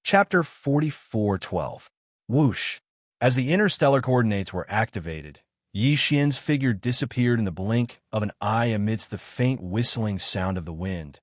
Chapter 44:12. Whoosh. As the interstellar coordinates were activated, Yi Xian's figure disappeared in the blink of an eye amidst the faint whistling sound of the wind.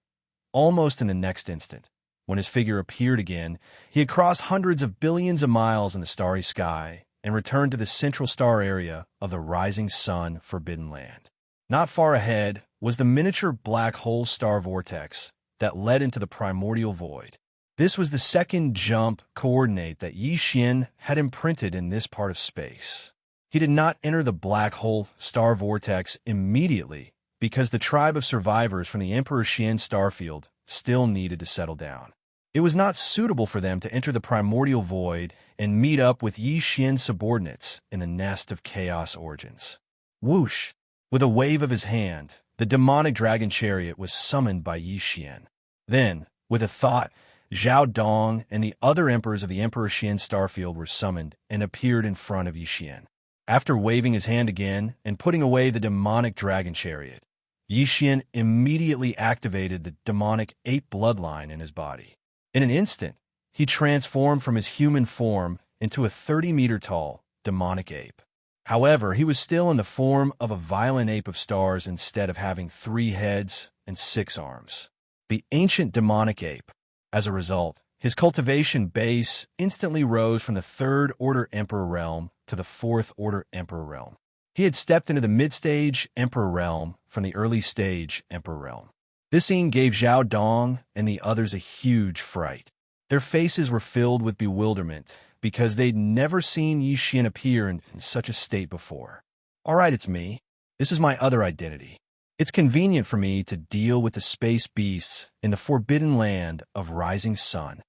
Almost in the next instant, when his figure appeared again, he had crossed hundreds of billions of miles in the starry sky and returned to the central star area of the rising sun Forbidden Land. Not far ahead was the miniature black hole star vortex that led into the primordial void. This was the second jump coordinate that Yi Xian had imprinted in this part of space. He did not enter the black hole star vortex immediately because the tribe of survivors from the Emperor Xian starfield still needed to settle down. It was not suitable for them to enter the primordial void and meet up with Yi Xian's subordinates in the nest of chaos origins. Whoosh! With a wave of his hand, the demonic dragon chariot was summoned by Yi Xian. Then, with a thought, Zhao Dong and the other emperors of the Emperor Xian starfield were summoned and appeared in front of Yi Xian. After waving his hand again and putting away the demonic dragon chariot, Yi Xian immediately activated the demonic ape bloodline in his body. In an instant, he transformed from his human form into a 30-meter-tall demonic ape. However, he was still in the form of a violent ape of stars instead of having 3 heads and 6 arms. The ancient demonic ape. As a result, his cultivation base instantly rose from the 3rd Order Emperor realm to the 4th Order Emperor realm. He had stepped into the mid-stage Emperor realm from the early stage Emperor realm. This scene gave Zhao Dong and the others a huge fright. Their faces were filled with bewilderment because they'd never seen Yi Xian appear in such a state before. All right, it's me. This is my other identity. It's convenient for me to deal with the space beasts in the forbidden land of rising sun.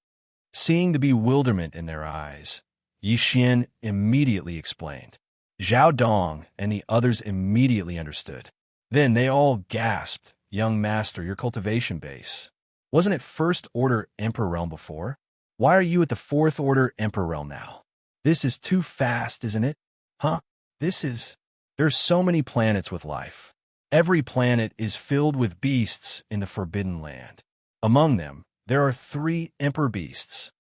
Seeing the bewilderment in their eyes, Yi Xian immediately explained. Zhao Dong and the others immediately understood. Then they all gasped, "Young master, your cultivation base. Wasn't it 1st Order Emperor realm before? Why are you at the 4th Order Emperor realm now? This is too fast, isn't it? Huh? There's so many planets with life. Every planet is filled with beasts in the Forbidden Land. Among them, there are 3 Emperor beasts.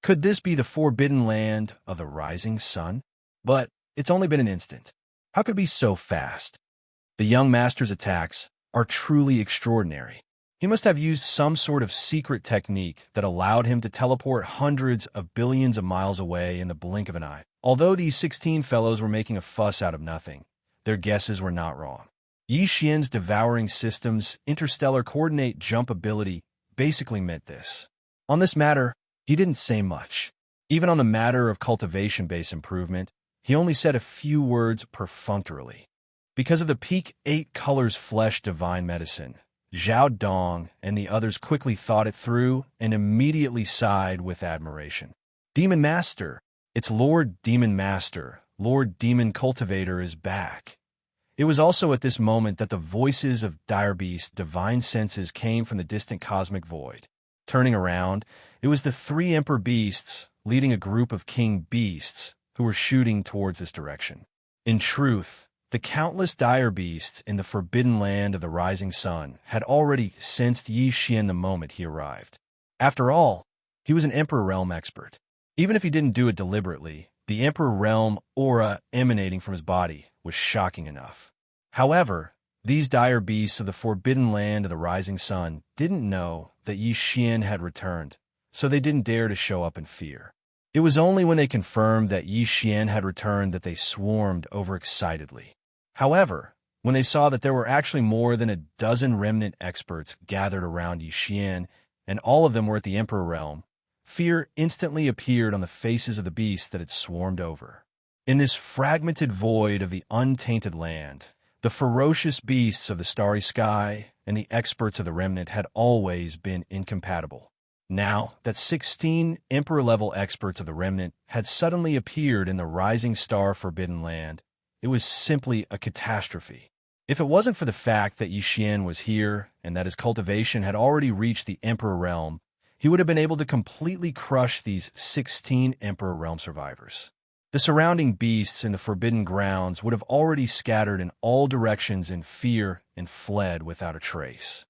Could this be the Forbidden Land of the rising sun? But it's only been an instant. How could it be so fast? The young master's attacks are truly extraordinary. He must have used some sort of secret technique that allowed him to teleport hundreds of billions of miles away in the blink of an eye. Although these 16 fellows were making a fuss out of nothing, their guesses were not wrong. Yi Xian's devouring system's interstellar coordinate jump ability basically meant this. On this matter, he didn't say much. Even on the matter of cultivation-based improvement, he only said a few words perfunctorily. Because of the peak 8 colors flesh divine medicine, Zhao Dong and the others quickly thought it through and immediately sighed with admiration. Demon Master! It's Lord Demon Master, Lord Demon Cultivator is back. It was also at this moment that the voices of dire beasts' divine senses came from the distant cosmic void. Turning around, it was the 3 Emperor beasts leading a group of king beasts who were shooting towards this direction. In truth, the countless dire beasts in the forbidden land of the rising sun had already sensed Yi Xian the moment he arrived. After all, he was an Emperor Realm expert. Even if he didn't do it deliberately, the Emperor Realm aura emanating from his body was shocking enough. However, these dire beasts of the forbidden land of the rising sun didn't know that Yi Xian had returned, so they didn't dare to show up in fear. It was only when they confirmed that Yi Xian had returned that they swarmed overexcitedly. However, when they saw that there were actually more than a dozen remnant experts gathered around Yi Xian, and all of them were at the Emperor Realm, fear instantly appeared on the faces of the beasts that had swarmed over. In this fragmented void of the untainted land, the ferocious beasts of the starry sky and the experts of the remnant had always been incompatible. Now that 16 Emperor-level experts of the remnant had suddenly appeared in the rising star Forbidden Land, it was simply a catastrophe. If it wasn't for the fact that Yi Xian was here and that his cultivation had already reached the Emperor Realm, he would have been able to completely crush these 16 Emperor Realm survivors. The surrounding beasts in the Forbidden Grounds would have already scattered in all directions in fear and fled without a trace.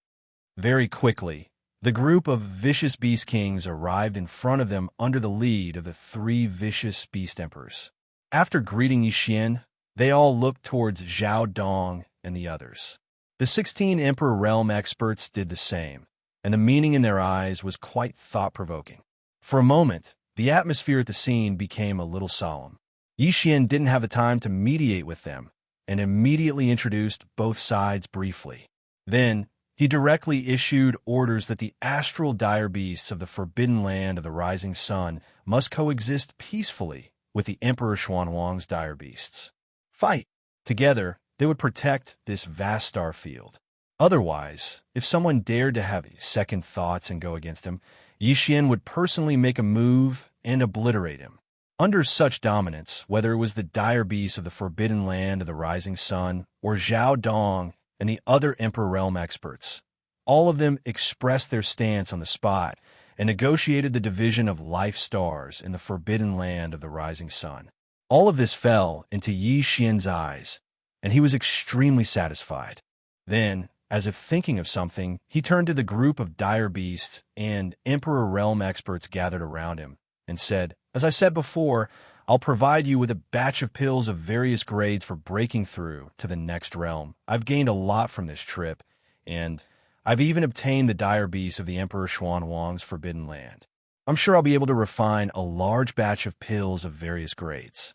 Very quickly, The group of vicious beast kings arrived in front of them under the lead of the 3 vicious beast emperors. After greeting Yixian, they all looked towards Zhao Dong and the others. The 16 Emperor Realm experts did the same, and the meaning in their eyes was quite thought-provoking. For a moment, the atmosphere at the scene became a little solemn. Yixian didn't have the time to mediate with them, and immediately introduced both sides briefly. Then, he directly issued orders that the astral dire beasts of the forbidden land of the rising sun must coexist peacefully with the Emperor Xuanwang's dire beasts. Fight! Together, they would protect this vast star field. Otherwise, if someone dared to have second thoughts and go against him, Yixian would personally make a move and obliterate him. Under such dominance, whether it was the dire beasts of the forbidden land of the rising sun or Zhao Dong and the other Emperor Realm experts, all of them expressed their stance on the spot and negotiated the division of life stars in the forbidden land of the rising sun. All of this fell into Yixian's eyes, and he was extremely satisfied. Then, as if thinking of something, he turned to the group of dire beasts and Emperor Realm experts gathered around him and said, "As I said before, I'll provide you with a batch of pills of various grades for breaking through to the next realm. I've gained a lot from this trip, and I've even obtained the dire beasts of the Emperor Xuanwang's forbidden land. I'm sure I'll be able to refine a large batch of pills of various grades.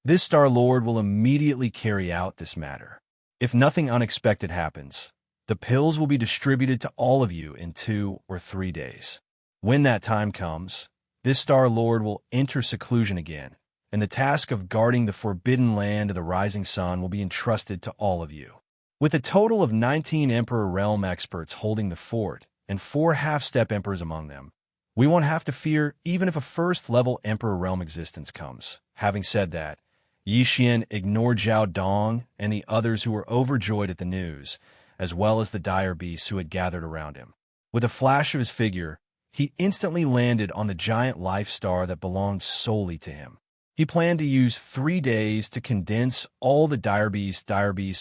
This Star Lord will immediately carry out this matter. If nothing unexpected happens, the pills will be distributed to all of you in 2 or 3 days. When that time comes, this Star Lord will enter seclusion again, and the task of guarding the forbidden land of the rising sun will be entrusted to all of you." With a total of 19 Emperor Realm experts holding the fort and 4 half-step emperors among them, we won't have to fear even if a first-level Emperor Realm existence comes. Having said that, Yixian ignored Zhao Dong and the others who were overjoyed at the news, as well as the dire beasts who had gathered around him. With a flash of his figure, he instantly landed on the giant life star that belonged solely to him. He planned to use 3 days to condense all the dire beast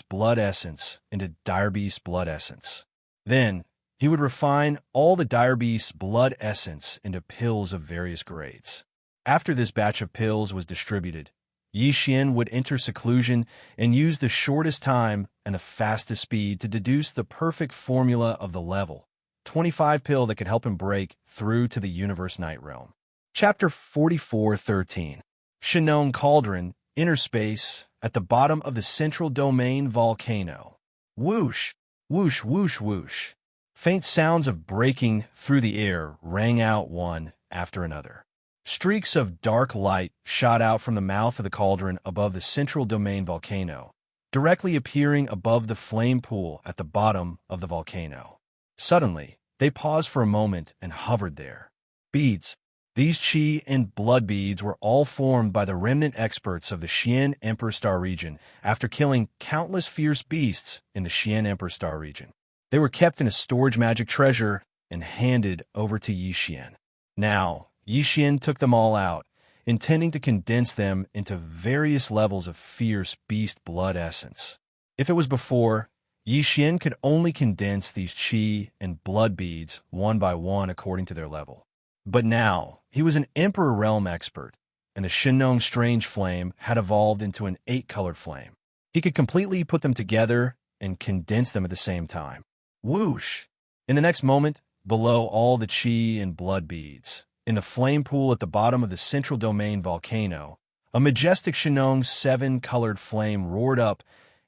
blood essence into dire beast blood essence. Then, he would refine all the dire beast blood essence into pills of various grades. After this batch of pills was distributed, Yixian would enter seclusion and use the shortest time and the fastest speed to deduce the perfect formula of the level 25 pill that could help him break through to the Universe Night Realm. Chapter 44:13. Shenong Cauldron, Inner Space, at the bottom of the Central Domain Volcano. Whoosh, whoosh, whoosh, whoosh. Faint sounds of breaking through the air rang out one after another. Streaks of dark light shot out from the mouth of the cauldron above the Central Domain Volcano, directly appearing above the flame pool at the bottom of the volcano. Suddenly, they paused for a moment and hovered there. Beads. These chi and blood beads were all formed by the remnant experts of the Xian Emperor Star region after killing countless fierce beasts in the Xian Emperor Star region. They were kept in a storage magic treasure and handed over to Yixian. Now, Yixian took them all out, intending to condense them into various levels of fierce beast blood essence. If it was before, Yixian could only condense these chi and blood beads one by one according to their level. But now, he was an Emperor Realm expert, and the Shenong Strange Flame had evolved into an 8-colored flame. He could completely put them together and condense them at the same time. Whoosh! In the next moment, below all the chi and blood beads, in the flame pool at the bottom of the Central Domain Volcano, a majestic Shenong 7-colored flame roared up,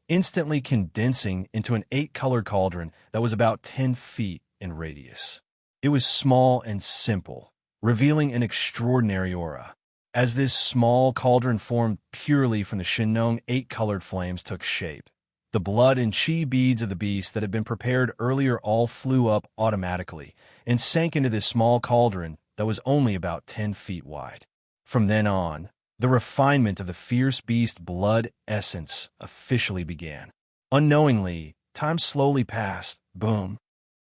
instantly condensing into an 8-colored cauldron that was about 10 feet in radius. It was small and simple, revealing an extraordinary aura. As this small cauldron formed purely from the Shenong 8-colored flames took shape, the blood and chi beads of the beast that had been prepared earlier all flew up automatically and sank into this small cauldron that was only about 10 feet wide. From then on, the refinement of the fierce beast blood essence officially began. Unknowingly, time slowly passed. Boom.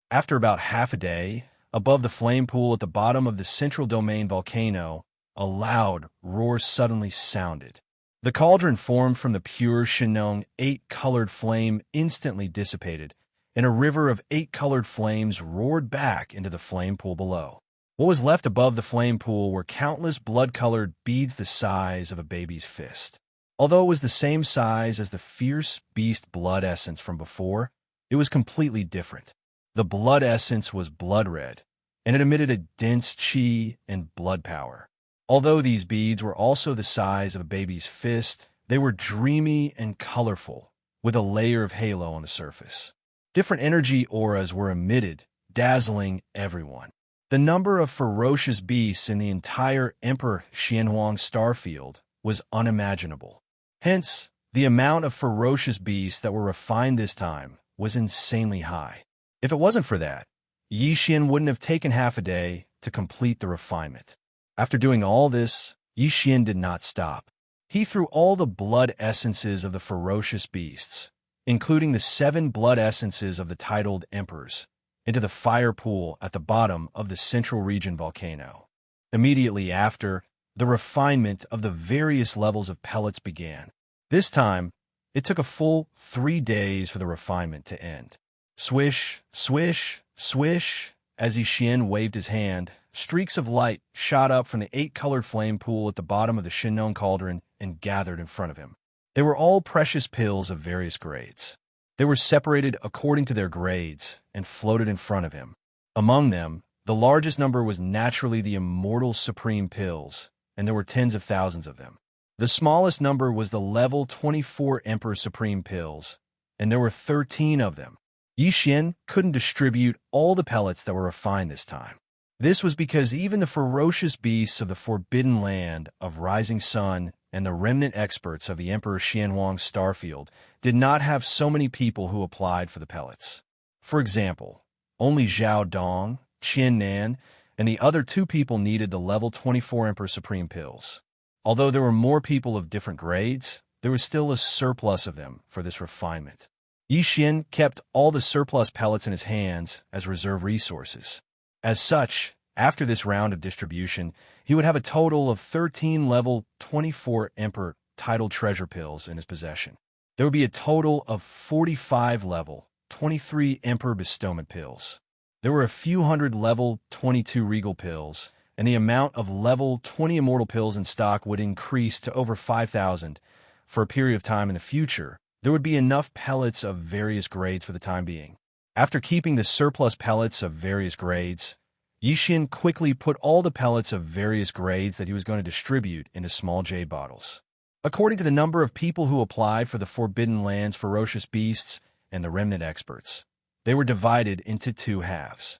After about half a day, above the flame pool at the bottom of the Central Domain Volcano, a loud roar suddenly sounded. The cauldron formed from the pure Shenong 8-colored flame instantly dissipated, and a river of 8 colored flames roared back into the flame pool below. What was left above the flame pool were countless blood-colored beads the size of a baby's fist. Although it was the same size as the fierce beast blood essence from before, it was completely different. The blood essence was blood red, and it emitted a dense chi and blood power. Although these beads were also the size of a baby's fist, they were dreamy and colorful, with a layer of halo on the surface. Different energy auras were emitted, dazzling everyone. The number of ferocious beasts in the entire Emperor Xianhuang star field was unimaginable. Hence, the amount of ferocious beasts that were refined this time was insanely high. If it wasn't for that, Yi Xian wouldn't have taken half a day to complete the refinement. After doing all this, Yi Xian did not stop. He threw all the blood essences of the ferocious beasts, including the 7 blood essences of the titled emperors, into the fire pool at the bottom of the central region volcano. Immediately after, the refinement of the various levels of pellets began. This time, it took a full 3 days for the refinement to end. Swish, swish, swish. As Yi Xian waved his hand, streaks of light shot up from the 8-colored flame pool at the bottom of the Shinnon cauldron and gathered in front of him. They were all precious pills of various grades. They were separated according to their grades and floated in front of him. Among them, the largest number was naturally the immortal supreme pills, and there were tens of thousands of them. The smallest number was the level 24 Emperor Supreme pills, and there were 13 of them. Yi Xian couldn't distribute all the pellets that were refined this time. This was because even the ferocious beasts of the Forbidden Land of Rising Sun and the remnant experts of the Emperor Xianhuang Starfield did not have so many people who applied for the pellets. For example, only Zhao Dong, Qian Nan, and the other 2 people needed the level 24 Emperor Supreme pills. Although there were more people of different grades, there was still a surplus of them for this refinement. Yi Xian kept all the surplus pellets in his hands as reserve resources. As such, after this round of distribution, he would have a total of 13 level 24 Emperor titled treasure pills in his possession. There would be a total of 45 level 23 Emperor bestowment pills. There were a few hundred level 22 regal pills, and the amount of level 20 immortal pills in stock would increase to over 5,000. For a period of time in the future, there would be enough pellets of various grades for the time being. After keeping the surplus pellets of various grades, Yi Xian quickly put all the pellets of various grades that he was going to distribute into small jade bottles. According to the number of people who applied for the Forbidden Land's ferocious beasts and the remnant experts, they were divided into 2 halves.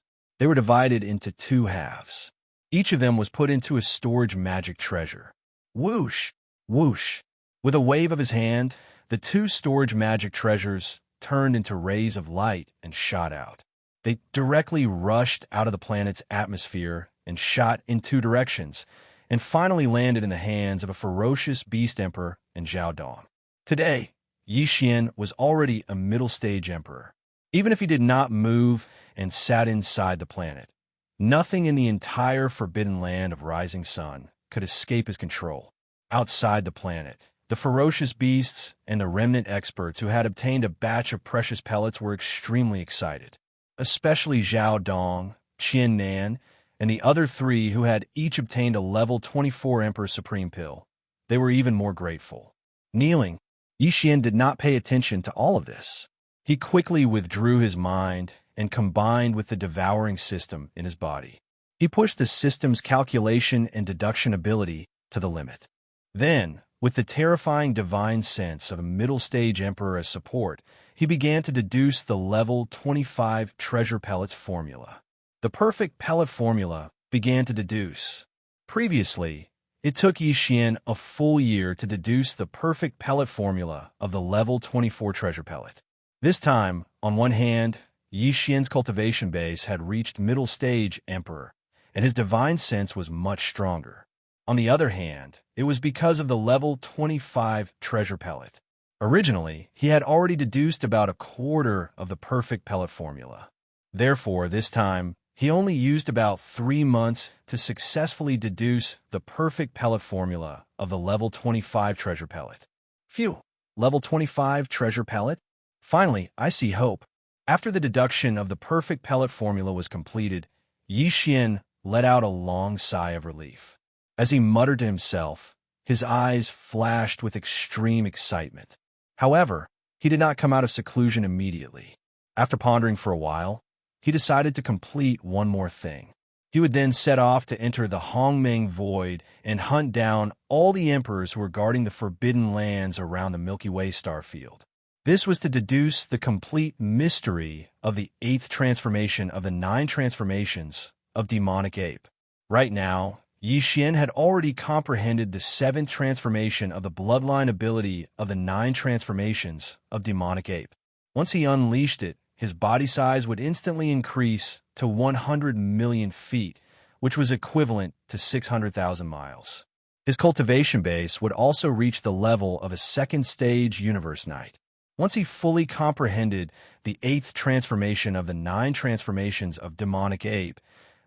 Each of them was put into a storage magic treasure. Whoosh! Whoosh! With a wave of his hand, the 2 storage magic treasures turned into rays of light and shot out. They directly rushed out of the planet's atmosphere and shot in 2 directions, and finally landed in the hands of a ferocious beast emperor and Zhao Dong. Today, Yi Xian was already a middle-stage emperor. Even if he did not move and sat inside the planet, nothing in the entire Forbidden Land of Rising Sun could escape his control. Outside the planet, the ferocious beasts and the remnant experts who had obtained a batch of precious pellets were extremely excited, especially Zhao Dong, Qian Nan, and the other 3 who had each obtained a level 24 Emperor Supreme pill. They were even more grateful. Kneeling, Yi Xian did not pay attention to all of this. He quickly withdrew his mind and combined with the devouring system in his body. He pushed the system's calculation and deduction ability to the limit. Then, with the terrifying divine sense of a middle-stage emperor as support, he began to deduce the level 25 treasure pellets formula. The perfect pellet formula began to deduce. Previously, it took Yi Xian a full year to deduce the perfect pellet formula of the level 24 treasure pellet. This time, on one hand, Yi Xian's cultivation base had reached middle-stage emperor, and his divine sense was much stronger. On the other hand, it was because of the level 25 treasure pellet. Originally, he had already deduced about a quarter of the perfect pellet formula. Therefore, this time, he only used about 3 months to successfully deduce the perfect pellet formula of the level 25 treasure pellet. Phew! Level 25 treasure pellet? Finally, I see hope. After the deduction of the perfect pellet formula was completed, Yi Xian let out a long sigh of relief. As he muttered to himself, his eyes flashed with extreme excitement. However, he did not come out of seclusion immediately. After pondering for a while, he decided to complete one more thing. He would then set off to enter the Hongmeng Void and hunt down all the emperors who were guarding the forbidden lands around the Milky Way star field. This was to deduce the complete mystery of the 8th transformation of the 9 transformations of demonic ape. Right now, Yi Xian had already comprehended the 7th transformation of the bloodline ability of the 9 transformations of demonic ape. Once he unleashed it, his body size would instantly increase to 100 million feet, which was equivalent to 600,000 miles. His cultivation base would also reach the level of a second-stage universe knight. Once he fully comprehended the 8th transformation of the 9 transformations of demonic ape,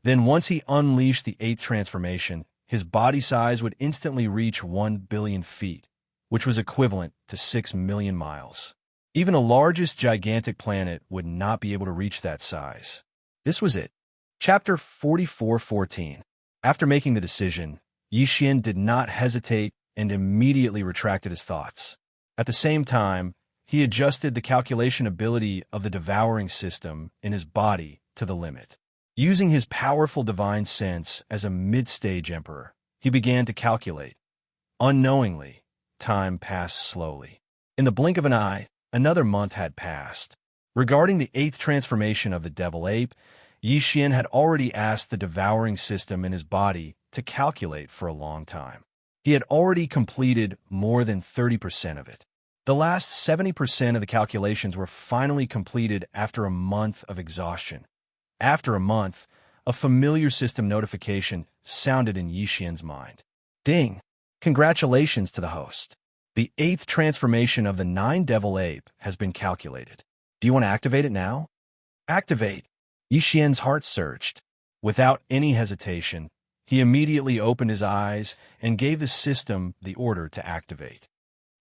then once he unleashed the 8th transformation, his body size would instantly reach 1 billion feet, which was equivalent to 6 million miles. Even the largest gigantic planet would not be able to reach that size. This was it. Chapter 44:14. After making the decision, Yi Xian did not hesitate and immediately retracted his thoughts. At the same time, he adjusted the calculation ability of the devouring system in his body to the limit. Using his powerful divine sense as a mid-stage emperor, he began to calculate. Unknowingly, time passed slowly. In the blink of an eye, another month had passed. Regarding the 8th transformation of the devil ape, Yi Xian had already asked the devouring system in his body to calculate for a long time. He had already completed more than 30% of it. The last 70% of the calculations were finally completed after a month of exhaustion. After a month, a familiar system notification sounded in Yi Xian's mind. Ding! Congratulations to the host. The 8th transformation of the 9 devil ape has been calculated. Do you want to activate it now? Activate! Yi Xian's heart surged. Without any hesitation, he immediately opened his eyes and gave the system the order to activate.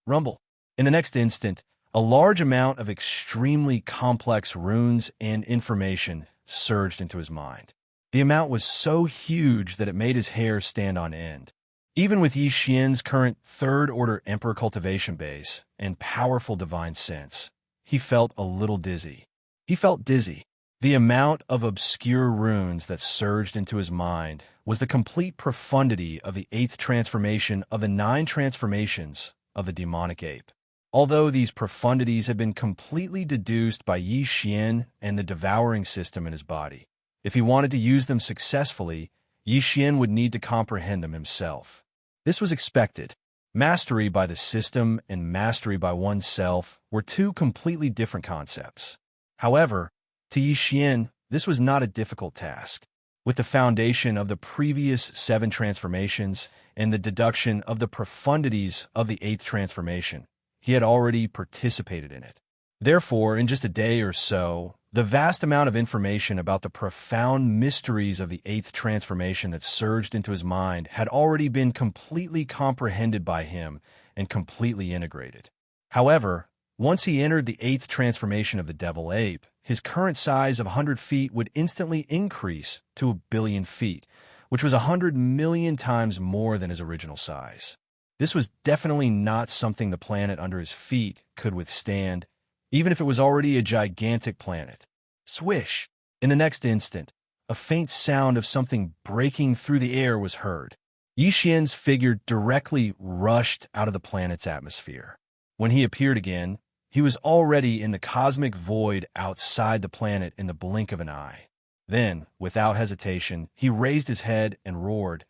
Rumble. In the next instant, a large amount of extremely complex runes and information surged into his mind. The amount was so huge that it made his hair stand on end. Even with Yi Xian's current 3rd-order Emperor cultivation base and powerful divine sense, he felt a little dizzy. He felt dizzy. The amount of obscure runes that surged into his mind was the complete profundity of the 8th transformation of the 9 transformations of the demonic ape. Although these profundities had been completely deduced by Yi Xian and the devouring system in his body, if he wanted to use them successfully, Yi Xian would need to comprehend them himself. This was expected. Mastery by the system and mastery by oneself were two completely different concepts. However, to Yi Xian, this was not a difficult task. With the foundation of the previous 7 transformations and the deduction of the profundities of the 8th transformation, he had already participated in it. Therefore, in just a day or so, the vast amount of information about the profound mysteries of the 8th transformation that surged into his mind had already been completely comprehended by him and completely integrated. However, once he entered the 8th transformation of the devil ape, his current size of 100 feet would instantly increase to 1 billion feet, which was 100 million times more than his original size. This was definitely not something the planet under his feet could withstand, even if it was already a gigantic planet. Swish! In the next instant, a faint sound of something breaking through the air was heard. Yi Xian's figure directly rushed out of the planet's atmosphere. When he appeared again, he was already in the cosmic void outside the planet in the blink of an eye. Then, without hesitation, he raised his head and roared,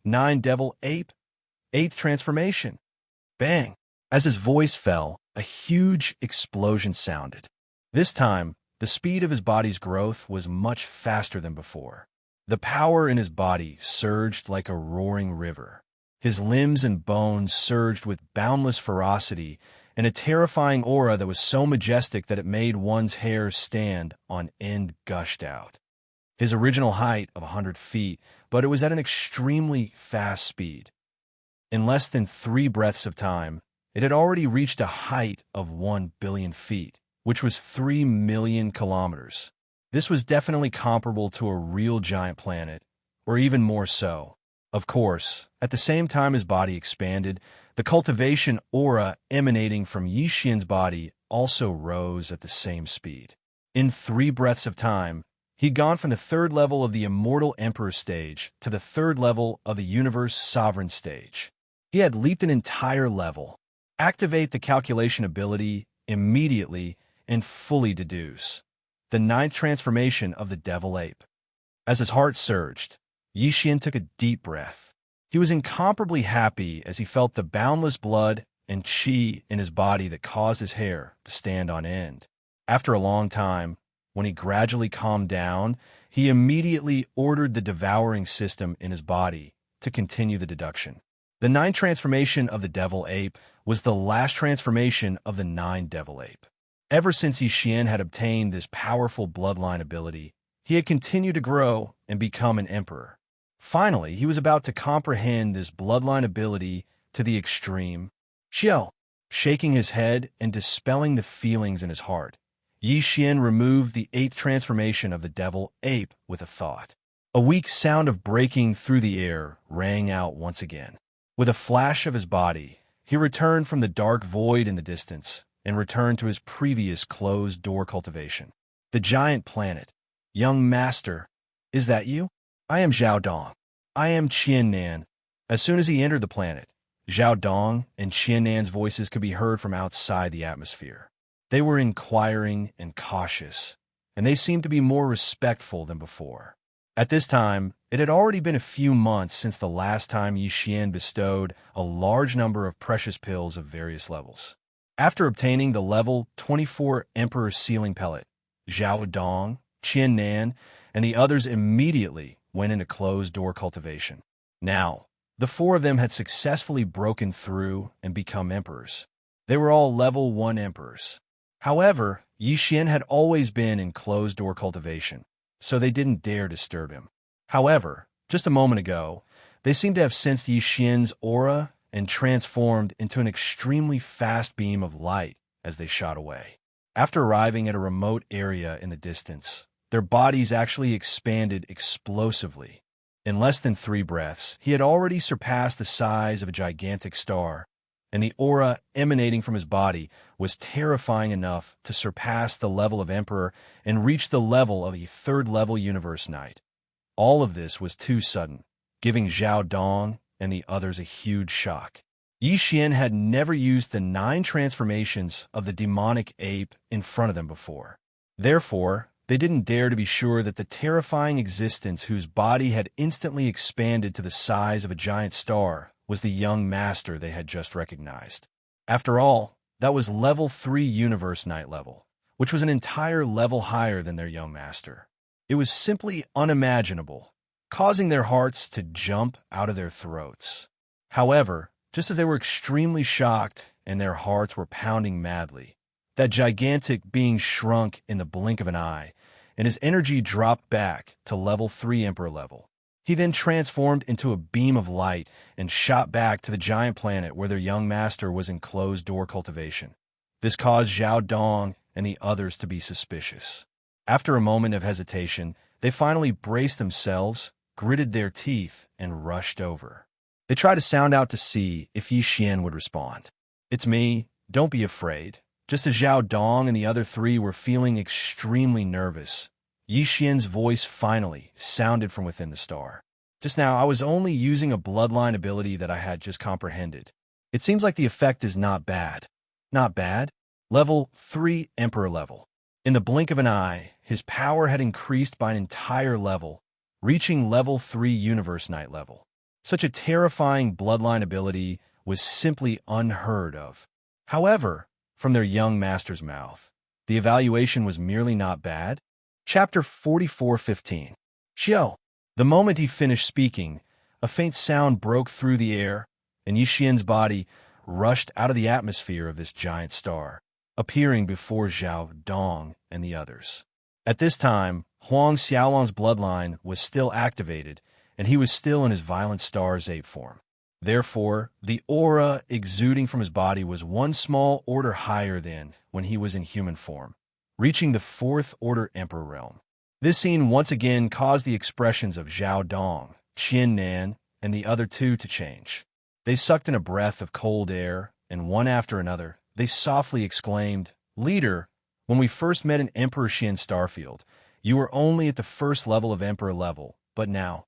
"9 devil ape, 8th transformation!" Bang! As his voice fell, a huge explosion sounded. This time, the speed of his body's growth was much faster than before. The power in his body surged like a roaring river. His limbs and bones surged with boundless ferocity and a terrifying aura that was so majestic that it made one's hair stand on end gushed out. His original height of 100 feet, but it was at an extremely fast speed. In less than 3 breaths of time, it had already reached a height of 1 billion feet, which was 3 million kilometers. This was definitely comparable to a real giant planet, or even more so. Of course, at the same time his body expanded, the cultivation aura emanating from Yi Xian's body also rose at the same speed. In 3 breaths of time, he'd gone from the 3rd level of the Immortal Emperor stage to the 3rd level of the Universe Sovereign stage. He had leaped an entire level. Activate the calculation ability immediately and fully deduce. The 9th transformation of the Devil Ape. As his heart surged, Yi Xian took a deep breath. He was incomparably happy as he felt the boundless blood and qi in his body that caused his hair to stand on end. After a long time, when he gradually calmed down, he immediately ordered the devouring system in his body to continue the deduction. The 9th transformation of the Devil Ape was the last transformation of the 9 Devil Ape. Ever since Yi Xian had obtained this powerful bloodline ability, he had continued to grow and become an emperor. Finally, he was about to comprehend this bloodline ability to the extreme. Xiao, shaking his head and dispelling the feelings in his heart, Yi Xian removed the 8th transformation of the Devil Ape with a thought. A weak sound of breaking through the air rang out once again. With a flash of his body, he returned from the dark void in the distance and returned to his previous closed-door cultivation. The giant planet. Young master, is that you? I am Zhao Dong. I am Qian Nan. As soon as he entered the planet, Zhao Dong and Qian Nan's voices could be heard from outside the atmosphere. They were inquiring and cautious, and they seemed to be more respectful than before. At this time, it had already been a few months since the last time Yi Xian bestowed a large number of precious pills of various levels. After obtaining the level 24 Emperor Sealing Pellet, Zhao Dong, Qian Nan, and the others immediately went into closed-door cultivation. Now, the 4 of them had successfully broken through and become emperors. They were all level 1 emperors. However, Yi Xian had always been in closed-door cultivation, so they didn't dare disturb him. However, just a moment ago, they seemed to have sensed Yi Xian's aura and transformed into an extremely fast beam of light as they shot away. After arriving at a remote area in the distance, their bodies actually expanded explosively. In less than 3 breaths, he had already surpassed the size of a gigantic star, and the aura emanating from his body was terrifying enough to surpass the level of Emperor and reach the level of a 3rd-level Universe Knight. All of this was too sudden, giving Zhao Dong and the others a huge shock. Yi Xian had never used the 9 transformations of the demonic ape in front of them before. Therefore, they didn't dare to be sure that the terrifying existence whose body had instantly expanded to the size of a giant star was the young master they had just recognized. After all, that was level 3 Universe Knight level, which was an entire level higher than their young master. It was simply unimaginable, causing their hearts to jump out of their throats. However, just as they were extremely shocked and their hearts were pounding madly, that gigantic being shrunk in the blink of an eye, and his energy dropped back to level 3 Emperor level. He then transformed into a beam of light and shot back to the giant planet where their young master was in closed-door cultivation. This caused Zhao Dong and the others to be suspicious. After a moment of hesitation, they finally braced themselves, gritted their teeth, and rushed over. They tried to sound out to see if Yi Xian would respond. "It's me, don't be afraid." Just as Zhao Dong and the other 3 were feeling extremely nervous, Yi Xian's voice finally sounded from within the star. "Just now, I was only using a bloodline ability that I had just comprehended. It seems like the effect is not bad." "Not bad?" Level 3 Emperor level. In the blink of an eye, his power had increased by an entire level, reaching level 3 Universe Knight level. Such a terrifying bloodline ability was simply unheard of. However, from their young master's mouth, the evaluation was merely not bad. Chapter 44:15. Xiao. The moment he finished speaking, a faint sound broke through the air, and Yi Xian's body rushed out of the atmosphere of this giant star, appearing before Zhao Dong and the others. At this time, Huang Xiaolong's bloodline was still activated, and he was still in his violent star's ape form. Therefore, the aura exuding from his body was one small order higher than when he was in human form. reaching the Fourth Order Emperor realm. This scene once again caused the expressions of Zhao Dong, Qian Nan, and the other two to change. They sucked in a breath of cold air, and one after another, they softly exclaimed, "Leader, when we first met in Emperor Qian Starfield, you were only at the first level of Emperor level, but now,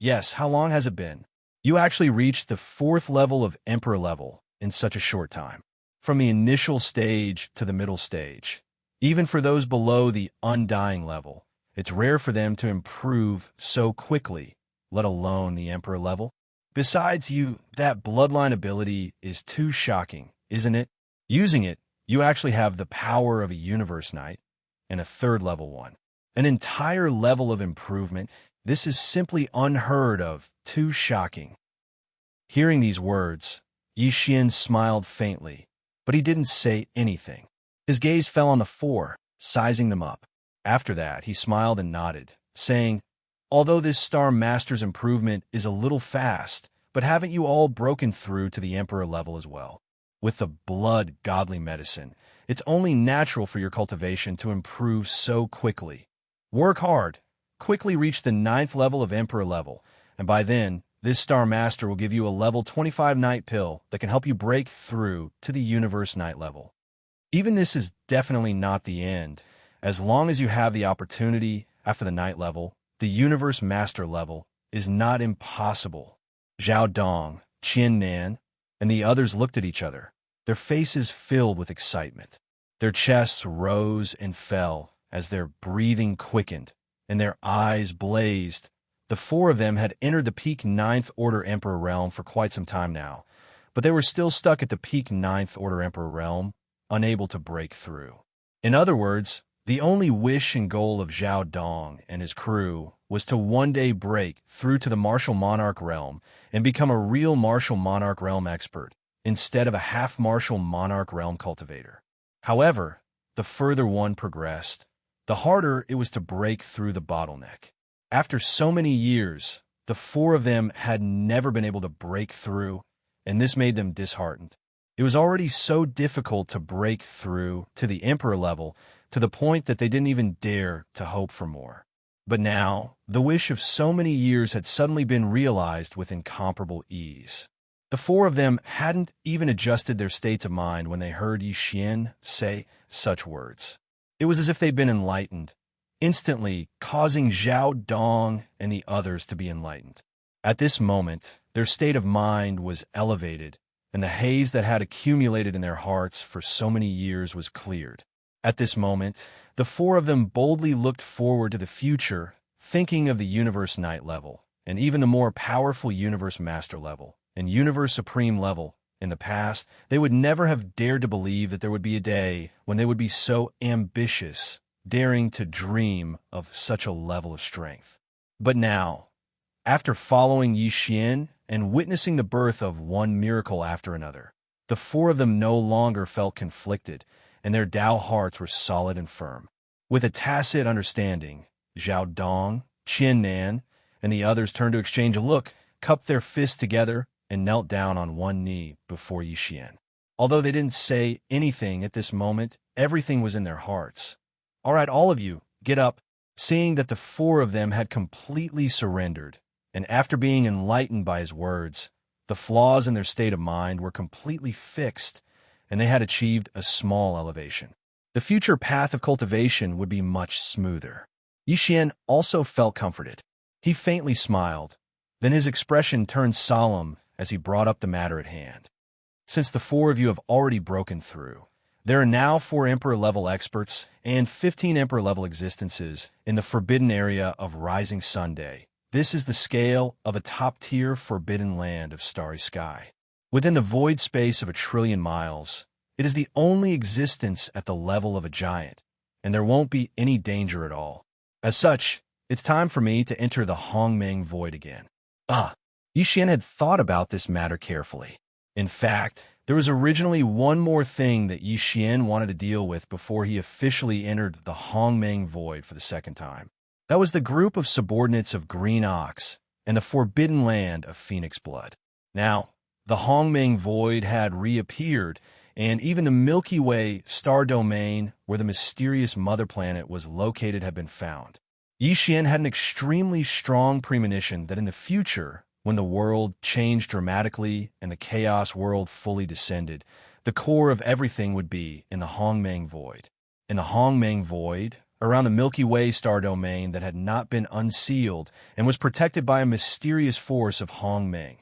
yes, how long has it been? You actually reached the fourth level of Emperor level in such a short time. From the initial stage to the middle stage. Even for those below the undying level, it's rare for them to improve so quickly, let alone the Emperor level. Besides that bloodline ability is too shocking, isn't it? Using it, you actually have the power of a Universe Knight, and a third level one. An entire level of improvement. This is simply unheard of, too shocking." Hearing these words, Yi Xian smiled faintly, but he didn't say anything. His gaze fell on the four, sizing them up. After that, he smiled and nodded, saying, "Although this Star Master's improvement is a little fast, but haven't you all broken through to the Emperor level as well? With the blood godly medicine, it's only natural for your cultivation to improve so quickly. Work hard, quickly reach the 9th level of Emperor level, and by then, this Star Master will give you a level 25 Night Pill that can help you break through to the Universe Night level. Even this is definitely not the end. As long as you have the opportunity after the Night level, the Universe Master level is not impossible." Zhao Dong, Qian Nan, and the others looked at each other, their faces filled with excitement. Their chests rose and fell as their breathing quickened, and their eyes blazed. The four of them had entered the peak 9th Order Emperor realm for quite some time now, but they were still stuck at the peak 9th Order Emperor realm, unable to break through. In other words, the only wish and goal of Zhao Dong and his crew was to one day break through to the Martial Monarch realm and become a real Martial Monarch realm expert, instead of a half-Martial Monarch realm cultivator. However, the further one progressed, the harder it was to break through the bottleneck. After so many years, the four of them had never been able to break through, and this made them disheartened. It was already so difficult to break through to the Emperor level to the point that they didn't even dare to hope for more. But now, the wish of so many years had suddenly been realized with incomparable ease. The four of them hadn't even adjusted their states of mind when they heard Yi Xian say such words. It was as if they'd been enlightened, instantly causing Zhao Dong and the others to be enlightened. At this moment, their state of mind was elevated, and the haze that had accumulated in their hearts for so many years was cleared. At this moment, the four of them boldly looked forward to the future, thinking of the Universe Knight level, and even the more powerful Universe Master level, and Universe Supreme level. In the past, they would never have dared to believe that there would be a day when they would be so ambitious, daring to dream of such a level of strength. But now, after following Yi Xian and witnessing the birth of one miracle after another, the four of them no longer felt conflicted, and their Tao hearts were solid and firm. With a tacit understanding, Zhao Dong, Qian Nan, and the others turned to exchange a look, cupped their fists together, and knelt down on one knee before Yi Xian. Although they didn't say anything at this moment, everything was in their hearts. "All right, all of you, get up." Seeing that the four of them had completely surrendered, and after being enlightened by his words, the flaws in their state of mind were completely fixed, and they had achieved a small elevation. The future path of cultivation would be much smoother. Yi Xian also felt comforted. He faintly smiled. Then his expression turned solemn as he brought up the matter at hand. "Since the four of you have already broken through, there are now 4 Emperor-level experts and 15 Emperor-level existences in the forbidden area of Rising Sun Day. This is the scale of a top-tier forbidden land of starry sky. Within the void space of 1 trillion miles, it is the only existence at the level of a giant, and there won't be any danger at all. As such, it's time for me to enter the Hongmeng Void again." Yi Xian had thought about this matter carefully. In fact, there was originally one more thing that Yi Xian wanted to deal with before he officially entered the Hongmeng Void for the second time. That was the group of subordinates of Green Ox and the forbidden land of Phoenix Blood. Now, the Hongmeng Void had reappeared and even the Milky Way star domain where the mysterious mother planet was located had been found. Yi Xian had an extremely strong premonition that in the future, when the world changed dramatically and the chaos world fully descended, the core of everything would be in the Hongmeng Void. In the Hongmeng Void, around the Milky Way star domain that had not been unsealed and was protected by a mysterious force of Hongmeng.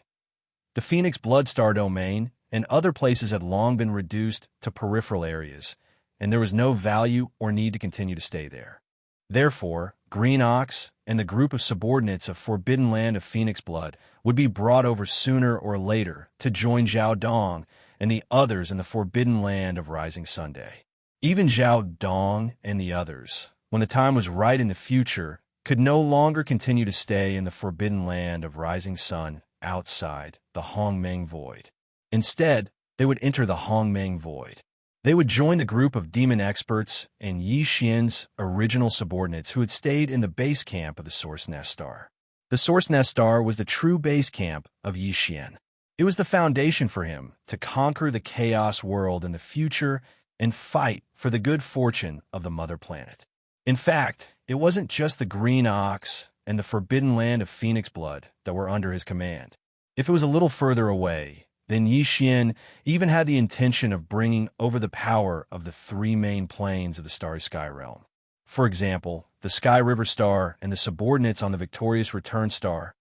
The Phoenix Blood star domain and other places had long been reduced to peripheral areas, and there was no value or need to continue to stay there. Therefore, Green Ox and the group of subordinates of Forbidden Land of Phoenix Blood would be brought over sooner or later to join Zhao Dong and the others in the Forbidden Land of Rising Sunday. Even Zhao Dong and the others, when the time was right in the future, could no longer continue to stay in the Forbidden Land of Rising Sun outside the Hongmeng Void. Instead, they would enter the Hongmeng Void. They would join the group of demon experts and Yi Xian's original subordinates who had stayed in the base camp of the Source Nest Star. The Source Nest Star was the true base camp of Yi Xian. It was the foundation for him to conquer the chaos world in the future and fight for the good fortune of the mother planet. In fact, it wasn't just the Green Ox and the Forbidden Land of Phoenix Blood that were under his command. If it was a little further away, then Yi Xian even had the intention of bringing over the power of the three main planes of the Starry Sky Realm. For example, the Sky River Star and the subordinates on the Victorious Return Star.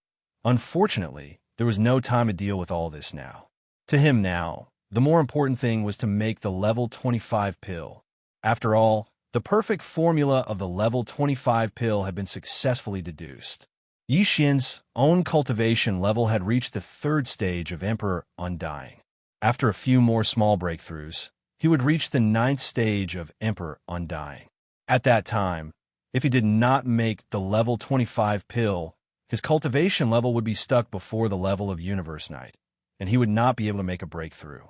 Unfortunately, there was no time to deal with all this now. To him now, the more important thing was to make the level 25 pill. After all, the perfect formula of the level 25 pill had been successfully deduced. Yi Xian's own cultivation level had reached the third stage of Emperor Undying. After a few more small breakthroughs, he would reach the ninth stage of Emperor Undying. At that time, if he did not make the level 25 pill, his cultivation level would be stuck before the level of Universe Night, and he would not be able to make a breakthrough.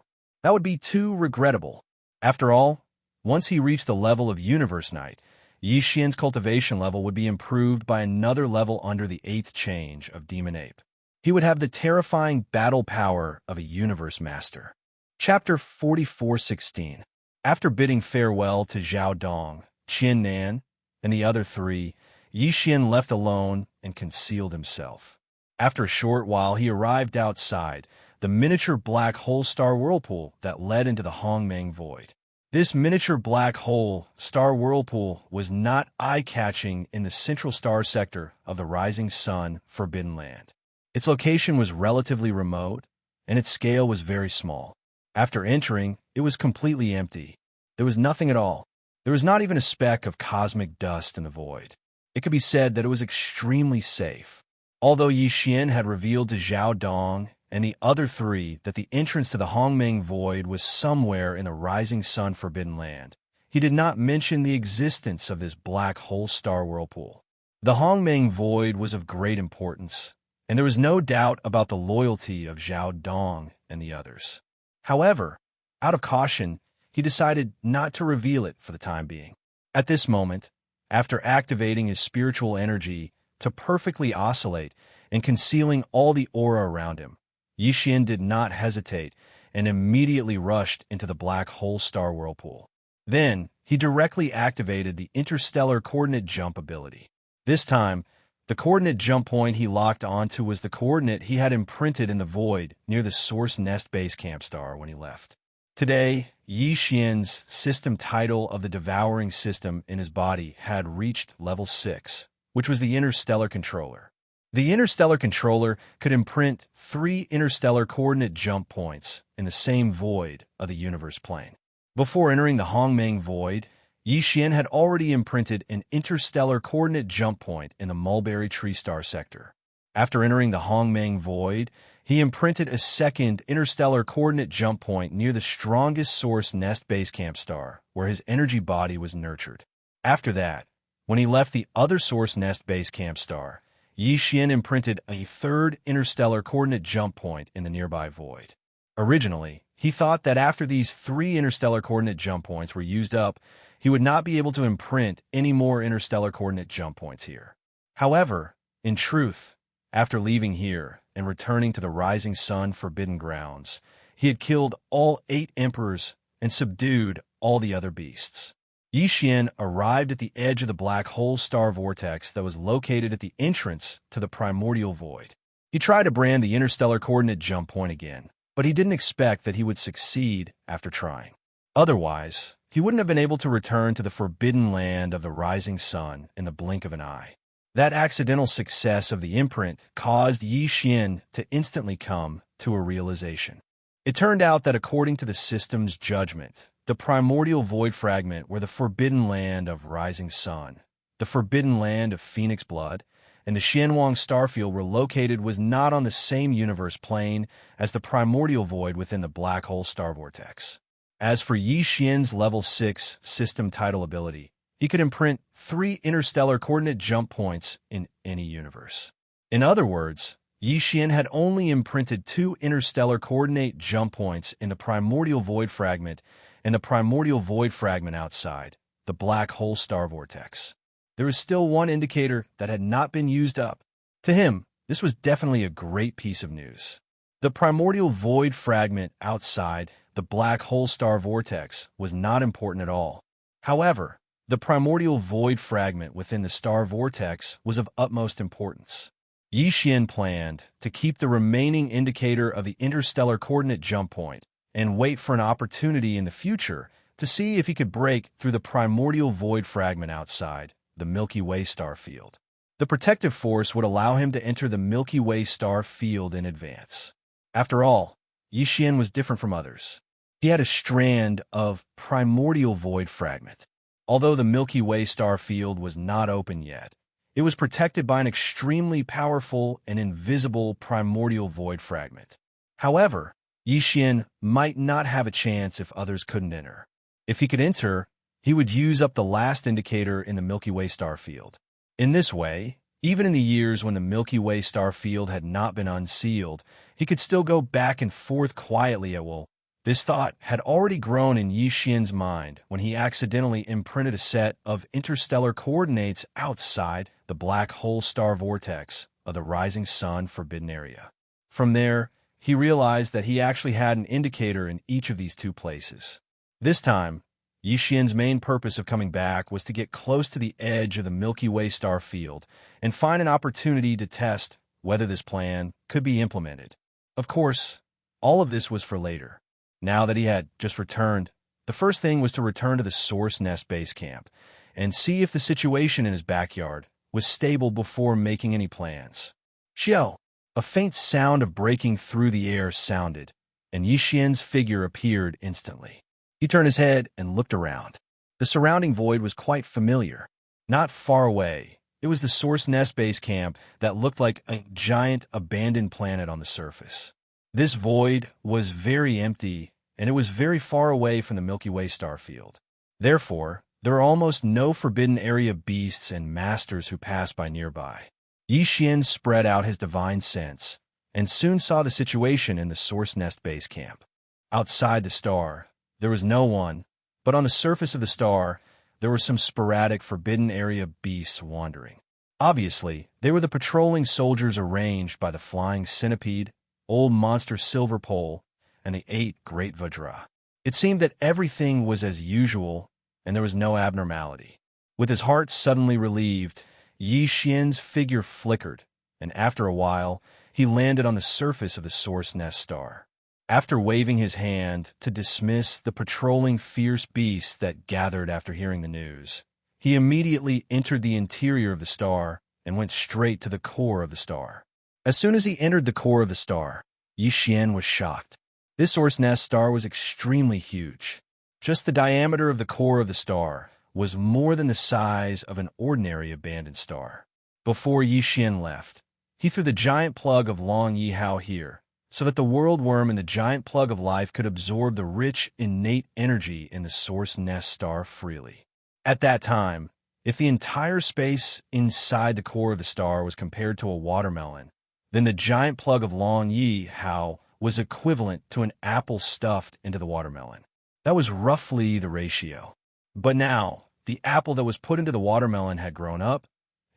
That would be too regrettable. After all, once he reached the level of Universe Night, Yi Xian's cultivation level would be improved by another level under the 8th change of Demon Ape. He would have the terrifying battle power of a Universe Master. Chapter 44:16. After bidding farewell to Zhao Dong, Qian Nan, and the other three, Yi Xian left alone and concealed himself. After a short while, he arrived outside the miniature black hole star whirlpool that led into the Hongmeng Void. This miniature black hole star whirlpool was not eye-catching in the central star sector of the Rising Sun Forbidden Land. Its location was relatively remote, and its scale was very small. After entering, it was completely empty. There was nothing at all. There was not even a speck of cosmic dust in the void. It could be said that it was extremely safe. Although Yi Xian had revealed to Zhao Dong and the other three that the entrance to the Hongmeng Void was somewhere in the Rising Sun Forbidden Land, he did not mention the existence of this black hole star whirlpool. The Hongmeng Void was of great importance, and there was no doubt about the loyalty of Zhao Dong and the others. However, out of caution, he decided not to reveal it for the time being. At this moment, after activating his spiritual energy to perfectly oscillate and concealing all the aura around him, Yi Xian did not hesitate and immediately rushed into the black hole star whirlpool. Then, he directly activated the interstellar coordinate jump ability. This time, the coordinate jump point he locked onto was the coordinate he had imprinted in the void near the Source Nest Base Camp Star when he left. Today, Yi Xian's system title of the devouring system in his body had reached level 6, which was the interstellar controller. The interstellar controller could imprint 3 interstellar coordinate jump points in the same void of the universe plane. Before entering the Hongmeng Void, Yi Xian had already imprinted an interstellar coordinate jump point in the Mulberry Tree Star sector. After entering the Hongmeng Void, he imprinted a second interstellar coordinate jump point near the strongest Source Nest Base Camp Star, where his energy body was nurtured. After that, when he left the other Source Nest Base Camp Star, Yi Xian imprinted a third interstellar coordinate jump point in the nearby void. Originally, he thought that after these 3 interstellar coordinate jump points were used up, he would not be able to imprint any more interstellar coordinate jump points here. However, in truth, after leaving here and returning to the Rising Sun Forbidden Grounds, he had killed all 8 emperors and subdued all the other beasts. Yi Xian arrived at the edge of the black hole star vortex that was located at the entrance to the primordial void. He tried to brand the interstellar coordinate jump point again, but he didn't expect that he would succeed after trying. Otherwise, he wouldn't have been able to return to the forbidden land of the rising sun in the blink of an eye. That accidental success of the imprint caused Yi Xian to instantly come to a realization. It turned out that according to the system's judgment, the primordial void fragment where the forbidden land of rising sun, the forbidden land of phoenix blood, and the Xianwang starfield were located was not on the same universe plane as the primordial void within the black hole star vortex. As for Yi Xian's level 6 system title ability, he could imprint 3 interstellar coordinate jump points in any universe. In other words, Yi Xian had only imprinted 2 interstellar coordinate jump points in the primordial void fragment and the primordial void fragment outside, the black hole star vortex. There was still one indicator that had not been used up. To him, this was definitely a great piece of news. The primordial void fragment outside the black hole star vortex was not important at all. However, the primordial void fragment within the star vortex was of utmost importance. Yi Xian planned to keep the remaining indicator of the interstellar coordinate jump point and wait for an opportunity in the future to see if he could break through the primordial void fragment outside the Milky Way star field. The protective force would allow him to enter the Milky Way star field in advance. After all, Yi Xian was different from others. He had a strand of primordial void fragment. Although the Milky Way star field was not open yet, it was protected by an extremely powerful and invisible primordial void fragment. However, Yi Xian might not have a chance if others couldn't enter. If he could enter, he would use up the last indicator in the Milky Way star field. In this way, even in the years when the Milky Way star field had not been unsealed, he could still go back and forth quietly at will. This thought had already grown in Yi Xian's mind when he accidentally imprinted a set of interstellar coordinates outside the black hole star vortex of the rising sun forbidden area. From there, he realized that he actually had an indicator in each of these 2 places. This time, Yi Xian's main purpose of coming back was to get close to the edge of the Milky Way star field and find an opportunity to test whether this plan could be implemented. Of course, all of this was for later. Now that he had just returned, the first thing was to return to the Source Nest base camp and see if the situation in his backyard was stable before making any plans. Xiao! A faint sound of breaking through the air sounded, and Yi Xian's figure appeared instantly. He turned his head and looked around. The surrounding void was quite familiar. Not far away, it was the Source Nest base camp that looked like a giant abandoned planet on the surface. This void was very empty, and it was very far away from the Milky Way star field. Therefore, there are almost no forbidden area beasts and masters who pass by nearby. Yi Xian spread out his divine sense, and soon saw the situation in the Source Nest base camp. Outside the star, there was no one, but on the surface of the star, there were some sporadic forbidden area beasts wandering. Obviously, they were the patrolling soldiers arranged by the flying centipede, old monster silver pole, and the 8 great Vajra. It seemed that everything was as usual, and there was no abnormality. With his heart suddenly relieved, Yi Xian's figure flickered, and after a while, he landed on the surface of the Source Nest star. After waving his hand to dismiss the patrolling fierce beasts that gathered after hearing the news, he immediately entered the interior of the star and went straight to the core of the star. As soon as he entered the core of the star, Yi Xian was shocked. This Source Nest star was extremely huge. Just the diameter of the core of the star was more than the size of an ordinary abandoned star. Before Yi Xian left, he threw the giant plug of Long Yi Hao here, so that the world worm in the giant plug of life could absorb the rich, innate energy in the Source Nest star freely. At that time, if the entire space inside the core of the star was compared to a watermelon, then the giant plug of Long Yi Hao was equivalent to an apple stuffed into the watermelon. That was roughly the ratio. But now, the apple that was put into the watermelon had grown up,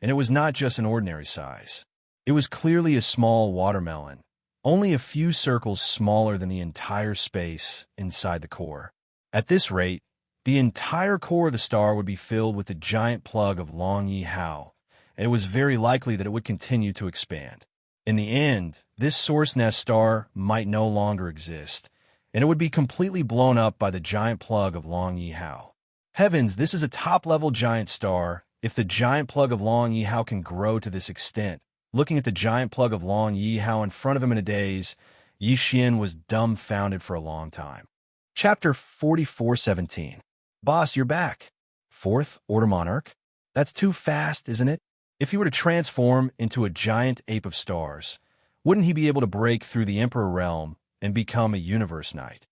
and it was not just an ordinary size. It was clearly a small watermelon, only a few circles smaller than the entire space inside the core. At this rate, the entire core of the star would be filled with the giant plug of Long Yi Hao, and it was very likely that it would continue to expand. In the end, this source nest star might no longer exist, and it would be completely blown up by the giant plug of Long Yi Hao. Heavens, this is a top-level giant star. If the giant plug of Long Yi Hao can grow to this extent, looking at the giant plug of Long Yi Hao in front of him in a daze, Yi Xian was dumbfounded for a long time. Chapter 44:17. Boss, you're back. Fourth Order Monarch? That's too fast, isn't it? If he were to transform into a giant ape of stars, wouldn't he be able to break through the Emperor realm and become a universe knight?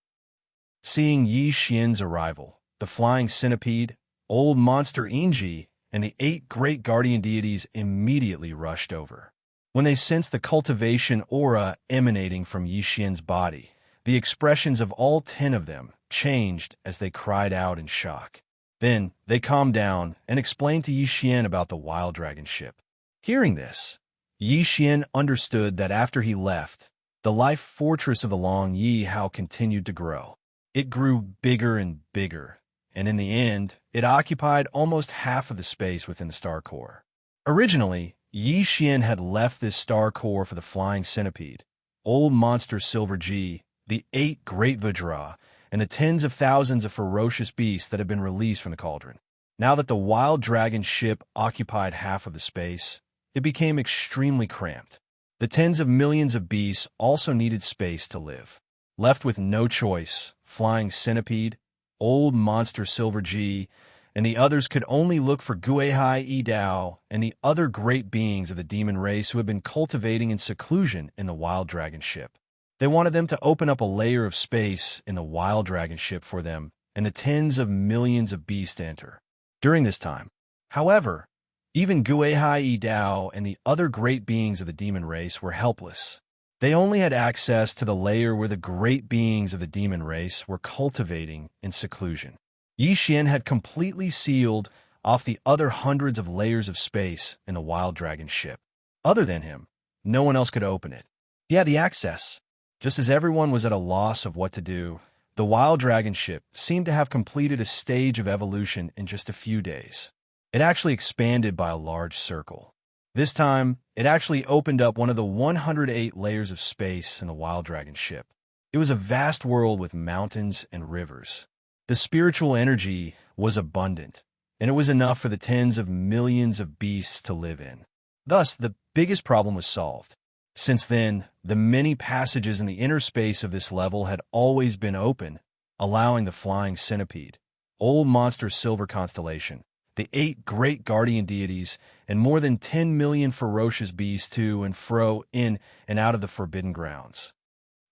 Seeing Yi Xian's arrival, the flying centipede, old monster Enji, and the 8 great guardian deities immediately rushed over. When they sensed the cultivation aura emanating from Yi Xian's body, the expressions of all 10 of them changed as they cried out in shock. Then they calmed down and explained to Yi Xian about the wild dragon ship. Hearing this, Yi Xian understood that after he left, the life fortress of the Long Yi Hao continued to grow. It grew bigger and bigger, and in the end, it occupied almost half of the space within the star core. Originally, Yi Xian had left this star core for the flying centipede, old monster Silver G, the 8 great Vajra, and the tens of thousands of ferocious beasts that had been released from the cauldron. Now that the wild dragon ship occupied half of the space, it became extremely cramped. The tens of millions of beasts also needed space to live. Left with no choice, flying centipede, old monster Silver G, and the others could only look for Guihai Yi Dao and the other great beings of the demon race who had been cultivating in seclusion in the wild dragon ship. They wanted them to open up a layer of space in the wild dragon ship for them and the tens of millions of beasts to enter. During this time, however, even Guihai Yi Dao and the other great beings of the demon race were helpless. They only had access to the layer where the great beings of the demon race were cultivating in seclusion. Yi Xian had completely sealed off the other hundreds of layers of space in the wild dragon ship. Other than him, no one else could open it. He had the access. Just as everyone was at a loss of what to do, the wild dragon ship seemed to have completed a stage of evolution in just a few days. It actually expanded by a large circle. This time, it actually opened up one of the 108 layers of space in the wild dragon ship. It was a vast world with mountains and rivers. The spiritual energy was abundant, and it was enough for the tens of millions of beasts to live in. Thus, the biggest problem was solved. Since then, the many passages in the inner space of this level had always been open, allowing the flying centipede, old monster Silver Constellation, the 8 great guardian deities, and more than 10 million ferocious beasts to and fro in and out of the forbidden grounds.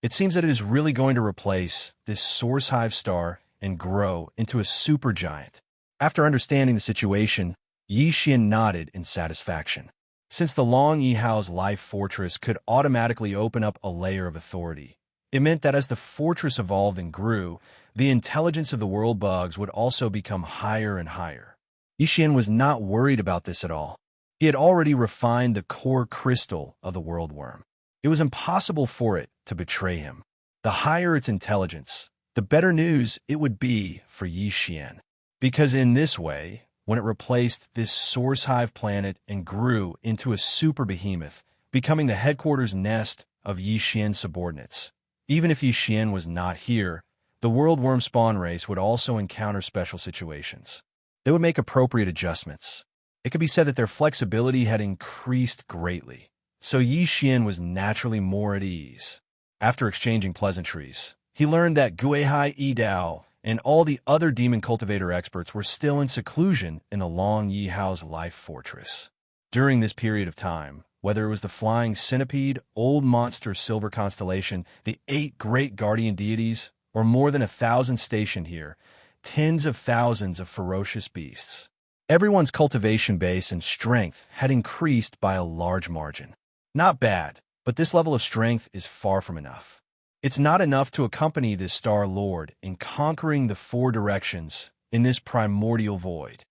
It seems that it is really going to replace this source hive star and grow into a supergiant. After understanding the situation, Yi Xian nodded in satisfaction. Since the Long Yi Hao's life fortress could automatically open up a layer of authority, it meant that as the fortress evolved and grew, the intelligence of the world bugs would also become higher and higher. Yi Xian was not worried about this at all. He had already refined the core crystal of the world worm. It was impossible for it to betray him. The higher its intelligence, the better news it would be for Yi Xian. Because in this way, when it replaced this source hive planet and grew into a super behemoth, becoming the headquarters nest of Yi Xian's subordinates. Even if Yi Xian was not here, the world worm spawn race would also encounter special situations. They would make appropriate adjustments. It could be said that their flexibility had increased greatly, so Yi Xian was naturally more at ease. After exchanging pleasantries, he learned that Guihai Yi Dao and all the other demon cultivator experts were still in seclusion in the Long Yi Hao's life fortress. During this period of time, whether it was the flying centipede, old monster Silver Constellation, the 8 great guardian deities, or more than 1,000 stationed here, tens of thousands of ferocious beasts, everyone's cultivation base and strength had increased by a large margin. Not bad, but this level of strength is far from enough. It's not enough to accompany this Star Lord in conquering the 4 directions in this primordial void.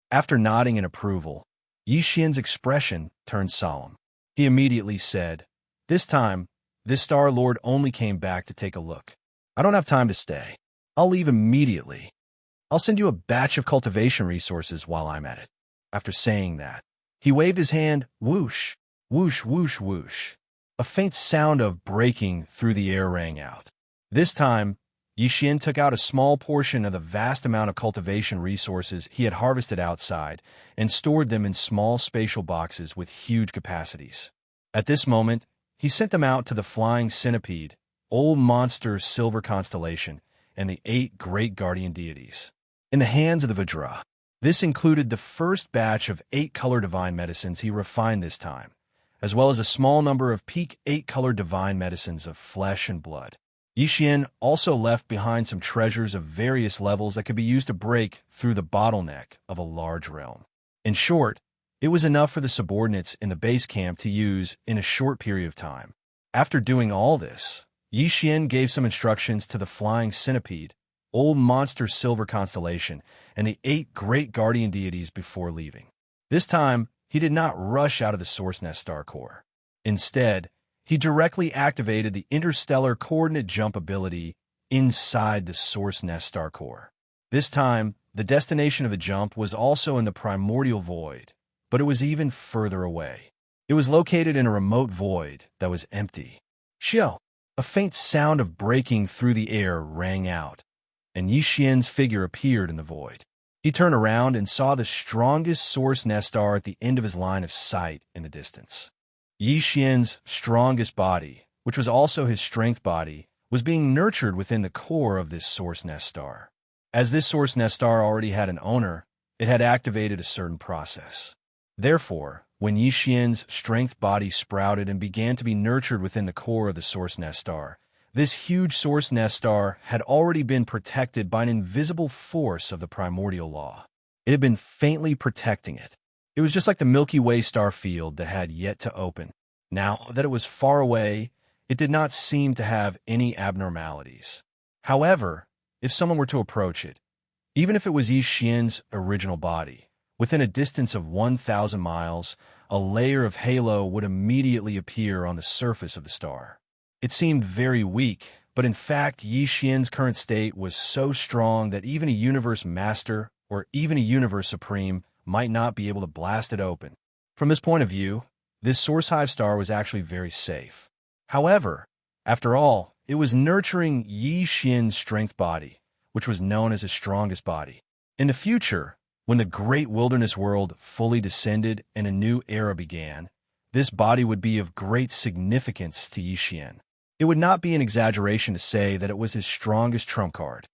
After nodding in approval, Yi Xian's expression turned solemn. He immediately said, "This time, this Star Lord only came back to take a look. I don't have time to stay. I'll leave immediately. I'll send you a batch of cultivation resources while I'm at it." After saying that, he waved his hand, whoosh, whoosh, whoosh, whoosh. A faint sound of breaking through the air rang out. This time, Yixian took out a small portion of the vast amount of cultivation resources he had harvested outside and stored them in small spatial boxes with huge capacities. At this moment, he sent them out to the flying centipede, old monster silver constellation, and the 8 great guardian deities. In the hands of the Vajra, this included the first batch of 8 color divine medicines he refined this time, as well as a small number of peak 8 color divine medicines of flesh and blood. Yixian also left behind some treasures of various levels that could be used to break through the bottleneck of a large realm. In short, it was enough for the subordinates in the base camp to use in a short period of time. After doing all this, Yixian gave some instructions to the flying centipede, old monster silver constellation, and the 8 great guardian deities before leaving. This time, he did not rush out of the Source Nest Star Core. Instead, he directly activated the interstellar coordinate jump ability inside the Source Nest Star Core. This time, the destination of the jump was also in the primordial void, but it was even further away. It was located in a remote void that was empty. Shio! A faint sound of breaking through the air rang out, and Yixian's figure appeared in the void. He turned around and saw the strongest Source Nest Star at the end of his line of sight in the distance. Yixian's strongest body, which was also his strength body, was being nurtured within the core of this Source Nest Star. As this Source Nest Star already had an owner, it had activated a certain process. Therefore, when Yixian's strength body sprouted and began to be nurtured within the core of the Source Nest Star, this huge Source Nest Star had already been protected by an invisible force of the primordial law. It had been faintly protecting it. It was just like the Milky Way star field that had yet to open. Now that it was far away, it did not seem to have any abnormalities. However, if someone were to approach it, even if it was Yixian's original body, within a distance of 1,000 miles, a layer of halo would immediately appear on the surface of the star. It seemed very weak, but in fact, Yixian's current state was so strong that even a universe master or even a universe supreme might not be able to blast it open. From this point of view, this Source Hive star was actually very safe. However, after all, it was nurturing Yixian's strength body, which was known as his strongest body. In the future, when the great wilderness world fully descended and a new era began, this body would be of great significance to Yixian. It would not be an exaggeration to say that it was his strongest trump card.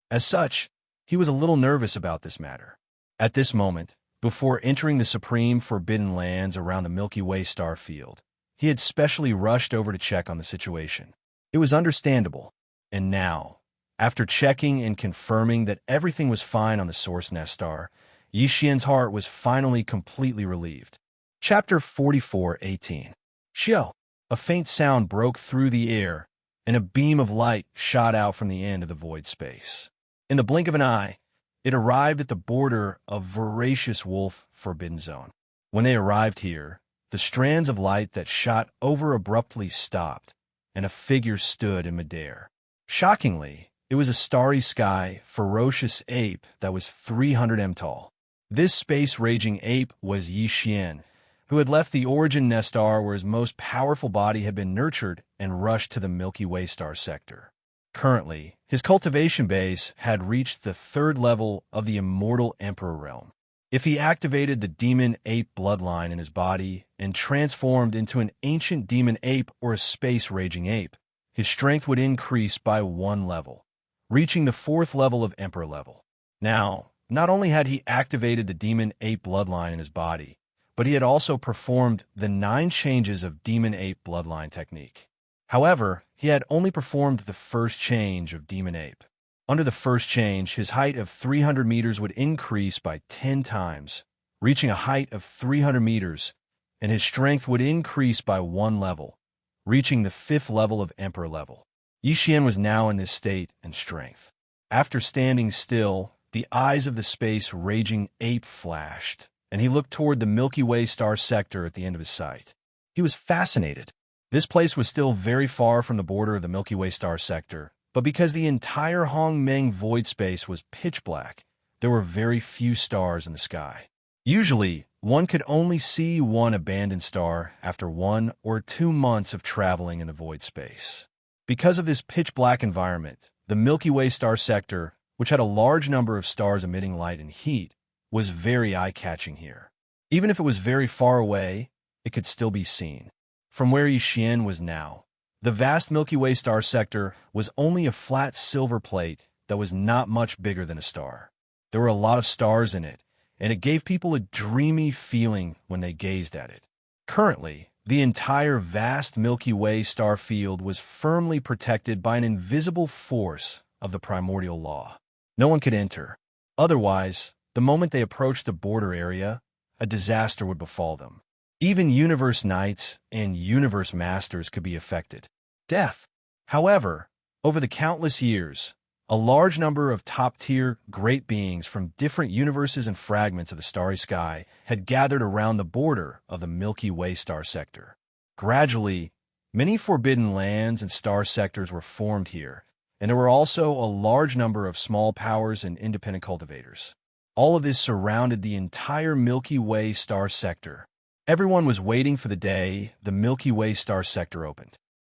As such, he was a little nervous about this matter. At this moment, before entering the supreme forbidden lands around the Milky Way star field, he had specially rushed over to check on the situation. It was understandable, and now, after checking and confirming that everything was fine on the Source Nest Star, Yixian's heart was finally completely relieved. Chapter 44:18. Shio! A faint sound broke through the air, and a beam of light shot out from the end of the void space. In the blink of an eye, it arrived at the border of Voracious Wolf Forbidden Zone. When they arrived here, the strands of light that shot over abruptly stopped, and a figure stood in midair. Shockingly, it was a starry sky, ferocious ape that was 300 m tall. This space-raging ape was Yixian, who had left the Origin Nest Star where his most powerful body had been nurtured and rushed to the Milky Way star sector. Currently, his cultivation base had reached the 3rd level of the Immortal Emperor realm. If he activated the demon ape bloodline in his body and transformed into an ancient demon ape or a space-raging ape, his strength would increase by 1 level, reaching the 4th level of Emperor level. Now, not only had he activated the demon ape bloodline in his body, but he had also performed the 9 changes of demon ape bloodline technique. However, he had only performed the first change of demon ape. Under the first change, his height of 300 meters would increase by 10 times, reaching a height of 300 meters, and his strength would increase by 1 level, reaching the 5th level of Emperor level. Yixian was now in this state and strength. After standing still, the eyes of the space-raging ape flashed, and he looked toward the Milky Way star sector at the end of his sight. He was fascinated. This place was still very far from the border of the Milky Way star sector, But because the entire Hongmeng void space was pitch black, there were very few stars in the sky. Usually, one could only see one abandoned star after 1 or 2 months of traveling in the void space. Because of this pitch-black environment, the Milky Way star sector, which had a large number of stars emitting light and heat, was very eye-catching here. Even if it was very far away, it could still be seen. From where Yixian was now, the vast Milky Way star sector was only a flat silver plate that was not much bigger than a star. There were a lot of stars in it, and it gave people a dreamy feeling when they gazed at it. Currently, the entire vast Milky Way star field was firmly protected by an invisible force of the primordial law. No one could enter. Otherwise, the moment they approached the border area, a disaster would befall them. Even Universe Knights and Universe Masters could be affected. Death. However, over the countless years, a large number of top-tier great beings from different universes and fragments of the starry sky had gathered around the border of the Milky Way star sector. Gradually, many forbidden lands and star sectors were formed here, and there were also a large number of small powers and independent cultivators. All of this surrounded the entire Milky Way star sector. Everyone was waiting for the day the Milky Way star sector opened.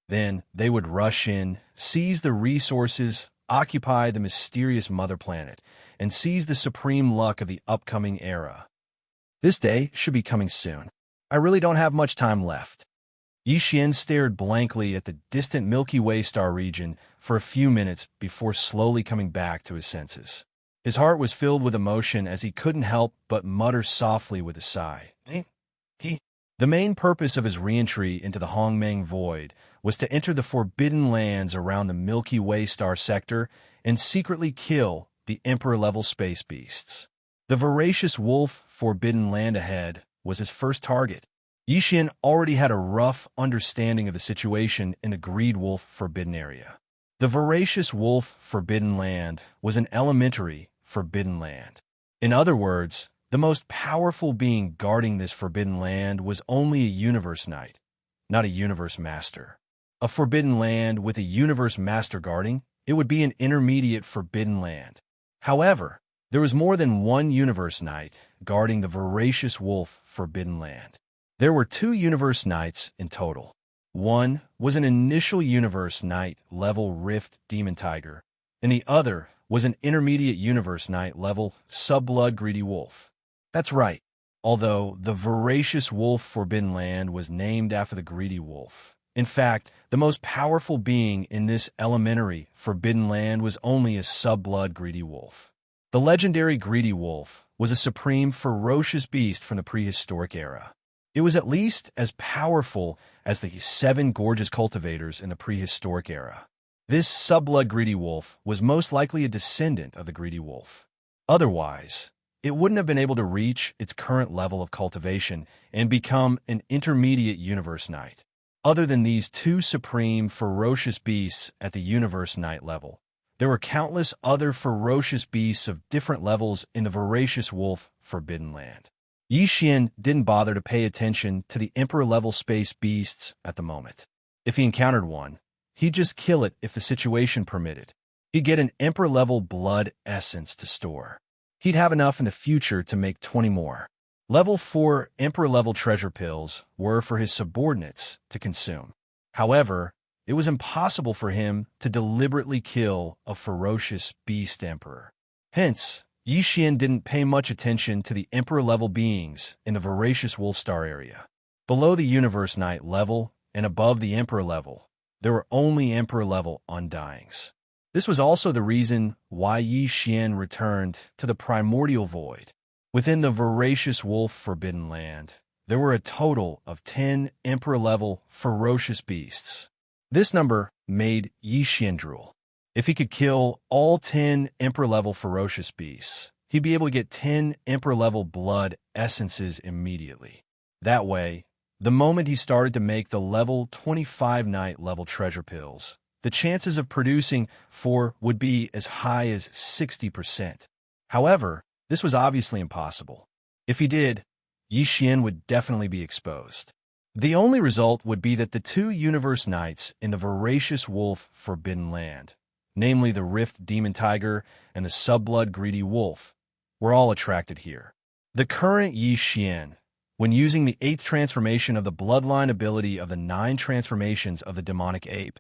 Then they would rush in, seize the resources, occupy the mysterious mother planet, and seize the supreme luck of the upcoming era. This day should be coming soon. I really don't have much time left. Yixian stared blankly at the distant Milky Way star region for a few minutes before slowly coming back to his senses. His heart was filled with emotion as he couldn't help but mutter softly with a sigh. The main purpose of his re-entry into the Hongmeng Void was to enter the forbidden lands around the Milky Way star sector and secretly kill the Emperor-level space beasts. The voracious wolf forbidden land ahead was his first target. Yixian already had a rough understanding of the situation in the Greed Wolf forbidden area. The voracious wolf forbidden land was an elementary forbidden land. In other words, the most powerful being guarding this forbidden land was only a Universe Knight, not a Universe Master. A forbidden land with a Universe Master guarding, it would be an intermediate forbidden land. However, there was more than one Universe Knight guarding the voracious wolf forbidden land. There were 2 Universe Knights in total. One was an initial Universe Knight level Rift Demon Tiger, and the other was an intermediate Universe Knight level Subblood Greedy Wolf. That's right, although the voracious wolf forbidden land was named after the greedy wolf. In fact, the most powerful being in this elementary forbidden land was only a Subblood Greedy Wolf. The legendary Greedy Wolf was a supreme ferocious beast from the prehistoric era. It was at least as powerful as the 7 gorgeous cultivators in the prehistoric era. This Subblood Greedy Wolf was most likely a descendant of the Greedy Wolf. Otherwise, it wouldn't have been able to reach its current level of cultivation and become an intermediate Universe Knight. Other than these 2 supreme, ferocious beasts at the Universe Knight level, there were countless other ferocious beasts of different levels in the voracious wolf forbidden land. Yixian didn't bother to pay attention to the Emperor-level space beasts at the moment. If he encountered one, he'd just kill it if the situation permitted. He'd get an Emperor-level blood essence to store. He'd have enough in the future to make 20 more. Level 4 Emperor-level treasure pills were for his subordinates to consume. However, it was impossible for him to deliberately kill a ferocious beast emperor. Hence, Yixian didn't pay much attention to the Emperor-level beings in the voracious wolf star area. Below the Universe Knight level and above the Emperor level, there were only Emperor-level undyings. This was also the reason why Yixian returned to the primordial void. Within the voracious wolf forbidden land, there were a total of 10 Emperor-level ferocious beasts. This number made Yixian drool. If he could kill all 10 Emperor-level ferocious beasts, he'd be able to get 10 Emperor-level blood essences immediately. That way, the moment he started to make the level 25 Knight level treasure pills, the chances of producing 4 would be as high as 60%. However, this was obviously impossible. If he did, Yixian would definitely be exposed. The only result would be that the 2 Universe Knights in the voracious wolf forbidden land namely the Rift Demon Tiger and the Subblood Greedy Wolf, were all attracted here. The current Yi Xian, when using the 8th transformation of the bloodline ability of the 9 transformations of the demonic ape,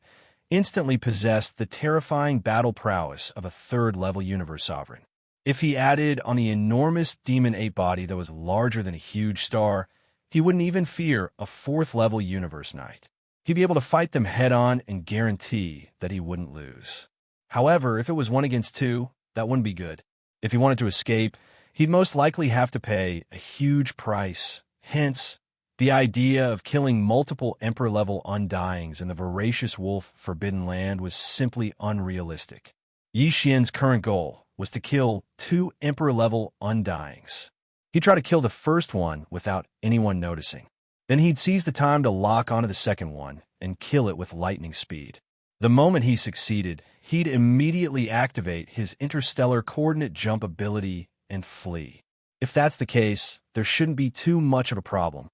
instantly possessed the terrifying battle prowess of a 3rd-level universe sovereign. If he added on the enormous demon ape body that was larger than a huge star, he wouldn't even fear a 4th-level universe knight. He'd be able to fight them head-on and guarantee that he wouldn't lose. However, if it was 1 against 2, that wouldn't be good. If he wanted to escape, he'd most likely have to pay a huge price. Hence, the idea of killing multiple Emperor-level Undyings in the voracious wolf Forbidden Land was simply unrealistic. Yi Xian's current goal was to kill 2 Emperor-level Undyings. He'd try to kill the first one without anyone noticing. Then he'd seize the time to lock onto the second one and kill it with lightning speed. The moment he succeeded, he'd immediately activate his interstellar coordinate jump ability and flee. If that's the case, there shouldn't be too much of a problem.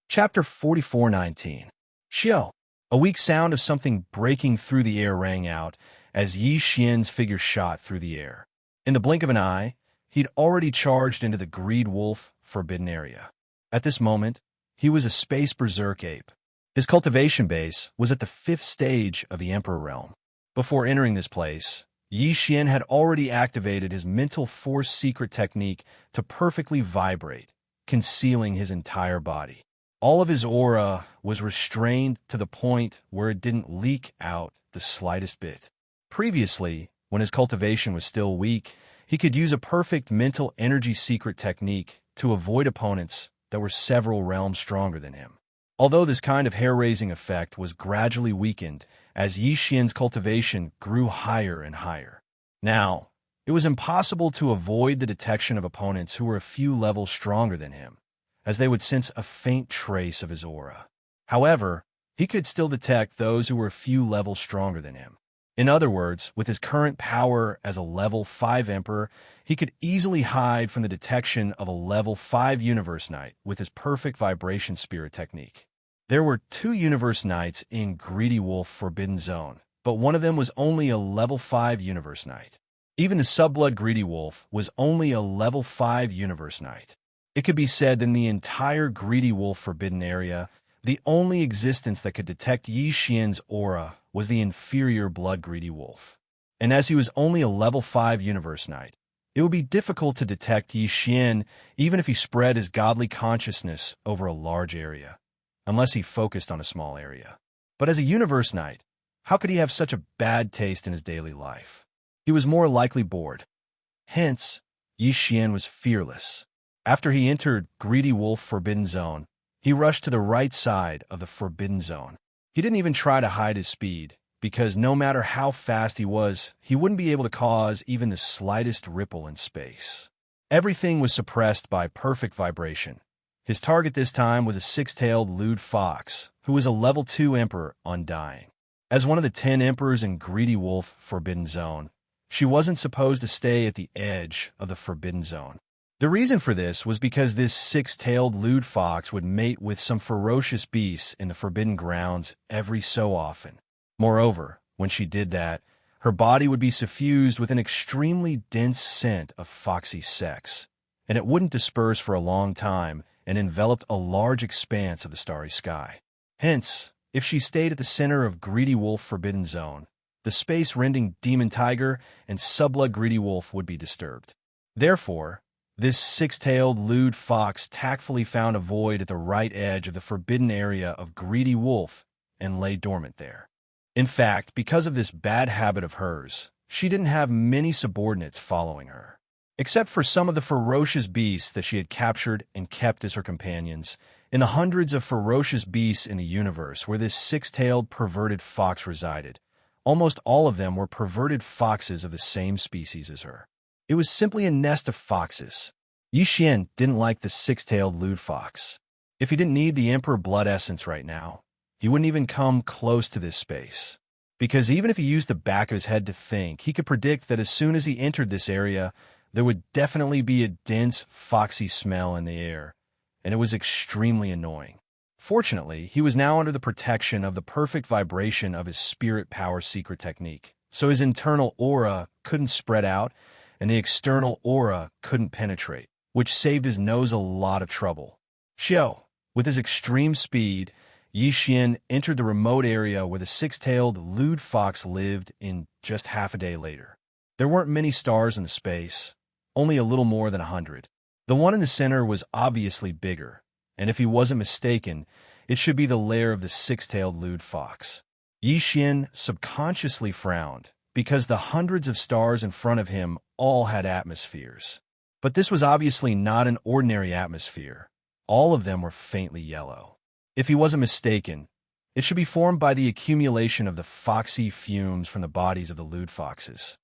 Chapter 44:19. Xiao. A weak sound of something breaking through the air rang out as Yi Xian's figure shot through the air. In the blink of an eye, he'd already charged into the Greed Wolf Forbidden Area. At this moment, he was a space berserk ape. His cultivation base was at the 5th stage of the Emperor realm. Before entering this place, Yi Xian had already activated his mental force secret technique to perfectly vibrate, concealing his entire body. All of his aura was restrained to the point where it didn't leak out the slightest bit. Previously, when his cultivation was still weak, he could use a perfect mental energy secret technique to avoid opponents that were several realms stronger than him. Although this kind of hair-raising effect was gradually weakened as Yi Xian's cultivation grew higher and higher. Now, it was impossible to avoid the detection of opponents who were a few levels stronger than him, as they would sense a faint trace of his aura. However, he could still detect those who were a few levels stronger than him. In other words, with his current power as a level 5 Emperor, he could easily hide from the detection of a level 5 Universe Knight with his perfect Vibration Spirit technique. There were 2 Universe Knights in Greedy Wolf Forbidden Zone, but one of them was only a level 5 Universe Knight. Even the Subblood Greedy Wolf was only a level 5 Universe Knight. It could be said that in the entire Greedy Wolf Forbidden Area, the only existence that could detect Yi Xian's aura was the inferior Blood Greedy Wolf. And as he was only a level 5 Universe Knight, it would be difficult to detect Yi Xian even if he spread his godly consciousness over a large area, unless he focused on a small area. But as a Universe Knight, how could he have such a bad taste in his daily life? He was more likely bored. Hence, Yi Xian was fearless. After he entered Greedy Wolf Forbidden Zone, he rushed to the right side of the Forbidden Zone. He didn't even try to hide his speed, because no matter how fast he was, he wouldn't be able to cause even the slightest ripple in space. Everything was suppressed by perfect vibration. His target this time was a 6-tailed lewd fox, who was a level 2 Emperor Undying. As one of the 10 Emperors in Greedy Wolf Forbidden Zone, she wasn't supposed to stay at the edge of the Forbidden Zone. The reason for this was because this 6-tailed lewd fox would mate with some ferocious beasts in the Forbidden Grounds every so often. Moreover, when she did that, her body would be suffused with an extremely dense scent of foxy sex, and it wouldn't disperse for a long time and enveloped a large expanse of the starry sky. Hence, if she stayed at the center of Greedy Wolf Forbidden Zone, the space-rending Demon Tiger and Subblood Greedy Wolf would be disturbed. Therefore, this 6-tailed lewd fox tactfully found a void at the right edge of the forbidden area of Greedy Wolf and lay dormant there. In fact, because of this bad habit of hers, she didn't have many subordinates following her. Except for some of the ferocious beasts that she had captured and kept as her companions, in the hundreds of ferocious beasts in the universe where this 6-tailed perverted fox resided, almost all of them were perverted foxes of the same species as her. It was simply a nest of foxes. Yi Xian didn't like the 6-tailed lewd fox. If he didn't need the Emperor blood essence right now, he wouldn't even come close to this space. Because even if he used the back of his head to think, he could predict that as soon as he entered this area, there would definitely be a dense, foxy smell in the air, and it was extremely annoying. Fortunately, he was now under the protection of the perfect vibration of his spirit power secret technique, so his internal aura couldn't spread out and the external aura couldn't penetrate, which saved his nose a lot of trouble. Xiao, with his extreme speed, Yi Xian entered the remote area where the six-tailed lewd fox lived in just half a day later. There weren't many stars in the space, only a little more than 100. The one in the center was obviously bigger, and if he wasn't mistaken, it should be the lair of the six-tailed lewd fox. Yi Xian subconsciously frowned, because the hundreds of stars in front of him all had atmospheres. But this was obviously not an ordinary atmosphere. All of them were faintly yellow. If he wasn't mistaken, it should be formed by the accumulation of the foxy fumes from the bodies of the lewd foxes.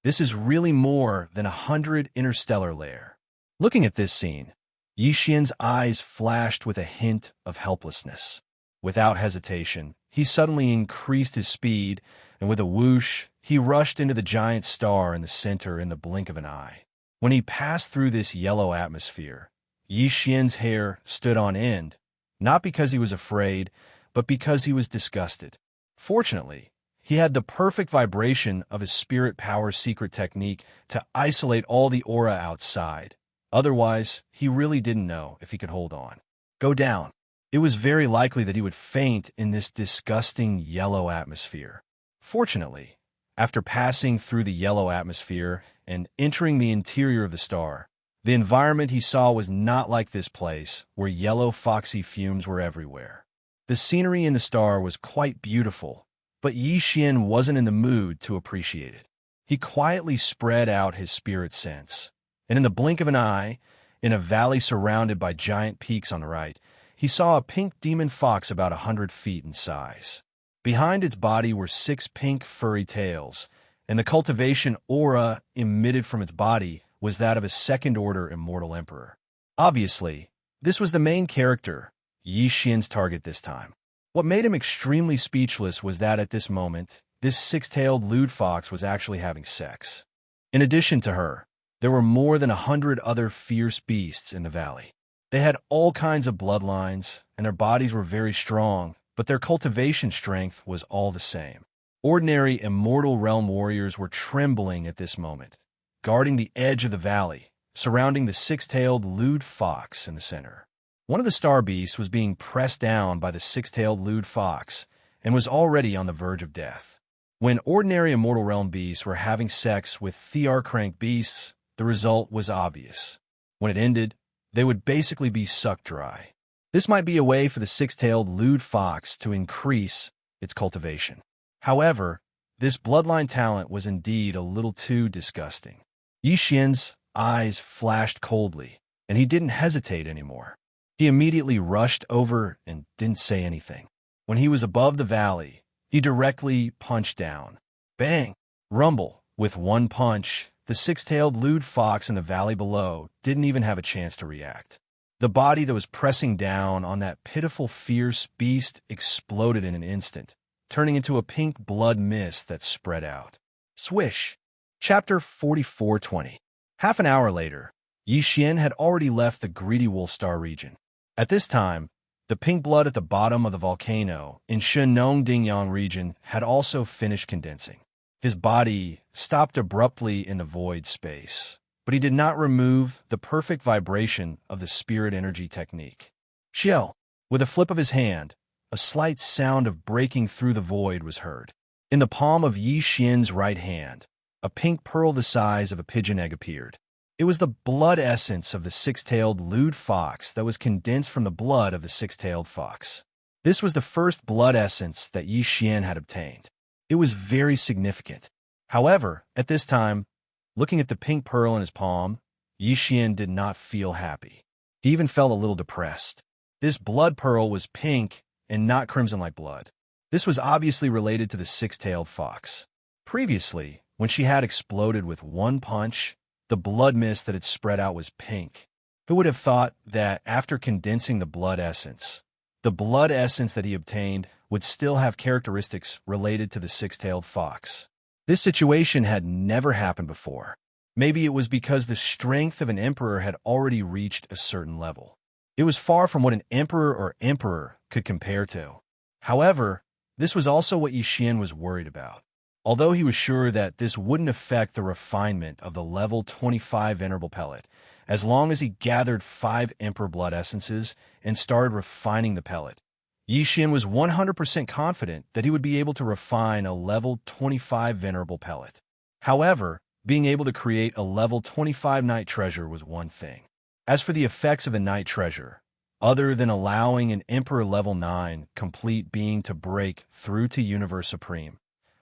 This is really more than 100 interstellar layer. Looking at this scene, Yi Xian's eyes flashed with a hint of helplessness. Without hesitation, he suddenly increased his speed, and with a whoosh, he rushed into the giant star in the center in the blink of an eye. When he passed through this yellow atmosphere, Yi Xian's hair stood on end, not because he was afraid, but because he was disgusted. Fortunately, he had the perfect vibration of his spirit power secret technique to isolate all the aura outside. Otherwise, he really didn't know if he could hold on. Go down. It was very likely that he would faint in this disgusting yellow atmosphere. Fortunately, after passing through the yellow atmosphere and entering the interior of the star, the environment he saw was not like this place, where yellow foxy fumes were everywhere. The scenery in the star was quite beautiful, but Yi Xian wasn't in the mood to appreciate it. He quietly spread out his spirit sense, and in the blink of an eye, in a valley surrounded by giant peaks on the right, he saw a pink demon fox about 100 feet in size. Behind its body were 6 pink furry tails, and the cultivation aura emitted from its body was that of a second-order immortal emperor. Obviously, this was the main character, Yi Xian's target this time. What made him extremely speechless was that at this moment, this six-tailed lewd fox was actually having sex. In addition to her, there were more than 100 other fierce beasts in the valley. They had all kinds of bloodlines, and their bodies were very strong, but their cultivation strength was all the same. Ordinary immortal realm warriors were trembling at this moment, guarding the edge of the valley, surrounding the six-tailed lewd fox in the center. One of the star beasts was being pressed down by the six-tailed lewd fox and was already on the verge of death. When ordinary immortal realm beasts were having sex with Thearcrank beasts, the result was obvious. When it ended, they would basically be sucked dry. This might be a way for the six-tailed lewd fox to increase its cultivation. However, this bloodline talent was indeed a little too disgusting. Yi Xian's eyes flashed coldly, and he didn't hesitate anymore. He immediately rushed over and didn't say anything. When he was above the valley, he directly punched down. Bang! Rumble! With one punch, the six-tailed lewd fox in the valley below didn't even have a chance to react. The body that was pressing down on that pitiful, fierce beast exploded in an instant, turning into a pink blood mist that spread out. Swish! Chapter 44:20. Half an hour later, Yi Xian had already left the greedy wolf star region. At this time, the pink blood at the bottom of the volcano in Shenong Dingyang region had also finished condensing. His body stopped abruptly in the void space, but he did not remove the perfect vibration of the spirit energy technique. Xiao, with a flip of his hand, a slight sound of breaking through the void was heard. In the palm of Yi Xian's right hand, a pink pearl the size of a pigeon egg appeared. It was the blood essence of the six-tailed lewd fox that was condensed from the blood of the six-tailed fox. This was the first blood essence that Yi Xian had obtained. It was very significant. However, at this time, looking at the pink pearl in his palm, Yi Xian did not feel happy. He even felt a little depressed. This blood pearl was pink and not crimson like blood. This was obviously related to the six-tailed fox. Previously, when she had exploded with one punch, the blood mist that had spread out was pink. Who would have thought that after condensing the blood essence that he obtained would still have characteristics related to the six-tailed fox? This situation had never happened before. Maybe it was because the strength of an emperor had already reached a certain level. It was far from what an emperor could compare to. However, this was also what Yi Xian was worried about. Although he was sure that this wouldn't affect the refinement of the level 25 venerable pellet, as long as he gathered 5 Emperor Blood Essences and started refining the pellet. Yi Xian was 100% confident that he would be able to refine a level 25 venerable pellet. However, being able to create a level 25 night treasure was one thing. As for the effects of the night treasure, other than allowing an Emperor level 9 complete being to break through to Universe Supreme,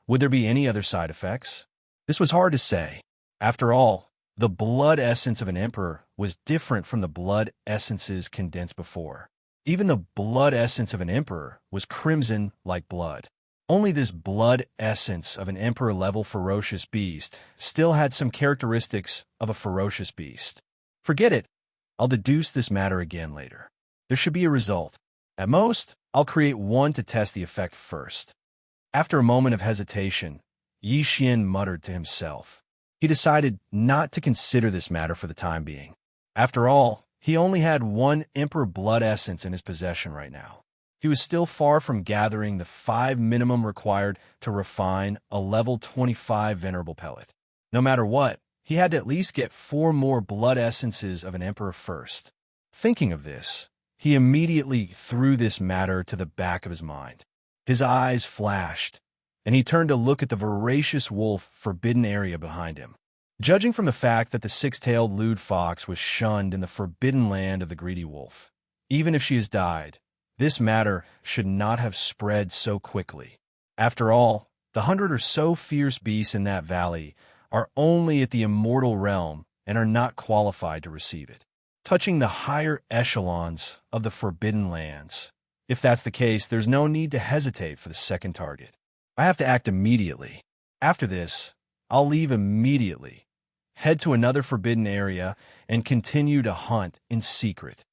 would there be any other side effects? This was hard to say. After all, the blood essence of an Emperor was different from the blood essences condensed before. Even the blood essence of an Emperor was crimson like blood. Only this blood essence of an Emperor-level ferocious beast still had some characteristics of a ferocious beast. Forget it. I'll deduce this matter again later. There should be a result. At most, I'll create one to test the effect first. After a moment of hesitation, Yi Xian muttered to himself. He decided not to consider this matter for the time being. After all, he only had 1 Emperor Blood Essence in his possession right now. He was still far from gathering the 5 minimum required to refine a level 25 venerable pellet. No matter what, he had to at least get 4 more blood essences of an Emperor first. Thinking of this, he immediately threw this matter to the back of his mind. His eyes flashed, and he turned to look at the voracious wolf forbidden area behind him. Judging from the fact that the 6-tailed lewd fox was shunned in the forbidden land of the greedy wolf, even if she has died, this matter should not have spread so quickly. After all, the 100 or so fierce beasts in that valley are only at the immortal realm and are not qualified to receive it, touching the higher echelons of the forbidden lands. If that's the case, there's no need to hesitate for the second target. I have to act immediately. After this, I'll leave immediately, head to another forbidden area, and continue to hunt in secret.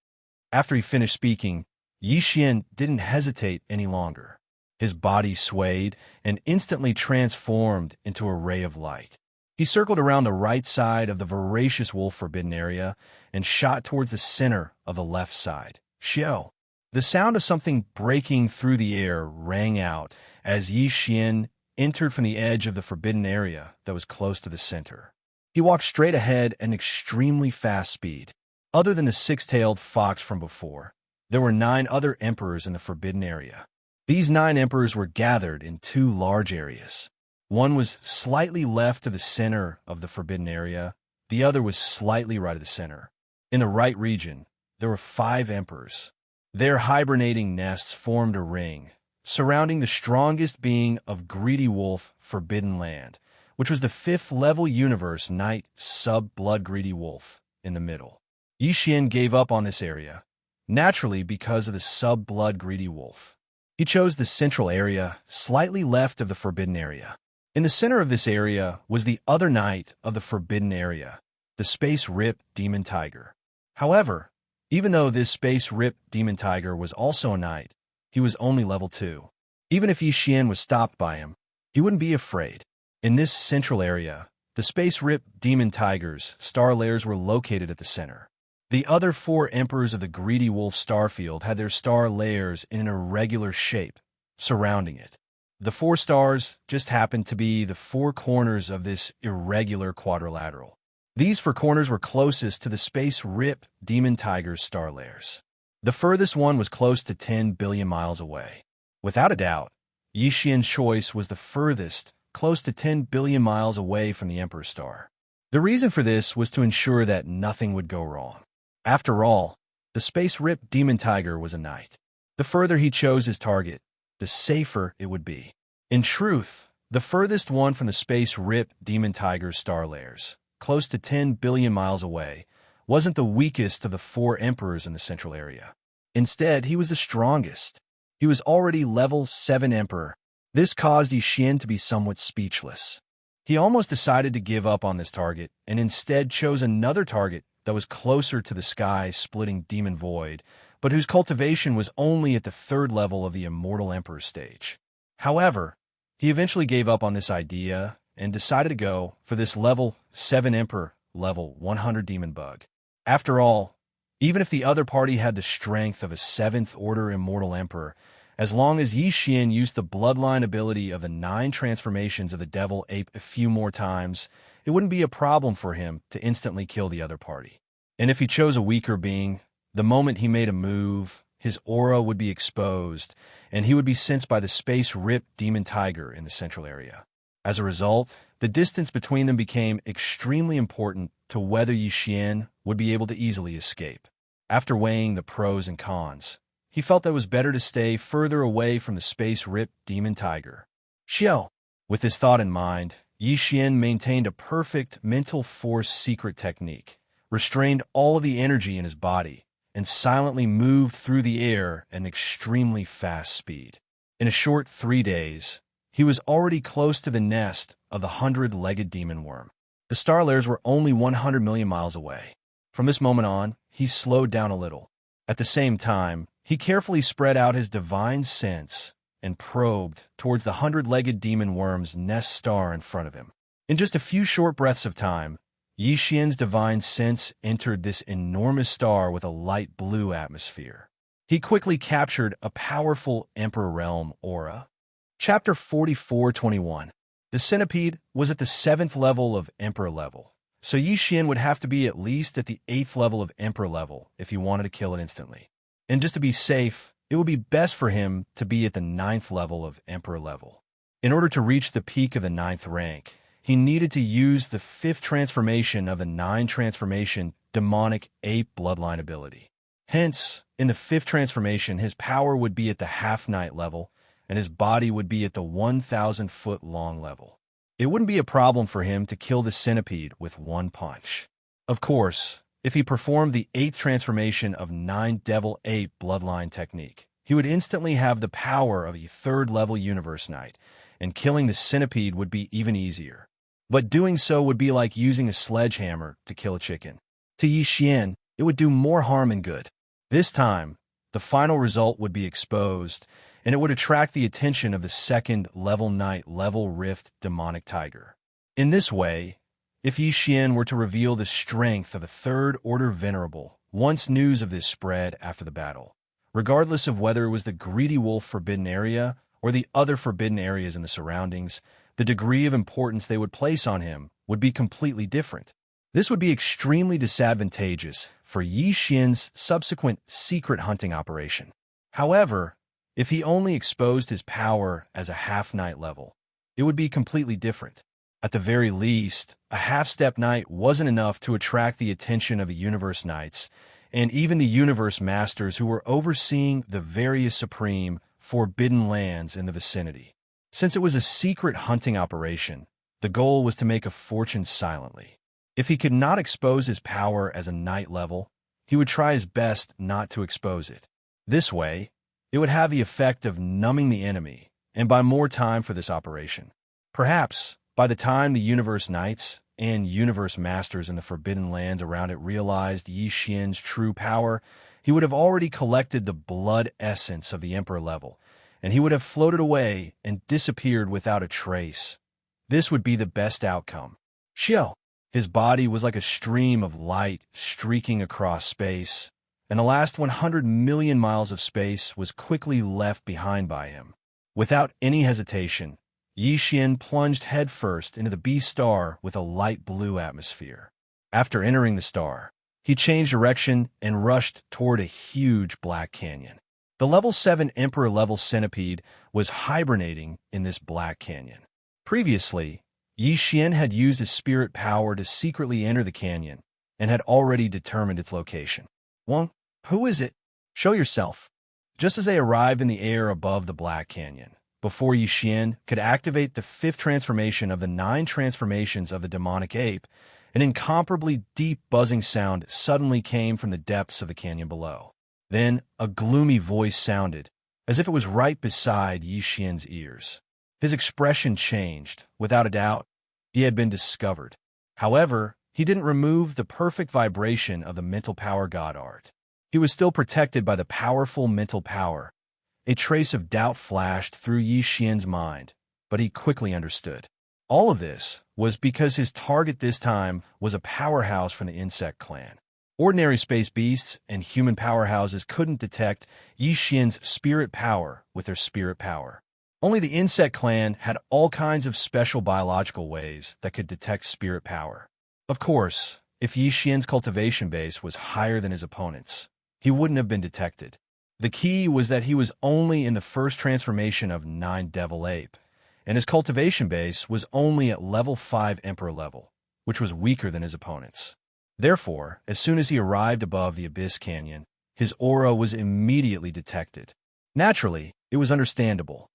After he finished speaking, Yi Xian didn't hesitate any longer. His body swayed and instantly transformed into a ray of light. He circled around the right side of the voracious wolf forbidden area and shot towards the center of the left side. Xiao! The sound of something breaking through the air rang out as Yi Xian entered from the edge of the forbidden area that was close to the center. He walked straight ahead at an extremely fast speed. Other than the 6-tailed fox from before, there were 9 other emperors in the forbidden area. These 9 emperors were gathered in 2 large areas. One was slightly left to the center of the forbidden area. The other was slightly right of the center. In the right region, there were 5 emperors. Their hibernating nests formed a ring, surrounding the strongest being of Greedy Wolf Forbidden Land, which was the 5th-level universe Knight Sub-Blood Greedy Wolf in the middle. Yi Xian gave up on this area, naturally because of the Sub-Blood Greedy Wolf. He chose the central area, slightly left of the forbidden area. In the center of this area was the other Knight of the forbidden area, the Space Rip Demon Tiger. However, even though this Space Rip Demon Tiger was also a Knight, he was only level 2. Even if Yi Xian was stopped by him, he wouldn't be afraid. In this central area, the Space Rip Demon Tiger's star layers were located at the center. The other 4 emperors of the Greedy Wolf Starfield had their star layers in an irregular shape surrounding it. The 4 stars just happened to be the 4 corners of this irregular quadrilateral. These 4 corners were closest to the Space Rip Demon Tiger's star layers. The furthest one was close to 10 billion miles away. Without a doubt, Yi Xian's choice was the furthest, close to 10 billion miles away from the Emperor Star. The reason for this was to ensure that nothing would go wrong. After all, the Space Rip Demon Tiger was a Knight. The further he chose his target, the safer it would be. In truth, the furthest one from the Space Rip Demon Tiger's star layers, close to 10 billion miles away, wasn't the weakest of the 4 emperors in the central area. Instead, he was the strongest. He was already level 7 emperor. This caused Yi Xian to be somewhat speechless. He almost decided to give up on this target and instead chose another target that was closer to the sky-splitting demon void, but whose cultivation was only at the 3rd level of the Immortal Emperor stage. However, he eventually gave up on this idea and decided to go for this level 7 Emperor, level 100 Demon Bug. After all, even if the other party had the strength of a 7th Order Immortal Emperor, As long as Yi Xian used the bloodline ability of the 9 transformations of the devil ape a few more times, it wouldn't be a problem for him to instantly kill the other party. And if he chose a weaker being, the moment he made a move, his aura would be exposed, and he would be sensed by the space-ripped demon tiger in the central area. As a result, the distance between them became extremely important to whether Yi Xian would be able to easily escape. After weighing the pros and cons, he felt that it was better to stay further away from the space-ripped demon tiger. Xiao. With this thought in mind, Yi Xian maintained a perfect mental force secret technique, restrained all of the energy in his body, and silently moved through the air at an extremely fast speed. In a short 3 days, he was already close to the nest of the 100-legged demon worm. The star layers were only 100 million miles away. From this moment on, he slowed down a little. At the same time, he carefully spread out his divine sense and probed towards the 100-legged demon worm's nest star in front of him. In just a few short breaths of time, Yi Xian's divine sense entered this enormous star with a light blue atmosphere. He quickly captured a powerful Emperor Realm aura. Chapter 44:21. The centipede was at the 7th level of Emperor level, so Yi Xian would have to be at least at the 8th level of Emperor level if he wanted to kill it instantly. And just to be safe, it would be best for him to be at the 9th level of Emperor level. In order to reach the peak of the 9th rank, he needed to use the 5th transformation of the 9 transformation demonic ape bloodline ability. Hence, in the 5th transformation, his power would be at the half-knight level, and his body would be at the 1,000-foot-long level. It wouldn't be a problem for him to kill the centipede with one punch. Of course, if he performed the 8th transformation of 9 devil ape bloodline technique, he would instantly have the power of a 3rd-level universe knight, and killing the centipede would be even easier. But doing so would be like using a sledgehammer to kill a chicken. To Yi Xian, it would do more harm than good. This time, the final result would be exposed, and it would attract the attention of the 2nd-level knight level rift demonic tiger. In this way, if Yi Xian were to reveal the strength of a 3rd-order venerable, once news of this spread after the battle, regardless of whether it was the greedy wolf forbidden area or the other forbidden areas in the surroundings, the degree of importance they would place on him would be completely different. This would be extremely disadvantageous for Yi Xian's subsequent secret hunting operation. However, if he only exposed his power as a half-knight level, it would be completely different. At the very least, a half-step knight wasn't enough to attract the attention of the universe knights, and even the universe masters who were overseeing the various supreme forbidden lands in the vicinity. Since it was a secret hunting operation, the goal was to make a fortune silently. If he could not expose his power as a knight level, he would try his best not to expose it. This way, it would have the effect of numbing the enemy, and buy more time for this operation. Perhaps, by the time the universe knights and universe masters in the forbidden lands around it realized Yi Xian's true power, he would have already collected the blood essence of the Emperor level, and he would have floated away and disappeared without a trace. This would be the best outcome. Xiao. His body was like a stream of light streaking across space, and the last 100 million miles of space was quickly left behind by him. Without any hesitation, Yi Xian plunged headfirst into the beast star with a light blue atmosphere. After entering the star, he changed direction and rushed toward a huge black canyon. The level 7 Emperor level centipede was hibernating in this black canyon. Previously, Yi Xian had used his spirit power to secretly enter the canyon and had already determined its location. Wang, who is it? Show yourself. Just as they arrived in the air above the black canyon, before Yi Xian could activate the 5th transformation of the 9 transformations of the demonic ape, an incomparably deep buzzing sound suddenly came from the depths of the canyon below. Then a gloomy voice sounded, as if it was right beside Yi Xian's ears. His expression changed. Without a doubt, he had been discovered. However, he didn't remove the perfect vibration of the mental power god art. He was still protected by the powerful mental power. A trace of doubt flashed through Yi Xian's mind, but he quickly understood. All of this was because his target this time was a powerhouse from the insect clan. Ordinary space beasts and human powerhouses couldn't detect Yi Xian's spirit power with their spirit power. Only the insect clan had all kinds of special biological ways that could detect spirit power. Of course, if Yi Xian's cultivation base was higher than his opponent's, he wouldn't have been detected. The key was that he was only in the first transformation of 9 Devil Ape, and his cultivation base was only at level 5 Emperor level, which was weaker than his opponent's. Therefore, as soon as he arrived above the Abyss Canyon, his aura was immediately detected. Naturally, it was understandable.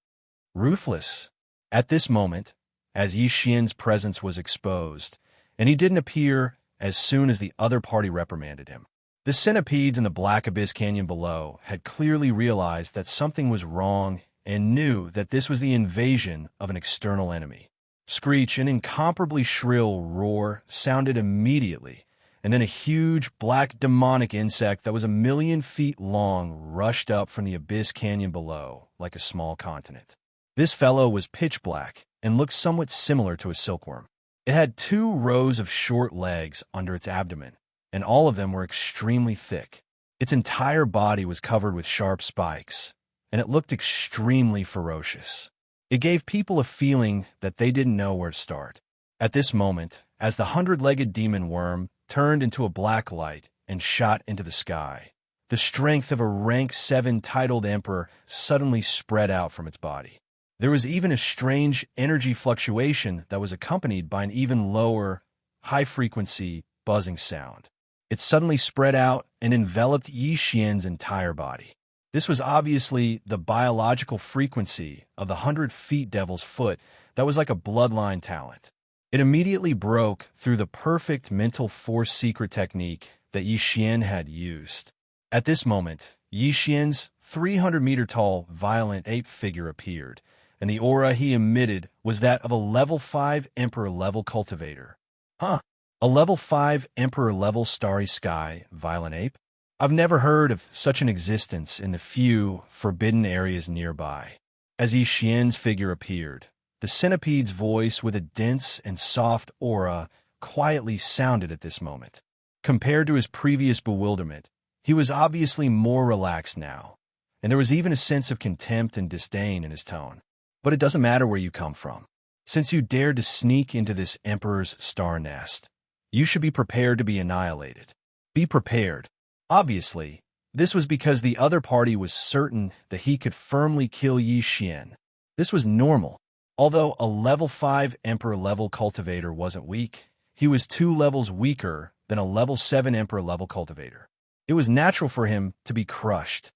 Ruthless. At this moment, as Yi Xian's presence was exposed, and he didn't appear as soon as the other party reprimanded him. The centipedes in the Black Abyss Canyon below had clearly realized that something was wrong and knew that this was the invasion of an external enemy. Screech, an incomparably shrill roar, sounded immediately, and then a huge black demonic insect that was 1,000,000 feet long rushed up from the Abyss Canyon below like a small continent. This fellow was pitch black and looked somewhat similar to a silkworm. It had 2 rows of short legs under its abdomen, and all of them were extremely thick. Its entire body was covered with sharp spikes, and it looked extremely ferocious. It gave people a feeling that they didn't know where to start. At this moment, as the 100-legged demon worm turned into a black light and shot into the sky, the strength of a rank 7 titled emperor suddenly spread out from its body. There was even a strange energy fluctuation that was accompanied by an even lower, high-frequency, buzzing sound. It suddenly spread out and enveloped Yi Xian's entire body. This was obviously the biological frequency of the 100-feet devil's foot that was like a bloodline talent. It immediately broke through the perfect mental force secret technique that Yi Xian had used. At this moment, Yi Xian's 300-meter-tall violent ape figure appeared, and the aura he emitted was that of a level 5 Emperor-level cultivator. Huh. A level 5 Emperor-level starry sky violent ape? I've never heard of such an existence in the few forbidden areas nearby. As Yi Xian's figure appeared, the centipede's voice with a dense and soft aura quietly sounded at this moment. Compared to his previous bewilderment, he was obviously more relaxed now, and there was even a sense of contempt and disdain in his tone. But it doesn't matter where you come from. Since you dared to sneak into this Emperor's star nest, you should be prepared to be annihilated. Be prepared. Obviously, this was because the other party was certain that he could firmly kill Yi Xian. This was normal. Although a level 5 Emperor-level cultivator wasn't weak, he was 2 levels weaker than a level 7 Emperor-level cultivator. It was natural for him to be crushed.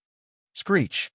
Screech.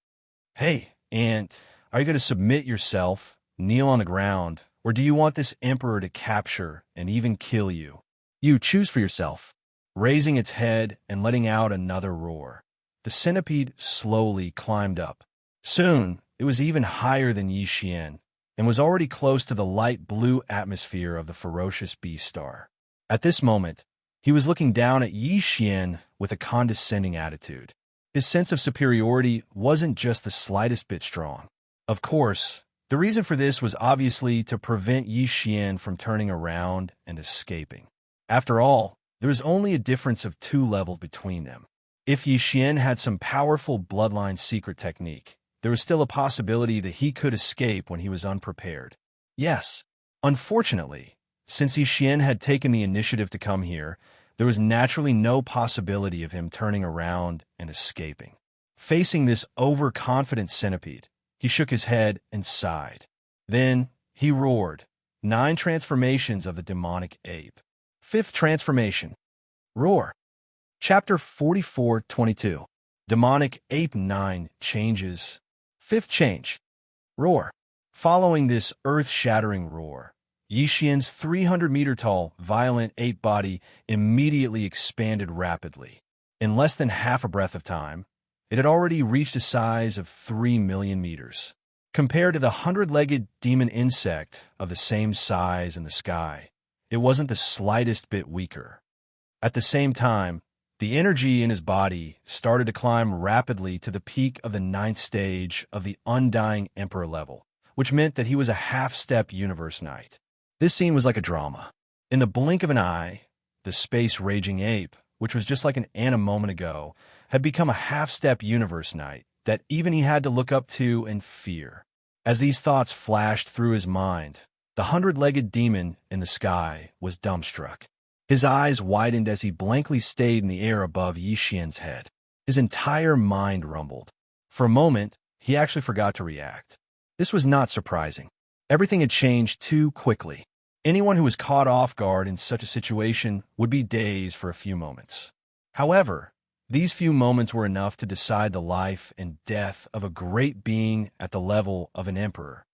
Hey, and are you going to submit yourself, kneel on the ground, or do you want this Emperor to capture and even kill you? You choose for yourself. Raising its head and letting out another roar, the centipede slowly climbed up. Soon, it was even higher than Yi Xian, and was already close to the light blue atmosphere of the ferocious beast star. At this moment, he was looking down at Yi Xian with a condescending attitude. His sense of superiority wasn't just the slightest bit strong. Of course, the reason for this was obviously to prevent Yi Xian from turning around and escaping. After all, there was only a difference of 2 levels between them. If Yi Xian had some powerful bloodline secret technique, there was still a possibility that he could escape when he was unprepared. Yes, unfortunately, since Yi Xian had taken the initiative to come here, there was naturally no possibility of him turning around and escaping. Facing this overconfident centipede, he shook his head and sighed. Then he roared. 9 transformations of the demonic ape. 5th transformation. Roar. Chapter 44:22. Demonic Ape 9 changes. 5th change. Roar. Following this earth-shattering roar, Yi Xian's 300-meter-tall, violent ape body immediately expanded rapidly. In less than half a breath of time, it had already reached a size of 3 million meters. Compared to the 100-legged demon insect of the same size in the sky, it wasn't the slightest bit weaker. At the same time, the energy in his body started to climb rapidly to the peak of the 9th stage of the Undying Emperor level, which meant that he was a half-step universe knight. This scene was like a drama. In the blink of an eye, the space-raging ape which was just like an ant a moment ago, had become a half-step universe knight that even he had to look up to and fear. As these thoughts flashed through his mind, the hundred-legged demon in the sky was dumbstruck. His eyes widened as he blankly stayed in the air above Yi Xian's head. His entire mind rumbled. For a moment, he actually forgot to react. This was not surprising. Everything had changed too quickly. Anyone who was caught off guard in such a situation would be dazed for a few moments. However, these few moments were enough to decide the life and death of a great being at the level of an emperor.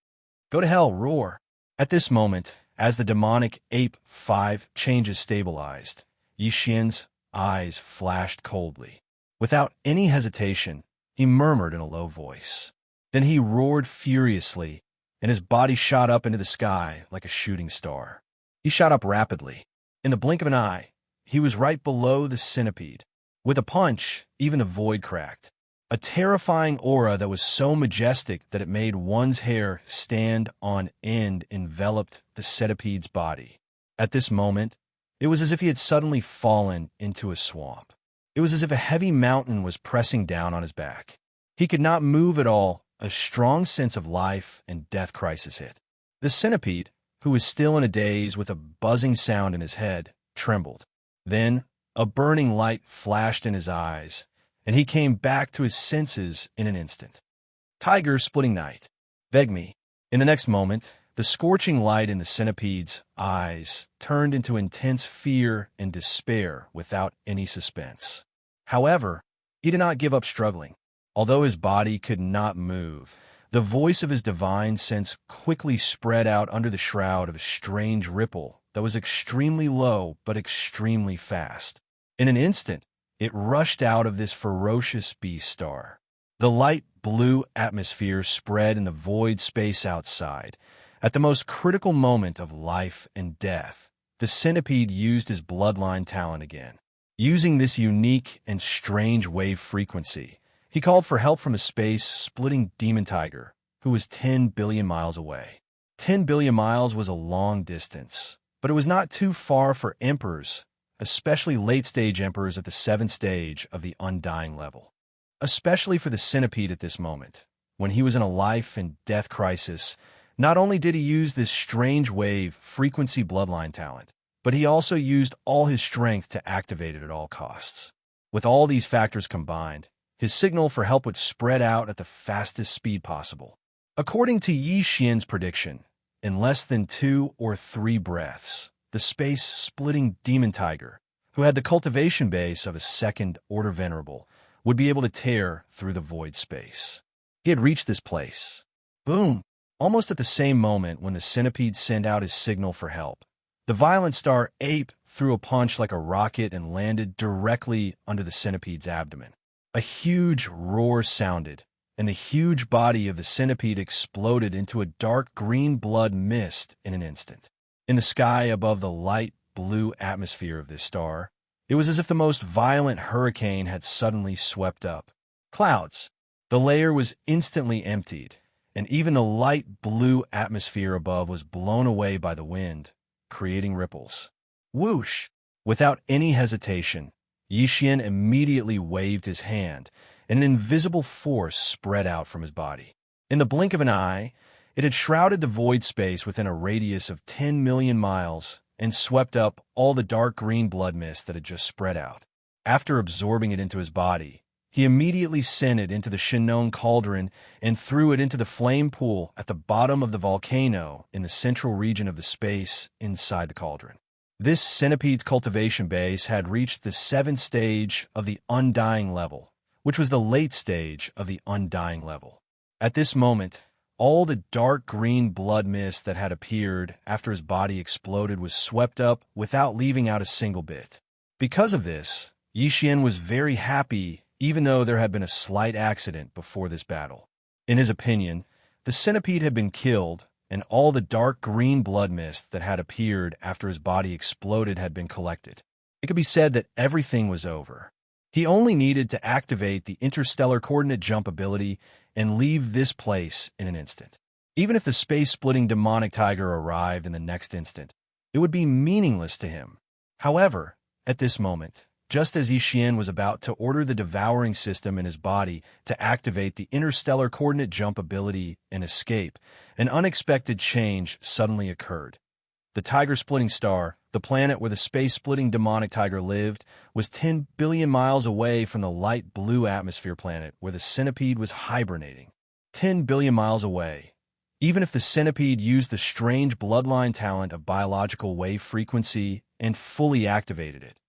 Go to hell, roar! At this moment, as the demonic ape 5 changes stabilized, Yi Xian's eyes flashed coldly. Without any hesitation, he murmured in a low voice. Then he roared furiously, and his body shot up into the sky like a shooting star. He shot up rapidly. In the blink of an eye, he was right below the centipede. With a punch, even the void cracked. A terrifying aura that was so majestic that it made one's hair stand on end enveloped the centipede's body. At this moment, it was as if he had suddenly fallen into a swamp. It was as if a heavy mountain was pressing down on his back. He could not move at all. A strong sense of life and death crisis hit. The centipede, who was still in a daze with a buzzing sound in his head, trembled. Then, a burning light flashed in his eyes, and he came back to his senses in an instant. Tiger splitting night. Beg me. In the next moment, the scorching light in the centipede's eyes turned into intense fear and despair without any suspense. However, he did not give up struggling. Although his body could not move, the voice of his divine sense quickly spread out under the shroud of a strange ripple that was extremely low but extremely fast. In an instant, it rushed out of this ferocious beast star. The light blue atmosphere spread in the void space outside. At the most critical moment of life and death, the centipede used his bloodline talent again. Using this unique and strange wave frequency, he called for help from a space-splitting demon tiger, who was 10 billion miles away. 10 billion miles was a long distance, but it was not too far for emperors, especially late-stage emperors at the 7th stage of the undying level. Especially for the centipede at this moment, when he was in a life and death crisis, not only did he use this strange wave frequency bloodline talent, but he also used all his strength to activate it at all costs. With all these factors combined, his signal for help would spread out at the fastest speed possible. According to Yi Xian's prediction, in less than 2 or 3 breaths, the space-splitting demon tiger, who had the cultivation base of a second-order venerable, would be able to tear through the void space. He had reached this place. Boom! Almost at the same moment when the centipede sent out his signal for help, the violent star ape threw a punch like a rocket and landed directly under the centipede's abdomen. A huge roar sounded, and the huge body of the centipede exploded into a dark green blood mist in an instant. In the sky above the light blue atmosphere of this star, it was as if the most violent hurricane had suddenly swept up. Clouds. The layer was instantly emptied, and even the light blue atmosphere above was blown away by the wind, creating ripples. Whoosh! Without any hesitation, Yi Xian immediately waved his hand, and an invisible force spread out from his body. In the blink of an eye, it had shrouded the void space within a radius of 10 million miles and swept up all the dark green blood mist that had just spread out. After absorbing it into his body, he immediately sent it into the Shinnon cauldron and threw it into the flame pool at the bottom of the volcano in the central region of the space inside the cauldron. This centipede's cultivation base had reached the 7th stage of the undying level, which was the late stage of the undying level. At this moment, all the dark green blood mist that had appeared after his body exploded was swept up without leaving out a single bit. Because of this, Yi Xian was very happy even though there had been a slight accident before this battle. In his opinion, the centipede had been killed, and all the dark green blood mist that had appeared after his body exploded had been collected. It could be said that everything was over. He only needed to activate the interstellar coordinate jump ability and leave this place in an instant. Even if the space-splitting demonic tiger arrived in the next instant, it would be meaningless to him. However, at this moment, Just as Yi Xian was about to order the devouring system in his body to activate the interstellar coordinate jump ability and escape, an unexpected change suddenly occurred. The tiger-splitting star, the planet where the space-splitting demonic tiger lived, was 10 billion miles away from the light blue atmosphere planet where the centipede was hibernating. 10 billion miles away. Even if the centipede used the strange bloodline talent of biological wave frequency and fully activated it.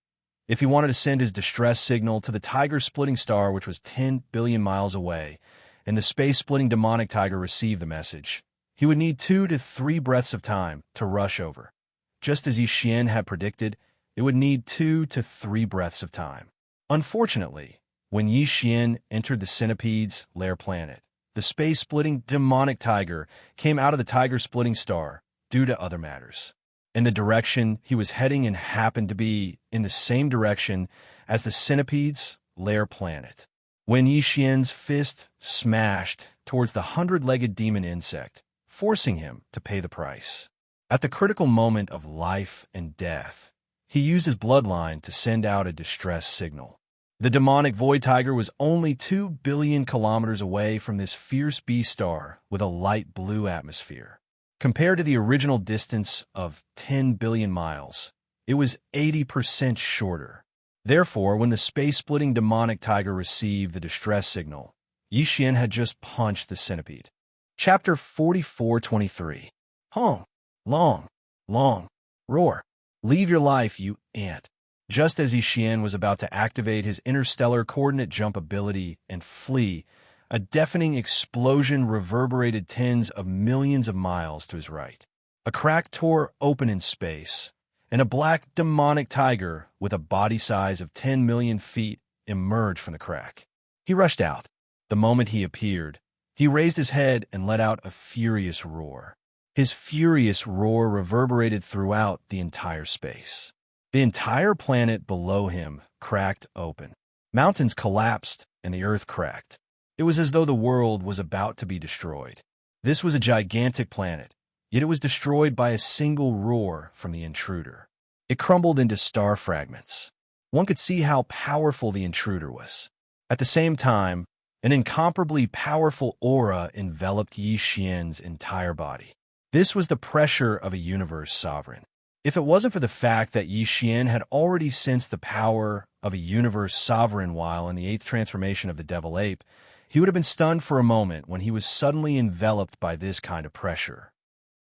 If he wanted to send his distress signal to the tiger-splitting star, which was 10 billion miles away, and the space-splitting demonic tiger received the message, he would need 2 to 3 breaths of time to rush over. Just as Yi Xian had predicted, it would need 2 to 3 breaths of time. Unfortunately, when Yi Xian entered the centipede's lair planet, the space-splitting demonic tiger came out of the tiger-splitting star due to other matters. And the direction he was heading and happened to be in the same direction as the centipede's lair planet. When Yi Xian's fist smashed towards the 100-legged demon insect, forcing him to pay the price. At the critical moment of life and death, he used his bloodline to send out a distress signal. The demonic void tiger was only 2 billion kilometers away from this fierce beast star with a light blue atmosphere. Compared to the original distance of 10 billion miles, it was 80% shorter. Therefore, when the space-splitting demonic tiger received the distress signal, Yi Xian had just punched the centipede. Chapter 44:23. Hong. Long. Long. Roar. Leave your life, you ant. Just as Yi Xian was about to activate his interstellar coordinate jump ability and flee, a deafening explosion reverberated tens of millions of miles to his right. A crack tore open in space, and a black demonic tiger with a body size of 10 million feet emerged from the crack. He rushed out. The moment he appeared, he raised his head and let out a furious roar. His furious roar reverberated throughout the entire space. The entire planet below him cracked open. Mountains collapsed and the earth cracked. It was as though the world was about to be destroyed. This was a gigantic planet, yet it was destroyed by a single roar from the intruder. It crumbled into star fragments. One could see how powerful the intruder was. At the same time, an incomparably powerful aura enveloped Yi Xian's entire body. This was the pressure of a universe sovereign. If it wasn't for the fact that Yi Xian had already sensed the power of a universe sovereign while in the 8th transformation of the devil ape, he would have been stunned for a moment when he was suddenly enveloped by this kind of pressure.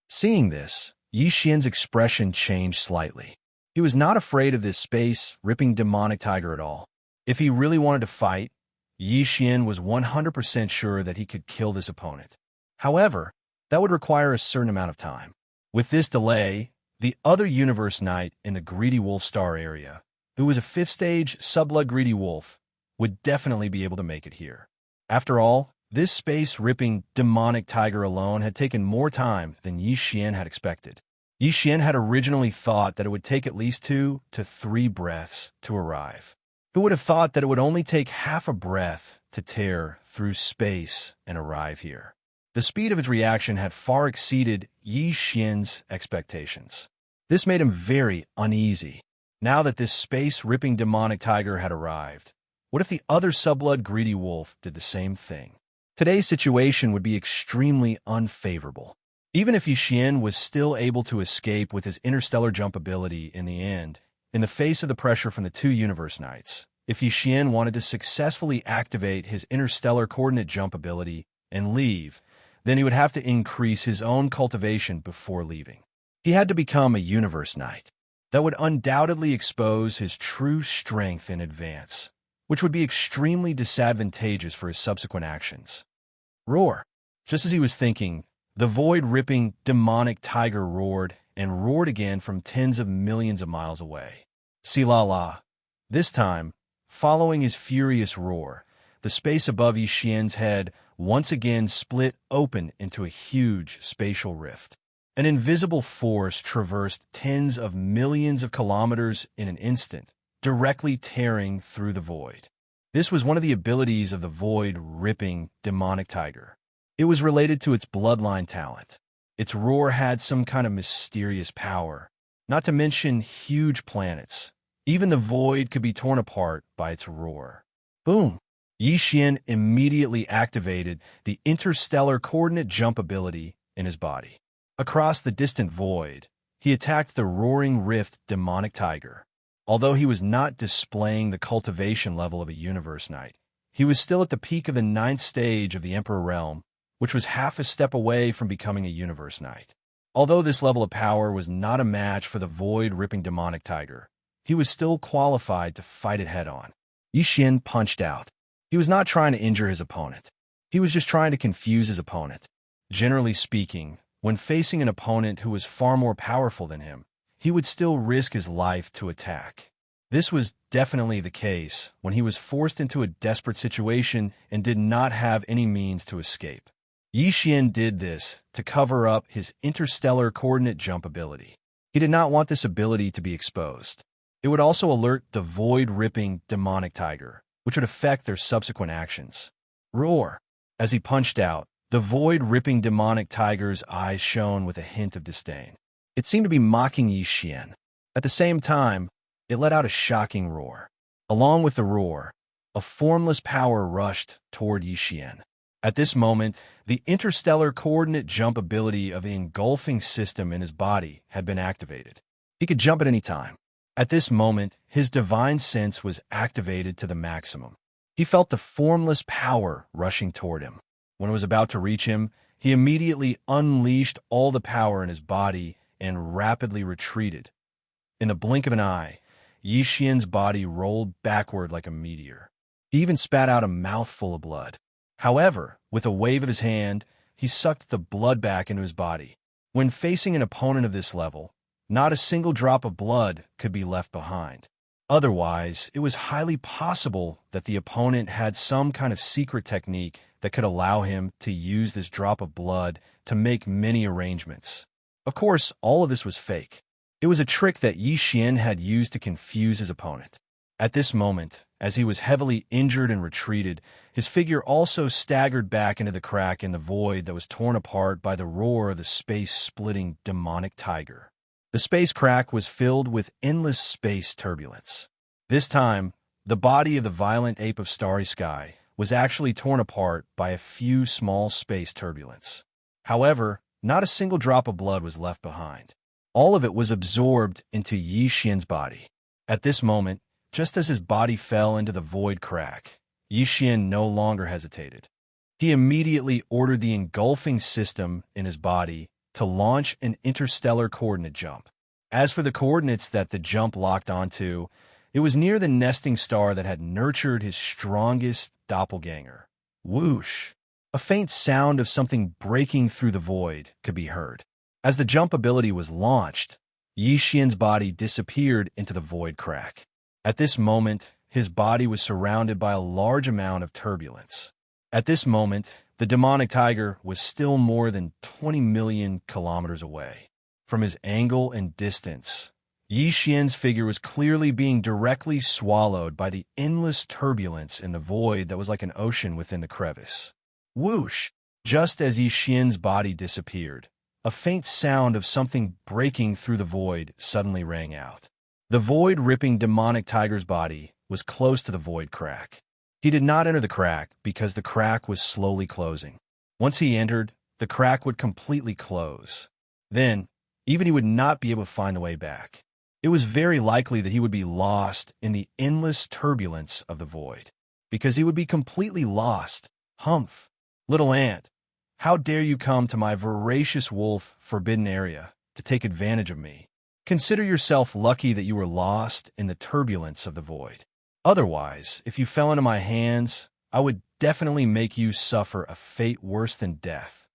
Seeing this, Yi Xian's expression changed slightly. He was not afraid of this space-ripping demonic tiger at all. If he really wanted to fight, Yi Xian was 100% sure that he could kill this opponent. However, that would require a certain amount of time. With this delay, the other universe knight in the Greedy Wolf Star area, who was a 5th-stage subblood Greedy Wolf, would definitely be able to make it here. After all, this space-ripping demonic tiger alone had taken more time than Yi Xian had expected. Yi Xian had originally thought that it would take at least 2 to 3 breaths to arrive. Who would have thought that it would only take half a breath to tear through space and arrive here? The speed of his reaction had far exceeded Yi Xian's expectations. This made him very uneasy. Now that this space-ripping demonic tiger had arrived, what if the other subblood Greedy Wolf did the same thing? Today's situation would be extremely unfavorable. Even if Yi Xian was still able to escape with his interstellar jump ability in the end, in the face of the pressure from the 2 universe knights, if Yi Xian wanted to successfully activate his interstellar coordinate jump ability and leave, then he would have to increase his own cultivation before leaving. He had to become a universe knight. That would undoubtedly expose his true strength in advance, which would be extremely disadvantageous for his subsequent actions. Roar. Just as he was thinking, the void-ripping demonic tiger roared and roared again from tens of millions of miles away. See-la-la. This time, following his furious roar, the space above Yi Xian's head once again split open into a huge spatial rift. An invisible force traversed tens of millions of kilometers in an instant, directly tearing through the void. This was one of the abilities of the void-ripping demonic tiger. It was related to its bloodline talent. Its roar had some kind of mysterious power, not to mention huge planets, Even the void could be torn apart by its roar. Boom! Yi Xian immediately activated the interstellar coordinate jump ability in his body. Across the distant void, he attacked the roaring rift demonic tiger. Although he was not displaying the cultivation level of a universe knight, he was still at the peak of the 9th stage of the Emperor Realm, which was half a step away from becoming a universe knight. Although this level of power was not a match for the void-ripping demonic tiger, he was still qualified to fight it head-on. Yi Xian punched out. He was not trying to injure his opponent. He was just trying to confuse his opponent. Generally speaking, when facing an opponent who was far more powerful than him, he would still risk his life to attack. This was definitely the case when he was forced into a desperate situation and did not have any means to escape. Yi Xian did this to cover up his interstellar coordinate jump ability. He did not want this ability to be exposed. It would also alert the void-ripping demonic tiger, which would affect their subsequent actions. Roar! As he punched out, the void-ripping demonic tiger's eyes shone with a hint of disdain. It seemed to be mocking Yi Xian. At the same time, it let out a shocking roar. Along with the roar, a formless power rushed toward Yi Xian. At this moment, the interstellar coordinate jump ability of the engulfing system in his body had been activated. He could jump at any time. At this moment, his divine sense was activated to the maximum. He felt the formless power rushing toward him. When it was about to reach him, he immediately unleashed all the power in his body and rapidly retreated. In the blink of an eye, Yi Xian's body rolled backward like a meteor. He even spat out a mouthful of blood. However, with a wave of his hand, he sucked the blood back into his body. When facing an opponent of this level, not a single drop of blood could be left behind. Otherwise, it was highly possible that the opponent had some kind of secret technique that could allow him to use this drop of blood to make many arrangements. Of course, all of this was fake. It was a trick that Yi Xian had used to confuse his opponent. At this moment, as he was heavily injured and retreated, his figure also staggered back into the crack in the void that was torn apart by the roar of the space-splitting demonic tiger. The space crack was filled with endless space turbulence. This time, the body of the violent ape of starry sky was actually torn apart by a few small space turbulence. However, not a single drop of blood was left behind. All of it was absorbed into Yi Xian's body. At this moment, just as his body fell into the void crack, Yi Xian no longer hesitated. He immediately ordered the engulfing system in his body to launch an interstellar coordinate jump. As for the coordinates that the jump locked onto, it was near the nesting star that had nurtured his strongest doppelganger. Whoosh! A faint sound of something breaking through the void could be heard. As the jump ability was launched, Yi Xian's body disappeared into the void crack. At this moment, his body was surrounded by a large amount of turbulence. At this moment, the demonic tiger was still more than 20 million kilometers away. From his angle and distance, Yi Xian's figure was clearly being directly swallowed by the endless turbulence in the void that was like an ocean within the crevice. Whoosh! Just as Yi Xian's body disappeared, a faint sound of something breaking through the void suddenly rang out. The void-ripping demonic tiger's body was close to the void crack. He did not enter the crack because the crack was slowly closing. Once he entered, the crack would completely close. Then, even he would not be able to find the way back. It was very likely that he would be lost in the endless turbulence of the void, because he would be completely lost. Humph! Little ant, how dare you come to my voracious wolf forbidden area to take advantage of me? Consider yourself lucky that you were lost in the turbulence of the void. Otherwise, if you fell into my hands, I would definitely make you suffer a fate worse than death.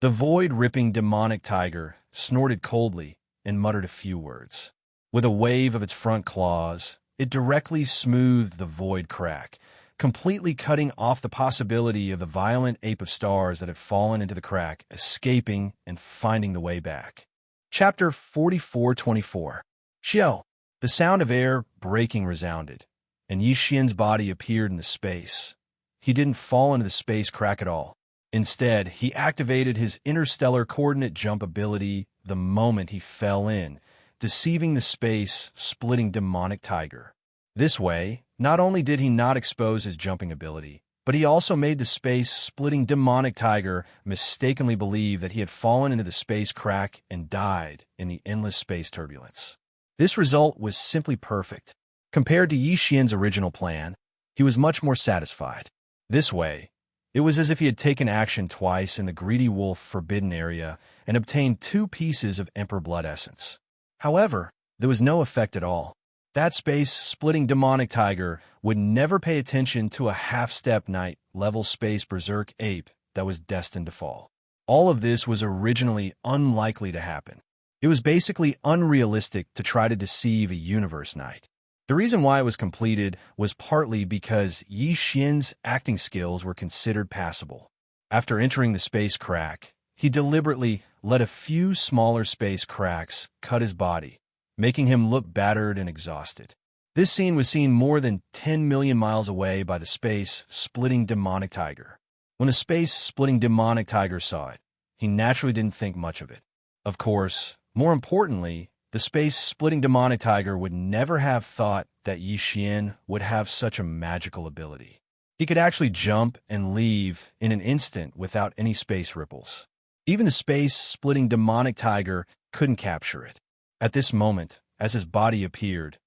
The void-ripping demonic tiger snorted coldly and muttered a few words. With a wave of its front claws, it directly smoothed the void crack, completely cutting off the possibility of the violent ape of stars that had fallen into the crack, escaping and finding the way back. Chapter 44:24. Xiao. The sound of air breaking resounded, and Yi Xian's body appeared in the space. He didn't fall into the space crack at all. Instead, he activated his interstellar coordinate jump ability the moment he fell in, deceiving the space-splitting demonic tiger. This way, not only did he not expose his jumping ability, but he also made the space-splitting demonic tiger mistakenly believe that he had fallen into the space crack and died in the endless space turbulence. This result was simply perfect. Compared to Yi Xian's original plan, he was much more satisfied. This way, it was as if he had taken action twice in the Greedy Wolf forbidden area and obtained 2 pieces of Emperor Blood Essence. However, there was no effect at all. That space-splitting demonic tiger would never pay attention to a half-step knight-level space berserk ape that was destined to fall. All of this was originally unlikely to happen. It was basically unrealistic to try to deceive a universe knight. The reason why it was completed was partly because Yi Xian's acting skills were considered passable. After entering the space crack, he deliberately let a few smaller space cracks cut his body, making him look battered and exhausted. This scene was seen more than 10 million miles away by the space-splitting demonic tiger. When the space-splitting demonic tiger saw it, he naturally didn't think much of it. Of course, more importantly, the space-splitting demonic tiger would never have thought that Yi Xian would have such a magical ability. He could actually jump and leave in an instant without any space ripples. Even the space-splitting demonic tiger couldn't capture it. At this moment, as his body appeared,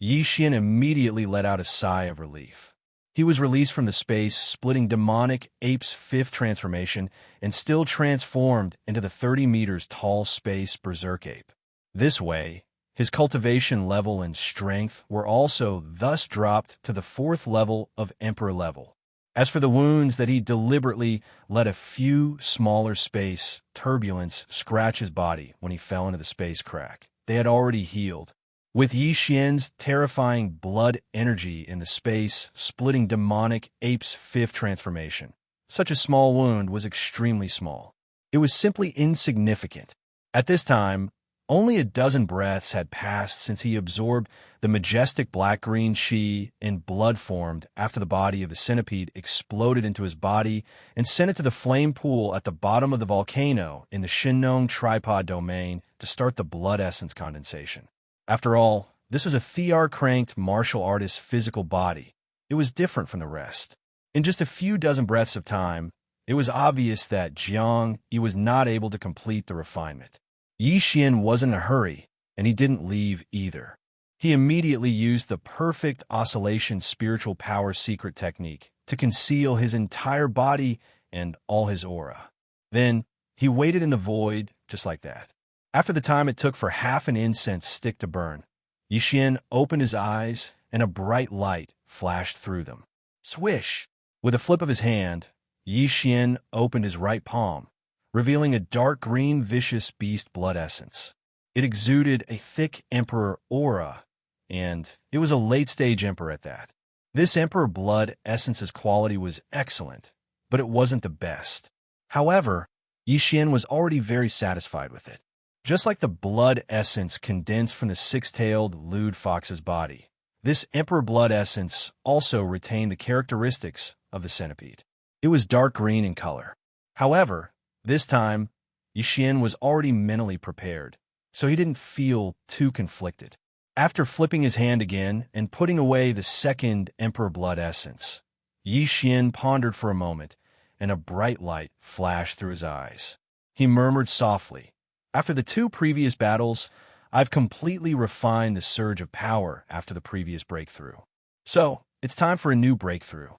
Yi Xian immediately let out a sigh of relief. He was released from the space-splitting demonic ape's 5th transformation and still transformed into the 30 meters tall space berserk ape. This way, his cultivation level and strength were also thus dropped to the 4th level of Emperor level. As for the wounds that he deliberately let a few smaller space turbulence scratch his body when he fell into the space crack, they had already healed. With Yi Xian's terrifying blood energy in the space-splitting demonic ape's 5th transformation, such a small wound was extremely small. It was simply insignificant. At this time, only a dozen breaths had passed since he absorbed the majestic black-green chi in blood formed after the body of the centipede exploded into his body and sent it to the flame pool at the bottom of the volcano in the Shinnong tripod domain to start the blood essence condensation. After all, this was a Thear-cranked martial artist's physical body. It was different from the rest. In just a few dozen breaths of time, it was obvious that Jiang Yi was not able to complete the refinement. Yi Xian wasn't in a hurry, and he didn't leave either. He immediately used the perfect oscillation spiritual power secret technique to conceal his entire body and all his aura. Then, he waited in the void just like that. After the time it took for half an incense stick to burn, Yi Xian opened his eyes and a bright light flashed through them. Swish! With a flip of his hand, Yi Xian opened his right palm, revealing a dark green vicious beast blood essence. It exuded a thick emperor aura, and it was a late-stage emperor at that. This emperor blood essence's quality was excellent, but it wasn't the best. However, Yi Xian was already very satisfied with it. Just like the blood essence condensed from the 6-tailed lewd fox's body, this emperor blood essence also retained the characteristics of the centipede. It was dark green in color. However, this time, Yi Xian was already mentally prepared, so he didn't feel too conflicted. After flipping his hand again and putting away the second Emperor Blood Essence, Yi Xian pondered for a moment, and a bright light flashed through his eyes. He murmured softly, "After the 2 previous battles, I've completely refined the surge of power after the previous breakthrough. So, it's time for a new breakthrough.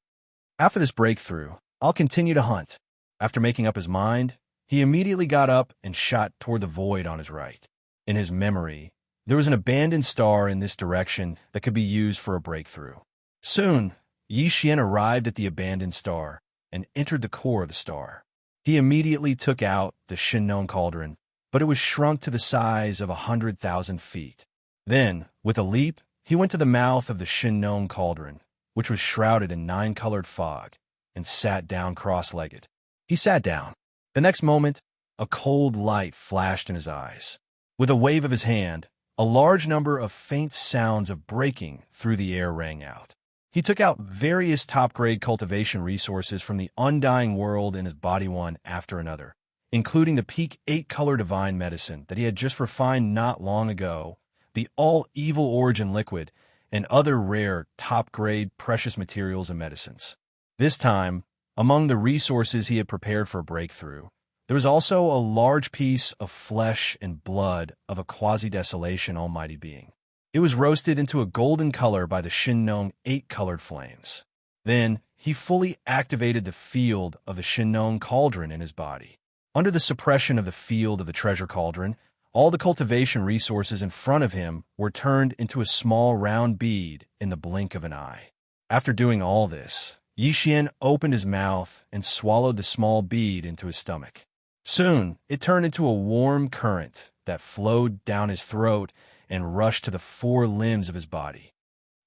After this breakthrough, I'll continue to hunt." After making up his mind, he immediately got up and shot toward the void on his right. In his memory, there was an abandoned star in this direction that could be used for a breakthrough. Soon, Yi Xian arrived at the abandoned star and entered the core of the star. He immediately took out the Shinnong cauldron, but it was shrunk to the size of 100,000 feet. Then, with a leap, he went to the mouth of the Shinnong cauldron, which was shrouded in 9-colored fog, and sat down cross-legged. He sat down. The next moment, a cold light flashed in his eyes. With a wave of his hand, a large number of faint sounds of breaking through the air rang out. He took out various top-grade cultivation resources from the undying world in his body one after another, including the peak 8-color divine medicine that he had just refined not long ago the all-evil origin liquid, and other rare, top-grade precious materials and medicines. This time, among the resources he had prepared for a breakthrough, there was also a large piece of flesh and blood of a quasi-desolation almighty being. It was roasted into a golden color by the Shinnon 8-colored flames. Then, he fully activated the field of the Shinnon cauldron in his body. Under the suppression of the field of the treasure cauldron, all the cultivation resources in front of him were turned into a small round bead in the blink of an eye. After doing all this, Yixian opened his mouth and swallowed the small bead into his stomach. Soon, it turned into a warm current that flowed down his throat and rushed to the 4 limbs of his body.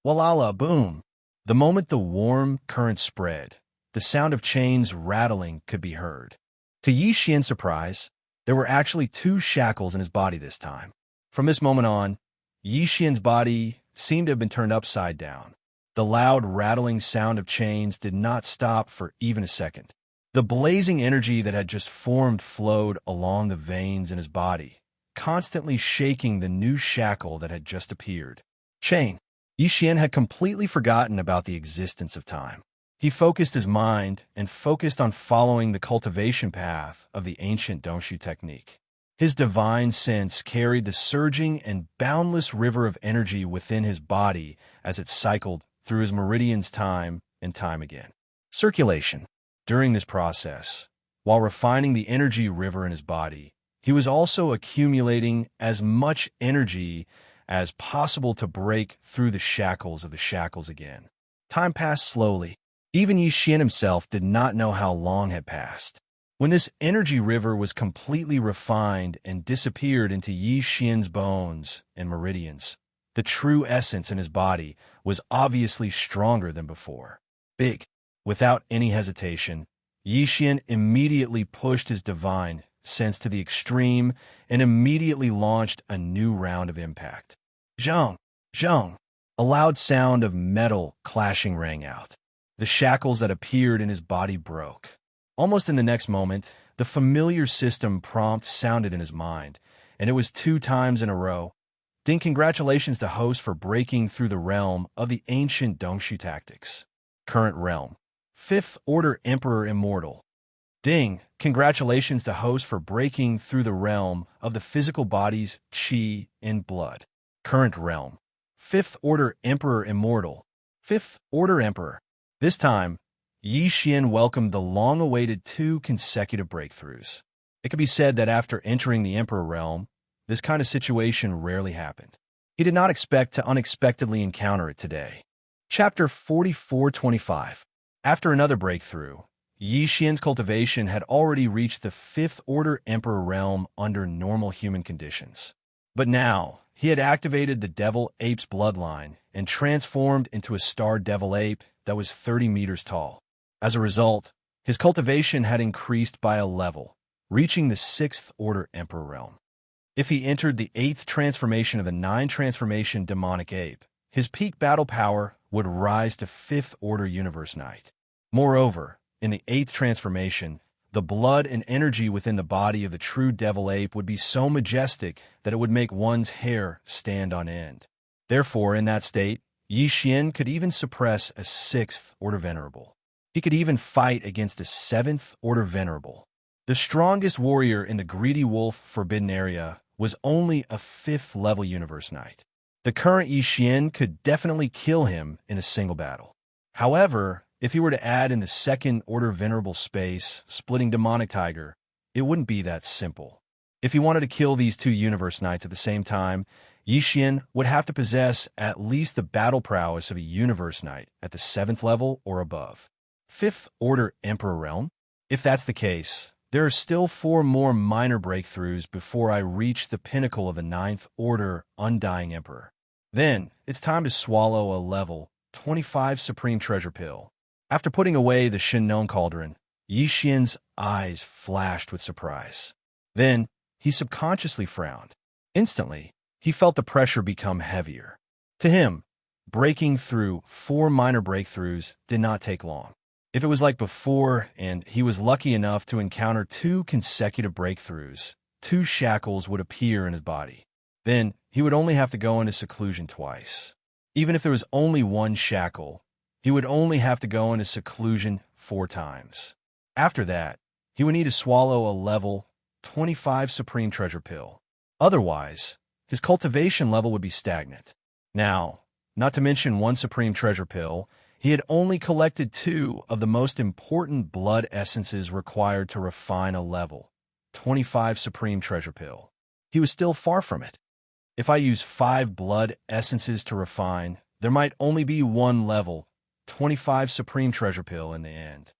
Walala, boom! The moment the warm current spread, the sound of chains rattling could be heard. To Yixian's surprise, there were actually 2 shackles in his body this time. From this moment on, Yixian's body seemed to have been turned upside down. The loud rattling sound of chains did not stop for even a second. The blazing energy that had just formed flowed along the veins in his body, constantly shaking the new shackle that had just appeared. Chain. Yixian had completely forgotten about the existence of time. He focused his mind and focused on following the cultivation path of the ancient Dongxu technique. His divine sense carried the surging and boundless river of energy within his body as it cycled through his meridians time and time again. Circulation. During this process, while refining the energy river in his body, he was also accumulating as much energy as possible to break through the shackles of the shackles again. Time passed slowly. Even Yixian himself did not know how long had passed. When this energy river was completely refined and disappeared into Yixian's bones and meridians, the true essence in his body was obviously stronger than before. Big. Without any hesitation, Yixian immediately pushed his divine sense to the extreme and immediately launched a new round of impact. Zhong! Zhong! A loud sound of metal clashing rang out. The shackles that appeared in his body broke. Almost in the next moment, the familiar system prompt sounded in his mind, and it was 2 times in a row. Ding, congratulations to host for breaking through the realm of the ancient Dongxu tactics. Current realm. 5th Order Emperor Immortal. Ding, congratulations to host for breaking through the realm of the physical body's qi in blood. Current realm. 5th Order Emperor Immortal. 5th Order Emperor. This time, Yixian welcomed the long-awaited 2 consecutive breakthroughs. It could be said that after entering the Emperor realm, this kind of situation rarely happened. He did not expect to unexpectedly encounter it today. Chapter 4425. After another breakthrough, Yixian's cultivation had already reached the 5th Order Emperor realm under normal human conditions. But now, he had activated the Devil Ape's bloodline and transformed into a star Devil Ape that was 30 meters tall. As a result, his cultivation had increased by a level, reaching the 6th Order Emperor realm. If he entered the 8th transformation of the 9 transformation demonic ape, his peak battle power would rise to 5th Order Universe Knight. Moreover, in the 8th transformation, the blood and energy within the body of the true devil ape would be so majestic that it would make one's hair stand on end. Therefore, in that state, Yixian could even suppress a 6th Order Venerable. He could even fight against a 7th Order Venerable. The strongest warrior in the Greedy Wolf Forbidden Area was only a 5th level Universe Knight. The current Yixian could definitely kill him in a single battle. However, if he were to add in the 2nd Order Venerable space, splitting Demonic Tiger, it wouldn't be that simple. If he wanted to kill these 2 Universe Knights at the same time, Yixian would have to possess at least the battle prowess of a Universe Knight at the 7th level or above. 5th Order Emperor Realm? If that's the case, there are still 4 more minor breakthroughs before I reach the pinnacle of the 9th Order Undying Emperor. Then, it's time to swallow a level 25 Supreme Treasure Pill. After putting away the Shinnon Cauldron, Yixian's eyes flashed with surprise. Then, he subconsciously frowned. Instantly, he felt the pressure become heavier. To him, breaking through 4 minor breakthroughs did not take long. If it was like before and he was lucky enough to encounter 2 consecutive breakthroughs, 2 shackles would appear in his body. Then, he would only have to go into seclusion twice. Even if there was only one shackle, he would only have to go into seclusion 4 times. After that, he would need to swallow a level 25 Supreme Treasure Pill. Otherwise, his cultivation level would be stagnant. Now, not to mention 1 Supreme Treasure Pill, he had only collected 2 of the most important blood essences required to refine a level 25 Supreme Treasure Pill. He was still far from it. If I use 5 blood essences to refine, there might only be 1 level 25 Supreme Treasure Pill in the end.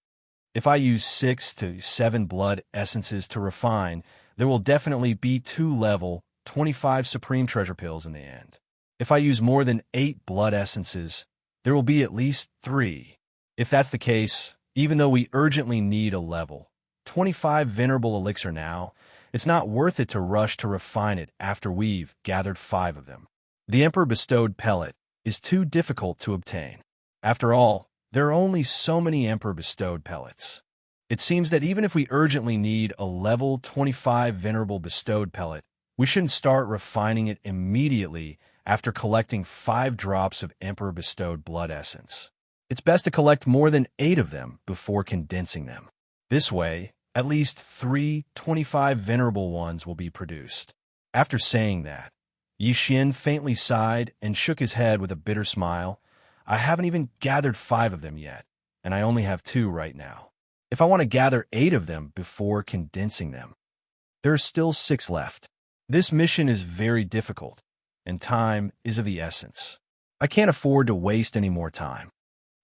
If I use 6 to 7 blood essences to refine, there will definitely be 2 level 25 Supreme Treasure Pills in the end. If I use more than 8 blood essences, there will be at least 3. If that's the case, even though we urgently need a level 25 Venerable Elixir now, it's not worth it to rush to refine it after we've gathered 5 of them. The Emperor Bestowed Pellet is too difficult to obtain. After all, there are only so many Emperor Bestowed Pellets. It seems that even if we urgently need a level 25 Venerable Bestowed Pellet, we shouldn't start refining it immediately after collecting 5 drops of Emperor Bestowed Blood Essence. It's best to collect more than 8 of them before condensing them. This way, at least 3 25 venerable ones will be produced. After saying that, Yi Xian faintly sighed and shook his head with a bitter smile. I haven't even gathered 5 of them yet, and I only have 2 right now. If I want to gather 8 of them before condensing them, there are still 6 left. This mission is very difficult, and time is of the essence. I can't afford to waste any more time.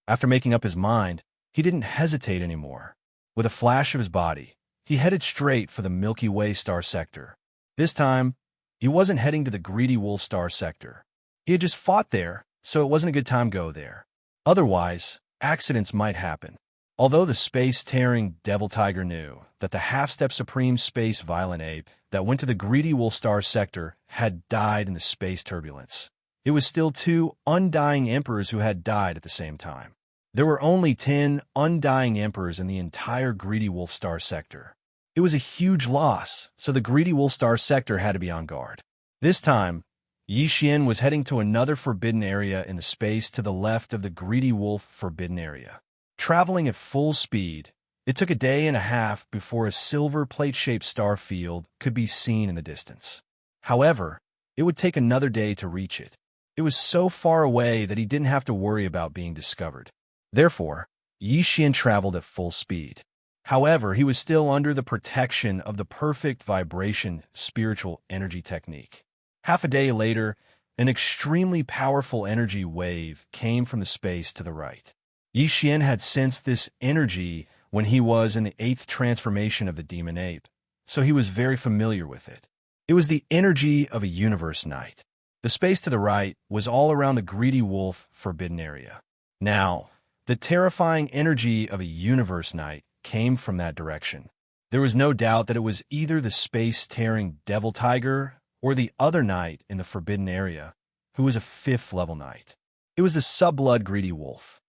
After making up his mind, he didn't hesitate anymore. With a flash of his body, he headed straight for the Milky Way star sector. This time, he wasn't heading to the Greedy Wolf star sector. He had just fought there, so it wasn't a good time to go there. Otherwise, accidents might happen. Although the space-tearing Devil Tiger knew that the half-step Supreme Space Violent Ape that went to the Greedy Wolf star sector had died in the space turbulence, it was still 2 undying emperors who had died at the same time. There were only 10 undying emperors in the entire Greedy Wolf star sector. It was a huge loss, so the Greedy Wolf star sector had to be on guard. This time, Yi Xian was heading to another forbidden area in the space to the left of the Greedy Wolf forbidden area. Traveling at full speed, it took a day and a half before a silver plate-shaped star field could be seen in the distance. However, it would take another day to reach it. It was so far away that he didn't have to worry about being discovered. Therefore, Yi Xian traveled at full speed. However, he was still under the protection of the perfect vibration spiritual energy technique. Half a day later, an extremely powerful energy wave came from the space to the right. Yi Xian had sensed this energy when he was in the 8th transformation of the demon ape, so he was very familiar with it. It was the energy of a universe knight. The space to the right was all around the Greedy Wolf forbidden area. Now, the terrifying energy of a universe knight came from that direction. There was no doubt that it was either the space-tearing Devil Tiger or the other knight in the forbidden area, who was a 5th level knight. It was the Subblood Greedy Wolf.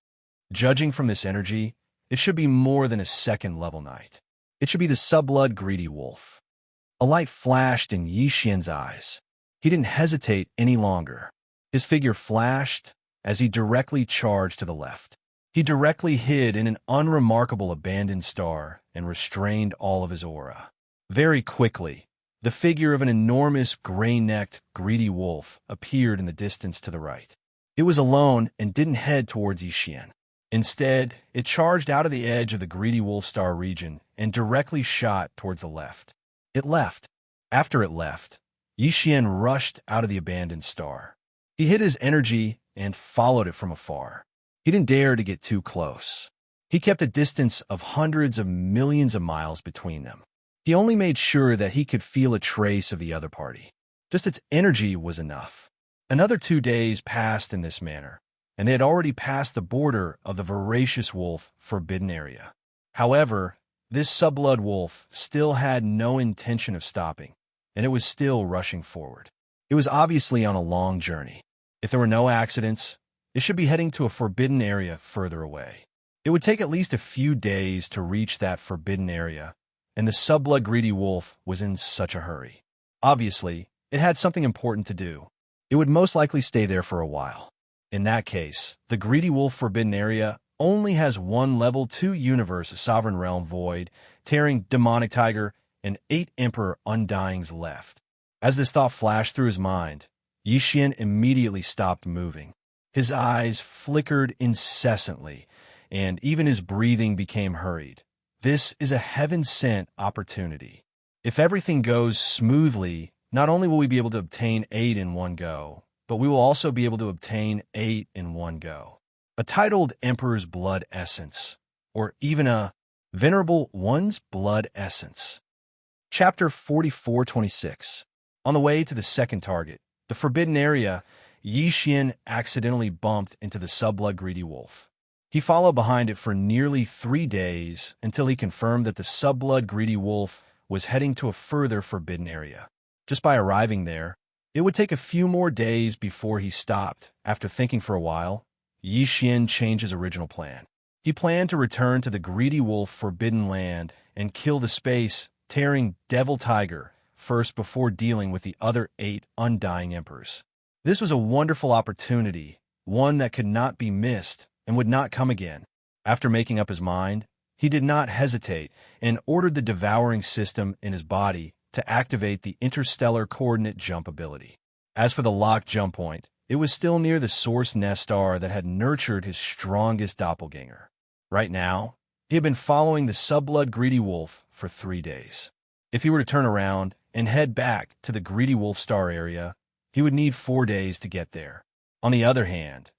Judging from this energy, it should be more than a 2nd level knight. It should be the Subblood Greedy Wolf. A light flashed in Yi Xian's eyes. He didn't hesitate any longer. His figure flashed as he directly charged to the left. He directly hid in an unremarkable abandoned star and restrained all of his aura. Very quickly, the figure of an enormous gray-necked greedy wolf appeared in the distance to the right. It was alone and didn't head towards Yi Xian. Instead, it charged out of the edge of the Greedy Wolf Star region and directly shot towards the left. It left. After it left, Yi Xian rushed out of the abandoned star. He hid his energy and followed it from afar. He didn't dare to get too close. He kept a distance of hundreds of millions of miles between them. He only made sure that he could feel a trace of the other party. Just its energy was enough. Another 2 days passed in this manner, and they had already passed the border of the voracious wolf forbidden area. However, this subblood wolf still had no intention of stopping, and it was still rushing forward. It was obviously on a long journey. If there were no accidents, it should be heading to a forbidden area further away. It would take at least a few days to reach that forbidden area, and the subblood greedy wolf was in such a hurry. Obviously, it had something important to do. it would most likely stay there for a while. In that case, the Greedy Wolf Forbidden Area only has one level 2 universe, a Sovereign Realm Void, Tearing Demonic Tiger, and 8 Emperor Undyings left. As this thought flashed through his mind, Yi Xian immediately stopped moving. His eyes flickered incessantly, and even his breathing became hurried. This is a heaven-sent opportunity. If everything goes smoothly, not only will we be able to obtain 8 in one go, but we will also be able to obtain 8 in one go. A titled Emperor's Blood Essence, or even a Venerable One's Blood Essence. Chapter 4426. On the way to the second target, the Forbidden Area, Yi Xian accidentally bumped into the Subblood Greedy Wolf. He followed behind it for nearly 3 days until he confirmed that the Subblood Greedy Wolf was heading to a further Forbidden Area. Just by arriving there, it would take a few more days before he stopped. After thinking for a while, Yi Xian changed his original plan. He planned to return to the Greedy Wolf Forbidden Land and kill the space-tearing Devil Tiger first before dealing with the other 8 Undying Emperors. This was a wonderful opportunity, one that could not be missed and would not come again. After making up his mind, he did not hesitate and ordered the devouring system in his body to activate the interstellar coordinate jump ability. As for the locked jump point, it was still near the source nest star that had nurtured his strongest doppelganger. Right now, he had been following the Subblood Greedy Wolf for 3 days. If he were to turn around and head back to the Greedy Wolf star area, he would need 4 days to get there. On the other hand,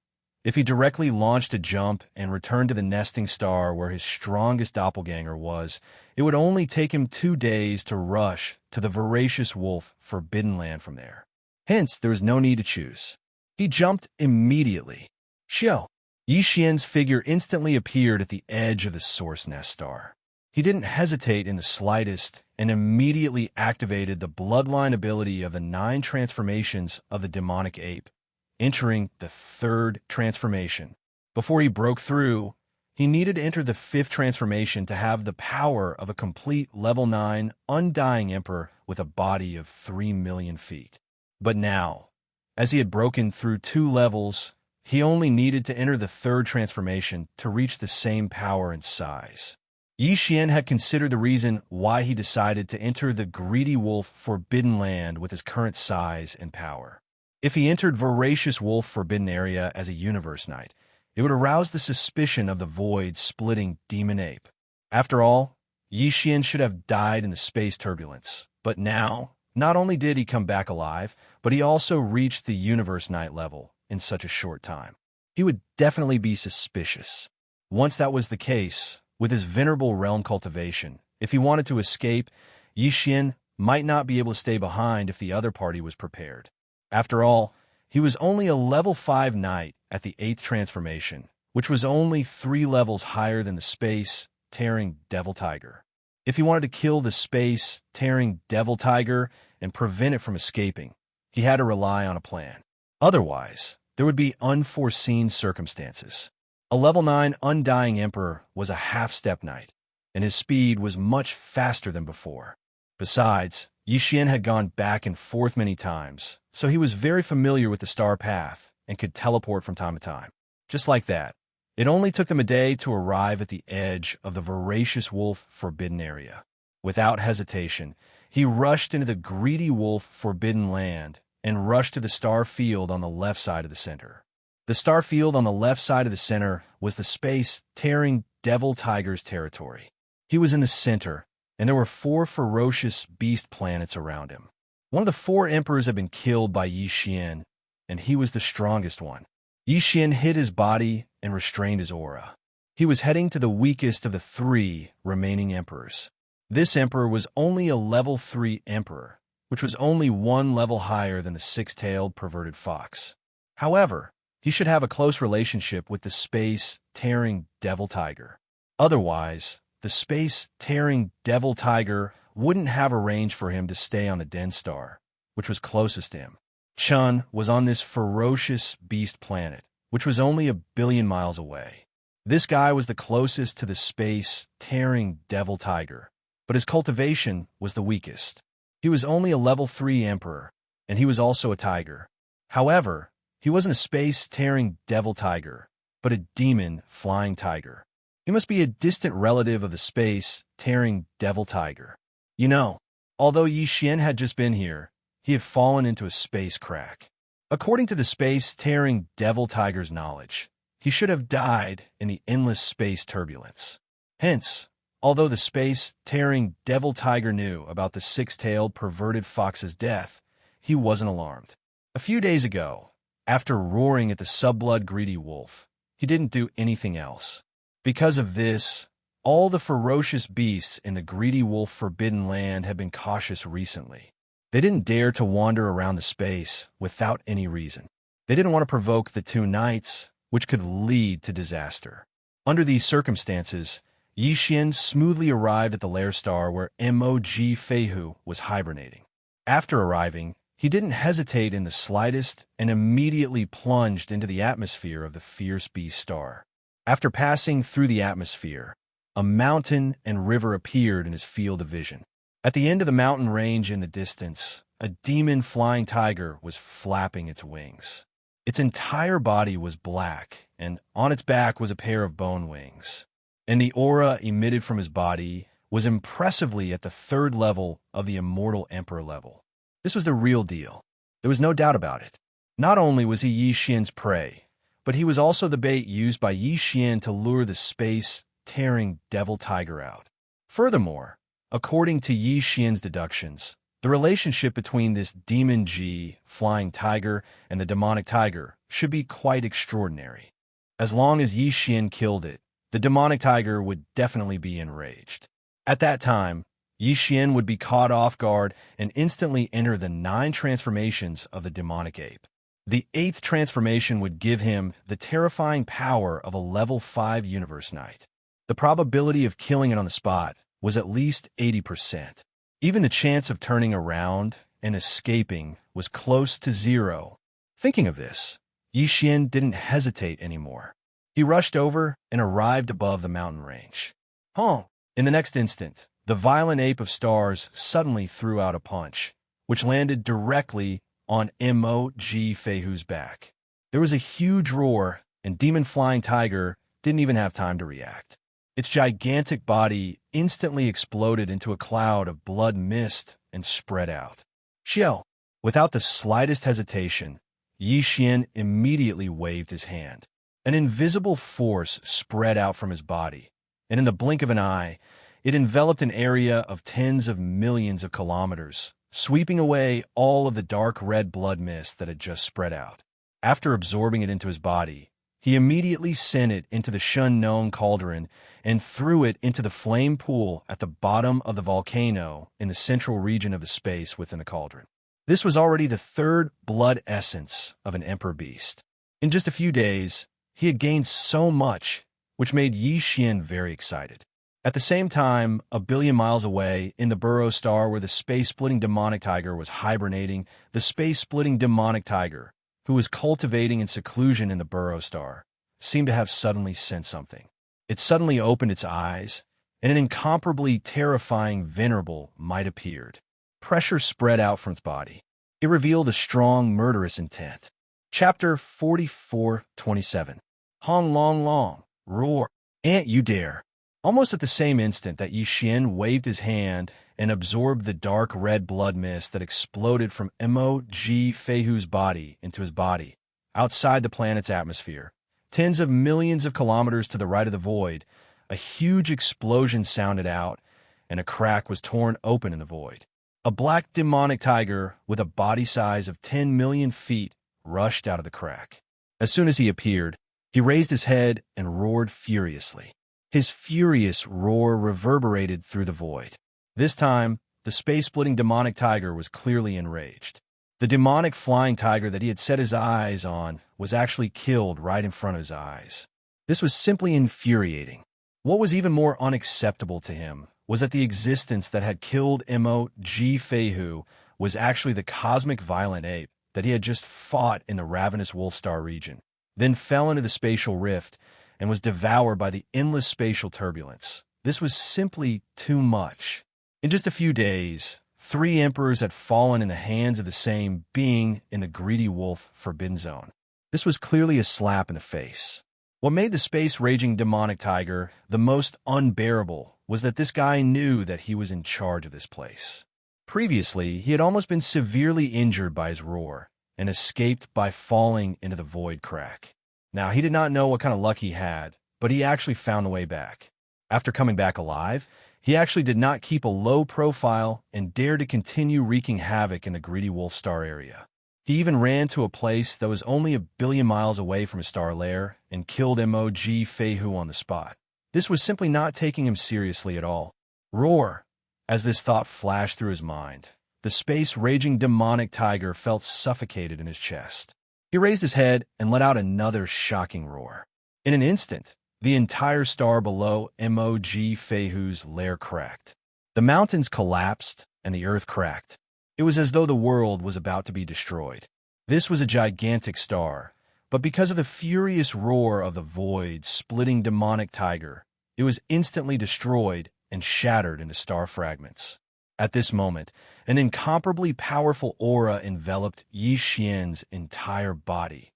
if he directly launched a jump and returned to the nesting star where his strongest doppelganger was, it would only take him 2 days to rush to the Voracious Wolf Forbidden Land from there. Hence, there was no need to choose. He jumped immediately. Xiao! Yi Xian's figure instantly appeared at the edge of the source nest star. He didn't hesitate in the slightest and immediately activated the bloodline ability of the 9 transformations of the demonic ape, entering the 3rd transformation. Before he broke through, he needed to enter the 5th transformation to have the power of a complete level 9 Undying Emperor with a body of 3 million feet. But now, as he had broken through 2 levels, he only needed to enter the 3rd transformation to reach the same power and size. Yi Xian had considered the reason why he decided to enter the Greedy Wolf Forbidden Land with his current size and power. If he entered Voracious Wolf Forbidden Area as a Universe Knight, it would arouse the suspicion of the void-splitting demon ape. After all, Yi Xian should have died in the space turbulence. But now, not only did he come back alive, but he also reached the Universe Knight level in such a short time. He would definitely be suspicious. Once that was the case, with his venerable realm cultivation, if he wanted to escape, Yi Xian might not be able to stay behind if the other party was prepared. After all, he was only a level 5 knight at the 8th transformation, which was only 3 levels higher than the space-tearing Devil Tiger. If he wanted to kill the space-tearing Devil Tiger and prevent it from escaping, he had to rely on a plan. Otherwise, there would be unforeseen circumstances. A level 9 Undying Emperor was a half-step knight, and his speed was much faster than before. Besides, Yi Xian had gone back and forth many times, so he was very familiar with the star path and could teleport from time to time. Just like that, it only took them a day to arrive at the edge of the Voracious Wolf Forbidden Area. Without hesitation, he rushed into the Greedy Wolf Forbidden Land and rushed to the star field on the left side of the center. The star field on the left side of the center was the space-tearing Devil Tiger's territory. He was in the center, and there were 4 ferocious beast planets around him. One of the 4 emperors had been killed by Yi Xian, and he was the strongest one. Yi Xian hid his body and restrained his aura. He was heading to the weakest of the 3 remaining emperors. This emperor was only a level 3 emperor, which was only 1 level higher than the 6-tailed perverted fox. However, he should have a close relationship with the space-tearing Devil Tiger. Otherwise, the space-tearing Devil Tiger wouldn't have a range for him to stay on the Den Star, which was closest to him. Chun was on this ferocious beast planet, which was only 1 billion miles away. This guy was the closest to the space-tearing Devil Tiger, but his cultivation was the weakest. He was only a level 3 emperor, and he was also a tiger. However, he wasn't a space-tearing devil tiger, but a demon flying tiger. He must be a distant relative of the space-tearing devil tiger. You know, although Yi Xian had just been here, he had fallen into a space crack. According to the space-tearing devil tiger's knowledge, he should have died in the endless space turbulence. Hence, although the space-tearing devil tiger knew about the six-tailed perverted fox's death, he wasn't alarmed. A few days ago, after roaring at the subblood greedy wolf, he didn't do anything else. Because of this, all the ferocious beasts in the greedy wolf forbidden land have been cautious recently. They didn't dare to wander around the space without any reason. They didn't want to provoke the two knights, which could lead to disaster. Under these circumstances, Yi Xian smoothly arrived at the lair star where Mo Feihu was hibernating. After arriving, he didn't hesitate in the slightest and immediately plunged into the atmosphere of the fierce beast star. After passing through the atmosphere, a mountain and river appeared in his field of vision. At the end of the mountain range in the distance, a demon flying tiger was flapping its wings. Its entire body was black, and on its back was a pair of bone wings. And the aura emitted from his body was impressively at the third level of the immortal emperor level. This was the real deal. There was no doubt about it. Not only was he Yi Xian's prey, but he was also the bait used by Yi Xian to lure the space-tearing devil tiger out. Furthermore, according to Yi Xian's deductions, the relationship between this demon Ji flying tiger and the demonic tiger should be quite extraordinary. As long as Yi Xian killed it, the demonic tiger would definitely be enraged. At that time, Yi Xian would be caught off guard and instantly enter the 9 transformations of the demonic ape. The 8th transformation would give him the terrifying power of a level 5 universe knight. The probability of killing it on the spot was at least 80%. Even the chance of turning around and escaping was close to 0. Thinking of this, Yi Xian didn't hesitate anymore. He rushed over and arrived above the mountain range. Honk! In the next instant, the violent ape of stars suddenly threw out a punch, which landed directly on Mo Feihu's back. There was a huge roar, and Demon Flying Tiger didn't even have time to react. Its gigantic body instantly exploded into a cloud of blood mist and spread out. Xiao! Without the slightest hesitation, Yi Xian immediately waved his hand. An invisible force spread out from his body, and in the blink of an eye, it enveloped an area of tens of millions of kilometers, sweeping away all of the dark red blood mist that had just spread out. After absorbing it into his body, he immediately sent it into the Shunnong cauldron and threw it into the flame pool at the bottom of the volcano in the central region of the space within the cauldron. This was already the 3rd blood essence of an emperor beast. In just a few days, he had gained so much, which made Yi Xian very excited. At the same time, a billion miles away, in the Burrow Star where the space-splitting demonic tiger was hibernating, the space-splitting demonic tiger, who was cultivating in seclusion in the Burrow Star, seemed to have suddenly sensed something. It suddenly opened its eyes, and an incomparably terrifying venerable might appeared. Pressure spread out from its body. It revealed a strong, murderous intent. Chapter 44:27. Hong Long Long, roar, ant you dare. Almost at the same instant that Yi Xian waved his hand and absorbed the dark red blood mist that exploded from Mo Feihu's body into his body, outside the planet's atmosphere, tens of millions of kilometers to the right of the void, a huge explosion sounded out, and a crack was torn open in the void. A black demonic tiger with a body size of 10 million feet rushed out of the crack. As soon as he appeared, he raised his head and roared furiously. His furious roar reverberated through the void. This time, the space-splitting demonic tiger was clearly enraged. The demonic flying tiger that he had set his eyes on was actually killed right in front of his eyes. This was simply infuriating. What was even more unacceptable to him was that the existence that had killed Mo Feihu was actually the cosmic violent ape that he had just fought in the ravenous Wolf Star region, then fell into the spatial rift and was devoured by the endless spatial turbulence. This was simply too much. In just a few days, 3 emperors had fallen in the hands of the same being in the greedy wolf forbidden zone. This was clearly a slap in the face. What made the space-raging demonic tiger the most unbearable was that this guy knew that he was in charge of this place. Previously, he had almost been severely injured by his roar and escaped by falling into the void crack. Now, he did not know what kind of luck he had, but he actually found the way back. After coming back alive, he actually did not keep a low profile and dared to continue wreaking havoc in the greedy wolf star area. He even ran to a place that was only 1 billion miles away from his star lair and killed Mog Feihu on the spot. This was simply not taking him seriously at all. Roar! As this thought flashed through his mind, the space-raging demonic tiger felt suffocated in his chest. He raised his head and let out another shocking roar. In an instant, the entire star below Mog Feihu's lair cracked. The mountains collapsed and the earth cracked. It was as though the world was about to be destroyed. This was a gigantic star, but because of the furious roar of the void-splitting demonic tiger, it was instantly destroyed and shattered into star fragments. At this moment, an incomparably powerful aura enveloped Yi Xian's entire body.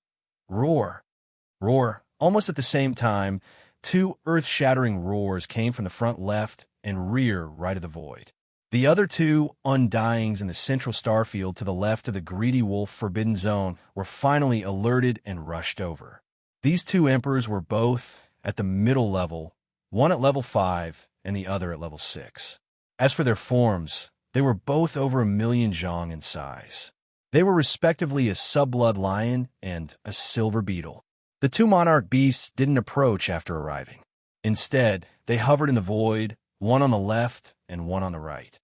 Roar! Roar! Almost at the same time, 2 earth-shattering roars came from the front left and rear right of the void. The other 2 undyings in the central star field to the left of the greedy wolf forbidden zone were finally alerted and rushed over. These 2 emperors were both at the middle level, one at level 5 and the other at level 6. As for their forms, they were both over 1 million zhang in size. They were respectively a subblood lion and a silver beetle. The 2 monarch beasts didn't approach after arriving. Instead, they hovered in the void, one on the left and one on the right.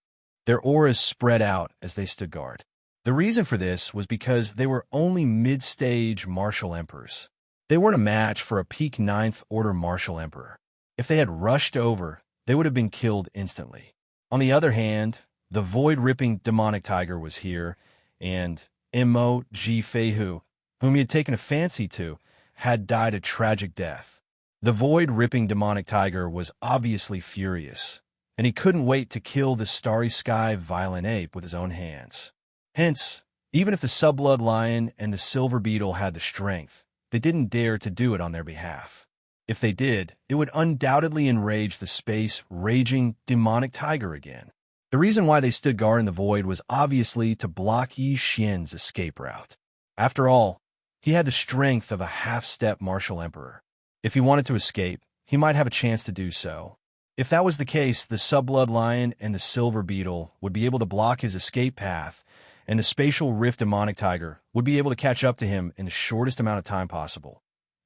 Their auras spread out as they stood guard. The reason for this was because they were only mid-stage martial emperors. They weren't a match for a peak 9th order martial emperor. If they had rushed over, they would have been killed instantly. On the other hand, the void-ripping demonic tiger was here, and Mog Feihu, whom he had taken a fancy to, had died a tragic death. The void-ripping demonic tiger was obviously furious, and he couldn't wait to kill the starry sky violent ape with his own hands. Hence, even if the subblood lion and the silver beetle had the strength, they didn't dare to do it on their behalf. If they did, it would undoubtedly enrage the space-raging demonic tiger again. The reason why they stood guard in the void was obviously to block Yi Xian's escape route. After all, he had the strength of a half-step martial emperor. If he wanted to escape, he might have a chance to do so. If that was the case, the subblood lion and the silver beetle would be able to block his escape path, and the spatial rift demonic tiger would be able to catch up to him in the shortest amount of time possible.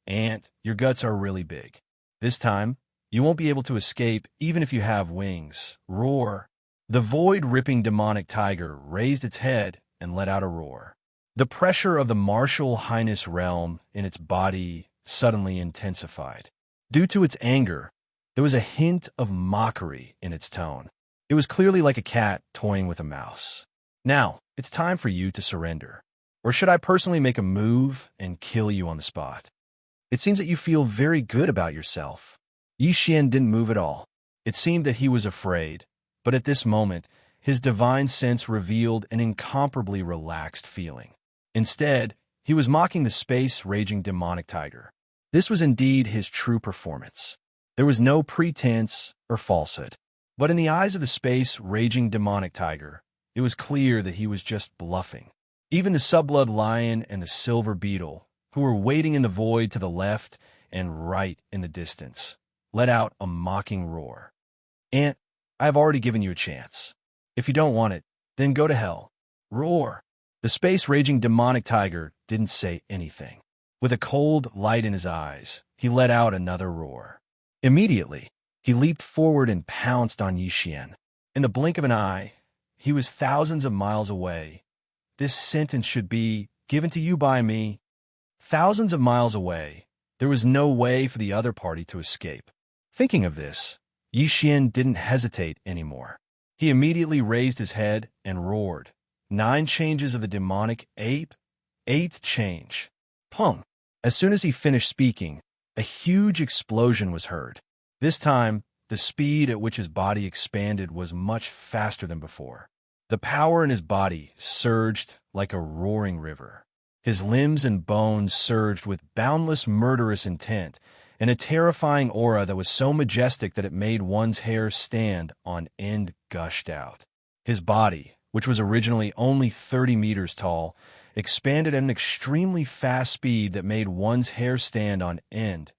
Ant, your guts are really big. This time, you won't be able to escape even if you have wings. Roar! The void-ripping demonic tiger raised its head and let out a roar. The pressure of the martial highness realm in its body suddenly intensified. Due to its anger, there was a hint of mockery in its tone. It was clearly like a cat toying with a mouse. Now, it's time for you to surrender. Or should I personally make a move and kill you on the spot? It seems that you feel very good about yourself. Yi Xian didn't move at all. It seemed that he was afraid, but at this moment, his divine sense revealed an incomparably relaxed feeling. Instead, he was mocking the space-raging demonic tiger. This was indeed his true performance. There was no pretense or falsehood. But in the eyes of the space-raging demonic tiger, it was clear that he was just bluffing. Even the subblood lion and the silver beetle, who were waiting in the void to the left and right in the distance, let out a mocking roar. Ant, I have already given you a chance. If you don't want it, then go to hell. Roar! The space-raging demonic tiger didn't say anything. With a cold light in his eyes, he let out another roar. Immediately, he leaped forward and pounced on Yi Xian. In the blink of an eye, he was thousands of miles away. This sentence should be given to you by me. Thousands of miles away, there was no way for the other party to escape. Thinking of this, Yi Xian didn't hesitate anymore. He immediately raised his head and roared. 9 changes of the demonic ape, 8th change. Pum! As soon as he finished speaking, a huge explosion was heard. This time, the speed at which his body expanded was much faster than before. The power in his body surged like a roaring river. His limbs and bones surged with boundless murderous intent, and a terrifying aura that was so majestic that it made one's hair stand on end gushed out. His body, which was originally only 30 meters tall, expanded at an extremely fast speed that made one's hair stand on end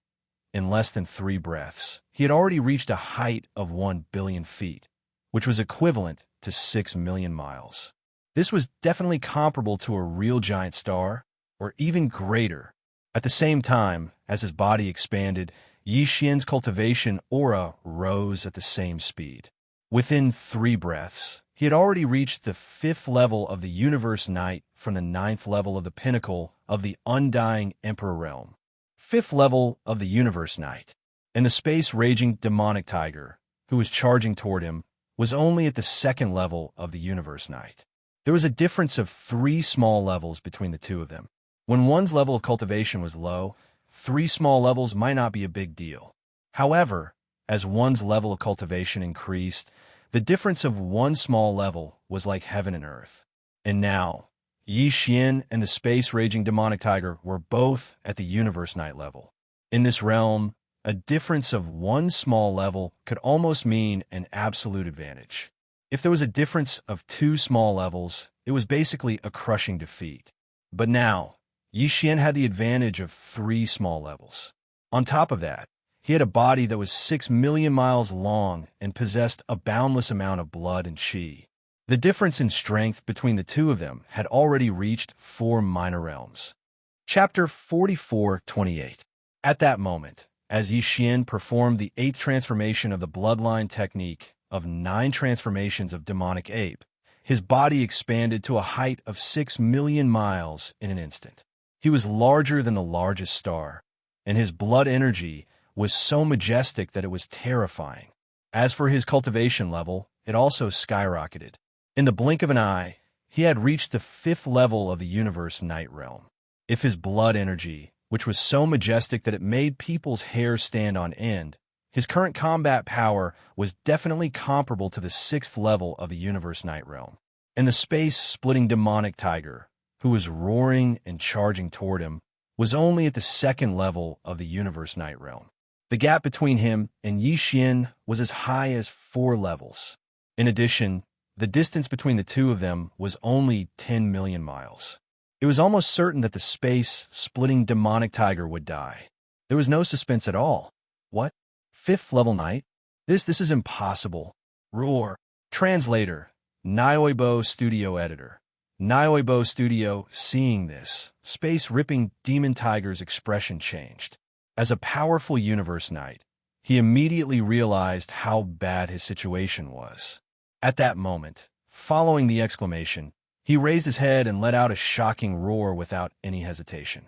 in less than 3 breaths. He had already reached a height of 1 billion feet, which was equivalent to 6 million miles. This was definitely comparable to a real giant star, or even greater. At the same time, as his body expanded, Yi Xian's cultivation aura rose at the same speed. Within 3 breaths, he had already reached the 5th level of the Universe Knight from the 9th level of the pinnacle of the Undying Emperor Realm. 5th level of the Universe Knight. And the space-raging demonic tiger, who was charging toward him, was only at the 2nd level of the Universe Knight. There was a difference of 3 small levels between the two of them. When one's level of cultivation was low, 3 small levels might not be a big deal. However, as one's level of cultivation increased, the difference of 1 small level was like heaven and earth. And now, Yi Xian and the space-raging demonic tiger were both at the Universe Knight level. In this realm, a difference of 1 small level could almost mean an absolute advantage. If there was a difference of 2 small levels, it was basically a crushing defeat. But now, Yi Xian had the advantage of 3 small levels. On top of that, he had a body that was 6 million miles long and possessed a boundless amount of blood and qi. The difference in strength between the two of them had already reached 4 minor realms. Chapter 44:28. At that moment, as Yi Xian performed the 8th transformation of the bloodline technique of 9 transformations of demonic ape, his body expanded to a height of 6 million miles in an instant. He was larger than the largest star, and his blood energy was so majestic that it was terrifying. As for his cultivation level, it also skyrocketed. In the blink of an eye, he had reached the 5th level of the Universe Knight realm. If his blood energy, which was so majestic that it made people's hair stand on end, his current combat power was definitely comparable to the 6th level of the Universe Knight realm. And the space-splitting demonic tiger, who was roaring and charging toward him, was only at the 2nd level of the Universe Knight realm. The gap between him and Yi Xian was as high as 4 levels. In addition, the distance between the two of them was only 10 million miles. It was almost certain that the space-splitting demonic tiger would die. There was no suspense at all. What? 5th level knight? This is impossible. Roar. Translator. Nioibo Studio Editor. Nioibo Studio, seeing this, space-ripping demon tiger's expression changed. As a powerful Universe Knight, he immediately realized how bad his situation was. At that moment, following the exclamation, he raised his head and let out a shocking roar without any hesitation.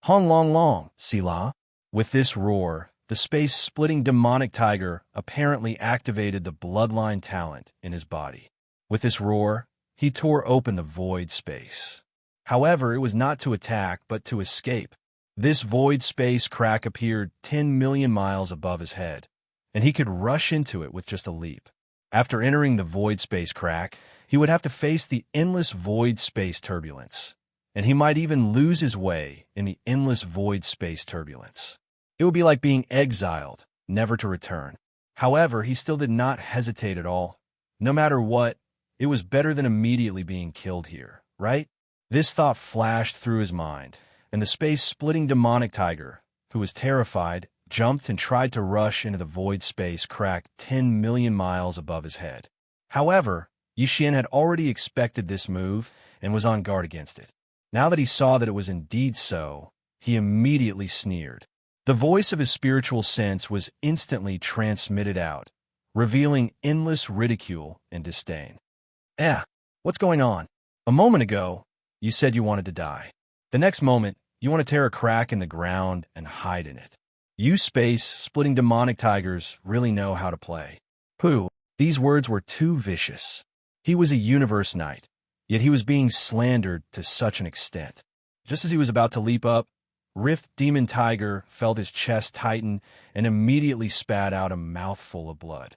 Hong long long, Sila. With this roar, the space-splitting demonic tiger apparently activated the bloodline talent in his body. With this roar, he tore open the void space. However, it was not to attack, but to escape. This void space crack appeared 10 million miles above his head, and he could rush into it with just a leap. After entering the void space crack, he would have to face the endless void space turbulence, and he might even lose his way in the endless void space turbulence. It would be like being exiled, never to return. However, he still did not hesitate at all. No matter what, it was better than immediately being killed here, right? This thought flashed through his mind, and the space-splitting demonic tiger, who was terrified, jumped and tried to rush into the void space crack 10 million miles above his head. However, Yi Xian had already expected this move and was on guard against it. Now that he saw that it was indeed so, he immediately sneered. The voice of his spiritual sense was instantly transmitted out, revealing endless ridicule and disdain. What's going on? A moment ago, you said you wanted to die. The next moment, you want to tear a crack in the ground and hide in it. You space-splitting demonic tigers really know how to play. Pooh, these words were too vicious. He was a Universe Knight, yet he was being slandered to such an extent. Just as he was about to leap up, Rift Demon Tiger felt his chest tighten and immediately spat out a mouthful of blood.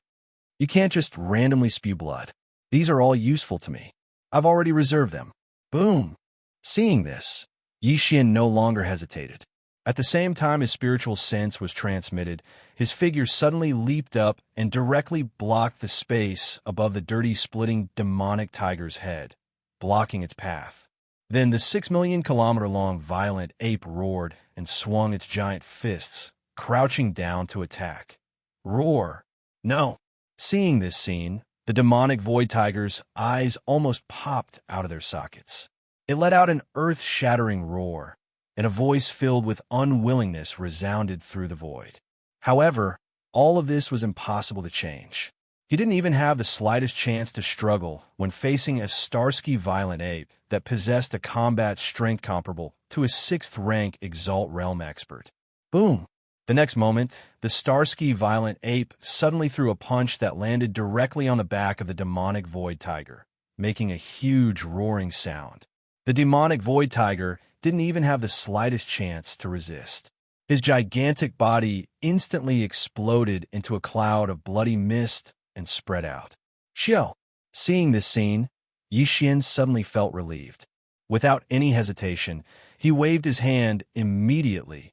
You can't just randomly spew blood. These are all useful to me. I've already reserved them. Boom! Seeing this, Yi Xian no longer hesitated. At the same time his spiritual sense was transmitted, his figure suddenly leaped up and directly blocked the space above the dirty, splitting demonic tiger's head, blocking its path. Then the 6 million-kilometer-long violent ape roared and swung its giant fists, crouching down to attack. Roar! No! Seeing this scene, the demonic void tiger's eyes almost popped out of their sockets. It let out an earth-shattering roar, and a voice filled with unwillingness resounded through the void. However, all of this was impossible to change. He didn't even have the slightest chance to struggle when facing a Starsky violent ape that possessed a combat strength comparable to a 6th-rank Exalt Realm expert. Boom! The next moment, the Starsky violent ape suddenly threw a punch that landed directly on the back of the demonic void tiger, making a huge roaring sound. The demonic void tiger didn't even have the slightest chance to resist. His gigantic body instantly exploded into a cloud of bloody mist and spread out. Xiao! Seeing this scene, Yi Xian suddenly felt relieved. Without any hesitation, he waved his hand immediately.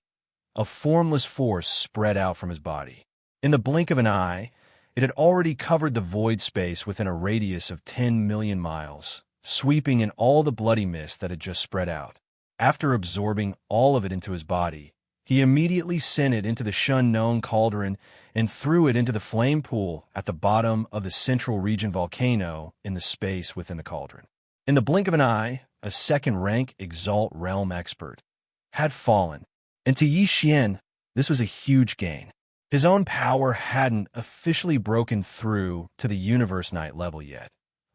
A formless force spread out from his body. In the blink of an eye, it had already covered the void space within a radius of 10 million miles, sweeping in all the bloody mist that had just spread out. After absorbing all of it into his body, he immediately sent it into the Shun-known cauldron and threw it into the flame pool at the bottom of the central region volcano in the space within the cauldron. In the blink of an eye, a 2nd-rank Exalt Realm expert had fallen, and to Yi Xian, this was a huge gain. His own power hadn't officially broken through to the Universe Knight level yet,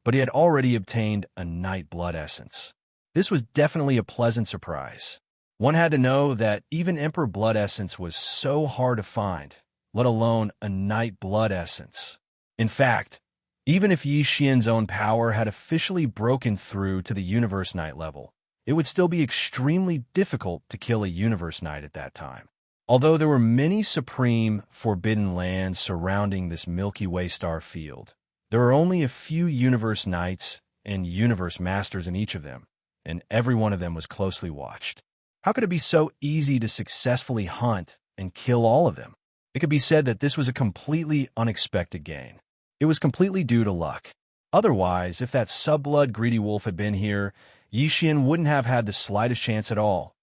but he had already obtained a Night Blood Essence. This was definitely a pleasant surprise. One had to know that even Emperor Blood Essence was so hard to find, let alone a Night Blood Essence. In fact, even if Yi Xian's own power had officially broken through to the Universe Knight level, it would still be extremely difficult to kill a Universe Knight at that time. Although there were many supreme forbidden lands surrounding this Milky Way star field, there are only a few Universe Knights and Universe Masters in each of them, and every one of them was closely watched. How could it be so easy to successfully hunt and kill all of them? It could be said that this was a completely unexpected gain. It was completely due to luck. Otherwise, if that subblood greedy wolf had been here, Yi Xian wouldn't have had the slightest chance at all.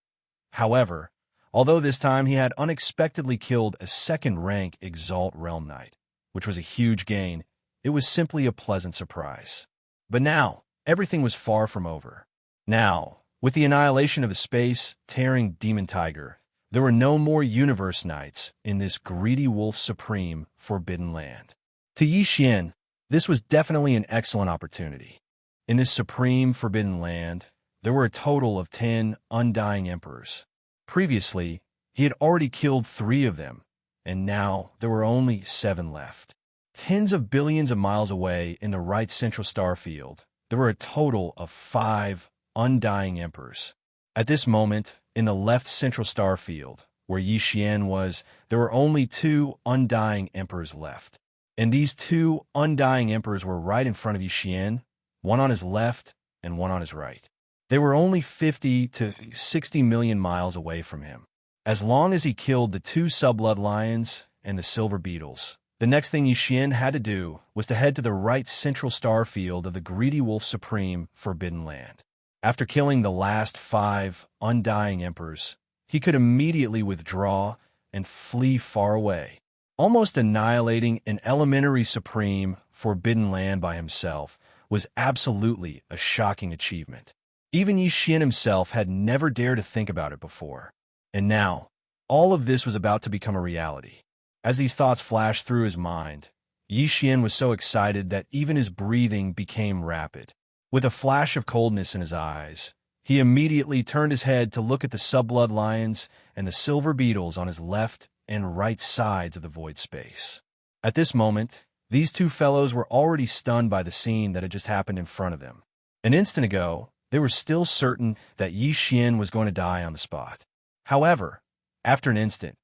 However, although this time he had unexpectedly killed a 2nd-rank Exalt Realm Knight, which was a huge gain, it was simply a pleasant surprise. But now, everything was far from over. Now, with the annihilation of the space-tearing demon tiger, there were no more Universe Knights in this greedy wolf supreme forbidden land. To Yi Xian, this was definitely an excellent opportunity. In this supreme forbidden land, there were a total of 10 undying emperors. Previously, he had already killed 3 of them, and now there were only 7 left. Tens of billions of miles away in the right central star field, there were a total of 5 undying emperors. At this moment, in the left central star field, where Yi Xian was, there were only 2 undying emperors left. And these 2 undying emperors were right in front of Yi Xian, one on his left and one on his right. They were only 50 to 60 million miles away from him. As long as he killed the 2 subblood lions and the silver beetles, the next thing Yi Xian had to do was to head to the right central star field of the Greedy Wolf Supreme Forbidden Land. After killing the last 5 undying emperors, he could immediately withdraw and flee far away. Almost annihilating an elementary supreme Forbidden Land by himself was absolutely a shocking achievement. Even Yi Xian himself had never dared to think about it before. And now, all of this was about to become a reality. As these thoughts flashed through his mind, Yi Xian was so excited that even his breathing became rapid. With a flash of coldness in his eyes, he immediately turned his head to look at the subblood lions and the silver beetles on his left and right sides of the void space. At this moment, these 2 fellows were already stunned by the scene that had just happened in front of them. An instant ago, they were still certain that Yi Xian was going to die on the spot. However, after an instant,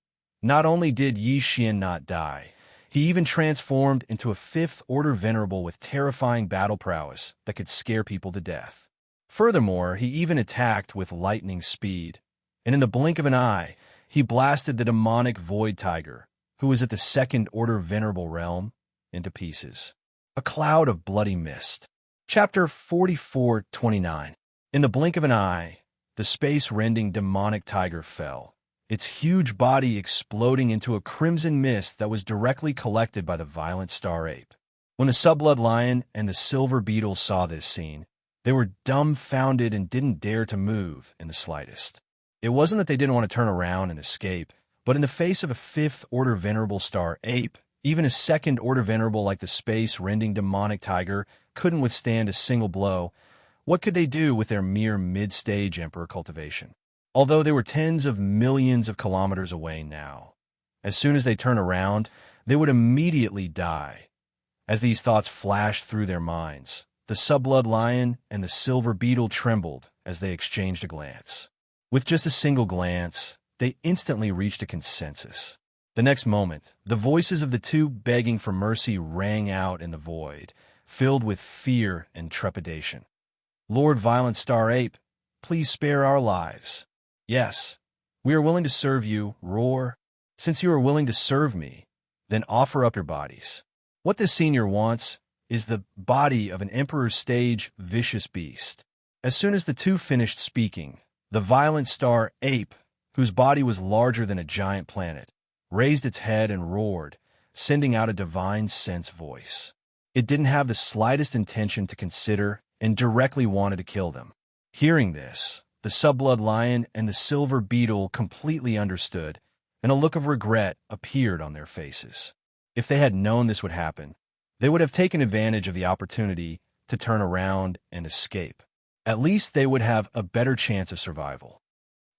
not only did Yi Xian not die, He even transformed into a fifth-order venerable with terrifying battle prowess that could scare people to death. Furthermore, he even attacked with lightning speed, and in the blink of an eye, he blasted the demonic Void Tiger, who was at the second-order venerable realm, into pieces. A cloud of bloody mist. Chapter 44:29. In the blink of an eye, the space-rending demonic tiger fell, its huge body exploding into a crimson mist that was directly collected by the violent star ape. When the subblood lion and the silver beetle saw this scene, they were dumbfounded and didn't dare to move in the slightest. It wasn't that they didn't want to turn around and escape, but in the face of a fifth-order venerable star ape, even a second-order venerable like the space-rending demonic tiger couldn't withstand a single blow. What could they do with their mere mid-stage emperor cultivation? Although they were tens of millions of kilometers away now, as soon as they turn around, they would immediately die. As these thoughts flashed through their minds, the subblood lion and the silver beetle trembled as they exchanged a glance. With just a single glance, they instantly reached a consensus. The next moment, the voices of the two begging for mercy rang out in the void, filled with fear and trepidation. "Lord Violent Star Ape, please spare our lives. Yes, we are willing to serve you, Roar. Since you are willing to serve me, then offer up your bodies." What this senior wants is the body of an Emperor's stage vicious beast. As soon as the two finished speaking, the Violent Star Ape, whose body was larger than a giant planet, raised its head and roared, sending out a divine sense voice. It didn't have the slightest intention to consider and directly wanted to kill them. Hearing this, the subblood lion and the silver beetle completely understood, and a look of regret appeared on their faces. If they had known this would happen, they would have taken advantage of the opportunity to turn around and escape. At least they would have a better chance of survival.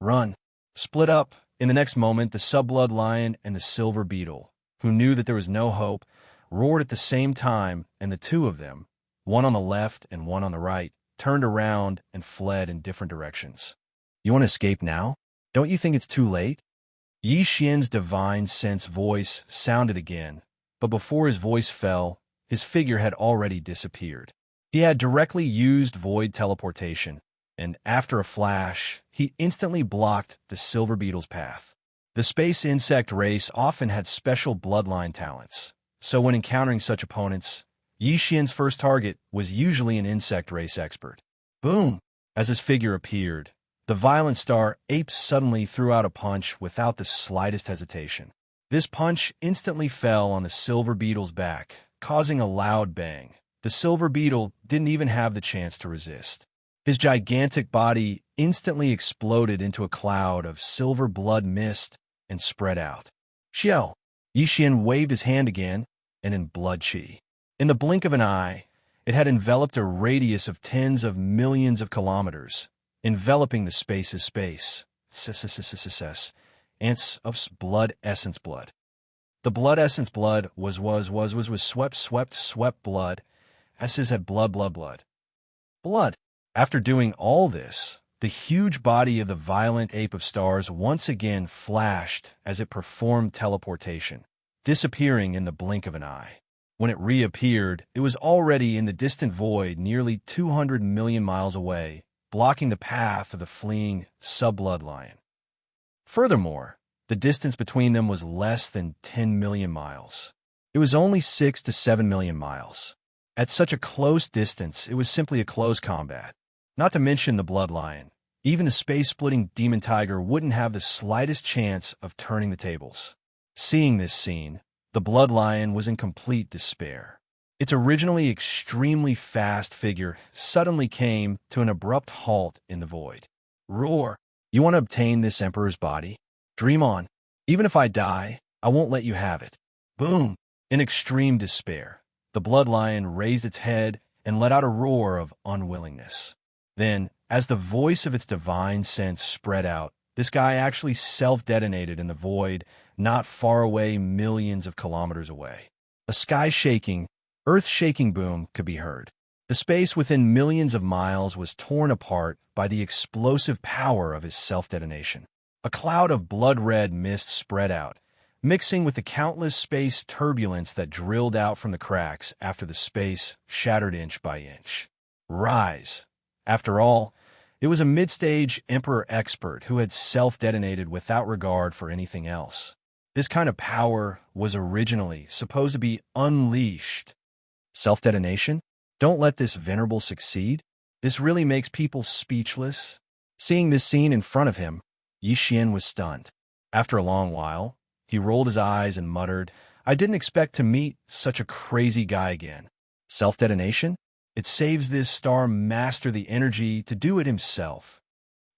Run. Split up. In the next moment, the subblood lion and the silver beetle, who knew that there was no hope, roared at the same time, and the two of them, one on the left and one on the right, turned around and fled in different directions. "You want to escape now? Don't you think it's too late?" Yi Xian's divine sense voice sounded again, but before his voice fell, his figure had already disappeared. He had directly used void teleportation, and after a flash, he instantly blocked the silver beetle's path. The space insect race often had special bloodline talents, so when encountering such opponents, Yi Xian's first target was usually an insect race expert. Boom! As his figure appeared, the Violent Star Ape suddenly threw out a punch without the slightest hesitation. This punch instantly fell on the silver beetle's back, causing a loud bang. The silver beetle didn't even have the chance to resist. His gigantic body instantly exploded into a cloud of silver blood mist and spread out. Xiao! Yi Xian waved his hand again, and in blood chi. In the blink of an eye, it had enveloped a radius of tens of millions of kilometers, enveloping the space's space. Ants of blood essence blood. The blood essence blood was swept blood. S's had blood. After doing all this, the huge body of the violent ape of stars once again flashed as it performed teleportation, disappearing in the blink of an eye. When it reappeared, it was already in the distant void nearly 200 million miles away, blocking the path of the fleeing subblood lion. Furthermore, the distance between them was less than 10 million miles. It was only 6 to 7 million miles. At such a close distance, it was simply a close combat. Not to mention the blood lion. Even the space-splitting demon tiger wouldn't have the slightest chance of turning the tables. Seeing this scene, the blood lion was in complete despair. Its originally extremely fast figure suddenly came to an abrupt halt in the void. Roar! You want to obtain this emperor's body? Dream on. Even if I die, I won't let you have it. Boom! In extreme despair, the blood lion raised its head and let out a roar of unwillingness. Then, as the voice of its divine sense spread out, this guy actually self-detonated in the void, not far away, millions of kilometers away. A sky-shaking, earth-shaking boom could be heard. The space within millions of miles was torn apart by the explosive power of his self-detonation. A cloud of blood-red mist spread out, mixing with the countless space turbulence that drilled out from the cracks after the space shattered inch by inch. Rise. After all, it was a mid-stage Emperor expert who had self-detonated without regard for anything else. This kind of power was originally supposed to be unleashed. Self-detonation? Don't let this venerable succeed? This really makes people speechless. Seeing this scene in front of him, Yi Xian was stunned. After a long while, he rolled his eyes and muttered, "I didn't expect to meet such a crazy guy again." Self-detonation? It saves this star master the energy to do it himself.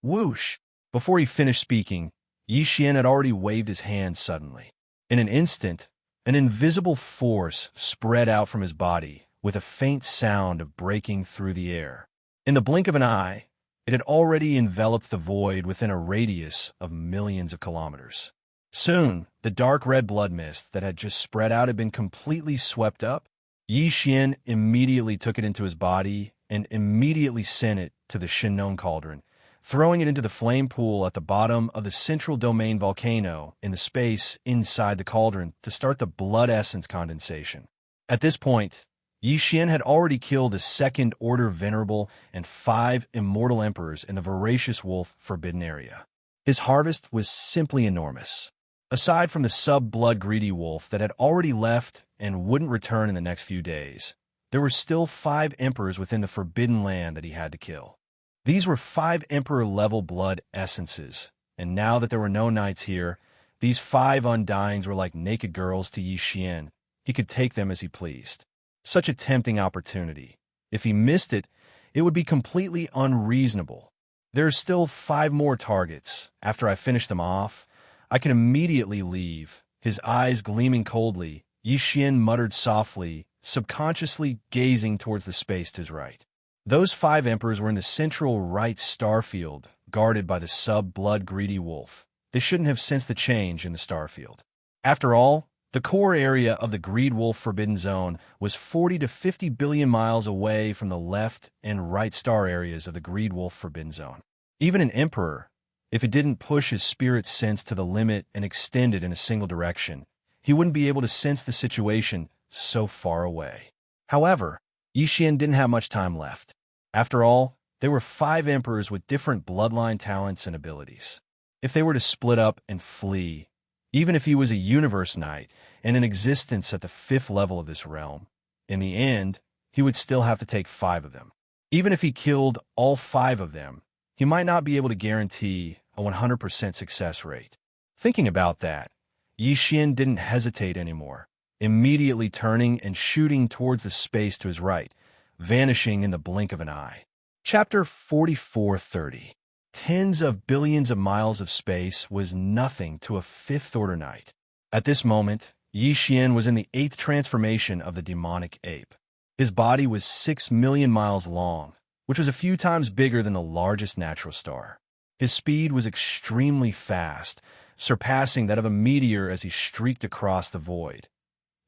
Whoosh! Before he finished speaking, Yi Xian had already waved his hand suddenly. In an instant, an invisible force spread out from his body with a faint sound of breaking through the air. In the blink of an eye, it had already enveloped the void within a radius of millions of kilometers. Soon, the dark red blood mist that had just spread out had been completely swept up. Yi Xian immediately took it into his body and immediately sent it to the Shinnon cauldron, throwing it into the flame pool at the bottom of the central domain volcano in the space inside the cauldron to start the blood essence condensation. At this point, Yi Xian had already killed a second-order venerable and 5 immortal emperors in the voracious wolf forbidden area. His harvest was simply enormous. Aside from the sub-blood greedy wolf that had already left and wouldn't return in the next few days, there were still 5 emperors within the forbidden land that he had to kill. These were 5 emperor-level blood essences, and now that there were no knights here, these 5 undyings were like naked girls to Yi Xian. He could take them as he pleased. Such a tempting opportunity. If he missed it, it would be completely unreasonable. There are still 5 more targets. After I finish them off, I can immediately leave. His eyes gleaming coldly, Yi Xian muttered softly, subconsciously gazing towards the space to his right. Those 5 emperors were in the central right star field, guarded by the sub-blood greedy wolf. They shouldn't have sensed the change in the star field. After all, the core area of the Greed Wolf Forbidden Zone was 40 to 50 billion miles away from the left and right star areas of the Greed Wolf Forbidden Zone. Even an emperor, if it didn't push his spirit sense to the limit and extend it in a single direction, he wouldn't be able to sense the situation so far away. However, Yi Xian didn't have much time left. After all, there were 5 emperors with different bloodline talents and abilities. If they were to split up and flee, even if he was a universe knight and in existence at the 5th level of this realm, in the end, he would still have to take 5 of them. Even if he killed all 5 of them, he might not be able to guarantee a 100% success rate. Thinking about that, Yi Xian didn't hesitate anymore, immediately turning and shooting towards the space to his right, vanishing in the blink of an eye. Chapter 4430. Tens of billions of miles of space was nothing to a 5th-order knight. At this moment, Yi Xian was in the 8th transformation of the demonic ape. His body was 6 million miles long, which was a few times bigger than the largest natural star. His speed was extremely fast, surpassing that of a meteor as he streaked across the void.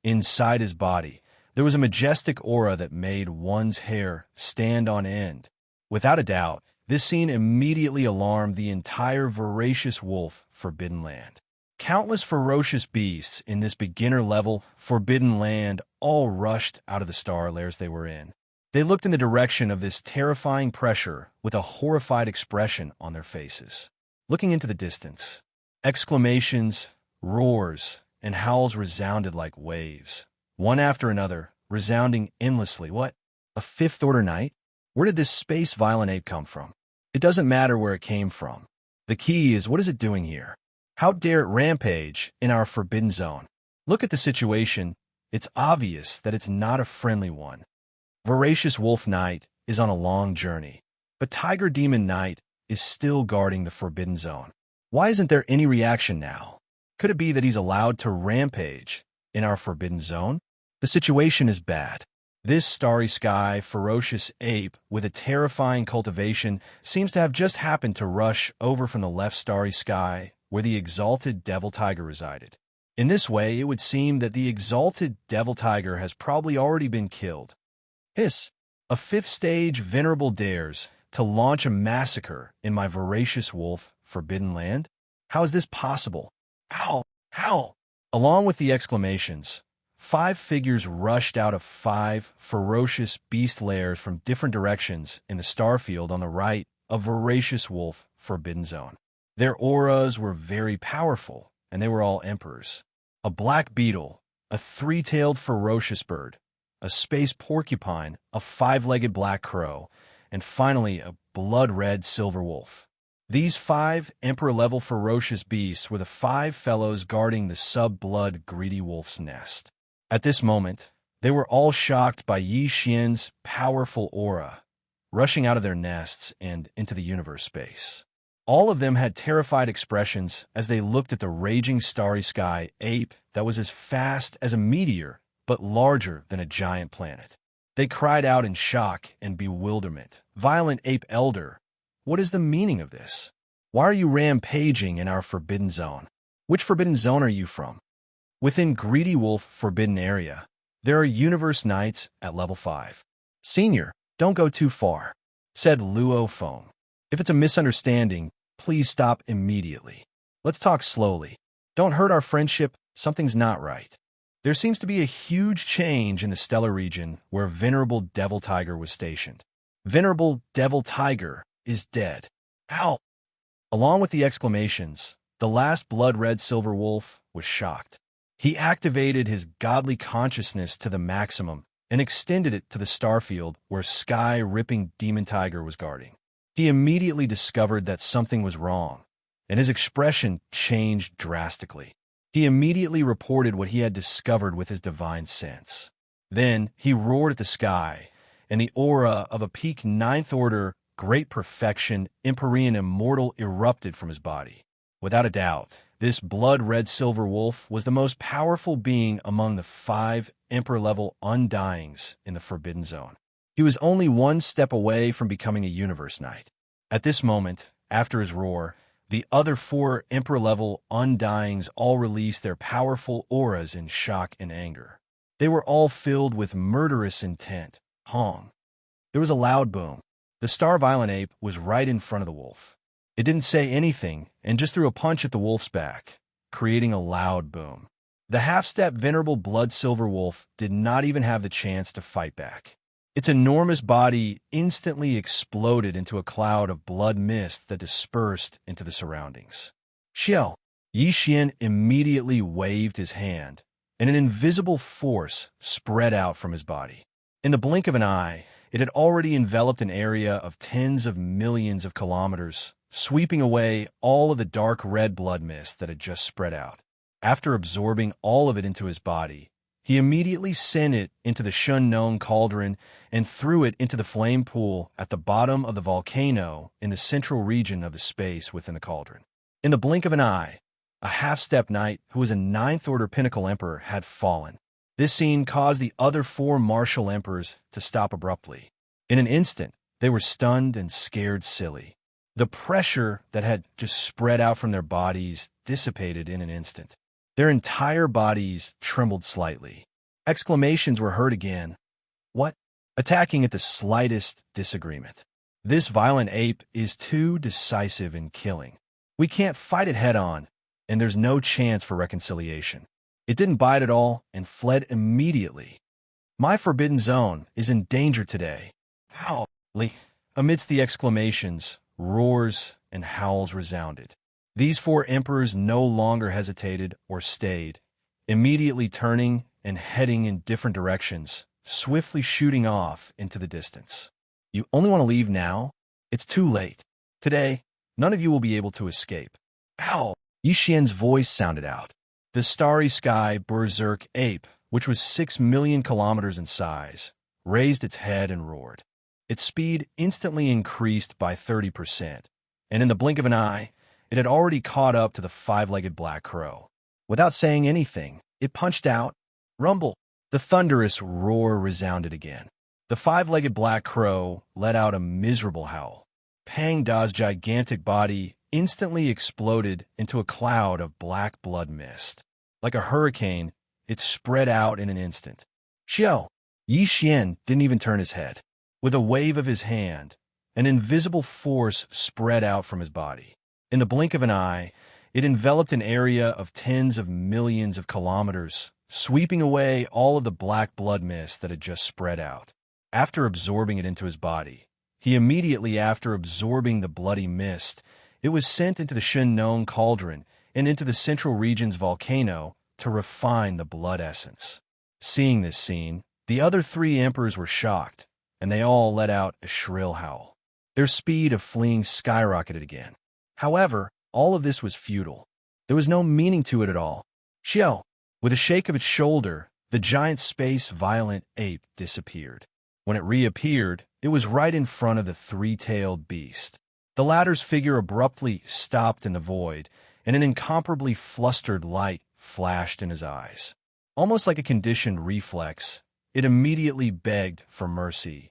Inside his body, there was a majestic aura that made one's hair stand on end. Without a doubt, this scene immediately alarmed the entire voracious wolf forbidden land. Countless ferocious beasts in this beginner-level forbidden land all rushed out of the star layers they were in. They looked in the direction of this terrifying pressure with a horrified expression on their faces. Looking into the distance, exclamations, roars, and howls resounded like waves, one after another, resounding endlessly. What? A 5th-order knight? Where did this space violent ape come from? It doesn't matter where it came from. The key is, what is it doing here? How dare it rampage in our forbidden zone? Look at the situation. It's obvious that it's not a friendly one. Voracious Wolf Knight is on a long journey, but Tiger Demon Knight is still guarding the forbidden zone. Why isn't there any reaction now? Could it be that he's allowed to rampage in our forbidden zone? The situation is bad. This starry sky, ferocious ape with a terrifying cultivation seems to have just happened to rush over from the left starry sky where the exalted devil tiger resided. In this way, it would seem that the exalted devil tiger has probably already been killed. Hiss! A 5th stage venerable dares to launch a massacre in my voracious wolf forbidden land? How is this possible? How? Along with the exclamations, 5 figures rushed out of 5 ferocious beast lairs from different directions in the starfield on the right of Voracious Wolf Forbidden Zone. Their auras were very powerful, and they were all emperors. A black beetle, a 3-tailed ferocious bird, a space porcupine, a 5-legged black crow, and finally a blood-red silver wolf. These 5 emperor-level ferocious beasts were the 5 fellows guarding the sub-blood greedy wolf's nest. At this moment, they were all shocked by Yi Xian's powerful aura, rushing out of their nests and into the universe space. All of them had terrified expressions as they looked at the raging starry sky ape that was as fast as a meteor, but larger than a giant planet. They cried out in shock and bewilderment. "Violent ape elder, what is the meaning of this? Why are you rampaging in our forbidden zone? Which forbidden zone are you from?" Within Greedy Wolf Forbidden Area, there are Universe Knights at level 5. "Senior, don't go too far," said Luo Feng. "If it's a misunderstanding, please stop immediately. Let's talk slowly. Don't hurt our friendship, something's not right." There seems to be a huge change in the stellar region where Venerable Devil Tiger was stationed. Venerable Devil Tiger is dead. Ow! Along with the exclamations, the last blood-red silver wolf was shocked. He activated his godly consciousness to the maximum and extended it to the starfield where sky-ripping Demon Tiger was guarding. He immediately discovered that something was wrong, and his expression changed drastically. He immediately reported what he had discovered with his divine sense. Then he roared at the sky, and the aura of a peak 9th Order, great perfection, Empyrean immortal erupted from his body. Without a doubt, this blood-red silver wolf was the most powerful being among the 5 Emperor-level Undyings in the Forbidden Zone. He was only 1 step away from becoming a Universe Knight. At this moment, after his roar, the other 4 Emperor-level Undyings all released their powerful auras in shock and anger. They were all filled with murderous intent. Hong. There was a loud boom. The Star Violent Ape was right in front of the wolf. It didn't say anything and just threw a punch at the wolf's back, creating a loud boom. The half-step Venerable Blood Silver Wolf did not even have the chance to fight back. Its enormous body instantly exploded into a cloud of blood mist that dispersed into the surroundings. "Xiao!" Yi Xian immediately waved his hand, and an invisible force spread out from his body. In the blink of an eye, it had already enveloped an area of tens of millions of kilometers, sweeping away all of the dark red blood mist that had just spread out. After absorbing all of it into his body, he immediately sent it into the Shun-Nong cauldron and threw it into the flame pool at the bottom of the volcano in the central region of the space within the cauldron. In the blink of an eye, a half-step knight who was a 9th Order Pinnacle Emperor had fallen. This scene caused the other 4 martial emperors to stop abruptly. In an instant, they were stunned and scared silly. The pressure that had just spread out from their bodies dissipated in an instant. Their entire bodies trembled slightly. Exclamations were heard again. "What?" Attacking at the slightest disagreement. "This violent ape is too decisive in killing. We can't fight it head-on, and there's no chance for reconciliation." It didn't bite at all and fled immediately. "My forbidden zone is in danger today." "How?" Amidst the exclamations, roars and howls resounded. These 4 emperors no longer hesitated or stayed, immediately turning and heading in different directions, swiftly shooting off into the distance. "You only want to leave now? It's too late. Today, none of you will be able to escape." "Ow!" Yi Xian's voice sounded out. The starry sky berserk ape, which was 6 million kilometers in size, raised its head and roared. Its speed instantly increased by 30%, and in the blink of an eye, it had already caught up to the 5-legged black crow. Without saying anything, it punched out. Rumble! The thunderous roar resounded again. The 5-legged black crow let out a miserable howl. Pang Da's gigantic body instantly exploded into a cloud of black blood mist. Like a hurricane, it spread out in an instant. "Xiao!" Yi Xian didn't even turn his head. With a wave of his hand, an invisible force spread out from his body. In the blink of an eye, It enveloped an area of tens of millions of kilometers, sweeping away all of the black blood mist that had just spread out. After absorbing it into his body, he immediately after absorbing the bloody mist, it was sent into the Shennon cauldron and into the central region's volcano to refine the blood essence. Seeing this scene, the other three emperors were shocked, and they all let out a shrill howl. Their speed of fleeing skyrocketed again. However, all of this was futile. There was no meaning to it at all. Xiao, with a shake of its shoulder, the giant space-violent ape disappeared. When it reappeared, it was right in front of the three-tailed beast. The latter's figure abruptly stopped in the void, and an incomparably flustered light flashed in his eyes. Almost like a conditioned reflex, it immediately begged for mercy.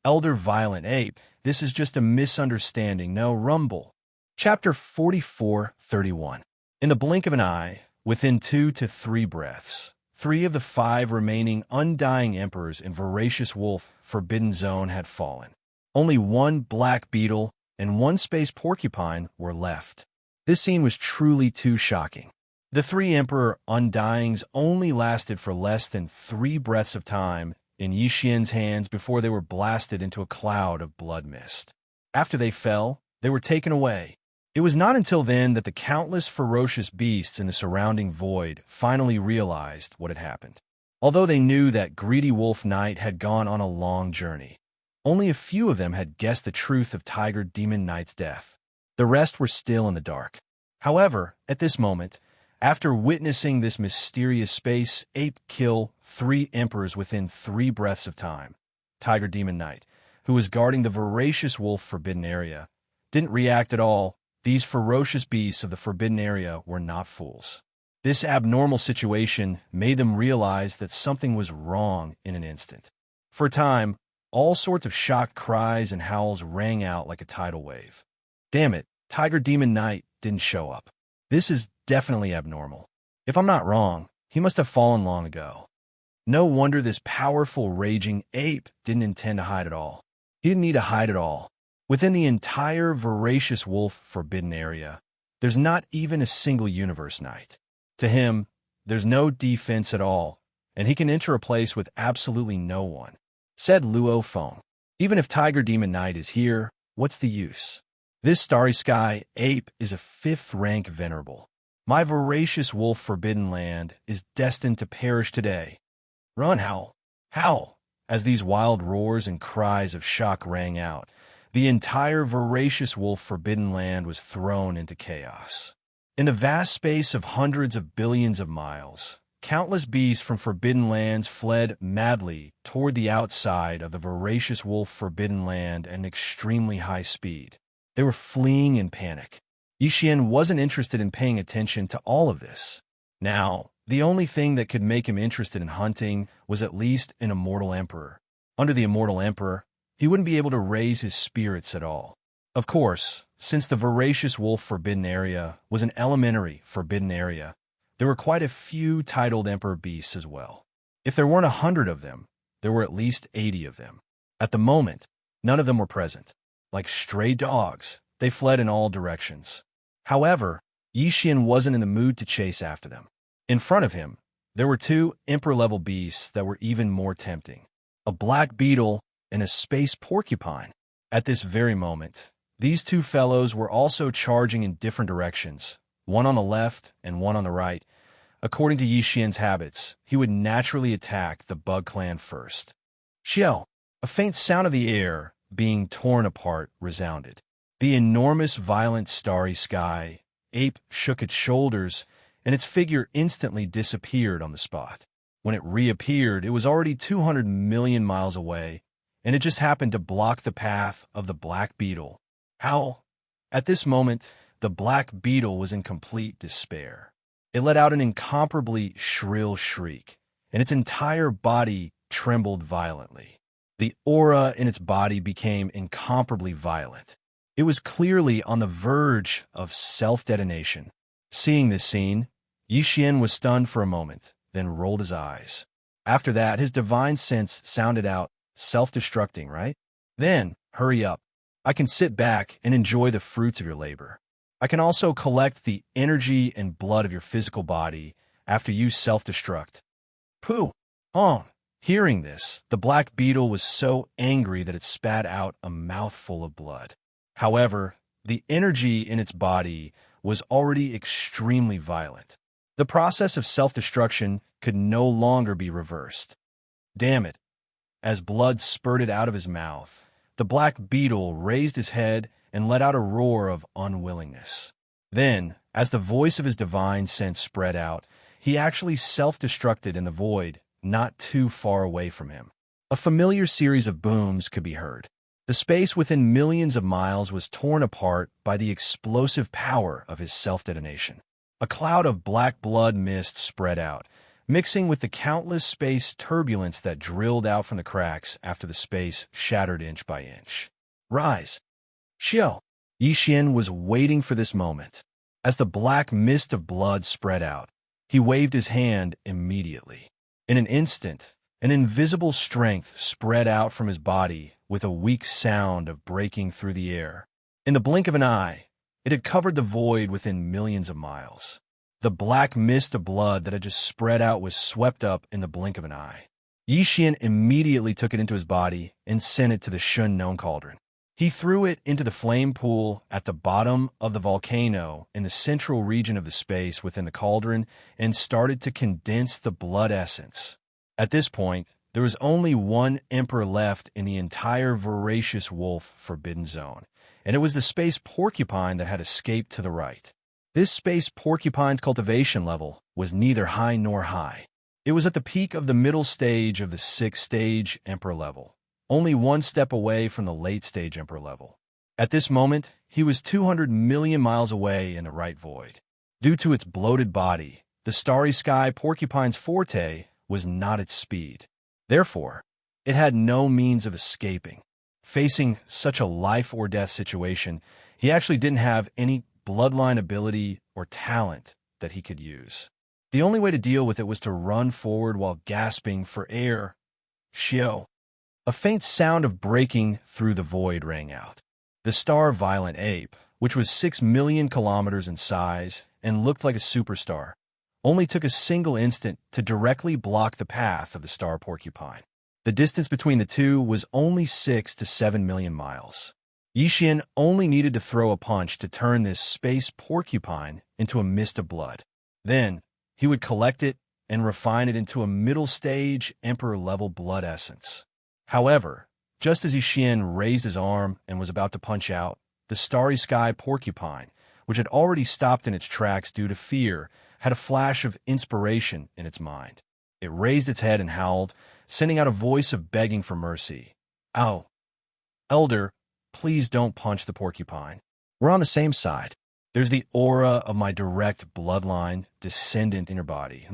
Elder Violent Ape, this is just a misunderstanding, no rumble. Chapter 44:31. In the blink of an eye, within 2 to 3 breaths, 3 of the 5 remaining undying emperors in Voracious Wolf Forbidden Zone had fallen. Only 1 black beetle and 1 space porcupine were left. This scene was truly too shocking. The 3 Emperor Undyings only lasted for less than 3 breaths of time in Yixian's hands before they were blasted into a cloud of blood mist. After they fell, they were taken away. It was not until then that the countless ferocious beasts in the surrounding void finally realized what had happened. Although they knew that Greedy Wolf Knight had gone on a long journey, only a few of them had guessed the truth of Tiger Demon Knight's death. The rest were still in the dark. However, at this moment, after witnessing this mysterious space ape kill 3 emperors within 3 breaths of time, Tiger Demon Knight, who was guarding the Voracious Wolf Forbidden Area, didn't react at all. These ferocious beasts of the Forbidden Area were not fools. This abnormal situation made them realize that something was wrong in an instant. For a time, all sorts of shocked cries and howls rang out like a tidal wave. Damn it, Tiger Demon Knight didn't show up. This is definitely abnormal. If I'm not wrong, he must have fallen long ago. No wonder this powerful, raging ape didn't intend to hide at all. He didn't need to hide at all. Within the entire Voracious Wolf Forbidden Area, there's not even a single Universe Knight. To him, there's no defense at all, and he can enter a place with absolutely no one, said Luo Feng. Even if Tiger Demon Knight is here, what's the use? This Starry Sky ape is a 5th-rank venerable. My Voracious Wolf Forbidden Land is destined to perish today. Run, howl, howl! As these wild roars and cries of shock rang out, the entire Voracious Wolf Forbidden Land was thrown into chaos. In the vast space of hundreds of billions of miles, countless beasts from Forbidden Lands fled madly toward the outside of the Voracious Wolf Forbidden Land at an extremely high speed. They were fleeing in panic. Yixian wasn't interested in paying attention to all of this. Now, the only thing that could make him interested in hunting was at least an immortal emperor. Under the immortal emperor, he wouldn't be able to raise his spirits at all. Of course, since the Voracious Wolf Forbidden Area was an elementary forbidden area, there were quite a few titled emperor beasts as well. If there weren't 100 of them, there were at least 80 of them. At the moment, none of them were present. Like stray dogs, they fled in all directions. However, Yixian wasn't in the mood to chase after them. In front of him, there were 2 emperor-level beasts that were even more tempting. A black beetle and a space porcupine. At this very moment, these 2 fellows were also charging in different directions, one on the left and one on the right. According to Yixian's habits, he would naturally attack the Bug Clan first. Xiao, a faint sound of the air being torn apart resounded. The enormous, violent Starry Sky ape shook its shoulders, and its figure instantly disappeared on the spot. When it reappeared, it was already 200 million miles away, and it just happened to block the path of the black beetle. Howl! At this moment, the black beetle was in complete despair. It let out an incomparably shrill shriek, and its entire body trembled violently. The aura in its body became incomparably violent. It was clearly on the verge of self-detonation. Seeing this scene, Yixian was stunned for a moment, then rolled his eyes. After that, his divine sense sounded out, self-destructing, right? Then, hurry up. I can sit back and enjoy the fruits of your labor. I can also collect the energy and blood of your physical body after you self-destruct. Pooh! On. Hearing this, the black beetle was so angry that it spat out a mouthful of blood. However, the energy in its body was already extremely violent. The process of self-destruction could no longer be reversed. Damn it! As blood spurted out of his mouth, the black beetle raised his head and let out a roar of unwillingness. Then, as the voice of his divine sense spread out, he actually self-destructed in the void, not too far away from him. A familiar series of booms could be heard. The space within millions of miles was torn apart by the explosive power of his self-detonation. A cloud of black blood mist spread out, mixing with the countless space turbulence that drilled out from the cracks after the space shattered inch by inch. Rise! Xiao! Yi Xian was waiting for this moment. As the black mist of blood spread out, he waved his hand immediately. In an instant, an invisible strength spread out from his body with a weak sound of breaking through the air. In the blink of an eye, it had covered the void within millions of miles. The black mist of blood that had just spread out was swept up in the blink of an eye. Yi Xian immediately took it into his body and sent it to the Shun known cauldron. He threw it into the flame pool at the bottom of the volcano in the central region of the space within the cauldron and started to condense the blood essence. At this point, there was only one emperor left in the entire voracious wolf forbidden zone, and it was the space porcupine that had escaped to the right. This space porcupine's cultivation level was neither high nor high. It was at the peak of the middle stage of the 6th stage emperor level, only one step away from the late stage emperor level. At this moment, he was 200 million miles away in the right void. Due to its bloated body, the starry sky porcupine's forte was not its speed. Therefore, it had no means of escaping. Facing such a life-or-death situation, he actually didn't have any bloodline ability or talent that he could use. The only way to deal with it was to run forward while gasping for air. Xiao. A faint sound of breaking through the void rang out. The star Violent Ape, which was 6 million kilometers in size and looked like a superstar, only took a single instant to directly block the path of the star porcupine. The distance between the two was only 6 to 7 million miles. Yi Xian only needed to throw a punch to turn this space porcupine into a mist of blood. Then, he would collect it and refine it into a middle-stage emperor-level blood essence. However, just as Yi Xian raised his arm and was about to punch out, the starry sky porcupine, which had already stopped in its tracks due to fear, had a flash of inspiration in its mind. It raised its head and howled, sending out a voice of begging for mercy. Ow! Elder, please don't punch the porcupine. We're on the same side. There's the aura of my direct bloodline descendant in your body.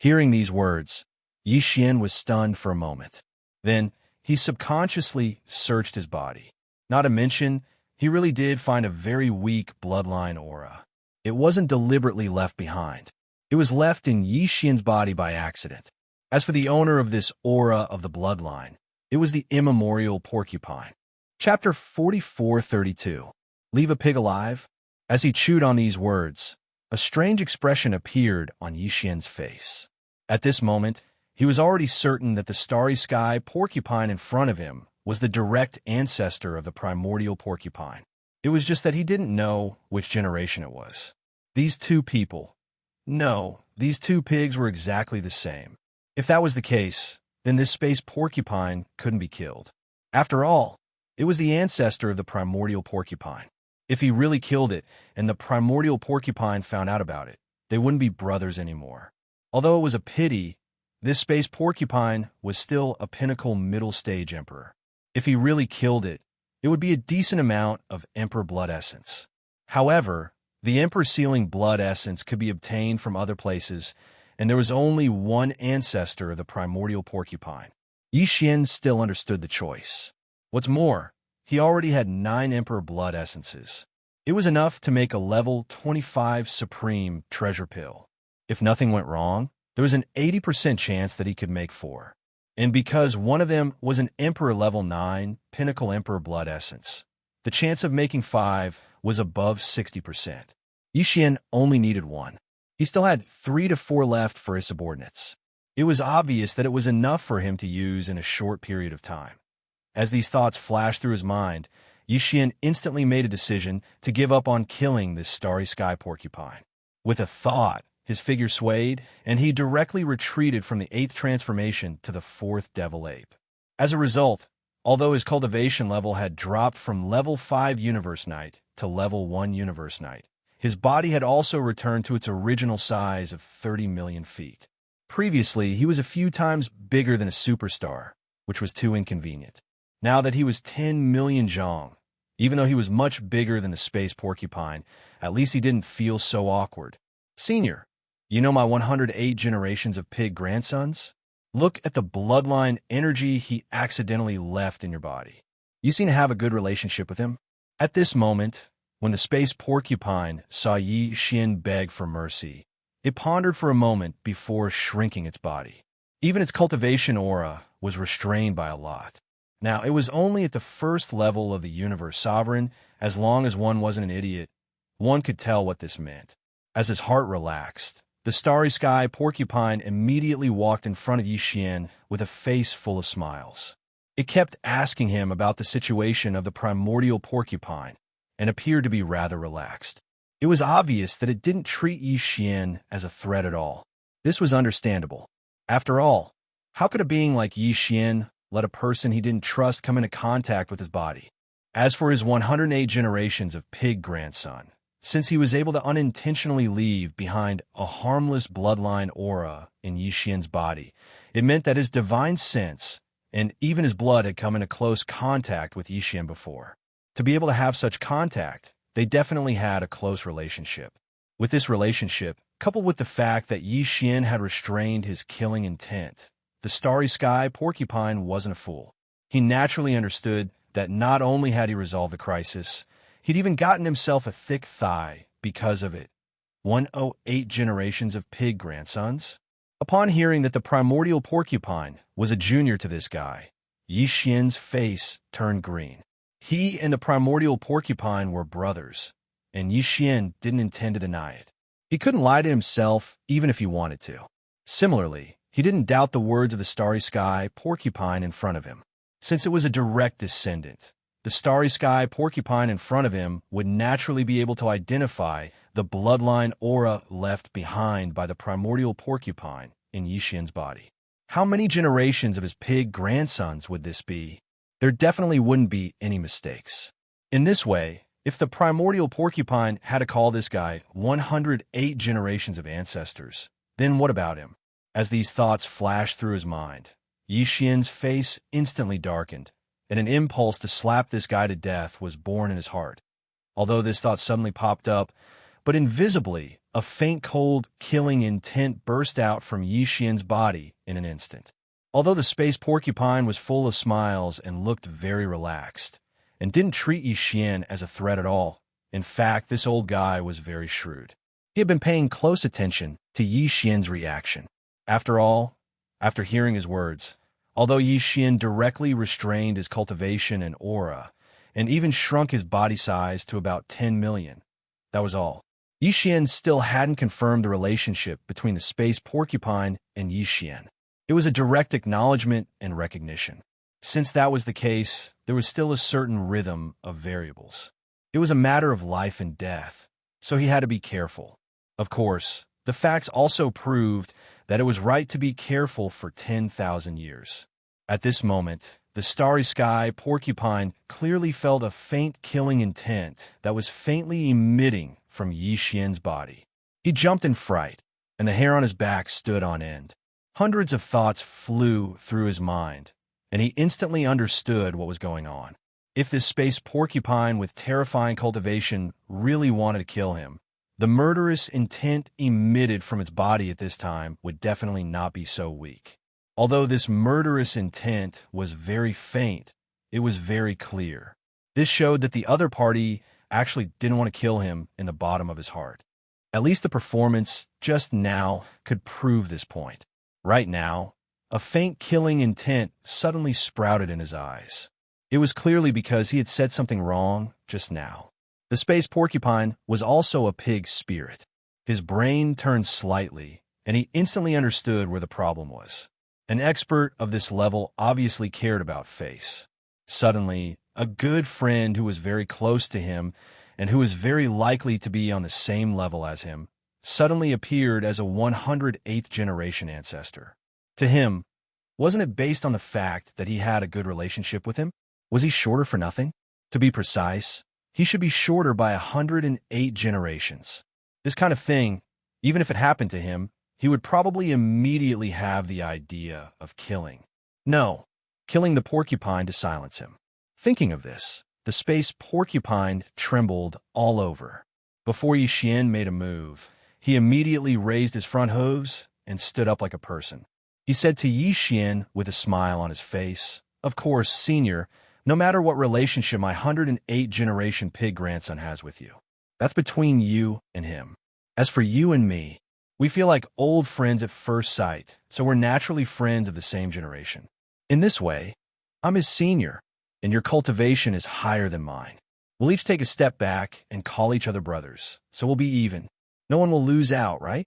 Hearing these words, Yi Xian was stunned for a moment. Then, he subconsciously searched his body. Not to mention, he really did find a very weak bloodline aura. It wasn't deliberately left behind. It was left in Yi Xian's body by accident. As for the owner of this aura of the bloodline, it was the immemorial porcupine. Chapter 4432. Leave a pig alive? As he chewed on these words, a strange expression appeared on Yi Xian's face. At this moment, he was already certain that the starry sky porcupine in front of him was the direct ancestor of the primordial porcupine. It was just that he didn't know which generation it was. These two people. No, these two pigs were exactly the same. If that was the case, then this space porcupine couldn't be killed. After all, it was the ancestor of the primordial porcupine. If he really killed it and the primordial porcupine found out about it, they wouldn't be brothers anymore. Although it was a pity, this space porcupine was still a pinnacle middle stage emperor. If he really killed it, it would be a decent amount of emperor blood essence. However, the emperor sealing blood essence could be obtained from other places, and there was only one ancestor of the primordial porcupine. Yi Xian still understood the choice. What's more, he already had 9 emperor blood essences. It was enough to make a level 25 supreme treasure pill. If nothing went wrong, there was an 80% chance that he could make 4. And because one of them was an emperor level 9 pinnacle emperor blood essence, the chance of making 5 was above 60%. Yixian only needed one. He still had 3 to 4 left for his subordinates. It was obvious that it was enough for him to use in a short period of time. As these thoughts flashed through his mind, Yixian instantly made a decision to give up on killing this starry sky porcupine. With a thought, his figure swayed, and he directly retreated from the 8th transformation to the 4th devil ape. As a result, although his cultivation level had dropped from level 5 Universe Knight to level 1 Universe Knight, his body had also returned to its original size of 30 million feet. Previously, he was a few times bigger than a superstar, which was too inconvenient. Now that he was 10 million zhong, even though he was much bigger than the space porcupine, at least he didn't feel so awkward. Senior, you know my 108 generations of pig grandsons? Look at the bloodline energy he accidentally left in your body. You seem to have a good relationship with him. At this moment, when the space porcupine saw Yixian beg for mercy, it pondered for a moment before shrinking its body. Even its cultivation aura was restrained by a lot. Now, it was only at the first level of the universe sovereign. As long as one wasn't an idiot, one could tell what this meant. As his heart relaxed, the starry sky porcupine immediately walked in front of Yixian with a face full of smiles. It kept asking him about the situation of the primordial porcupine and appeared to be rather relaxed. It was obvious that it didn't treat Yixian as a threat at all. This was understandable. After all, how could a being like Yixian let a person he didn't trust come into contact with his body? As for his 108 generations of pig grandson, since he was able to unintentionally leave behind a harmless bloodline aura in Yixian's body, it meant that his divine sense and even his blood had come into close contact with Yixian before. To be able to have such contact, they definitely had a close relationship. With this relationship, coupled with the fact that Yixian had restrained his killing intent, the starry sky porcupine wasn't a fool. He naturally understood that not only had he resolved the crisis, he'd even gotten himself a thick thigh because of it. 108 generations of pig grandsons? Upon hearing that the primordial porcupine was a junior to this guy, Yixian's face turned green. He and the primordial porcupine were brothers, and Yixian didn't intend to deny it. He couldn't lie to himself even if he wanted to. Similarly, he didn't doubt the words of the starry sky porcupine in front of him. Since it was a direct descendant, the starry sky porcupine in front of him would naturally be able to identify the bloodline aura left behind by the primordial porcupine in Yixian's body. How many generations of his pig grandsons would this be? There definitely wouldn't be any mistakes. In this way, if the primordial porcupine had to call this guy 108 generations of ancestors, then what about him? As these thoughts flashed through his mind, Yixian's face instantly darkened, and an impulse to slap this guy to death was born in his heart. Although this thought suddenly popped up, but invisibly, a faint cold, killing intent burst out from Yixian's body in an instant. Although the space porcupine was full of smiles and looked very relaxed, and didn't treat Yixian as a threat at all, in fact, this old guy was very shrewd. He had been paying close attention to Yixian's reaction. After all, after hearing his words, although Yixian directly restrained his cultivation and aura, and even shrunk his body size to about 10 million, that was all. Yixian still hadn't confirmed the relationship between the space porcupine and Yixian. It was a direct acknowledgement and recognition. Since that was the case, there was still a certain rhythm of variables. It was a matter of life and death, so he had to be careful. Of course, the facts also proved that it was right to be careful for 10,000 years. At this moment, the starry sky porcupine clearly felt a faint killing intent that was faintly emitting from Yixian's body. He jumped in fright, and the hair on his back stood on end. Hundreds of thoughts flew through his mind, and he instantly understood what was going on. If this space porcupine with terrifying cultivation really wanted to kill him, the murderous intent emitted from its body at this time would definitely not be so weak. Although this murderous intent was very faint, it was very clear. This showed that the other party actually didn't want to kill him in the bottom of his heart. At least the performance just now could prove this point. Right now, a faint killing intent suddenly sprouted in his eyes. It was clearly because he had said something wrong just now. The space porcupine was also a pig spirit. His brain turned slightly, and he instantly understood where the problem was. An expert of this level obviously cared about face. Suddenly, a good friend who was very close to him and who was very likely to be on the same level as him suddenly appeared as a 108th generation ancestor. To him, wasn't it based on the fact that he had a good relationship with him? Was he shorter for nothing? To be precise, he should be shorter by 108 generations. This kind of thing, even if it happened to him, he would probably immediately have the idea of killing. No, killing the porcupine to silence him. Thinking of this, the space porcupine trembled all over. Before Yi Xian made a move, he immediately raised his front hooves and stood up like a person. He said to Yi Xian with a smile on his face, "Of course, senior, no matter what relationship my 108 generation pig grandson has with you, that's between you and him. As for you and me, we feel like old friends at first sight, so we're naturally friends of the same generation. In this way, I'm his senior, and your cultivation is higher than mine. We'll each take a step back and call each other brothers, so we'll be even. No one will lose out, right?"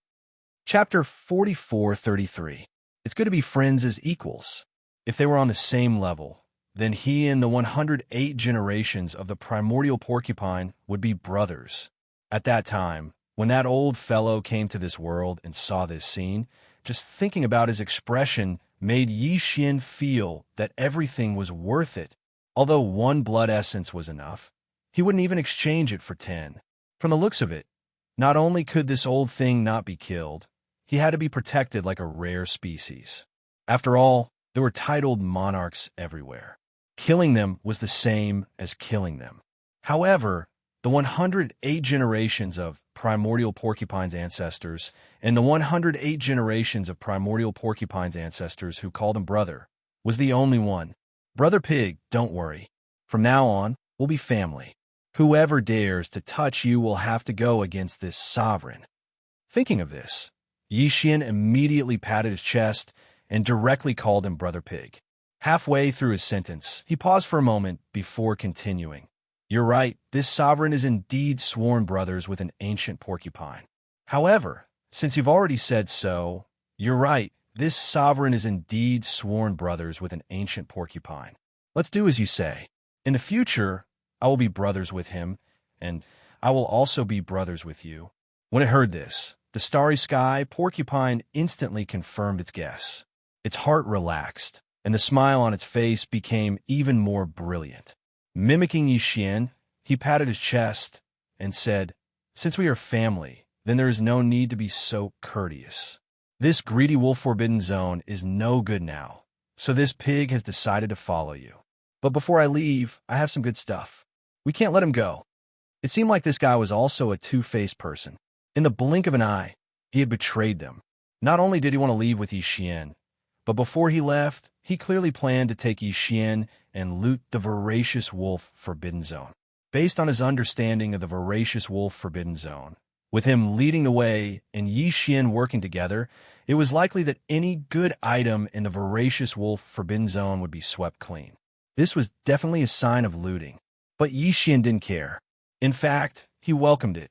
Chapter 44:33. It's good to be friends as equals. If they were on the same level, then he and the 108 generations of the primordial porcupine would be brothers. At that time, when that old fellow came to this world and saw this scene, just thinking about his expression made Yi Xian feel that everything was worth it. Although one blood essence was enough, he wouldn't even exchange it for 10. From the looks of it, not only could this old thing not be killed, he had to be protected like a rare species. After all, there were titled monarchs everywhere. Killing them was the same as killing them. However, the 108 generations of primordial porcupine's ancestors and the 108 generations of primordial porcupine's ancestors who called him brother was the only one. "Brother Pig, don't worry. From now on, we'll be family. Whoever dares to touch you will have to go against this sovereign." Thinking of this, Yi Xian immediately patted his chest and directly called him Brother Pig. Halfway through his sentence, he paused for a moment before continuing. "You're right, this sovereign is indeed sworn brothers with an ancient porcupine. However, since you've already said so, you're right, this sovereign is indeed sworn brothers with an ancient porcupine. Let's do as you say. In the future, I will be brothers with him, and I will also be brothers with you." When it heard this, the starry sky porcupine instantly confirmed its guess. Its heart relaxed, and the smile on its face became even more brilliant. Mimicking Yi Xian, he patted his chest and said, "Since we are family, then there is no need to be so courteous. This greedy wolf forbidden zone is no good now, so this pig has decided to follow you. But before I leave, I have some good stuff. We can't let him go." It seemed like this guy was also a two-faced person. In the blink of an eye, he had betrayed them. Not only did he want to leave with Yi Xian, but before he left, he clearly planned to take Yi Xian and loot the Voracious Wolf Forbidden Zone. Based on his understanding of the Voracious Wolf Forbidden Zone, with him leading the way and Yi Xian working together, it was likely that any good item in the Voracious Wolf Forbidden Zone would be swept clean. This was definitely a sign of looting, but Yi Xian didn't care. In fact, he welcomed it.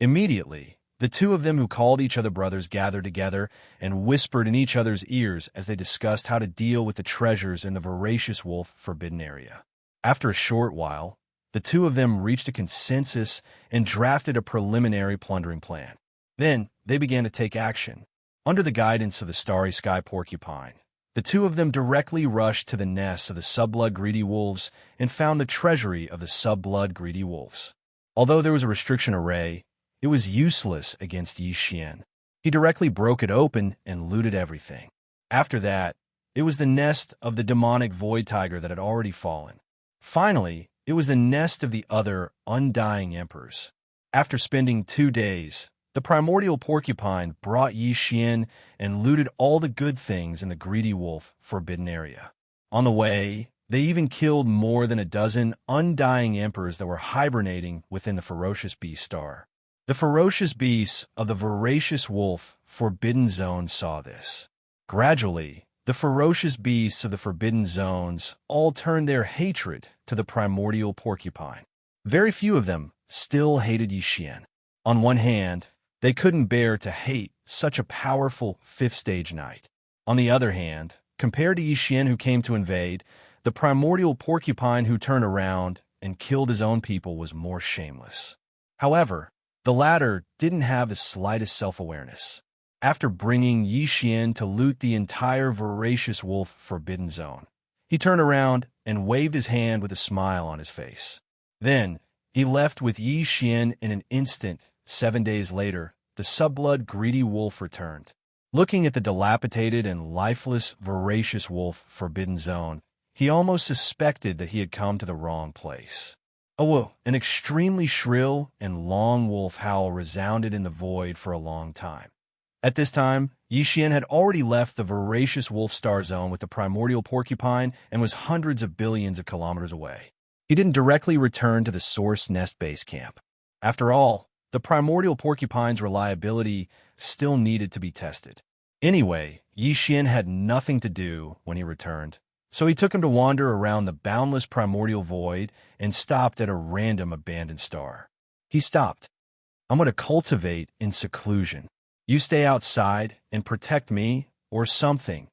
Immediately, the two of them who called each other brothers gathered together and whispered in each other's ears as they discussed how to deal with the treasures in the Voracious Wolf Forbidden Area. After a short while, the two of them reached a consensus and drafted a preliminary plundering plan. Then, they began to take action. Under the guidance of the Starry Sky Porcupine, the two of them directly rushed to the nests of the Subblood Greedy Wolves and found the treasury of the Subblood Greedy Wolves. Although there was a restriction array, it was useless against Yi Xian. He directly broke it open and looted everything. After that, it was the nest of the demonic void tiger that had already fallen. Finally, it was the nest of the other undying emperors. After spending 2 days, the primordial porcupine brought Yi Xian and looted all the good things in the Greedy Wolf Forbidden Area. On the way, they even killed more than a dozen undying emperors that were hibernating within the ferocious beast star. The ferocious beasts of the Voracious Wolf Forbidden Zone saw this. Gradually, the ferocious beasts of the Forbidden Zones all turned their hatred to the primordial porcupine. Very few of them still hated Yi Xian. On one hand, they couldn't bear to hate such a powerful fifth-stage knight. On the other hand, compared to Yi Xian who came to invade, the primordial porcupine who turned around and killed his own people was more shameless. However, the latter didn't have the slightest self-awareness. After bringing Yi Xian to loot the entire voracious wolf forbidden zone, he turned around and waved his hand with a smile on his face. Then, he left with Yi Xian in an instant. 7 days later, the subblood greedy wolf returned. Looking at the dilapidated and lifeless voracious wolf forbidden zone, he almost suspected that he had come to the wrong place. An extremely shrill and long wolf howl resounded in the void for a long time. At this time, Yi Xian had already left the voracious wolf star zone with the primordial porcupine and was hundreds of billions of kilometers away. He didn't directly return to the source nest base camp. After all, the primordial porcupine's reliability still needed to be tested. Anyway, Yi Xian had nothing to do when he returned, so he took him to wander around the boundless primordial void and stopped at a random abandoned star. He stopped. "I'm going to cultivate in seclusion. You stay outside and protect me, or something."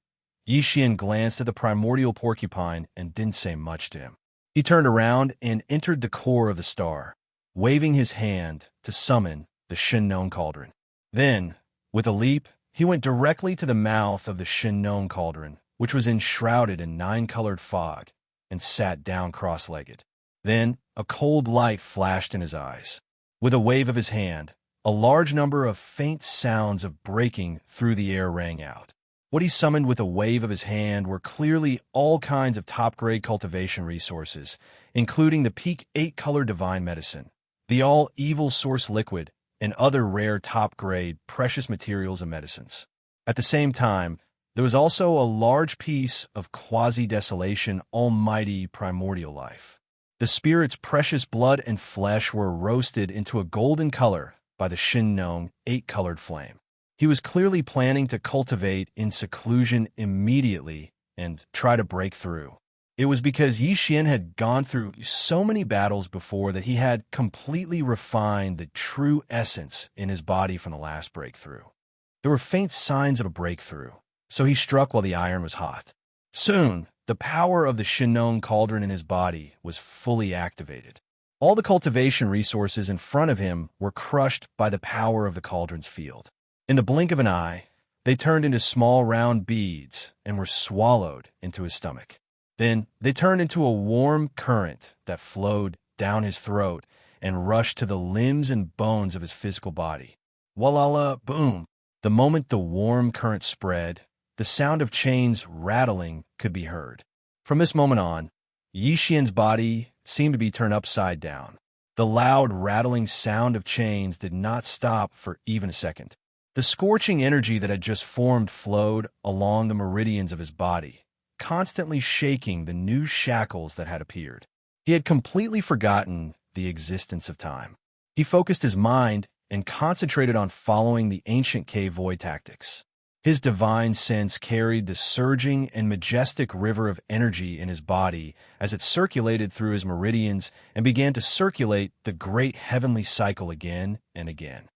Yi Xian glanced at the primordial porcupine and didn't say much to him. He turned around and entered the core of the star, waving his hand to summon the Shinnon cauldron. Then, with a leap, he went directly to the mouth of the Shinnon cauldron, which was enshrouded in 9-colored fog, and sat down cross-legged. Then, a cold light flashed in his eyes. With a wave of his hand, a large number of faint sounds of breaking through the air rang out. What he summoned with a wave of his hand were clearly all kinds of top-grade cultivation resources, including the peak 8-color divine medicine, the all-evil source liquid, and other rare top-grade precious materials and medicines. At the same time, there was also a large piece of quasi-desolation almighty primordial life. The spirit's precious blood and flesh were roasted into a golden color by the Shinnon 8-colored flame. He was clearly planning to cultivate in seclusion immediately and try to break through. It was because Yi Xian had gone through so many battles before that he had completely refined the true essence in his body from the last breakthrough. There were faint signs of a breakthrough, so he struck while the iron was hot. Soon, the power of the Shinnon cauldron in his body was fully activated. All the cultivation resources in front of him were crushed by the power of the cauldron's field. In the blink of an eye, they turned into small round beads and were swallowed into his stomach. Then they turned into a warm current that flowed down his throat and rushed to the limbs and bones of his physical body. Walala, boom! The moment the warm current spread, the sound of chains rattling could be heard. From this moment on, Yi Xian's body seemed to be turned upside down. The loud, rattling sound of chains did not stop for even a second. The scorching energy that had just formed flowed along the meridians of his body, constantly shaking the new shackles that had appeared. He had completely forgotten the existence of time. He focused his mind and concentrated on following the ancient cave void tactics. His divine sense carried the surging and majestic river of energy in his body as it circulated through his meridians and began to circulate the great heavenly cycle again and again.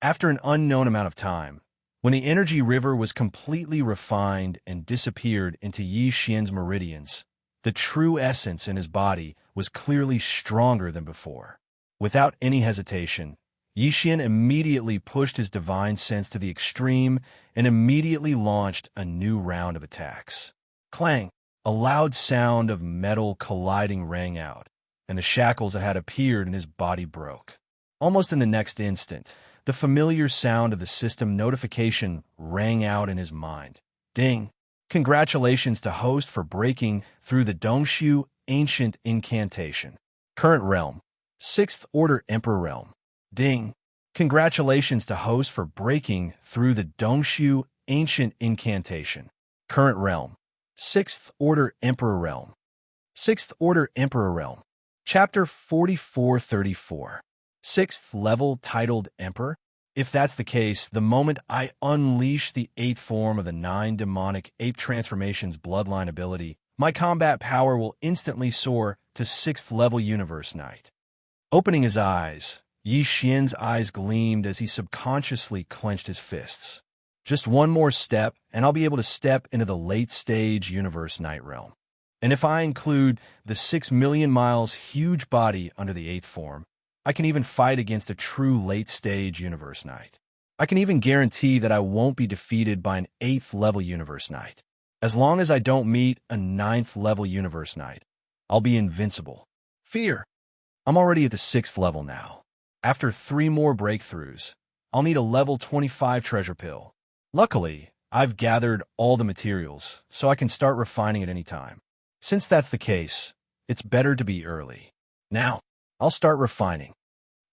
After an unknown amount of time, when the energy river was completely refined and disappeared into Yi Xian's meridians, the true essence in his body was clearly stronger than before. Without any hesitation, Yi Xian immediately pushed his divine sense to the extreme and immediately launched a new round of attacks. Clang! A loud sound of metal colliding rang out, and the shackles that had appeared in his body broke. Almost in the next instant, the familiar sound of the system notification rang out in his mind. Ding! Congratulations to host for breaking through the Dongshu ancient incantation. Current realm, 6th Order Emperor realm. Ding! Congratulations to host for breaking through the Dongshu ancient incantation. Current realm, 6th Order Emperor realm. 6th Order Emperor realm. Chapter 4434. 6th level titled Emperor? If that's the case, the moment I unleash the 8th form of the 9 demonic ape transformations bloodline ability, my combat power will instantly soar to 6th level Universe Knight. Opening his eyes, Yi Xian's eyes gleamed as he subconsciously clenched his fists. Just one more step, and I'll be able to step into the late-stage universe night realm. And if I include the 6 million miles huge body under the 8th form, I can even fight against a true late-stage universe knight. I can even guarantee that I won't be defeated by an 8th level universe knight. As long as I don't meet a 9th level universe knight, I'll be invincible. Fear. I'm already at the 6th level now. After 3 more breakthroughs, I'll need a level 25 treasure pill. Luckily, I've gathered all the materials, so I can start refining at any time. Since that's the case, it's better to be early. Now, I'll start refining.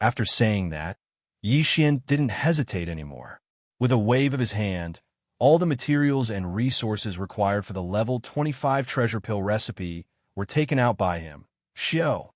After saying that, Yi Xian didn't hesitate anymore. With a wave of his hand, all the materials and resources required for the level 25 treasure pill recipe were taken out by him. Xiao.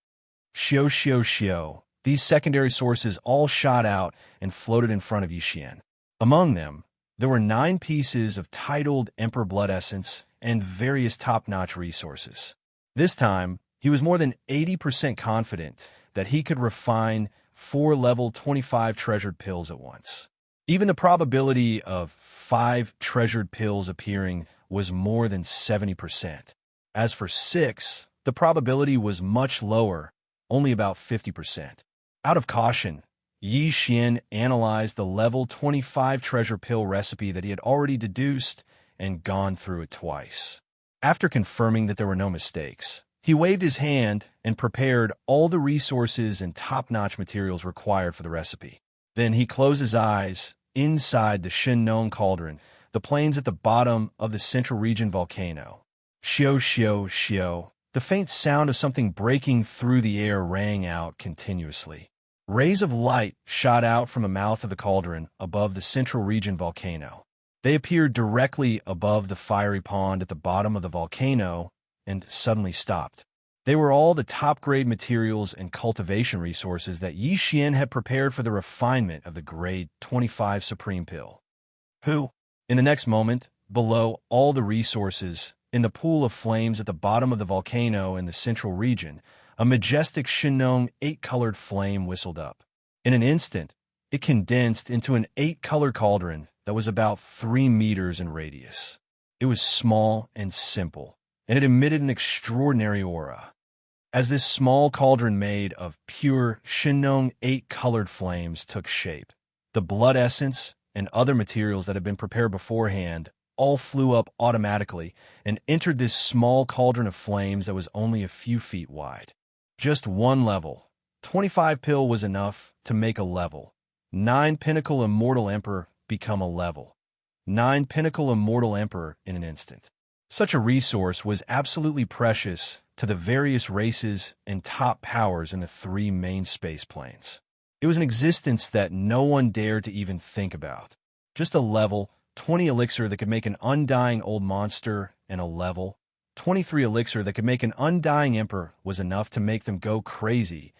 These secondary sources all shot out and floated in front of Yi Xian. Among them, there were 9 pieces of titled Emperor Blood Essence and various top-notch resources. This time, he was more than 80% confident that he could refine 4 level 25 treasured pills at once. Even the probability of 5 treasured pills appearing was more than 70%. As for 6, the probability was much lower, only about 50%. Out of caution, Yi Xian analyzed the level 25 treasure pill recipe that he had already deduced and gone through it twice. After confirming that there were no mistakes, he waved his hand and prepared all the resources and top-notch materials required for the recipe. Then he closed his eyes inside the Shinnong cauldron, the plains at the bottom of the central region volcano. Xiao. The faint sound of something breaking through the air rang out continuously. Rays of light shot out from the mouth of the cauldron above the central region volcano. They appeared directly above the fiery pond at the bottom of the volcano and suddenly stopped. They were all the top-grade materials and cultivation resources that Yi Xian had prepared for the refinement of the grade 25 Supreme Pill. In the next moment, below all the resources, in the pool of flames at the bottom of the volcano in the central region, a majestic Shinnong 8-colored flame whistled up. In an instant, it condensed into an 8-colored cauldron that was about 3 meters in radius. It was small and simple, and it emitted an extraordinary aura. As this small cauldron made of pure Shinnong 8-colored flames took shape, the blood essence and other materials that had been prepared beforehand all flew up automatically and entered this small cauldron of flames that was only a few feet wide. Just one level. 25 pill was enough to make a level. 9 Pinnacle Immortal Emperor become a level. 9 Pinnacle Immortal Emperor in an instant. Such a resource was absolutely precious to the various races and top powers in the 3 main space planes. It was an existence that no one dared to even think about. Just a level 20 elixir that could make an undying old monster, and a level 23 elixir that could make an undying emperor was enough to make them go crazy,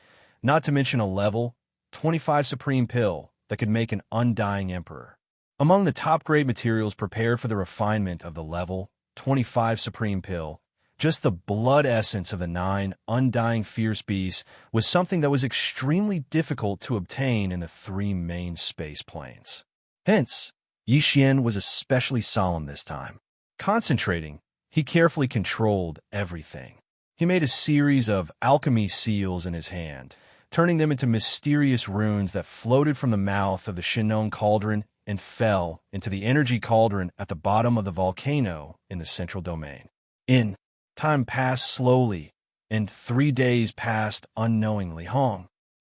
not to mention a level 25 Supreme Pill that could make an undying emperor. Among the top-grade materials prepared for the refinement of the level 25 Supreme Pill, just the blood essence of the 9 undying fierce beasts was something that was extremely difficult to obtain in the 3 main space planes. Hence, Yi Xian was especially solemn this time. Concentrating, he carefully controlled everything. He made a series of alchemy seals in his hand, turning them into mysterious runes that floated from the mouth of the Shinnong cauldron and fell into the energy cauldron at the bottom of the volcano in the central domain. Time passed slowly, and 3 days passed unknowingly.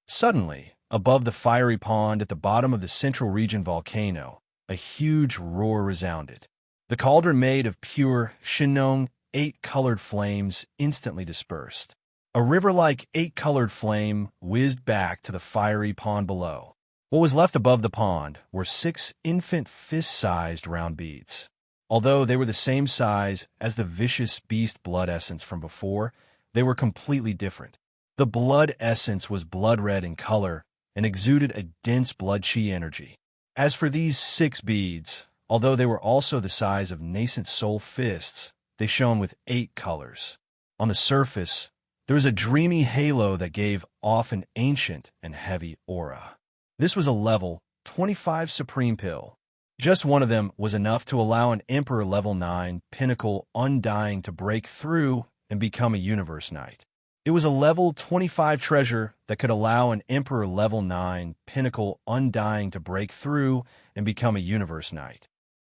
Suddenly, above the fiery pond at the bottom of the central region volcano, a huge roar resounded. The cauldron made of pure Shinnong 8-colored flames instantly dispersed. A river-like 8-colored flame whizzed back to the fiery pond below. What was left above the pond were 6 infant fist-sized round beads. Although they were the same size as the vicious beast blood essence from before, they were completely different. The blood essence was blood-red in color and exuded a dense blood-chi energy. As for these 6 beads, although they were also the size of nascent soul fists, they shone with 8 colors. On the surface, There was a dreamy halo that gave off an ancient and heavy aura. This was a level 25 Supreme Pill. Just one of them was enough to allow an Emperor level 9 Pinnacle Undying to break through and become a Universe Knight. It was a level 25 treasure that could allow an Emperor level 9 Pinnacle Undying to break through and become a Universe Knight.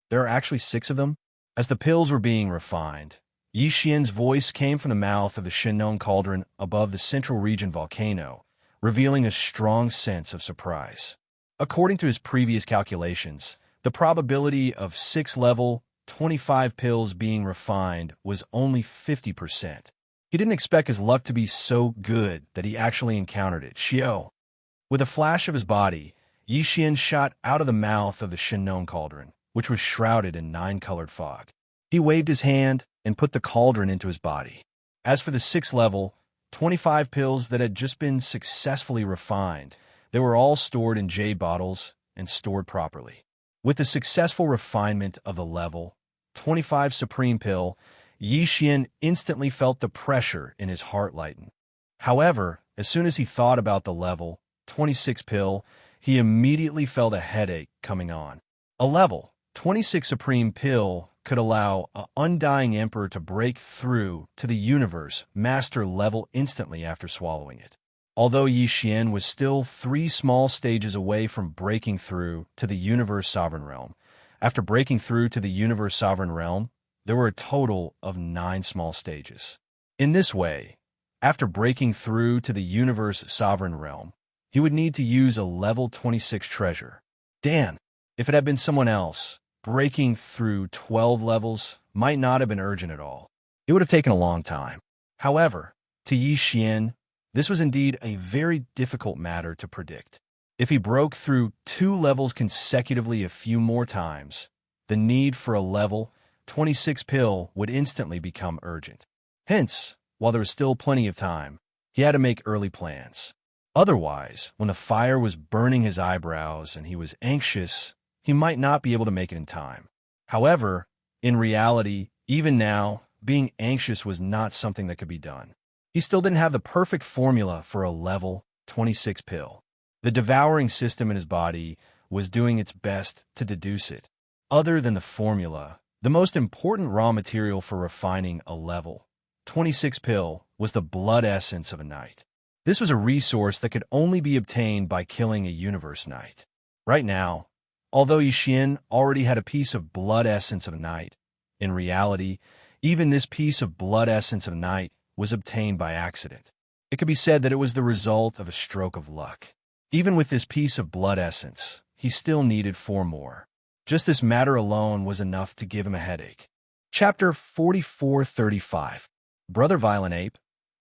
There are actually 6 of them. As the pills were being refined, Yi Xian's voice came from the mouth of the Shinnon cauldron above the Central Region volcano, revealing a strong sense of surprise. According to his previous calculations, the probability of 6 level 25 pills being refined was only 50%. He didn't expect his luck to be so good that he actually encountered it. Xiao. With a flash of his body, Yi Xian shot out of the mouth of the Shinnon cauldron, which was shrouded in 9-colored fog. He waved his hand and put the cauldron into his body. As for the 6 level 25 pills that had just been successfully refined, they were all stored in jade bottles and stored properly. With the successful refinement of the level 25 Supreme Pill, Yi Xian instantly felt the pressure in his heart lighten. However, as soon as he thought about the level 26 pill, he immediately felt a headache coming on. A level 26 Supreme Pill could allow an Undying Emperor to break through to the Universe Master level instantly after swallowing it. Although Yi Xian was still 3 small stages away from breaking through to the Universe Sovereign Realm, after breaking through to the Universe Sovereign Realm, there were a total of 9 small stages. In this way, after breaking through to the Universe Sovereign Realm, he would need to use a level 26 treasure. Damn, if it had been someone else, breaking through 12 levels might not have been urgent at all. It would have taken a long time. However, to Yi Xian, this was indeed a very difficult matter to predict. If he broke through 2 levels consecutively a few more times, the need for a level 26 pill would instantly become urgent. Hence, while there was still plenty of time, he had to make early plans. Otherwise, when the fire was burning his eyebrows and he was anxious, he might not be able to make it in time. However, in reality, even now, being anxious was not something that could be done. He still didn't have the perfect formula for a level 26 pill. The devouring system in his body was doing its best to deduce it. Other than the formula, the most important raw material for refining a level 26 pill was the blood essence of a knight. This was a resource that could only be obtained by killing a Universe Knight. Right now, although Yi Xian already had a piece of blood essence of a knight, in reality, even this piece of blood essence of a knight was obtained by accident. It could be said that it was the result of a stroke of luck. Even with this piece of blood essence, he still needed 4 more. Just this matter alone was enough to give him a headache. Chapter 4435. Brother Violent Ape,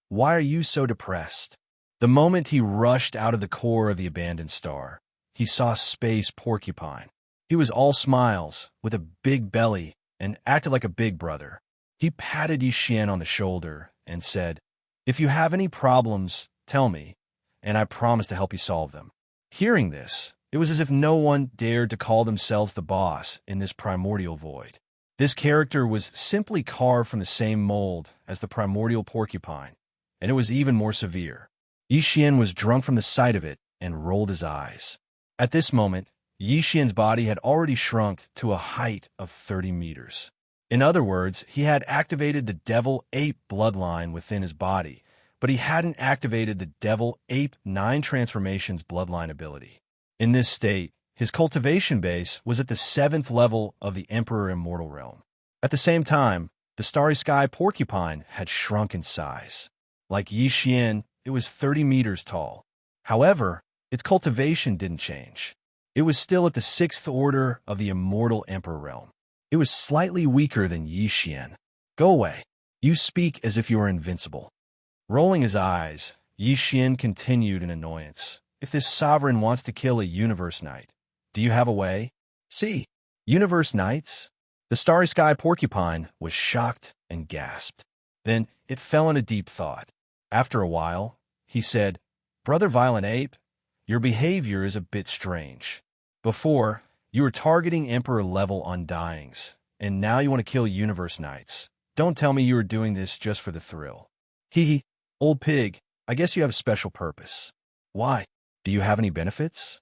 why are you so depressed? The moment he rushed out of the core of the abandoned star, he saw Space Porcupine. He was all smiles, with a big belly, and acted like a big brother. He patted Yi Xian on the shoulder and said, "If you have any problems, tell me, and I promise to help you solve them." Hearing this, it was as if no one dared to call themselves the boss in this primordial void. This character was simply carved from the same mold as the primordial porcupine, and it was even more severe. Yi Xian was drunk from the sight of it and rolled his eyes. At this moment, Yi Xian's body had already shrunk to a height of 30 meters. In other words, he had activated the Devil-Ape bloodline within his body, but he hadn't activated the Devil-Ape 9 Transformations bloodline ability. In this state, his cultivation base was at the 7th level of the Emperor Immortal Realm. At the same time, the Starry Sky Porcupine had shrunk in size. Like Yi Xian, it was 30 meters tall. However, its cultivation didn't change. It was still at the 6th order of the Immortal Emperor Realm. It was slightly weaker than Yi Xian. Go away. You speak as if you are invincible. Rolling his eyes, Yi Xian continued in annoyance. If this sovereign wants to kill a Universe Knight, do you have a way? See, Universe Knights? The Starry Sky Porcupine was shocked and gasped. Then it fell in a deep thought. After a while, he said, "Brother Violent Ape, your behavior is a bit strange. Before, you were targeting Emperor-level Undyings, and now you want to kill Universe Knights. Don't tell me you are doing this just for the thrill." Old pig, I guess you have a special purpose. Why? Do you have any benefits?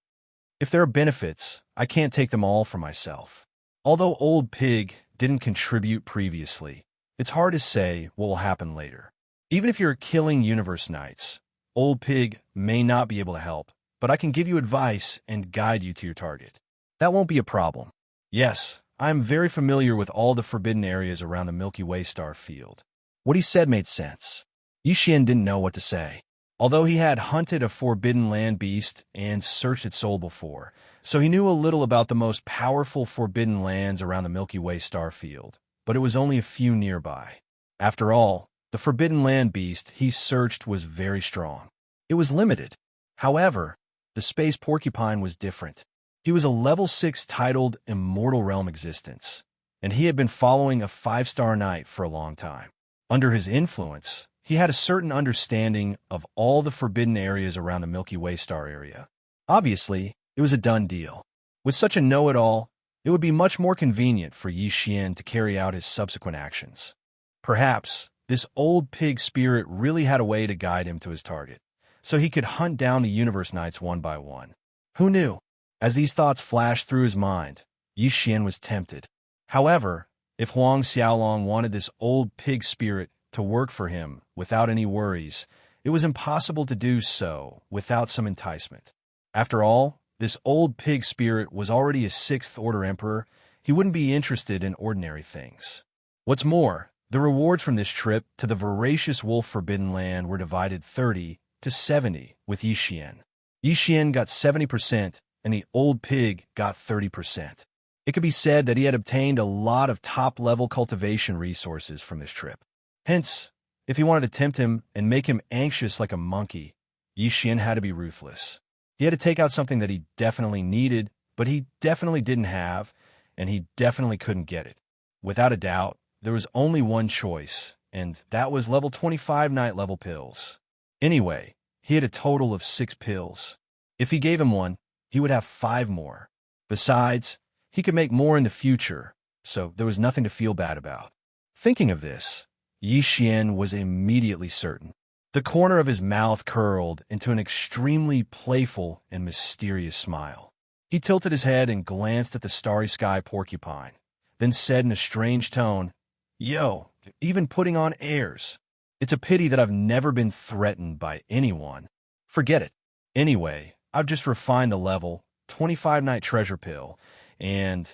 If there are benefits, I can't take them all for myself. Although Old Pig didn't contribute previously, it's hard to say what will happen later. Even if you're killing Universe Knights, Old Pig may not be able to help, but I can give you advice and guide you to your target. That won't be a problem. Yes, I am very familiar with all the forbidden areas around the Milky Way star field. What he said made sense. Yixian didn't know what to say. Although he had hunted a forbidden land beast and searched its soul before, so he knew a little about the most powerful forbidden lands around the Milky Way star field, but it was only a few nearby. After all, the forbidden land beast he searched was very strong. It was limited. However, the space porcupine was different. He was a level 6 titled Immortal Realm existence, and he had been following a 5-star knight for a long time. Under his influence, he had a certain understanding of all the forbidden areas around the Milky Way star area. Obviously, it was a done deal. With such a know-it-all, it would be much more convenient for Yixian to carry out his subsequent actions. Perhaps this old pig spirit really had a way to guide him to his target, so he could hunt down the Universe Knights one by one. Who knew? As these thoughts flashed through his mind, Yixian was tempted. However, if Huang Xiaolong wanted this old pig spirit to work for him without any worries, it was impossible to do so without some enticement. After all, this old pig spirit was already a 6th-order emperor. He wouldn't be interested in ordinary things. What's more, the rewards from this trip to the voracious wolf forbidden land were divided 30 to 70 with Yixian. Yixian got 70%, and the old pig got 30%. It could be said that he had obtained a lot of top-level cultivation resources from this trip. Hence, if he wanted to tempt him and make him anxious like a monkey, Yixian had to be ruthless. He had to take out something that he definitely needed, but he definitely didn't have, and he definitely couldn't get it. Without a doubt, there was only one choice, and that was level 25 night level pills. Anyway, he had a total of 6 pills. If he gave him one, he would have 5 more. Besides, he could make more in the future, so there was nothing to feel bad about. Thinking of this, Yixian was immediately certain. The corner of his mouth curled into an extremely playful and mysterious smile. He tilted his head and glanced at the starry sky porcupine, then said in a strange tone, "Yo, even putting on airs. It's a pity that I've never been threatened by anyone. Forget it. Anyway, I've just refined the level, 25 night treasure pill, and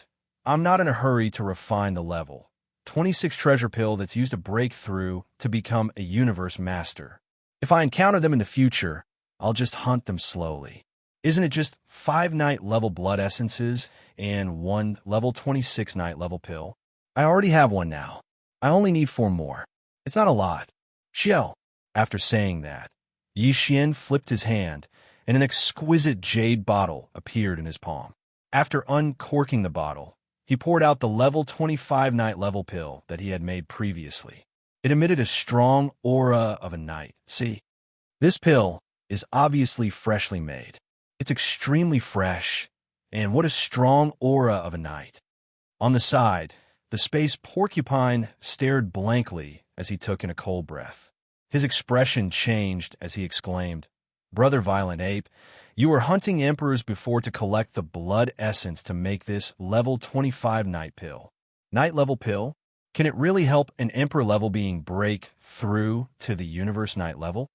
I'm not in a hurry to refine the level. 26 treasure pill that's used to break through to become a universe master. If I encounter them in the future, I'll just hunt them slowly. Isn't it just 5 night level blood essences and 1 level 26 night level pill? I already have one now. I only need 4 more. It's not a lot." Xiao. After saying that, Yixian flipped his hand, and an exquisite jade bottle appeared in his palm. After uncorking the bottle, he poured out the level 25 night level pill that he had made previously. It emitted a strong aura of a knight. See, this pill is obviously freshly made. It's extremely fresh, and what a strong aura of a knight. On the side, the space porcupine stared blankly as he took in a cold breath. His expression changed as he exclaimed, "Brother Violent Ape, you were hunting emperors before to collect the blood essence to make this level 25 night pill. Night level pill? Can it really help an emperor level being break through to the universe night level?"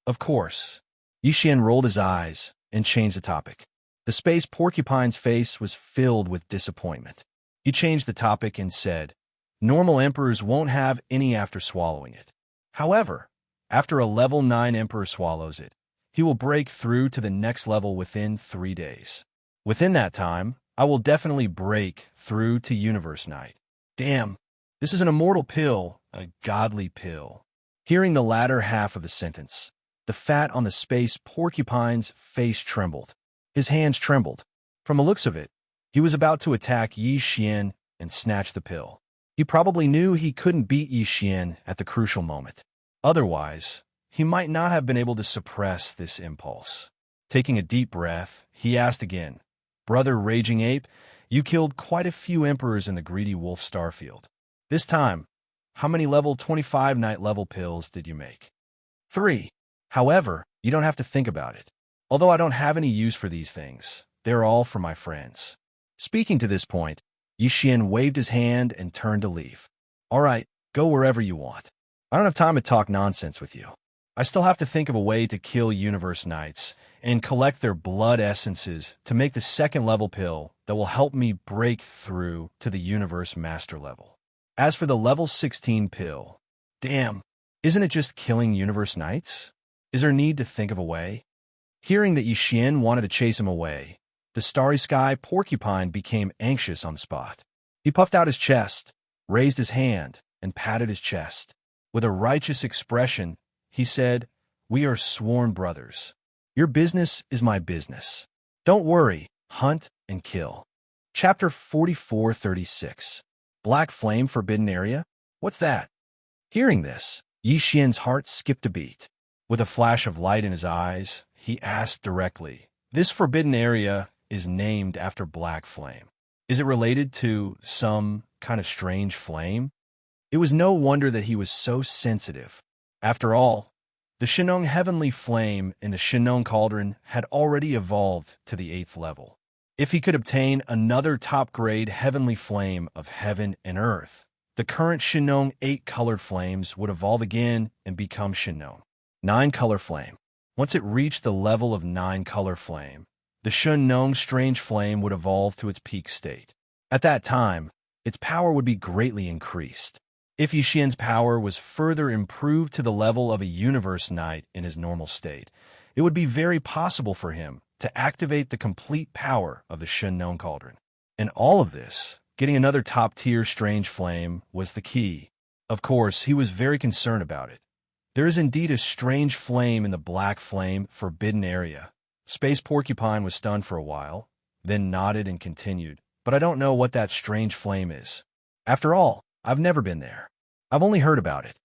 Of course. Yixian rolled his eyes and changed the topic. The space porcupine's face was filled with disappointment. He changed the topic and said, "Normal emperors won't have any after swallowing it. However, after a level 9 emperor swallows it, he will break through to the next level within 3 days. Within that time, I will definitely break through to Universe Night. Damn, this is an immortal pill, a godly pill." Hearing the latter half of the sentence, the fat on the space porcupine's face trembled. His hands trembled. From the looks of it, he was about to attack Yixian and snatch the pill. He probably knew he couldn't beat Yixian at the crucial moment. Otherwise, he might not have been able to suppress this impulse. Taking a deep breath, he asked again, "Brother Raging Ape, you killed quite a few emperors in the greedy wolf starfield. This time, how many level 25 night level pills did you make?" 3. However, you don't have to think about it. Although I don't have any use for these things, they're all for my friends. Speaking to this point, Yixin waved his hand and turned to leave. All right, go wherever you want. I don't have time to talk nonsense with you. I still have to think of a way to kill Universe Knights and collect their blood essences to make the second level pill that will help me break through to the Universe Master level. As for the level 16 pill, damn, isn't it just killing Universe Knights? Is there need to think of a way? Hearing that Yixin wanted to chase him away, the Starry Sky Porcupine became anxious on the spot. He puffed out his chest, raised his hand, and patted his chest. With a righteous expression, he said, "We are sworn brothers. Your business is my business. Don't worry, hunt and kill." Chapter 4436. Black Flame Forbidden Area? What's that? Hearing this, Yixin's heart skipped a beat. With a flash of light in his eyes, he asked directly, "This forbidden area is named after Black Flame. Is it related to some kind of strange flame?" It was no wonder that he was so sensitive. After all, the Shinong Heavenly Flame in the Shinong Cauldron had already evolved to the 8th level. If he could obtain another top-grade Heavenly Flame of Heaven and Earth, the current Shinong 8-colored flames would evolve again and become Shinong 9-color flame. Once it reached the level of 9-color flame, the Shinong Strange Flame would evolve to its peak state. At that time, its power would be greatly increased. If Yixin's power was further improved to the level of a Universe Knight in his normal state, it would be very possible for him to activate the complete power of the Shinong Cauldron. And all of this, getting another top-tier Strange Flame, was the key. Of course, he was very concerned about it. There is indeed a strange flame in the Black Flame Forbidden Area. Space Porcupine was stunned for a while, then nodded and continued, "But I don't know what that strange flame is. After all, I've never been there. I've only heard about it.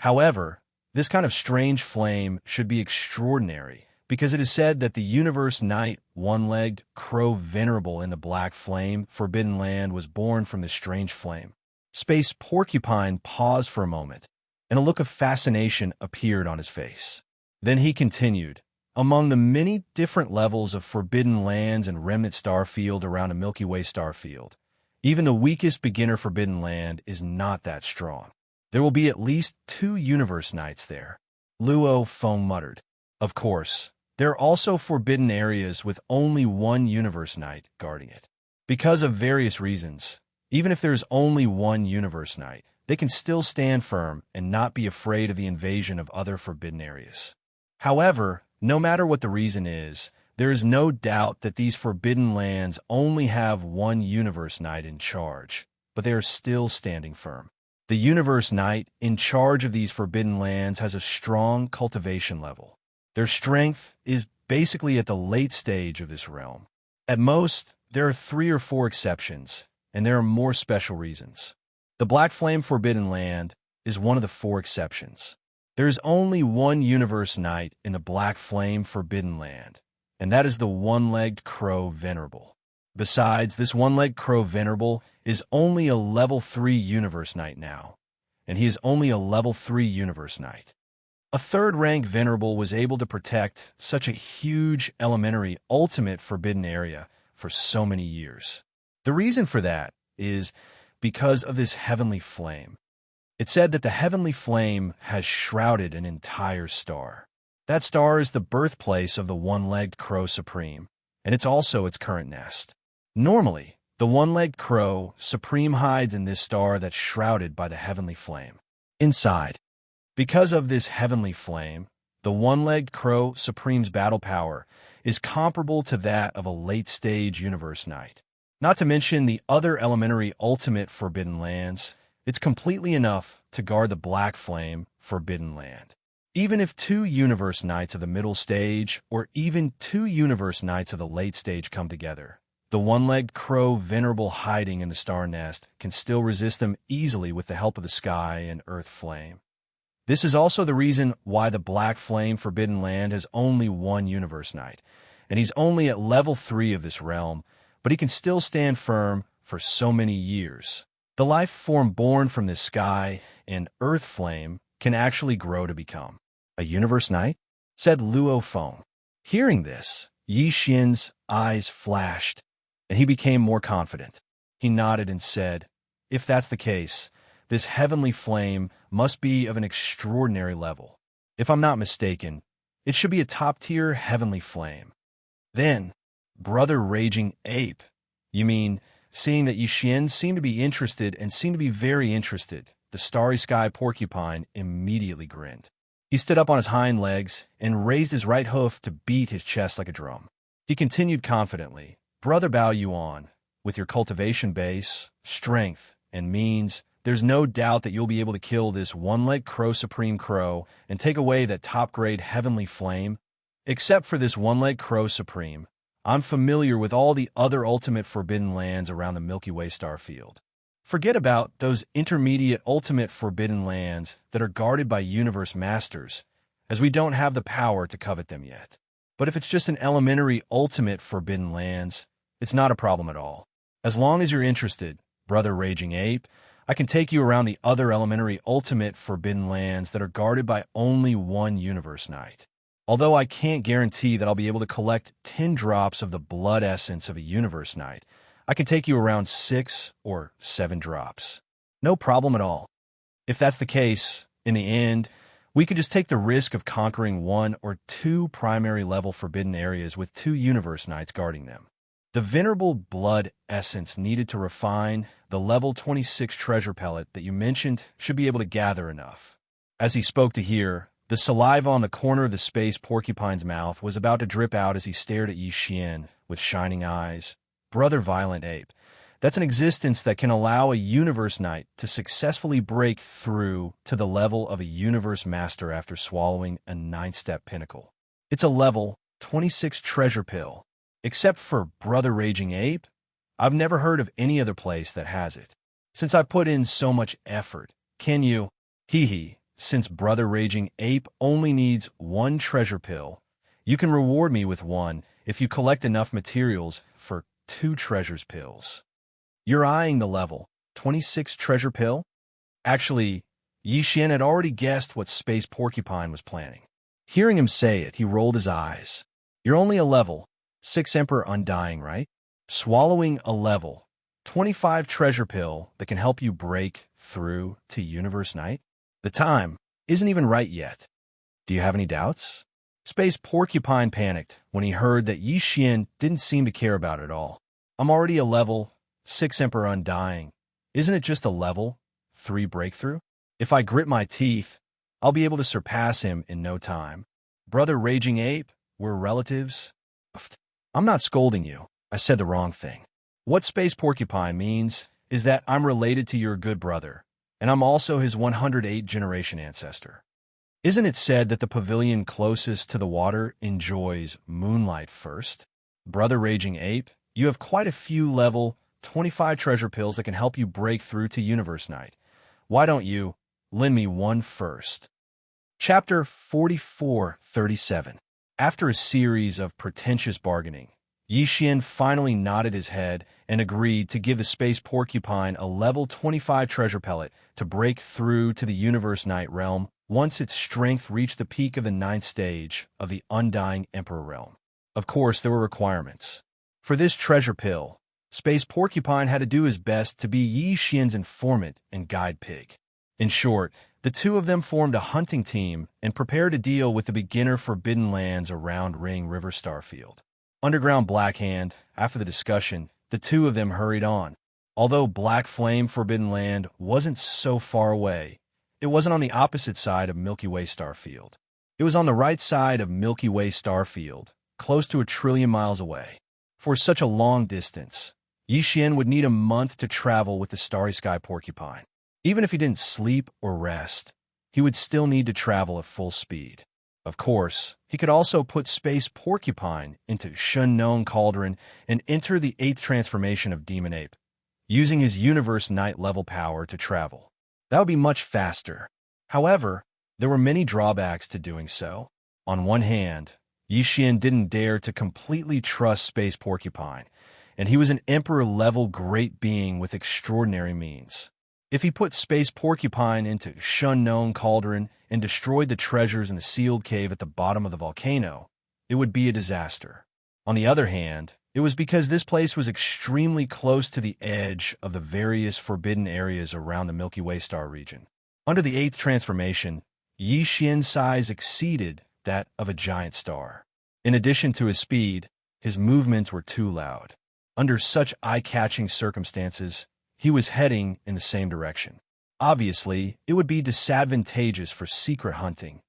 However, this kind of strange flame should be extraordinary, because it is said that the Universe Knight, one-legged crow venerable in the Black Flame Forbidden Land was born from this strange flame." Space Porcupine paused for a moment, and a look of fascination appeared on his face. Then he continued, "Among the many different levels of forbidden lands and remnant starfield around a Milky Way starfield, even the weakest beginner forbidden land is not that strong. There will be at least 2 Universe Knights there." Luo Feng muttered. Of course, there are also forbidden areas with only 1 Universe Knight guarding it. Because of various reasons, even if there is only 1 Universe Knight, they can still stand firm and not be afraid of the invasion of other forbidden areas. However, no matter what the reason is, there is no doubt that these forbidden lands only have 1 Universe Knight in charge, but they are still standing firm. The Universe Knight in charge of these forbidden lands has a strong cultivation level. Their strength is basically at the late stage of this realm. At most, there are 3 or 4 exceptions, and there are more special reasons. The Black Flame Forbidden Land is one of the 4 exceptions. There is only 1 Universe Knight in the Black Flame Forbidden Land, and that is the one-legged crow venerable. Besides, this one-legged crow venerable is only a level 3 Universe Knight now, and he is only a level 3 Universe Knight. A 3rd rank venerable was able to protect such a huge elementary ultimate forbidden area for so many years. The reason for that is because of this heavenly flame. It said that the heavenly flame has shrouded an entire star. That star is the birthplace of the one-legged crow supreme, and it's also its current nest. Normally, the one-legged crow supreme hides in this star that's shrouded by the heavenly flame. Inside, because of this heavenly flame, the one-legged crow supreme's battle power is comparable to that of a late-stage Universe Knight. Not to mention the other elementary ultimate forbidden lands, it's completely enough to guard the Black Flame Forbidden Land. Even if 2 Universe Knights of the middle stage, or even 2 Universe Knights of the late stage come together, the one-legged crow venerable hiding in the star nest can still resist them easily with the help of the sky and earth flame. This is also the reason why the Black Flame Forbidden Land has only 1 Universe Knight, and he's only at level 3 of this realm, but he can still stand firm for so many years. The life form born from this sky and earth flame can actually grow to become A universe knight? Said Luo Feng. Hearing this, Yi Xian's eyes flashed, and he became more confident. He nodded and said, if that's the case, this heavenly flame must be of an extraordinary level. If I'm not mistaken, it should be a top-tier heavenly flame. Then, Brother Raging Ape, you mean, seeing that Yi Xian seemed to be interested and seemed to be very interested, the starry sky porcupine immediately grinned. He stood up on his hind legs and raised his right hoof to beat his chest like a drum. He continued confidently, Brother Bao Yuan, with your cultivation base, strength, and means, there's no doubt that you'll be able to kill this one-legged crow supreme crow and take away that top-grade heavenly flame. Except for this one-legged crow supreme, I'm familiar with all the other ultimate forbidden lands around the Milky Way star field. Forget about those intermediate ultimate forbidden lands that are guarded by universe masters, as we don't have the power to covet them yet. But if it's just an elementary ultimate forbidden lands, it's not a problem at all. As long as you're interested, Brother Raging Ape, I can take you around the other elementary ultimate forbidden lands that are guarded by only one universe knight. Although I can't guarantee that I'll be able to collect 10 drops of the blood essence of a universe knight, I can take you around 6 or 7 drops. No problem at all. If that's the case, in the end, we could just take the risk of conquering 1 or 2 primary level forbidden areas with 2 universe knights guarding them. The venerable blood essence needed to refine the level 26 treasure pellet that you mentioned should be able to gather enough. As he spoke to hear, the saliva on the corner of the space porcupine's mouth was about to drip out as he stared at Yi Xian with shining eyes. Brother Violent Ape, that's an existence that can allow a universe knight to successfully break through to the level of a universe master after swallowing a 9-step pinnacle. It's a level 26 treasure pill. Except for Brother Raging Ape, I've never heard of any other place that has it. Since I put in so much effort, can you? Since Brother Raging Ape only needs 1 treasure pill, you can reward me with 1 if you collect enough materials for 2 treasures pills. You're eyeing the level 26 treasure pill? Actually, Yi Xian had already guessed what Space Porcupine was planning. Hearing him say it, he rolled his eyes. You're only a level 6 Emperor Undying, right? Swallowing a level 25 treasure pill that can help you break through to Universe Knight? The time isn't even right yet. Do you have any doubts? Space Porcupine panicked when he heard that Yi Xian didn't seem to care about it at all. I'm already a level 6 Emperor Undying. Isn't it just a level 3 breakthrough? If I grit my teeth, I'll be able to surpass him in no time. Brother Raging Ape, we're relatives. I'm not scolding you. I said the wrong thing. What Space Porcupine means is that I'm related to your good brother, and I'm also his 108 generation ancestor. Isn't it said that the pavilion closest to the water enjoys moonlight first? Brother Raging Ape, you have quite a few level 25 treasure pills that can help you break through to Universe Knight. Why don't you lend me 1 first? Chapter 44:37. After a series of pretentious bargaining, Yi Xian finally nodded his head and agreed to give the Space Porcupine a level 25 treasure pellet to break through to the Universe Knight realm once its strength reached the peak of the 9th stage of the Undying Emperor realm. Of course, there were requirements. For this treasure pill, Space Porcupine had to do his best to be Yi Xian's informant and guide pig. In short, the two of them formed a hunting team and prepared to deal with the beginner forbidden lands around Ring River Starfield. Underground Blackhand, after the discussion, the two of them hurried on. Although Black Flame Forbidden Land wasn't so far away, it wasn't on the opposite side of Milky Way Starfield. It was on the right side of Milky Way Starfield, close to 1 trillion miles away. For such a long distance, Yi Xian would need a month to travel with the Starry Sky Porcupine. Even if he didn't sleep or rest, he would still need to travel at full speed. Of course, he could also put Space Porcupine into Shunnong Cauldron and enter the 8th transformation of Demon Ape, using his Universe Knight level power to travel. That would be much faster. However, there were many drawbacks to doing so. On one hand, Yi Xian didn't dare to completely trust Space Porcupine, and he was an Emperor-level great being with extraordinary means. If he put Space Porcupine into Shunknown Cauldron and destroyed the treasures in the sealed cave at the bottom of the volcano, it would be a disaster. On the other hand, it was because this place was extremely close to the edge of the various forbidden areas around the Milky Way star region. Under the 8th transformation, Yi Xian's size exceeded that of a giant star. In addition to his speed, his movements were too loud. Under such eye-catching circumstances, he was heading in the same direction. Obviously, it would be disadvantageous for secret hunting.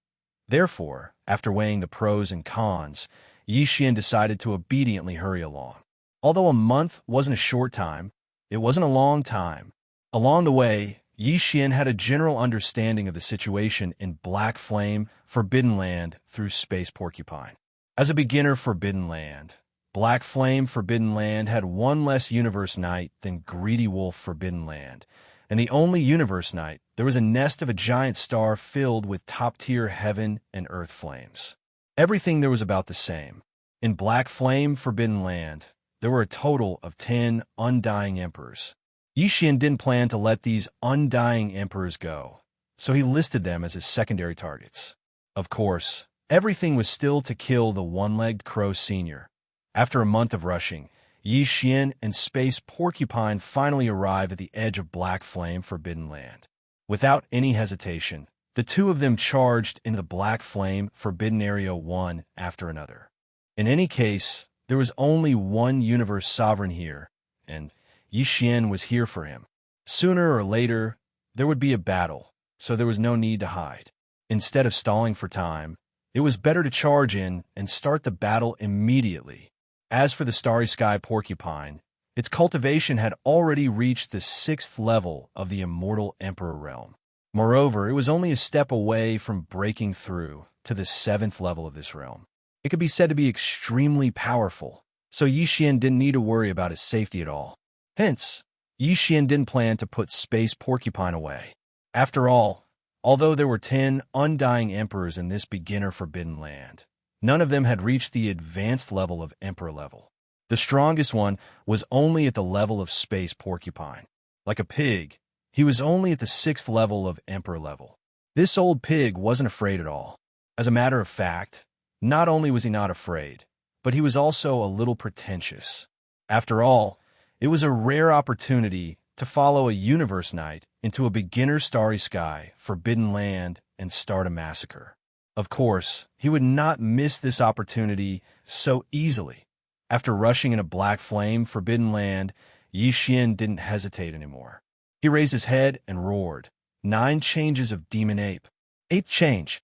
Therefore, after weighing the pros and cons, Yi Xian decided to obediently hurry along. Although a month wasn't a short time, it wasn't a long time. Along the way, Yi Xian had a general understanding of the situation in Black Flame Forbidden Land through Space Porcupine. As a beginner Forbidden Land, Black Flame Forbidden Land had one less Universe Night than Greedy Wolf Forbidden Land, and the only Universe Night, there was a nest of a giant star filled with top-tier heaven and earth flames. Everything there was about the same. In Black Flame Forbidden Land, there were a total of 10 undying emperors. Yi Xian didn't plan to let these undying emperors go, so he listed them as his secondary targets. Of course, everything was still to kill the one-legged crow senior. After a month of rushing, Yi Xian and Space Porcupine finally arrived at the edge of Black Flame Forbidden Land. Without any hesitation, the two of them charged into the Black Flame Forbidden Area one after another. In any case, there was only one universe sovereign here, and Yi Xian was here for him. Sooner or later, there would be a battle, so there was no need to hide. Instead of stalling for time, it was better to charge in and start the battle immediately. As for the Starry Sky Porcupine, its cultivation had already reached the 6th level of the Immortal Emperor realm. Moreover, it was only a step away from breaking through to the 7th level of this realm. It could be said to be extremely powerful, so Yi Xian didn't need to worry about its safety at all. Hence, Yi Xian didn't plan to put Space Porcupine away. After all, although there were 10 undying emperors in this beginner Forbidden Land, none of them had reached the advanced level of Emperor level. The strongest one was only at the level of Space Porcupine. Like a pig, he was only at the 6th level of Emperor level. This old pig wasn't afraid at all. As a matter of fact, not only was he not afraid, but he was also a little pretentious. After all, it was a rare opportunity to follow a Universe Night into a beginner Starry Sky, Forbidden Land, and start a massacre. Of course, he would not miss this opportunity so easily. After rushing in a Black Flame Forbidden Land, Yi Xian didn't hesitate anymore. He raised his head and roared. 9 changes of Demon Ape. 8th change.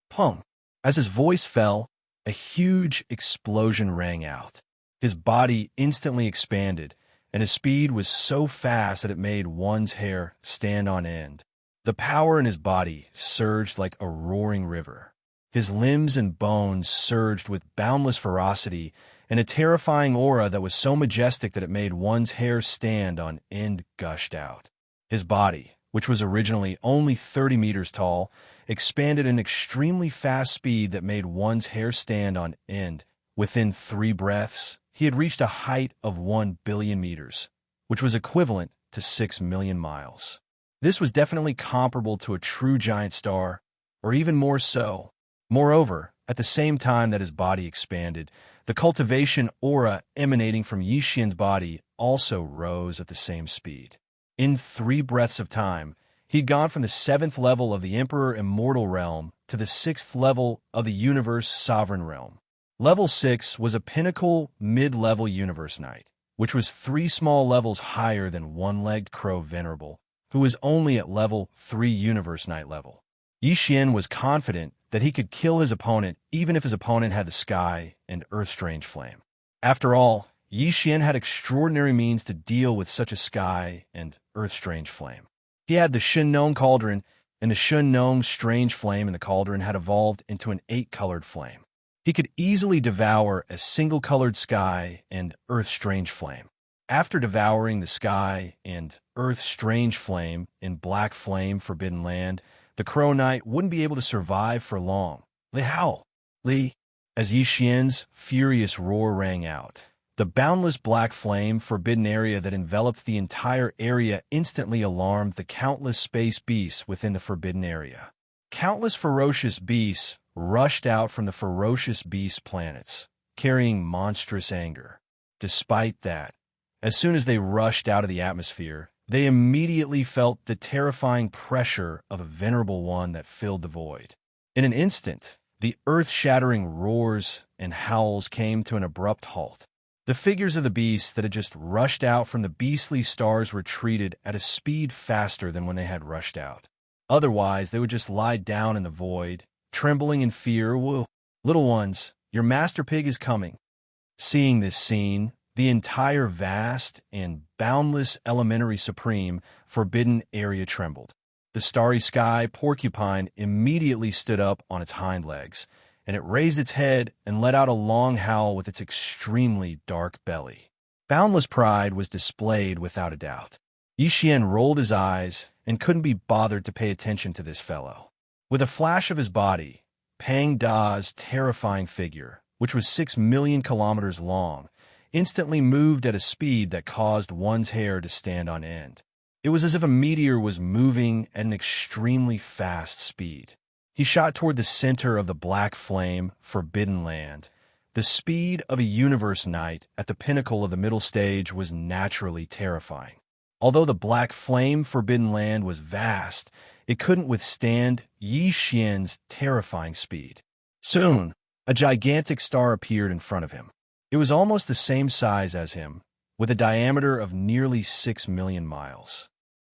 Pum. As his voice fell, a huge explosion rang out. His body instantly expanded, and his speed was so fast that it made one's hair stand on end. The power in his body surged like a roaring river. His limbs and bones surged with boundless ferocity and a terrifying aura that was so majestic that it made one's hair stand on end gushed out. His body, which was originally only 30 meters tall, expanded at an extremely fast speed that made one's hair stand on end. Within 3 breaths, he had reached a height of 1 billion meters, which was equivalent to 6 million miles. This was definitely comparable to a true giant star, or even more so. Moreover, at the same time that his body expanded, the cultivation aura emanating from Yi Xian's body also rose at the same speed. In 3 breaths of time, he'd gone from the 7th level of the Emperor Immortal Realm to the 6th level of the Universe Sovereign Realm. Level 6 was a pinnacle mid-level Universe Knight, which was 3 small levels higher than one-legged Crow Venerable, who was only at level 3 Universe Knight level. Yi Xian was confident that he could kill his opponent even if his opponent had the Sky and Earth Strange Flame. After all, Yi Xian had extraordinary means to deal with such a Sky and Earth Strange Flame. He had the Shunknown Cauldron, and the Shunknown Strange Flame in the cauldron had evolved into an 8-colored flame. He could easily devour a single-colored Sky and Earth Strange Flame. After devouring the Sky and Earth Strange Flame in Black Flame Forbidden Land, the Crow Knight wouldn't be able to survive for long. Li Hao! Li! As Yi Xian's furious roar rang out, The boundless black flame forbidden area that enveloped the entire area instantly alarmed the countless space beasts within the forbidden area. Countless ferocious beasts rushed out from the ferocious beast planets, carrying monstrous anger. Despite that, as soon as they rushed out of the atmosphere, they immediately felt the terrifying pressure of a venerable one that filled the void. In an instant, the earth-shattering roars and howls came to an abrupt halt. The figures of the beasts that had just rushed out from the beastly stars retreated at a speed faster than when they had rushed out. Otherwise, they would just lie down in the void, trembling in fear. "Whoa, little ones, your master pig is coming." Seeing this scene, the entire vast and boundless elementary supreme forbidden area trembled. The starry sky porcupine immediately stood up on its hind legs, and it raised its head and let out a long howl with its extremely dark belly. Boundless pride was displayed without a doubt. Yi Xian rolled his eyes and couldn't be bothered to pay attention to this fellow. With a flash of his body, Pang Da's terrifying figure, which was 6 million kilometers long, instantly moved at a speed that caused one's hair to stand on end. It was as if a meteor was moving at an extremely fast speed. He shot toward the center of the black flame, forbidden land. The speed of a universe knight at the pinnacle of the middle stage was naturally terrifying. Although the black flame, forbidden land was vast, it couldn't withstand Yi Xian's terrifying speed. Soon, a gigantic star appeared in front of him. It was almost the same size as him, with a diameter of nearly 6 million miles.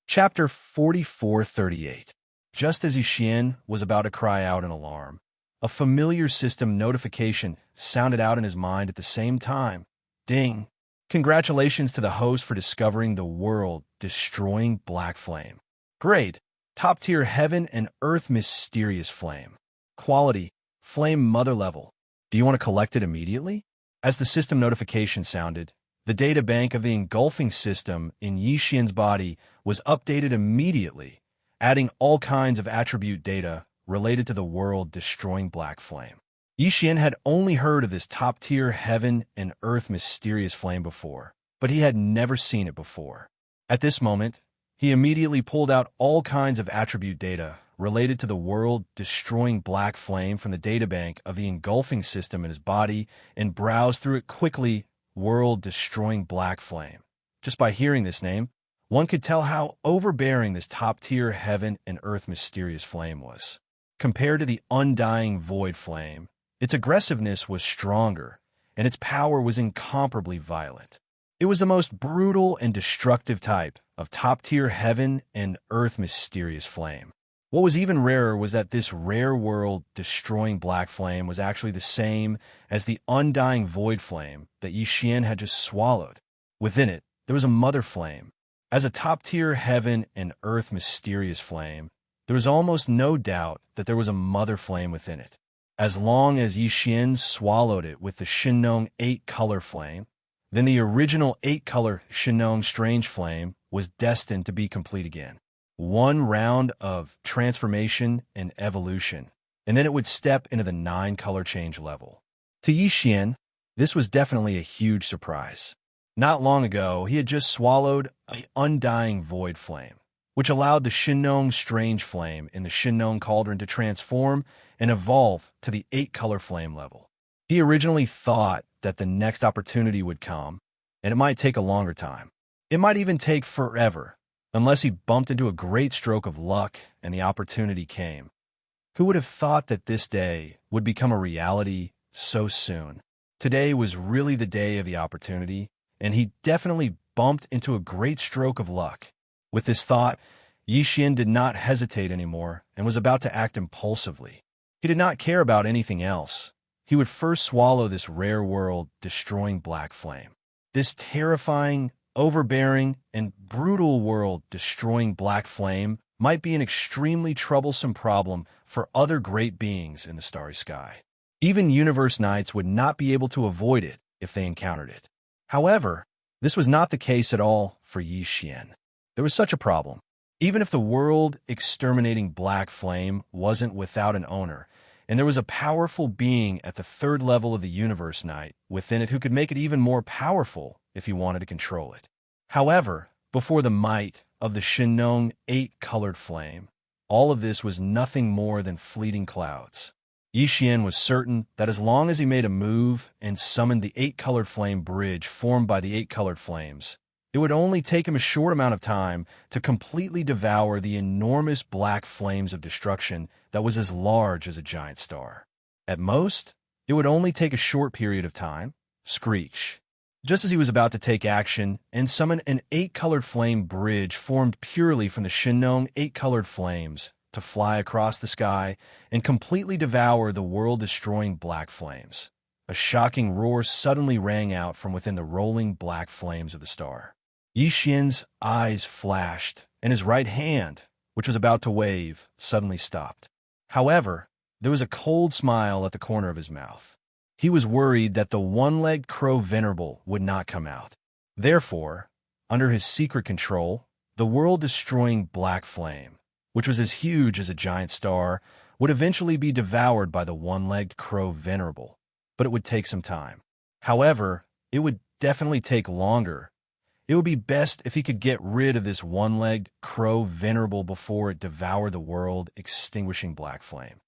Chapter 4438. Just as Yi Xian was about to cry out in alarm, a familiar system notification sounded out in his mind at the same time. Ding! Congratulations to the host for discovering the world-destroying black flame. Grade: top-tier heaven and earth mysterious flame. Quality: flame mother level. Do you want to collect it immediately? As the system notification sounded, the data bank of the engulfing system in Yi Xian's body was updated immediately, adding all kinds of attribute data related to the world-destroying black flame. Yi Xian had only heard of this top-tier heaven and earth mysterious flame before, but he had never seen it before. At this moment, he immediately pulled out all kinds of attribute data related to the world-destroying black flame from the databank of the engulfing system in his body and browsed through it quickly. World-destroying black flame. Just by hearing this name, one could tell how overbearing this top-tier heaven and earth mysterious flame was. Compared to the undying void flame, its aggressiveness was stronger, and its power was incomparably violent. It was the most brutal and destructive type of top-tier heaven and earth mysterious flame. What was even rarer was that this rare world-destroying black flame was actually the same as the undying void flame that Yi Xian had just swallowed. Within it, there was a mother flame. As a top-tier heaven and earth mysterious flame, there was almost no doubt that there was a mother flame within it. As long as Yi Xian swallowed it with the Shinnong 8-color flame, then the original 8-color Shinnong strange flame was destined to be complete again. One round of transformation and evolution, and then it would step into the 9-color change level. To Yi Xian, this was definitely a huge surprise. Not long ago, he had just swallowed an undying void flame, which allowed the Shinnong strange flame in the Shinnong cauldron to transform and evolve to the 8-color flame level. He originally thought that the next opportunity would come, and it might take a longer time. It might even take forever, unless he bumped into a great stroke of luck and the opportunity came. Who would have thought that this day would become a reality so soon? Today was really the day of the opportunity, and he definitely bumped into a great stroke of luck. With this thought, Yi Xian did not hesitate anymore and was about to act impulsively. He did not care about anything else. He would first swallow this rare world-destroying black flame. This terrifying, overbearing, and brutal world-destroying black flame might be an extremely troublesome problem for other great beings in the starry sky. Even universe knights would not be able to avoid it if they encountered it. However, this was not the case at all for Yi Xian. There was such a problem. Even if the world-exterminating black flame wasn't without an owner, and there was a powerful being at the third level of the universe night within it who could make it even more powerful if he wanted to control it. However, before the might of the Shinong 8-colored flame, all of this was nothing more than fleeting clouds. Yi Xian was certain that as long as he made a move and summoned the 8-colored flame bridge formed by the 8-colored flames, it would only take him a short amount of time to completely devour the enormous black flames of destruction that was as large as a giant star. At most, it would only take a short period of time. Screech. Just as he was about to take action and summon an 8-colored flame bridge formed purely from the Shinong 8-colored flames to fly across the sky and completely devour the world-destroying black flames, a shocking roar suddenly rang out from within the rolling black flames of the star. Yi Xian's eyes flashed, and his right hand, which was about to wave, suddenly stopped. However, there was a cold smile at the corner of his mouth. He was worried that the one-legged crow venerable would not come out. Therefore, under his secret control, the world-destroying black flame, which was as huge as a giant star, would eventually be devoured by the one-legged crow venerable, but it would take some time. However, it would definitely take longer. It would be best if he could get rid of this one-legged crow venerable before it devoured the world, extinguishing black flame.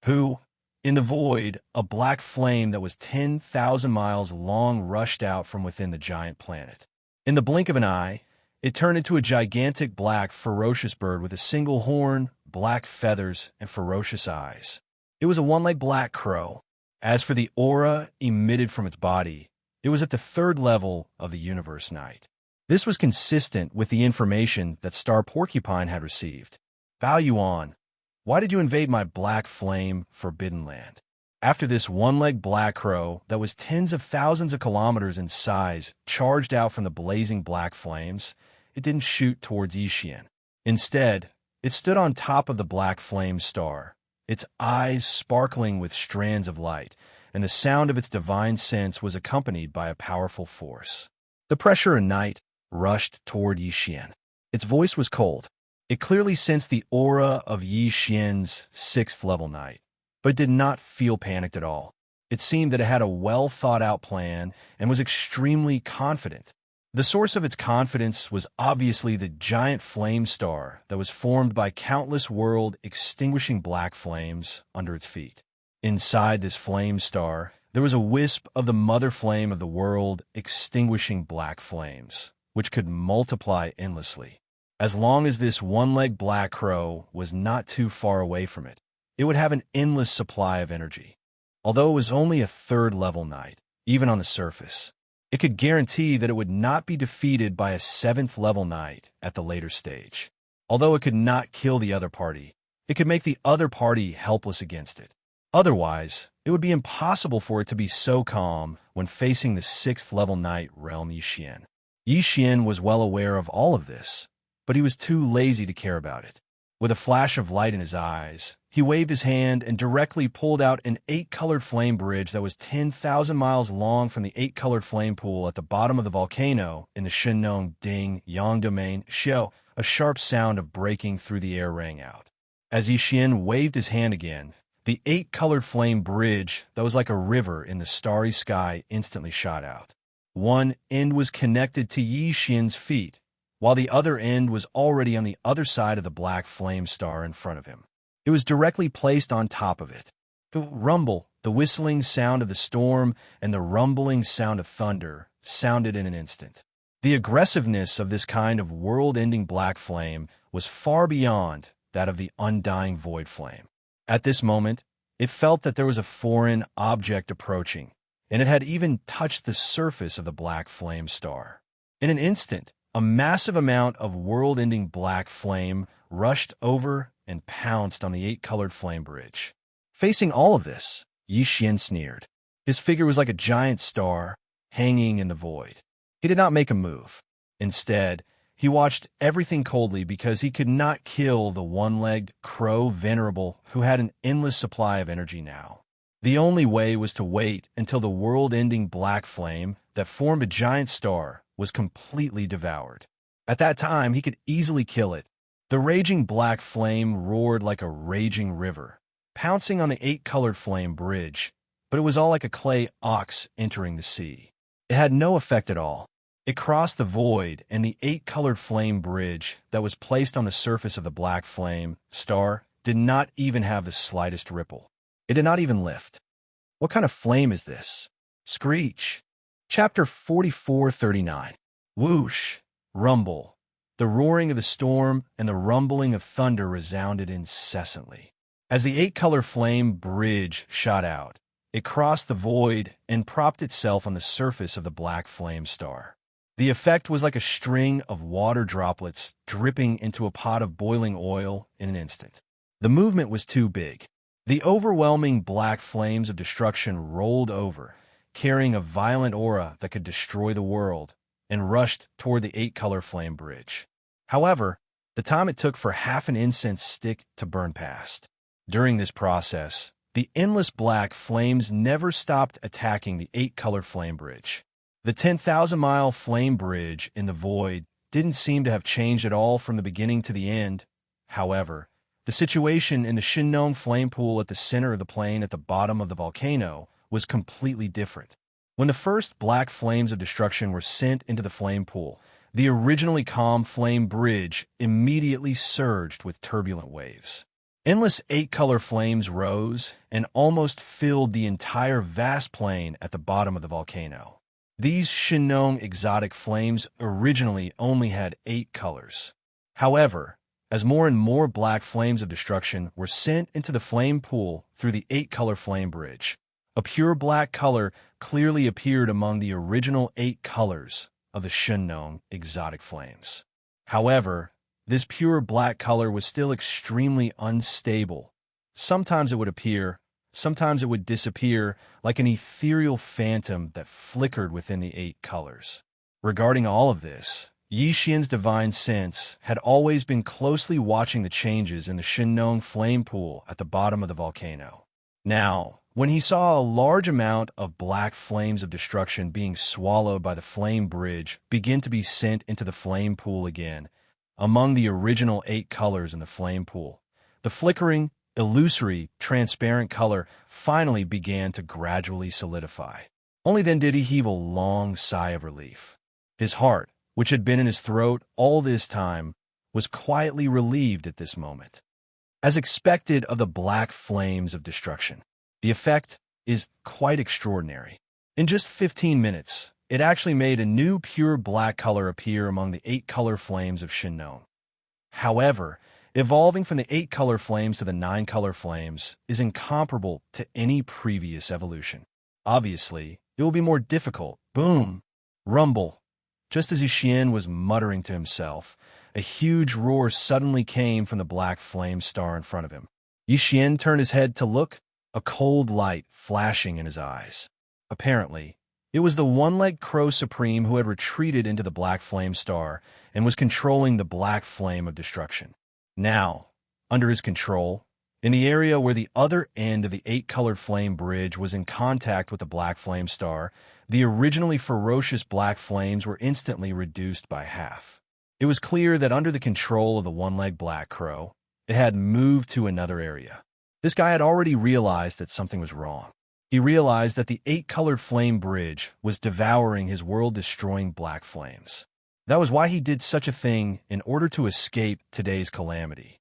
Who, in the void, a black flame that was 10,000 miles long rushed out from within the giant planet. In the blink of an eye, it turned into a gigantic black, ferocious bird with a single horn, black feathers, and ferocious eyes. It was a one-legged black crow. As for the aura emitted from its body, it was at the third level of the universe night. This was consistent with the information that Star Porcupine had received. Bow Yuan, why did you invade my black flame forbidden land? After this one-legged black crow that was tens of thousands of kilometers in size charged out from the blazing black flames, it didn't shoot towards Yi Xian. Instead, it stood on top of the black flame star, its eyes sparkling with strands of light, and the sound of its divine sense was accompanied by a powerful force. The pressure and night rushed toward Yi Xian. Its voice was cold. It clearly sensed the aura of Yi Xian's 6th-level knight, but it did not feel panicked at all. It seemed that it had a well-thought-out plan and was extremely confident. The source of its confidence was obviously the giant flame star that was formed by countless world-extinguishing black flames under its feet. Inside this flame star, there was a wisp of the mother flame of the world-extinguishing black flames, which could multiply endlessly. As long as this one-legged black crow was not too far away from it, it would have an endless supply of energy. Although it was only a third-level knight, even on the surface, it could guarantee that it would not be defeated by a 7th-level knight at the later stage. Although it could not kill the other party, it could make the other party helpless against it. Otherwise, it would be impossible for it to be so calm when facing the 6th-level knight realm Yi Xian. Yi Xian was well aware of all of this, but he was too lazy to care about it. With a flash of light in his eyes, he waved his hand and directly pulled out an 8-colored flame bridge that was 10,000 miles long from the 8-colored flame pool at the bottom of the volcano in the Shinong Ding Yang domain. Xiao, a sharp sound of breaking through the air rang out. As Yi Xian waved his hand again, the 8-colored flame bridge that was like a river in the starry sky instantly shot out. One end was connected to Yi Xian's feet, while the other end was already on the other side of the black flame star in front of him. It was directly placed on top of it. The rumble, the whistling sound of the storm, and the rumbling sound of thunder sounded in an instant. The aggressiveness of this kind of world-ending black flame was far beyond that of the undying void flame. At this moment, it felt that there was a foreign object approaching, and it had even touched the surface of the black flame star. In an instant, a massive amount of world-ending black flame rushed over and pounced on the 8-colored flame bridge. Facing all of this, Yi Xian sneered. His figure was like a giant star, hanging in the void. He did not make a move. Instead, he watched everything coldly because he could not kill the one-legged crow venerable who had an endless supply of energy now. The only way was to wait until the world-ending black flame that formed a giant star was completely devoured. At that time, he could easily kill it. The raging black flame roared like a raging river, pouncing on the 8-colored flame bridge, but it was all like a clay ox entering the sea. It had no effect at all. It crossed the void, and the 8-colored flame bridge that was placed on the surface of the black flame star did not even have the slightest ripple. It did not even lift. What kind of flame is this? Screech. Chapter 44:39. Whoosh. Rumble. The roaring of the storm and the rumbling of thunder resounded incessantly. As the 8-color flame bridge shot out, it crossed the void and propped itself on the surface of the black flame star. The effect was like a string of water droplets dripping into a pot of boiling oil in an instant. The movement was too big. The overwhelming black flames of destruction rolled over, carrying a violent aura that could destroy the world, and rushed toward the 8-color flame bridge. However, the time it took for half an incense stick to burn past. During this process, the endless black flames never stopped attacking the 8-color flame bridge. The 10,000-mile flame bridge in the void didn't seem to have changed at all from the beginning to the end. However, the situation in the Shinnong flame pool at the center of the plain at the bottom of the volcano was completely different. When the first black flames of destruction were sent into the flame pool, the originally calm flame bridge immediately surged with turbulent waves. Endless 8-color flames rose and almost filled the entire vast plain at the bottom of the volcano. These Shinnong exotic flames originally only had 8 colors. However, as more and more black flames of destruction were sent into the flame pool through the 8-color flame bridge, a pure black color clearly appeared among the original 8 colors of the Shinnong exotic flames. However, this pure black color was still extremely unstable. Sometimes it would appear, sometimes it would disappear like an ethereal phantom that flickered within the 8 colors. Regarding all of this, Yi Xian's divine sense had always been closely watching the changes in the Shinnong flame pool at the bottom of the volcano. Now, when he saw a large amount of black flames of destruction being swallowed by the flame bridge begin to be sent into the flame pool again, among the original 8 colors in the flame pool, the flickering, illusory, transparent color finally began to gradually solidify. Only then did he heave a long sigh of relief. His heart, which had been in his throat all this time, was quietly relieved at this moment. As expected of the black flames of destruction, the effect is quite extraordinary. In just 15 minutes, it actually made a new pure black color appear among the 8-color flames of Shinnong. However, evolving from the 8-color flames to the 9-color flames is incomparable to any previous evolution. Obviously, it will be more difficult. Boom! Rumble! Just as Yi Xian was muttering to himself, a huge roar suddenly came from the black flame star in front of him. Yi Xian turned his head to look, a cold light flashing in his eyes. Apparently, it was the one-legged crow supreme who had retreated into the black flame star and was controlling the black flame of destruction. Now, under his control, in the area where the other end of the 8-colored flame bridge was in contact with the black flame star, the originally ferocious black flames were instantly reduced by half. It was clear that under the control of the one-legged black crow, it had moved to another area. This guy had already realized that something was wrong. He realized that the 8-colored flame bridge was devouring his world-destroying black flames. That was why he did such a thing in order to escape today's calamity.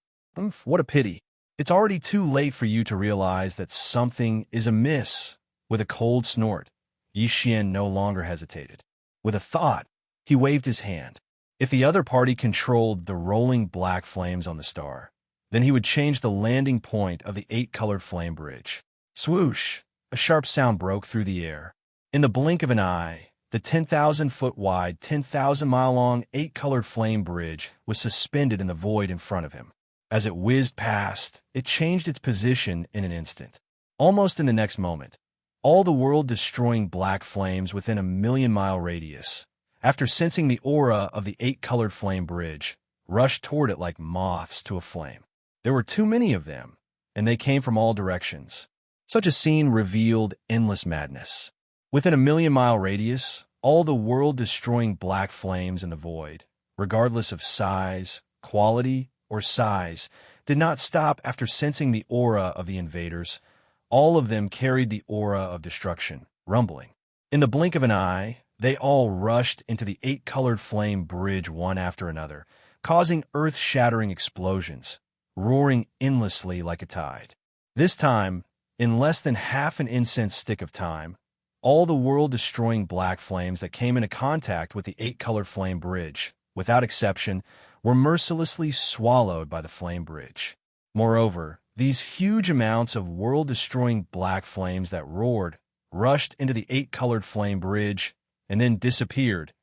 What a pity. It's already too late for you to realize that something is amiss. With a cold snort, Yi Xian no longer hesitated. With a thought, he waved his hand. If the other party controlled the rolling black flames on the star, then he would change the landing point of the 8-colored flame bridge. Swoosh! A sharp sound broke through the air. In the blink of an eye, the 10,000-foot-wide, 10,000-mile-long, 8-colored flame bridge was suspended in the void in front of him. As it whizzed past, it changed its position in an instant. Almost in the next moment, all the world-destroying black flames within a million-mile radius, after sensing the aura of the 8-colored flame bridge, rushed toward it like moths to a flame. There were too many of them, and they came from all directions. Such a scene revealed endless madness. Within a million-mile radius, all the world-destroying black flames in the void, regardless of size, quality, or size, did not stop after sensing the aura of the invaders. All of them carried the aura of destruction, rumbling. In the blink of an eye, they all rushed into the 8-colored flame bridge one after another, causing earth-shattering explosions, roaring endlessly like a tide. This time, in less than half an incense stick of time, all the world-destroying black flames that came into contact with the 8-colored flame bridge, without exception, were mercilessly swallowed by the flame bridge. Moreover, these huge amounts of world-destroying black flames that roared, rushed into the 8-colored flame bridge, and then disappeared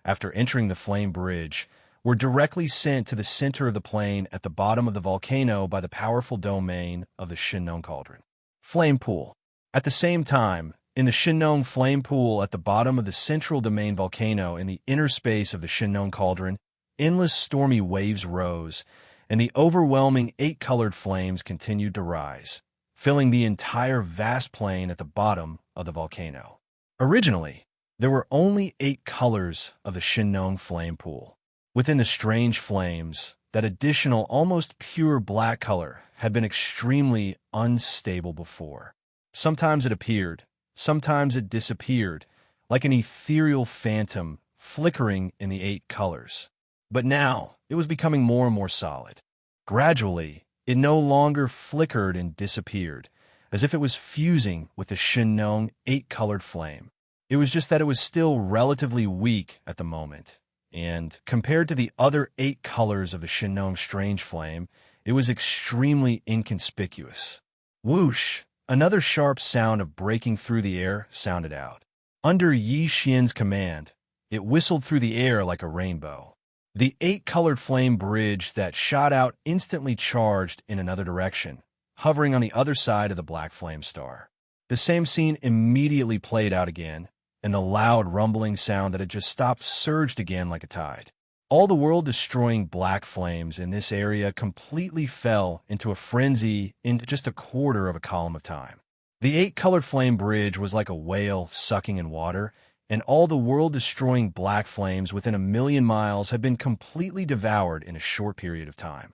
after entering the flame bridge, were directly sent to the center of the plain at the bottom of the volcano by the powerful domain of the Shinnong Cauldron. Flame Pool. At the same time, in the Shinnong Flame Pool at the bottom of the central domain volcano in the inner space of the Shinnong Cauldron, endless stormy waves rose, and the overwhelming 8-colored flames continued to rise, filling the entire vast plain at the bottom of the volcano. Originally, there were only 8 colors of the Shinnong Flame Pool. Within the strange flames, that additional almost pure black color had been extremely unstable before. Sometimes it appeared, sometimes it disappeared, like an ethereal phantom flickering in the 8 colors. But now, it was becoming more and more solid. Gradually, it no longer flickered and disappeared, as if it was fusing with the Shinnong 8-colored flame. It was just that it was still relatively weak at the moment, and compared to the other 8 colors of the Shinnong strange flame, it was extremely inconspicuous. Whoosh! Another sharp sound of breaking through the air sounded out. Under Yi Xian's command, it whistled through the air like a rainbow. The 8-colored flame bridge that shot out instantly charged in another direction, hovering on the other side of the black flame star. The same scene immediately played out again, and the loud rumbling sound that had just stopped surged again like a tide. All the world-destroying black flames in this area completely fell into a frenzy in just a quarter of a column of time. The 8-colored flame bridge was like a whale sucking in water, and all the world-destroying black flames within 1,000,000 miles had been completely devoured in a short period of time.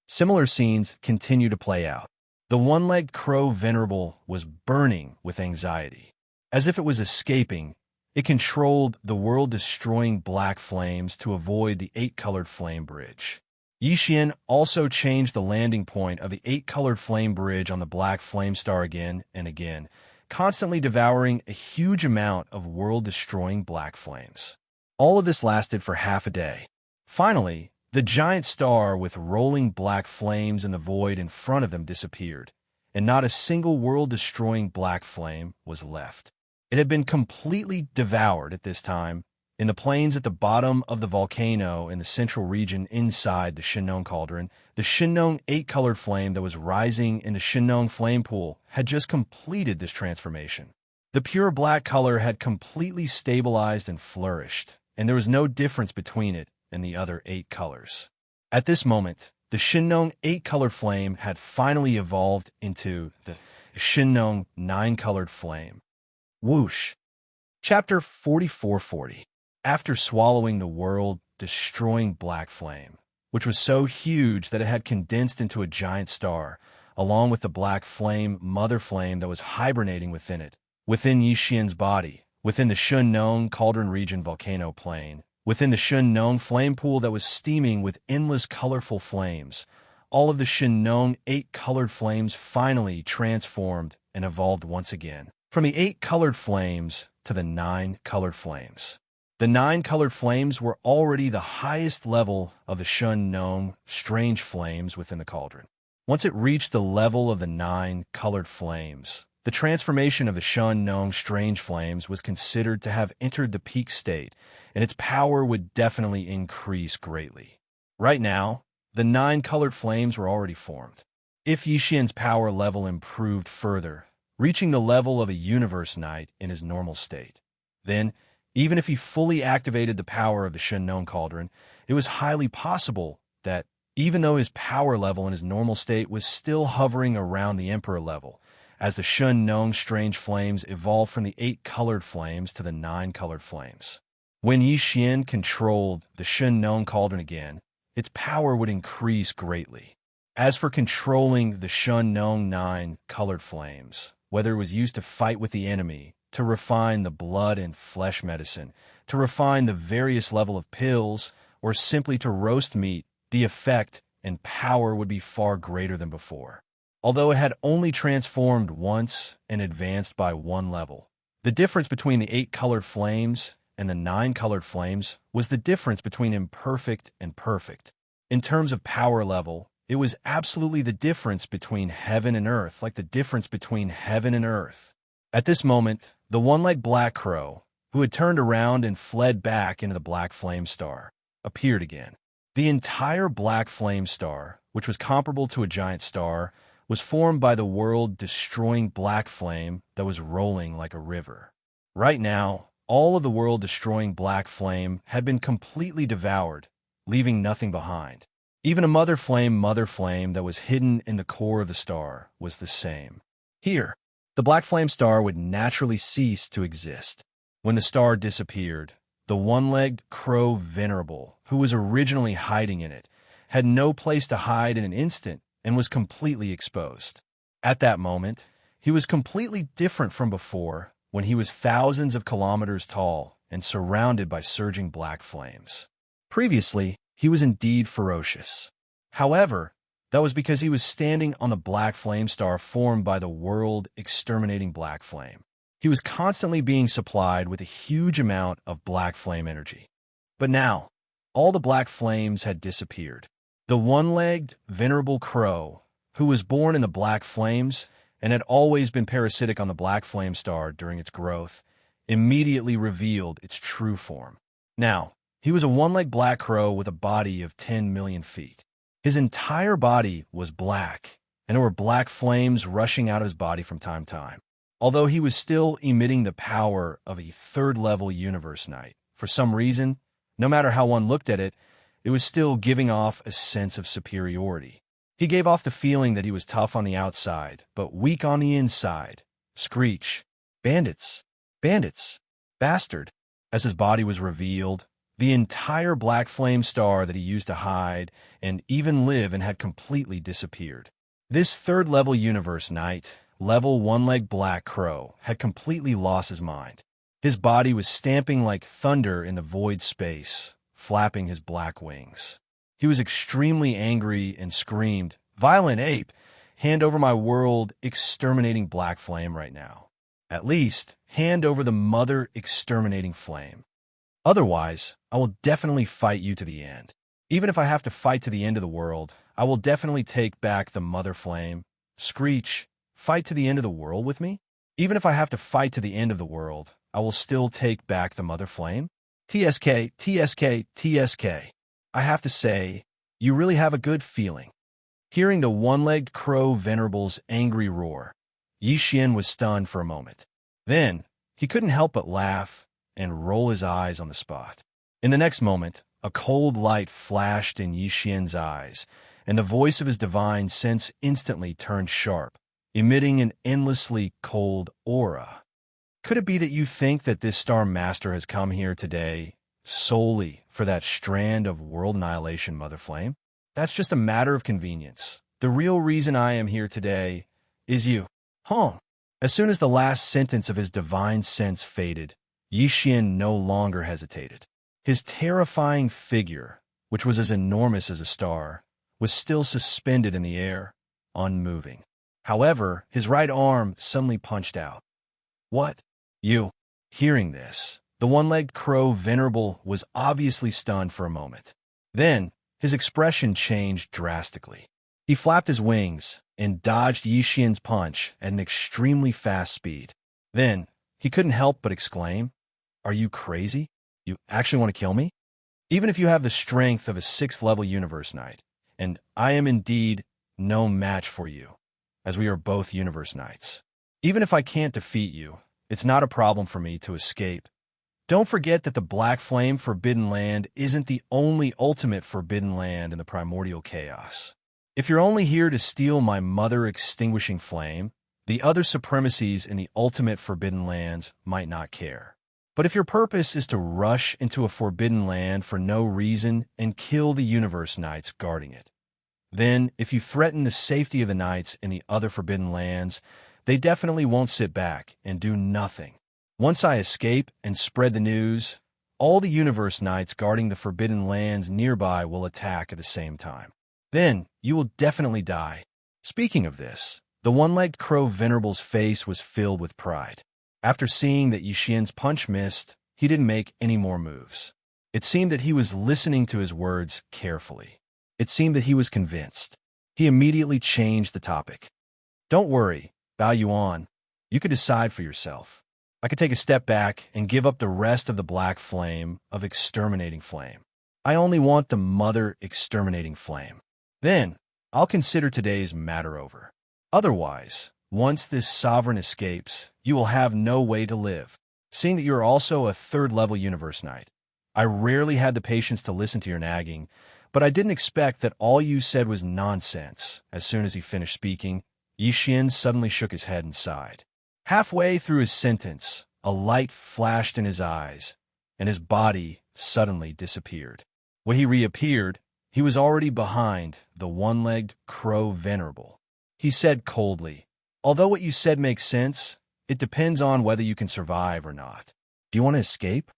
Similar scenes continue to play out. The one-legged crow Venerable was burning with anxiety. As if it was escaping, it controlled the world-destroying black flames to avoid the 8-colored flame bridge. Yi Xian also changed the landing point of the 8-colored flame bridge on the black flame star again and again, constantly devouring a huge amount of world-destroying black flames. All of this lasted for half a day. Finally, the giant star with rolling black flames in the void in front of them disappeared, and not a single world-destroying black flame was left. It had been completely devoured at this time in the plains at the bottom of the volcano in the central region inside the Shinnong Cauldron. The Shinnong 8-colored flame that was rising in the Shinnong Flame Pool had just completed this transformation. The pure black color had completely stabilized and flourished, and there was no difference between it and the other 8 colors. At this moment, the Shinnong 8-colored flame had finally evolved into the Shinnong 9-colored flame. Whoosh! Chapter 4440. After swallowing the world-destroying black flame, which was so huge that it had condensed into a giant star, along with the black flame, mother flame that was hibernating within it, within Yi Xian's body, within the Shinnong Cauldron region volcano plain, within the Shinnong flame pool that was steaming with endless colorful flames, all of the Shinnong 8-colored flames finally transformed and evolved once again. From the 8-colored flames to the 9-colored flames. The 9-colored flames were already the highest level of the Shinnong strange flames within the cauldron. Once it reached the level of the 9-colored flames, the transformation of the Shinnong strange flames was considered to have entered the peak state, and its power would definitely increase greatly. Right now, the 9-colored flames were already formed. If Yi Xian's power level improved further, reaching the level of a universe knight in his normal state, then, even if he fully activated the power of the Shinnong Cauldron, it was highly possible that, even though his power level in his normal state was still hovering around the Emperor level, as the Shinnong strange flames evolved from the 8-colored flames to the 9-colored flames. When Yi Xian controlled the Shinnong Cauldron again, its power would increase greatly. As for controlling the Shun Nong 9 colored flames, whether it was used to fight with the enemy, to refine the blood and flesh medicine, to refine the various level of pills, or simply to roast meat, the effect and power would be far greater than before. Although it had only transformed once and advanced by one level, the difference between the 8 colored flames and the 9 colored flames was the difference between imperfect and perfect. In terms of power level, it was absolutely the difference between heaven and earth, like the difference between heaven and earth. At this moment, the one-legged black crow, who had turned around and fled back into the black flame star, appeared again. The entire black flame star, which was comparable to a giant star, was formed by the world-destroying black flame that was rolling like a river. Right now, all of the world-destroying black flame had been completely devoured, leaving nothing behind. Even a mother flame that was hidden in the core of the star was the same. Here, the black flame star would naturally cease to exist. When the star disappeared, the one-legged crow venerable, who was originally hiding in it, had no place to hide in an instant and was completely exposed. At that moment, he was completely different from before, when he was thousands of kilometers tall and surrounded by surging black flames. Previously, he was indeed ferocious. However, that was because he was standing on the black flame star formed by the world-exterminating black flame. He was constantly being supplied with a huge amount of black flame energy. But now, all the black flames had disappeared. The one-legged, venerable crow, who was born in the black flames and had always been parasitic on the black flame star during its growth, immediately revealed its true form. Now, he was a one-legged black crow with a body of 10 million feet. His entire body was black, and there were black flames rushing out of his body from time to time. Although he was still emitting the power of a third-level universe knight, for some reason, no matter how one looked at it, it was still giving off a sense of superiority. He gave off the feeling that he was tough on the outside, but weak on the inside. Screech, bandits, bandits, bastard. As his body was revealed, the entire black flame star that he used to hide and even live in had completely disappeared. This third-level universe knight, level one-legged black crow, had completely lost his mind. His body was stamping like thunder in the void space, flapping his black wings. He was extremely angry and screamed, "Violent ape, hand over my world-exterminating black flame right now. At least, hand over the mother-exterminating flame. Otherwise, I will definitely fight you to the end. Even if I have to fight to the end of the world, I will definitely take back the mother flame. Screech, fight to the end of the world with me? Even if I have to fight to the end of the world, I will still take back the mother flame? TSK, TSK, TSK. I have to say, you really have a good feeling." Hearing the one-legged crow venerable's angry roar, Yi Xian was stunned for a moment. Then, he couldn't help but laugh and roll his eyes on the spot. In the next moment, a cold light flashed in Yi Xian's eyes, and the voice of his divine sense instantly turned sharp, emitting an endlessly cold aura. "Could it be that you think that this Star Master has come here today solely for that strand of world annihilation mother flame? That's just a matter of convenience. The real reason I am here today is you." As soon as the last sentence of his divine sense faded, Yi Xian no longer hesitated. His terrifying figure, which was as enormous as a star, was still suspended in the air, unmoving. However, his right arm suddenly punched out. "What? You?" Hearing this, the one-legged crow venerable was obviously stunned for a moment. Then, his expression changed drastically. He flapped his wings and dodged Yi Xian's punch at an extremely fast speed. Then, he couldn't help but exclaim, "Are you crazy? You actually want to kill me? Even if you have the strength of a 6th-level universe knight, and I am indeed no match for you, as we are both universe knights. Even if I can't defeat you, it's not a problem for me to escape. Don't forget that the Black Flame Forbidden Land isn't the only ultimate forbidden land in the primordial chaos. If you're only here to steal my mother-extinguishing flame, the other supremacies in the ultimate forbidden lands might not care. But if your purpose is to rush into a forbidden land for no reason and kill the universe knights guarding it, Then, if you threaten the safety of the knights in the other forbidden lands, they definitely won't sit back and do nothing. Once I escape and spread the news, all the universe knights guarding the forbidden lands nearby will attack at the same time. Then, you will definitely die. Speaking of this, the one-legged crow Venerable's face was filled with pride. After seeing that Yixian's punch missed, he didn't make any more moves. It seemed that he was listening to his words carefully. It seemed that he was convinced. He immediately changed the topic. Don't worry, Bao Yuan. You could decide for yourself. I could take a step back and give up the rest of the black flame of exterminating flame. I only want the mother exterminating flame. Then, I'll consider today's matter over. Otherwise, once this sovereign escapes, you will have no way to live. Seeing that you are also a third-level universe knight, I rarely had the patience to listen to your nagging, but I didn't expect that all you said was nonsense. As soon as he finished speaking, Yixian suddenly shook his head and sighed. Halfway through his sentence, a light flashed in his eyes, and his body suddenly disappeared. When he reappeared, he was already behind the one-legged crow Venerable. He said coldly, "Although what you said makes sense, it depends on whether you can survive or not. Do you want to escape?"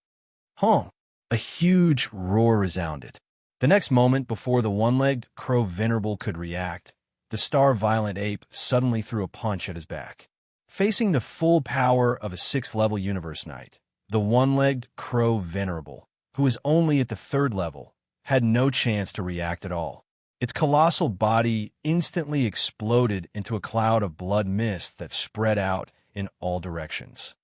Huh! A huge roar resounded. The next moment, before the one-legged crow Venerable could react, the star Violent Ape suddenly threw a punch at his back. Facing the full power of a sixth-level universe knight, the one-legged crow Venerable, who was only at the third level, had no chance to react at all. Its colossal body instantly exploded into a cloud of blood mist that spread out in all directions.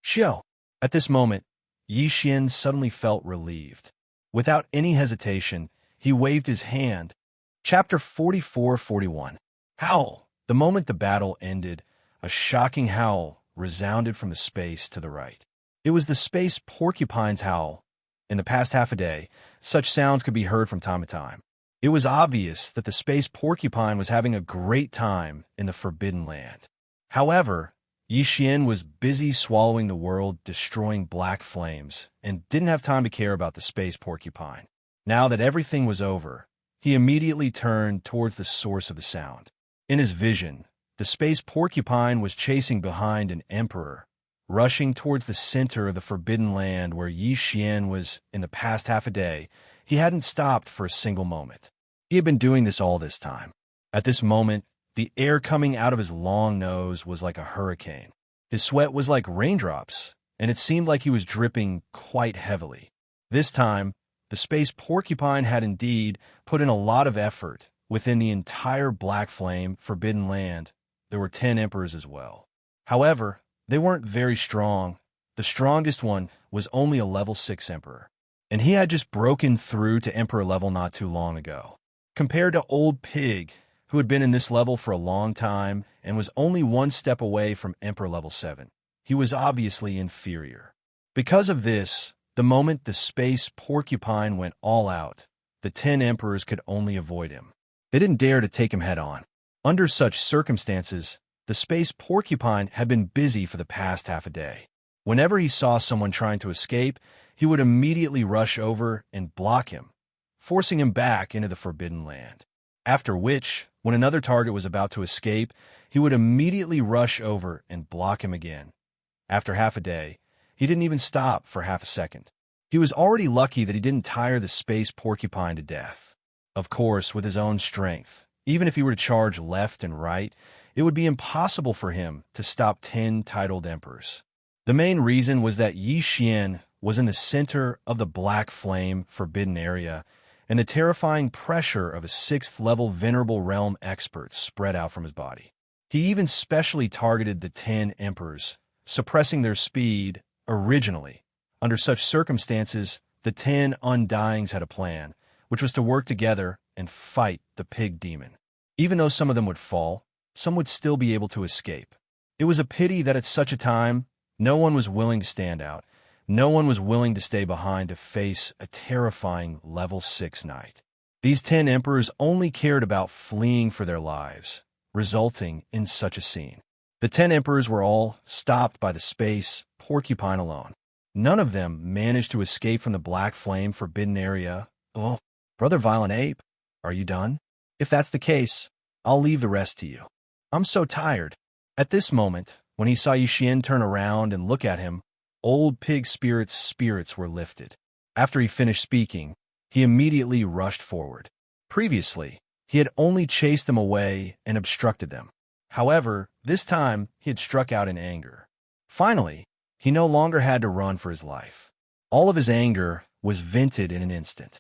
Xiao! At this moment, Yixian suddenly felt relieved. Without any hesitation, he waved his hand. Chapter 44-41. Howl! The moment the battle ended, a shocking howl resounded from the space to the right. It was the space porcupine's howl. In the past half a day, such sounds could be heard from time to time. It was obvious that the space porcupine was having a great time in the Forbidden Land. However, Yixian was busy swallowing the world, destroying black flames, and didn't have time to care about the space porcupine. Now that everything was over, he immediately turned towards the source of the sound. In his vision, the space porcupine was chasing behind an emperor, rushing towards the center of the Forbidden Land where Yixian was in the past half a day. He hadn't stopped for a single moment. He had been doing this all this time. At this moment, the air coming out of his long nose was like a hurricane. His sweat was like raindrops, and it seemed like he was dripping quite heavily. This time, the space porcupine had indeed put in a lot of effort. Within the entire Black Flame Forbidden Land, there were 10 emperors as well. However, they weren't very strong. The strongest one was only a level 6 emperor, and he had just broken through to emperor level not too long ago. Compared to Old Pig, who had been in this level for a long time and was only one step away from emperor level 7, he was obviously inferior. Because of this, the moment the space porcupine went all out, the 10 emperors could only avoid him. They didn't dare to take him head-on. Under such circumstances, the space porcupine had been busy for the past half a day. Whenever he saw someone trying to escape, he would immediately rush over and block him, forcing him back into the Forbidden Land. After which, when another target was about to escape, he would immediately rush over and block him again. After half a day, he didn't even stop for half a second. He was already lucky that he didn't tire the space porcupine to death. Of course, with his own strength, even if he were to charge left and right, it would be impossible for him to stop 10 titled emperors. The main reason was that Yixian was in the center of the Black Flame Forbidden Area, and the terrifying pressure of a 6th-level Venerable Realm expert spread out from his body. He even specially targeted the 10 emperors, suppressing their speed originally. Under such circumstances, the 10 Undyings had a plan, which was to work together and fight the pig demon. Even though some of them would fall, some would still be able to escape. It was a pity that at such a time, no one was willing to stand out. No one was willing to stay behind to face a terrifying level 6 knight. These 10 emperors only cared about fleeing for their lives, resulting in such a scene. The 10 emperors were all stopped by the space porcupine alone. None of them managed to escape from the Black Flame Forbidden Area. Oh, Brother Violent Ape, are you done? If that's the case, I'll leave the rest to you. I'm so tired. At this moment, when he saw Yixian turn around and look at him, old pig spirit's spirits were lifted. After he finished speaking, he immediately rushed forward. Previously, he had only chased them away and obstructed them. However, this time he had struck out in anger. Finally, he no longer had to run for his life. All of his anger was vented in an instant.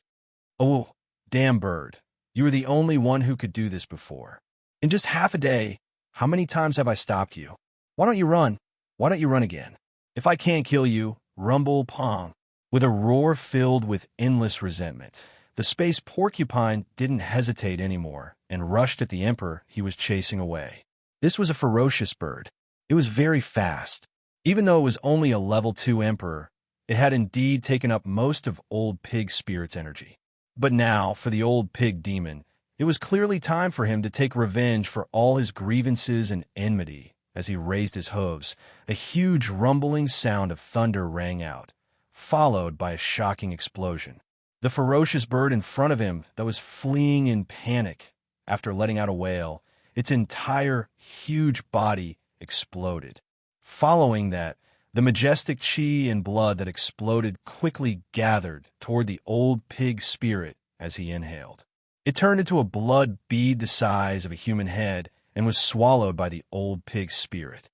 "Oh, damn bird. You were the only one who could do this before. In just half a day, how many times have I stopped you? Why don't you run? Why don't you run again? If I can't kill you, rumble pong." With a roar filled with endless resentment, the space porcupine didn't hesitate anymore and rushed at the emperor he was chasing away. This was a ferocious bird. It was very fast. Even though it was only a level 2 emperor, it had indeed taken up most of old pig spirit's energy. But now, for the old pig demon, it was clearly time for him to take revenge for all his grievances and enmity. As he raised his hooves, a huge rumbling sound of thunder rang out, followed by a shocking explosion. The ferocious bird in front of him that was fleeing in panic after letting out a wail, its entire huge body exploded. Following that, the majestic chi and blood that exploded quickly gathered toward the old pig spirit as he inhaled. It turned into a blood bead the size of a human head and was swallowed by the old pig spirit.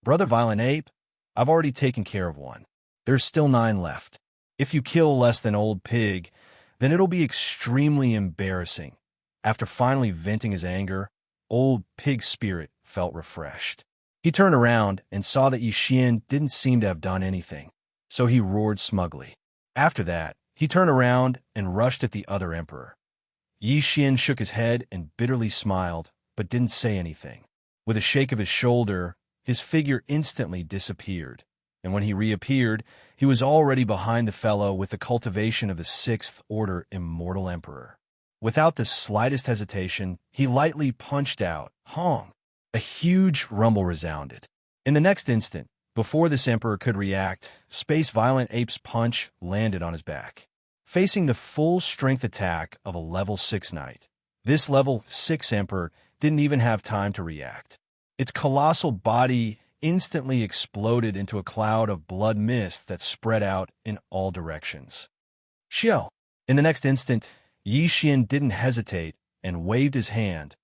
"Brother Violent Ape, I've already taken care of one. There's still 9 left. If you kill less than old pig, then it'll be extremely embarrassing." After finally venting his anger, old pig spirit felt refreshed. He turned around and saw that Yixian didn't seem to have done anything, so he roared smugly. After that, he turned around and rushed at the other emperor. Yixian shook his head and bitterly smiled, but didn't say anything. With a shake of his shoulder, his figure instantly disappeared, and when he reappeared, he was already behind the fellow with the cultivation of the 6th Order Immortal Emperor. Without the slightest hesitation, he lightly punched out, "Hong!" A huge rumble resounded. In the next instant, before this emperor could react, Space Violent Ape's punch landed on his back. Facing the full strength attack of a level 6 knight, this level 6 emperor didn't even have time to react. Its colossal body instantly exploded into a cloud of blood mist that spread out in all directions. "Xiao!" In the next instant, Yixian didn't hesitate and waved his hand.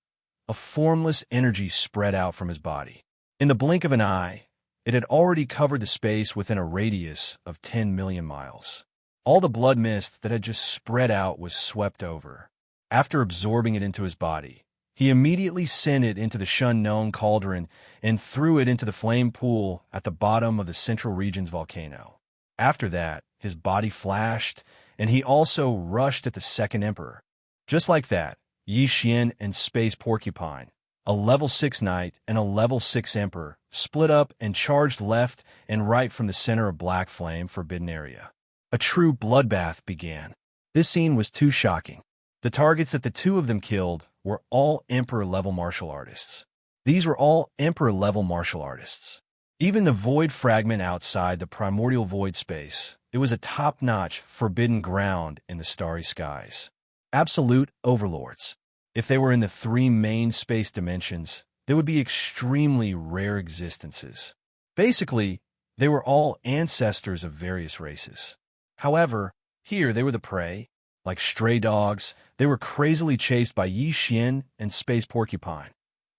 A formless energy spread out from his body. In the blink of an eye, it had already covered the space within a radius of 10 million miles. All the blood mist that had just spread out was swept over. After absorbing it into his body, he immediately sent it into the Shun-known cauldron and threw it into the flame pool at the bottom of the Central Region's volcano. After that, his body flashed, and he also rushed at the second emperor. Just like that, Yixian and Space Porcupine, a level 6 knight and a level 6 emperor, split up and charged left and right from the center of Black Flame Forbidden Area. A true bloodbath began. This scene was too shocking. The targets that the two of them killed were all Emperor-level martial artists. These were all Emperor-level martial artists. Even the void fragment outside the primordial void space, it was a top-notch forbidden ground in the starry skies. Absolute overlords. If they were in the 3 main space dimensions, they would be extremely rare existences. Basically, they were all ancestors of various races. However, here they were the prey. Like stray dogs, they were crazily chased by Yixian and Space Porcupine.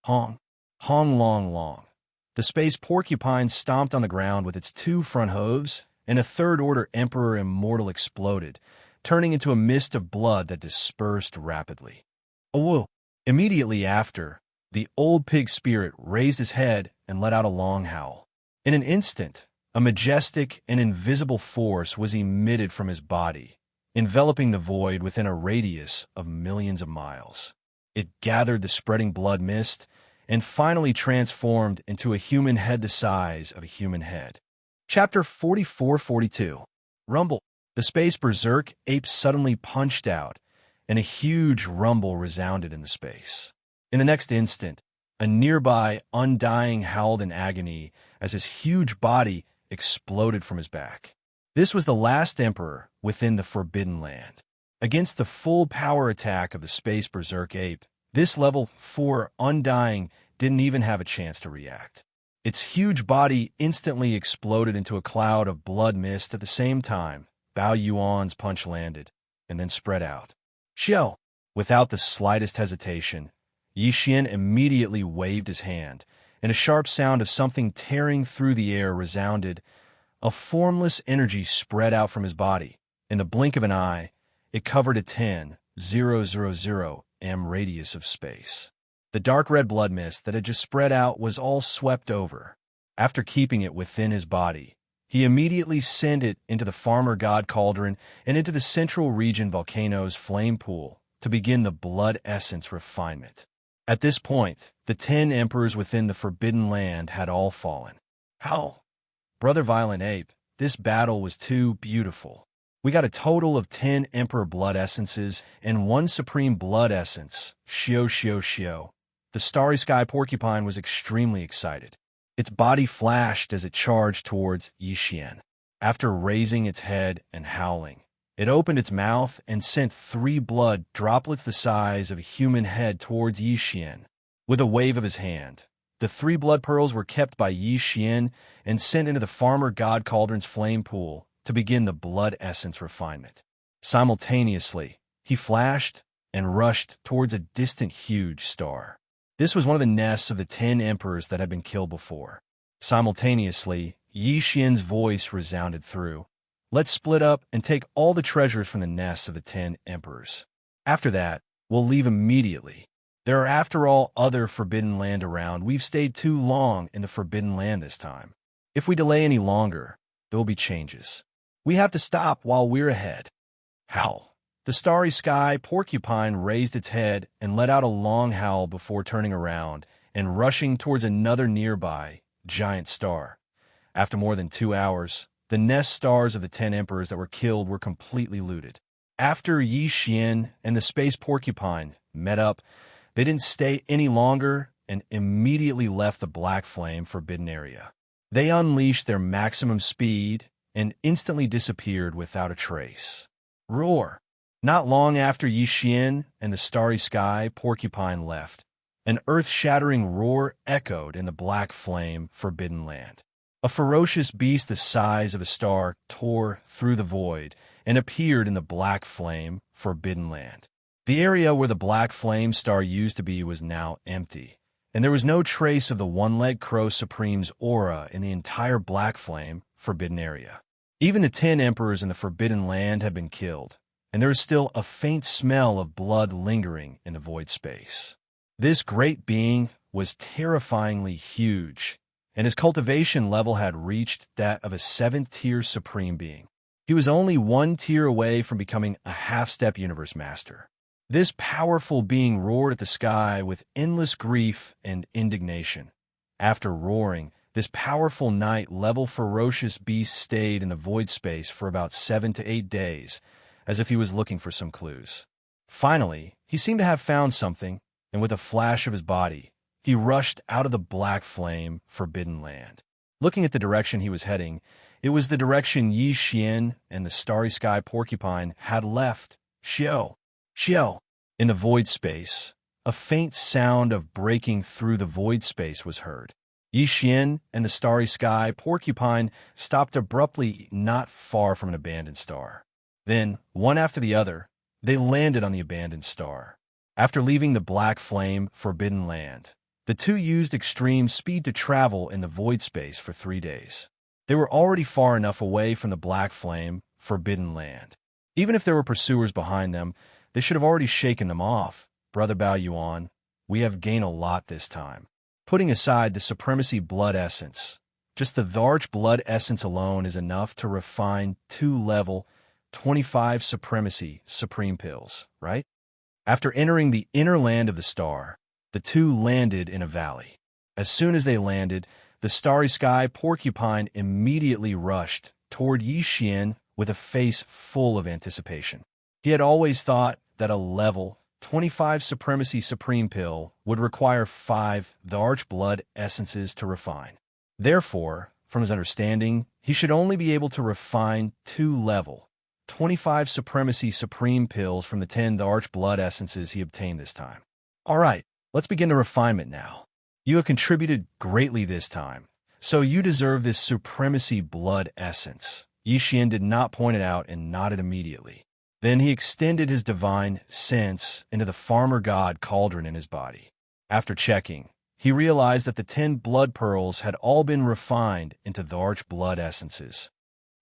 Hong, Hong long long. The Space Porcupine stomped on the ground with its 2 front hooves, and a 3rd Order Emperor Immortal exploded, turning into a mist of blood that dispersed rapidly. "Awoo!" Immediately after, the old pig spirit raised his head and let out a long howl. In an instant, a majestic and invisible force was emitted from his body, enveloping the void within a radius of millions of miles. It gathered the spreading blood mist and finally transformed into a human head the size of a human head. Chapter 44-42. Rumble. The space berserk ape suddenly punched out, and a huge rumble resounded in the space. In the next instant, a nearby undying howled in agony as his huge body exploded from his back. This was the last emperor within the Forbidden Land. Against the full power attack of the space berserk ape, This level 4 Undying didn't even have a chance to react. Its huge body instantly exploded into a cloud of blood mist. At the same time, Bao Yuan's punch landed, and then spread out. Xiao! Without the slightest hesitation, Yi Xian immediately waved his hand, and a sharp sound of something tearing through the air resounded. A formless energy spread out from his body. In the blink of an eye, it covered a 10,000 m radius of space. The dark red blood mist that had just spread out was all swept over. After keeping it within his body, he immediately sent it into the Farmer God Cauldron and into the Central Region Volcano's flame pool to begin the blood essence refinement. At this point, the 10 emperors within the Forbidden Land had all fallen. How? Brother Violent Ape, this battle was too beautiful. We got a total of 10 Emperor Blood Essences and 1 Supreme Blood Essence. Xiao. The Starry Sky Porcupine was extremely excited. Its body flashed as it charged towards Yi Xian. After raising its head and howling, it opened its mouth and sent 3 blood droplets the size of a human head towards Yi Xian. With a wave of his hand, the 3 blood pearls were kept by Yi Xian and sent into the Farmer God Cauldron's flame pool to begin the blood essence refinement. Simultaneously, he flashed and rushed towards a distant huge star. This was one of the nests of the 10 emperors that had been killed before. Simultaneously, Yi Xian's voice resounded through. Let's split up and take all the treasures from the nests of the 10 emperors. After that, we'll leave immediately. There are, after all, other Forbidden Land around. We've stayed too long in the Forbidden Land this time. If we delay any longer, there will be changes. We have to stop while we're ahead. Howl. The Starry Sky Porcupine raised its head and let out a long howl before turning around and rushing towards another nearby giant star. After more than 2 hours, the nest stars of the 10 emperors that were killed were completely looted. After Yi Xian and the Space Porcupine met up, they didn't stay any longer and immediately left the Black Flame Forbidden Area. They unleashed their maximum speed and instantly disappeared without a trace. Roar! Not long after Yi Xian and the Starry Sky Porcupine left, an earth-shattering roar echoed in the Black Flame Forbidden Land. A ferocious beast the size of a star tore through the void and appeared in the Black Flame Forbidden Land. The area where the Black Flame Star used to be was now empty, and there was no trace of the One-Legged Crow Supreme's aura in the entire Black Flame Forbidden Area. Even the 10 emperors in the Forbidden Land had been killed, and there was still a faint smell of blood lingering in the void space. This great being was terrifyingly huge, and his cultivation level had reached that of a 7th-tier Supreme Being. He was only 1 tier away from becoming a half-step Universe Master. This powerful being roared at the sky with endless grief and indignation. After roaring, this powerful night-level ferocious beast stayed in the void space for about 7 to 8 days, as if he was looking for some clues. Finally, he seemed to have found something, and with a flash of his body, he rushed out of the Black Flame Forbidden Land. Looking at the direction he was heading, it was the direction Yi Xian and the Starry Sky Porcupine had left. Xiao! In the void space, a faint sound of breaking through the void space was heard. Yi Xian and the Starry Sky Porcupine stopped abruptly not far from an abandoned star. Then, one after the other, they landed on the abandoned star. After leaving the Black Flame Forbidden Land, the two used extreme speed to travel in the void space for 3 days. They were already far enough away from the Black Flame Forbidden Land. Even if there were pursuers behind them, they should have already shaken them off. Brother Bao Yuan, we have gained a lot this time. Putting aside the Supremacy Blood Essence, just the Dharch Blood Essence alone is enough to refine 2-level 25 Supremacy Supreme Pills, right? After entering the inner land of the star, the two landed in a valley. As soon as they landed, the Starry Sky Porcupine immediately rushed toward Yi Xian with a face full of anticipation. He had always thought that a level 25 Supremacy Supreme Pill would require 5 Dharch Blood Essences to refine. Therefore, from his understanding, he should only be able to refine 2-level 25 Supremacy Supreme Pills from the 10 Dharch Blood Essences he obtained this time. All right, let's begin the refinement now. You have contributed greatly this time, so you deserve this supremacy blood essence. Yixian did not point it out and nodded immediately. Then he extended his divine sense into the farmer god cauldron in his body. After checking, he realized that the 10 blood pearls had all been refined into the arch blood essences.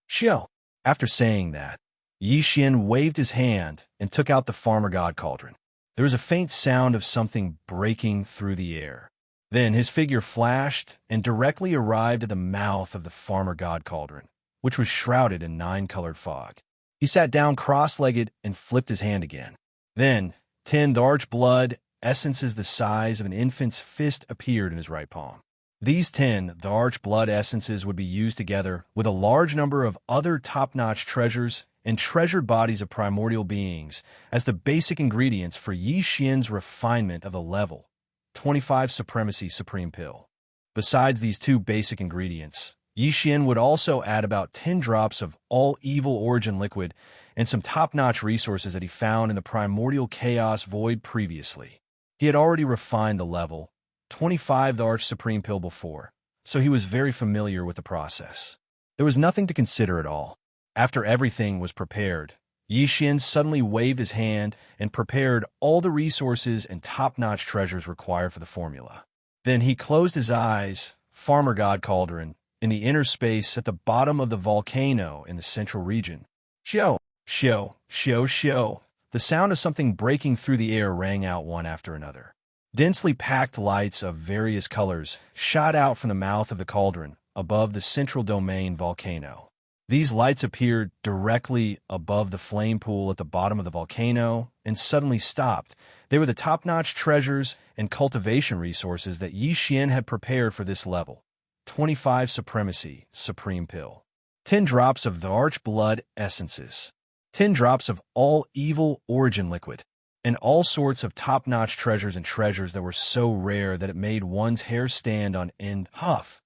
Xiao. After saying that, Yixian waved his hand and took out the farmer god cauldron. There was a faint sound of something breaking through the air. Then his figure flashed and directly arrived at the mouth of the farmer god cauldron, which was shrouded in 9-colored fog. He sat down cross-legged and flipped his hand again. Then, 10 large blood essences the size of an infant's fist appeared in his right palm. These 10 large blood essences would be used together with a large number of other top-notch treasures and treasured bodies of primordial beings as the basic ingredients for Yixian's refinement of the level 25 Supremacy Supreme Pill. Besides these 2 basic ingredients, Yixian would also add about 10 drops of all evil origin liquid and some top-notch resources that he found in the primordial chaos void previously. He had already refined the level 25 the Arch Supreme Pill before, so he was very familiar with the process. There was nothing to consider at all. After everything was prepared, Yixian suddenly waved his hand and prepared all the resources and top-notch treasures required for the formula. Then he closed his eyes, Farmer God Cauldron, in the inner space at the bottom of the volcano in the central region. Shio, shio, shio, shio. The sound of something breaking through the air rang out one after another. Densely packed lights of various colors shot out from the mouth of the cauldron above the central domain volcano. These lights appeared directly above the flame pool at the bottom of the volcano and suddenly stopped. They were the top-notch treasures and cultivation resources that Yixian had prepared for this level. 25 Supremacy Supreme Pill. 10 drops of the Arch Blood Essences. 10 drops of all evil origin liquid. And all sorts of top-notch treasures and treasures that were so rare that it made one's hair stand on end. Huff.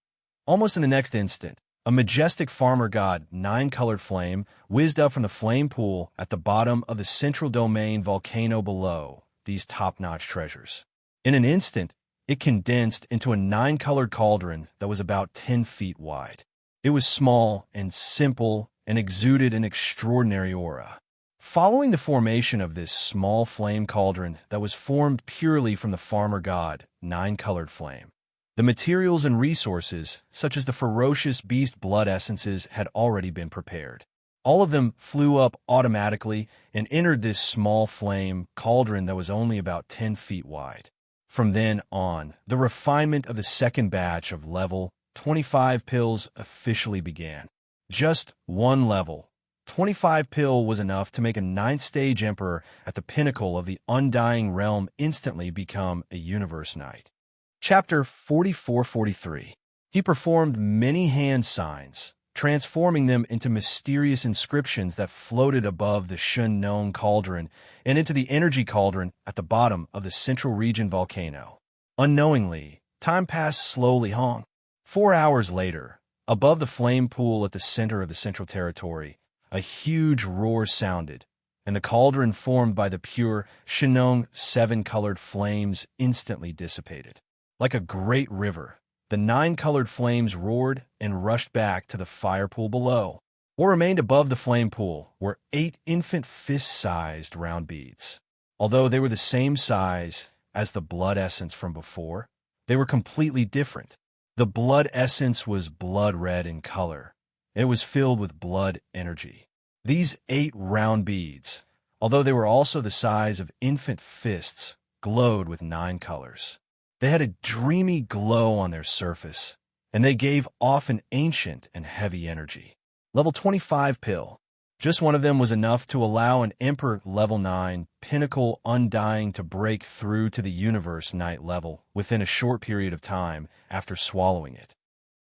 Almost in the next instant, a majestic farmer god, 9-colored flame, whizzed up from the flame pool at the bottom of the central domain volcano below these top-notch treasures. In an instant, it condensed into a 9-colored cauldron that was about 10 feet wide. It was small and simple and exuded an extraordinary aura. Following the formation of this small flame cauldron that was formed purely from the farmer god, 9-colored flame, the materials and resources, such as the ferocious beast blood essences, had already been prepared. All of them flew up automatically and entered this small flame cauldron that was only about 10 feet wide. From then on, the refinement of the second batch of level 25 pills officially began. Just one level 25 pill was enough to make a 9th-stage emperor at the pinnacle of the undying realm instantly become a universe knight. Chapter 44-43. He performed many hand signs, transforming them into mysterious inscriptions that floated above the Shun-known cauldron and into the energy cauldron at the bottom of the central region volcano. Unknowingly, time passed slowly. 4 hours later, above the flame pool at the center of the central territory, a huge roar sounded, and the cauldron formed by the pure Shinong 7-colored flames instantly dissipated. Like a great river, the 9-colored flames roared and rushed back to the fire pool below. What remained above the flame pool were 8 infant fist-sized round beads. Although they were the same size as the blood essence from before, they were completely different. The blood essence was blood red in color. It was filled with blood energy. These 8 round beads, although they were also the size of infant fists, glowed with 9 colors. They had a dreamy glow on their surface, and they gave off an ancient and heavy energy. Level 25 pill. Just one of them was enough to allow an Emperor level 9 pinnacle undying to break through to the universe knight level within a short period of time after swallowing it.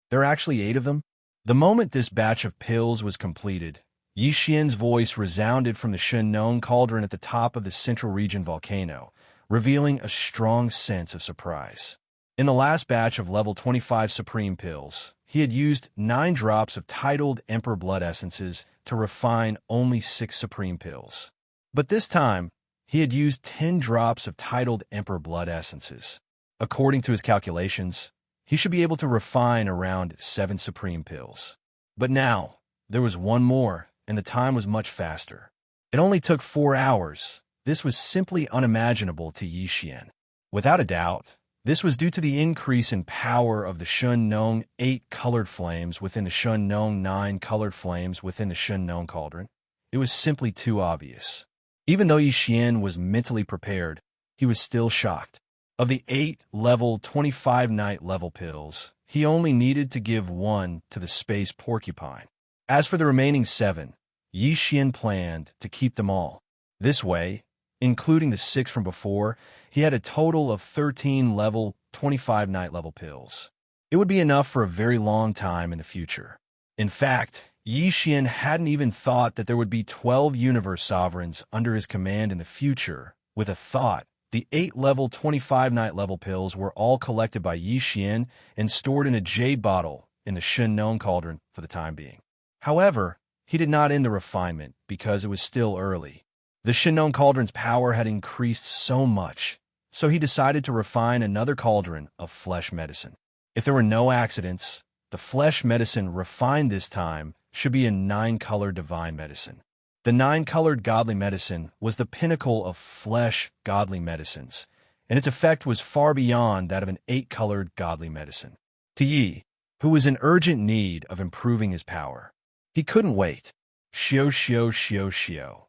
There are actually 8 of them. The moment this batch of pills was completed, Yixian's voice resounded from the Shun-known cauldron at the top of the central region volcano, revealing a strong sense of surprise. In the last batch of level 25 supreme pills, he had used 9 drops of titled Emperor blood essences to refine only 6 supreme pills. But this time, he had used 10 drops of titled Emperor Blood Essences. According to his calculations, he should be able to refine around 7 supreme pills. But now, there was one more, and the time was much faster. It only took 4 hours. This was simply unimaginable to Yi Xian. Without a doubt, this was due to the increase in power of the Shun Nong 8 colored flames within the Shun Nong 9 colored flames within the Shun Nong cauldron. It was simply too obvious. Even though Yi Xian was mentally prepared, he was still shocked. Of the 8 level 25 night level pills, he only needed to give 1 to the space porcupine. As for the remaining 7, Yi Xian planned to keep them all. This way, including the 6 from before, he had a total of 13 level 25 night level pills. It would be enough for a very long time in the future. In fact, Yi Xian hadn't even thought that there would be 12 universe sovereigns under his command in the future. With a thought, the 8 level 25 night level pills were all collected by Yi Xian and stored in a jade bottle in the Shun Nong cauldron for the time being. However, he did not end the refinement because it was still early. The Shun Nong cauldron's power had increased so much, so he decided to refine another cauldron of flesh medicine. If there were no accidents, the flesh medicine refined this time should be a 9-color divine medicine. The 9-colored godly medicine was the pinnacle of flesh godly medicines, and its effect was far beyond that of an 8-colored godly medicine. To Yi, who was in urgent need of improving his power, he couldn't wait. Shio.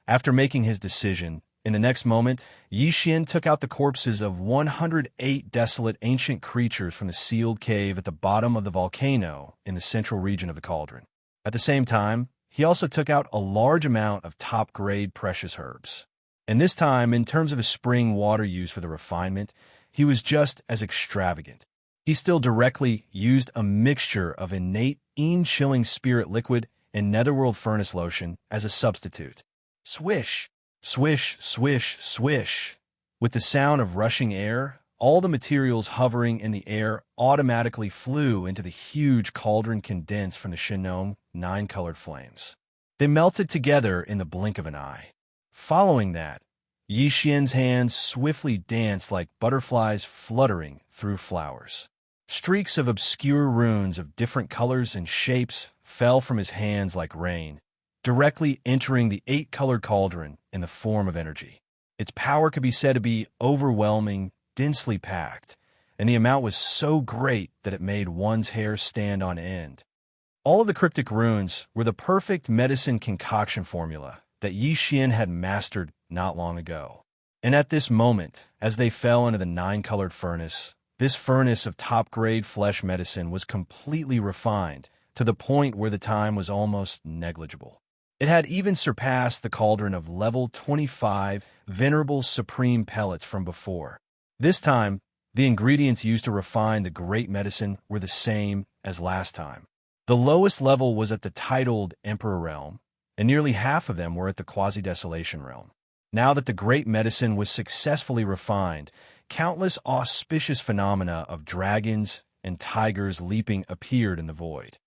After making his decision, in the next moment, Yi Xian took out the corpses of 108 desolate ancient creatures from the sealed cave at the bottom of the volcano in the central region of the cauldron. At the same time, he also took out a large amount of top-grade precious herbs. And this time, in terms of the spring water used for the refinement, he was just as extravagant. He still directly used a mixture of innate, chilling spirit liquid and netherworld furnace lotion as a substitute. Swish, swish, swish, swish. With the sound of rushing air, all the materials hovering in the air automatically flew into the huge cauldron condensed from the Shun Nong 9-colored flames. They melted together in the blink of an eye. Following that, Yi Xian's hands swiftly danced like butterflies fluttering through flowers. Streaks of obscure runes of different colors and shapes fell from his hands like rain, directly entering the 8-colored cauldron in the form of energy. Its power could be said to be overwhelming, densely packed, and the amount was so great that it made one's hair stand on end. All of the cryptic runes were the perfect medicine concoction formula that Yi Xian had mastered not long ago. And at this moment, as they fell into the 9-colored furnace, this furnace of top-grade flesh medicine was completely refined to the point where the time was almost negligible. It had even surpassed the cauldron of level 25 venerable supreme pellets from before. This time, the ingredients used to refine the great medicine were the same as last time. The lowest level was at the titled Emperor realm, and nearly half of them were at the quasi-desolation realm. Now that the great medicine was successfully refined, countless auspicious phenomena of dragons and tigers leaping appeared in the void.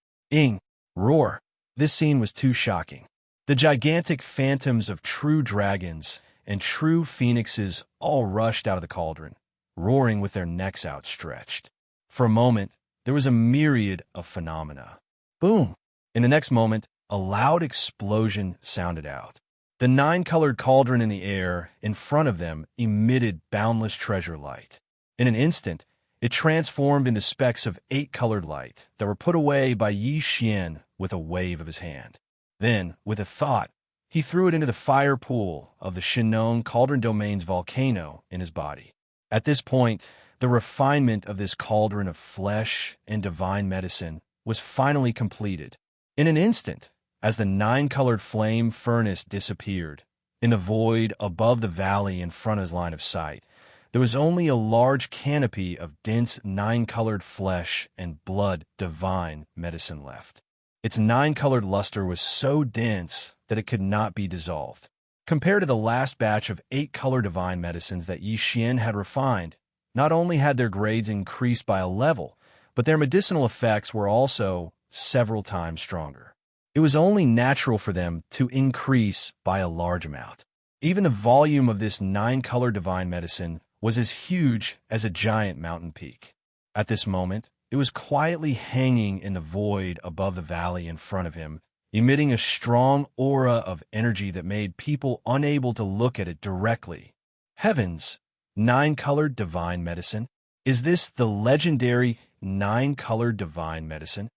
Roar! This scene was too shocking. The gigantic phantoms of true dragons and true phoenixes all rushed out of the cauldron, roaring with their necks outstretched. For a moment, there was a myriad of phenomena. Boom! In the next moment, a loud explosion sounded out. The 9-colored cauldron in the air in front of them emitted boundless treasure light. In an instant, it transformed into specks of 8-colored light that were put away by Yi Xian with a wave of his hand. Then, with a thought, he threw it into the fire pool of the Shun Nong Cauldron Domain's volcano in his body. At this point, the refinement of this cauldron of flesh and divine medicine was finally completed. In an instant, as the 9-colored flame furnace disappeared, in the void above the valley in front of his line of sight, there was only a large canopy of dense 9-colored flesh and blood divine medicine left. Its 9-colored luster was so dense that it could not be dissolved. Compared to the last batch of 8-color divine medicines that Yi Xian had refined, not only had their grades increased by a level, but their medicinal effects were also several times stronger. It was only natural for them to increase by a large amount. Even the volume of this 9-color divine medicine was as huge as a giant mountain peak. At this moment, it was quietly hanging in the void above the valley in front of him, emitting a strong aura of energy that made people unable to look at it directly. Heavens! 9-colored divine medicine? Is this the legendary 9-colored divine medicine?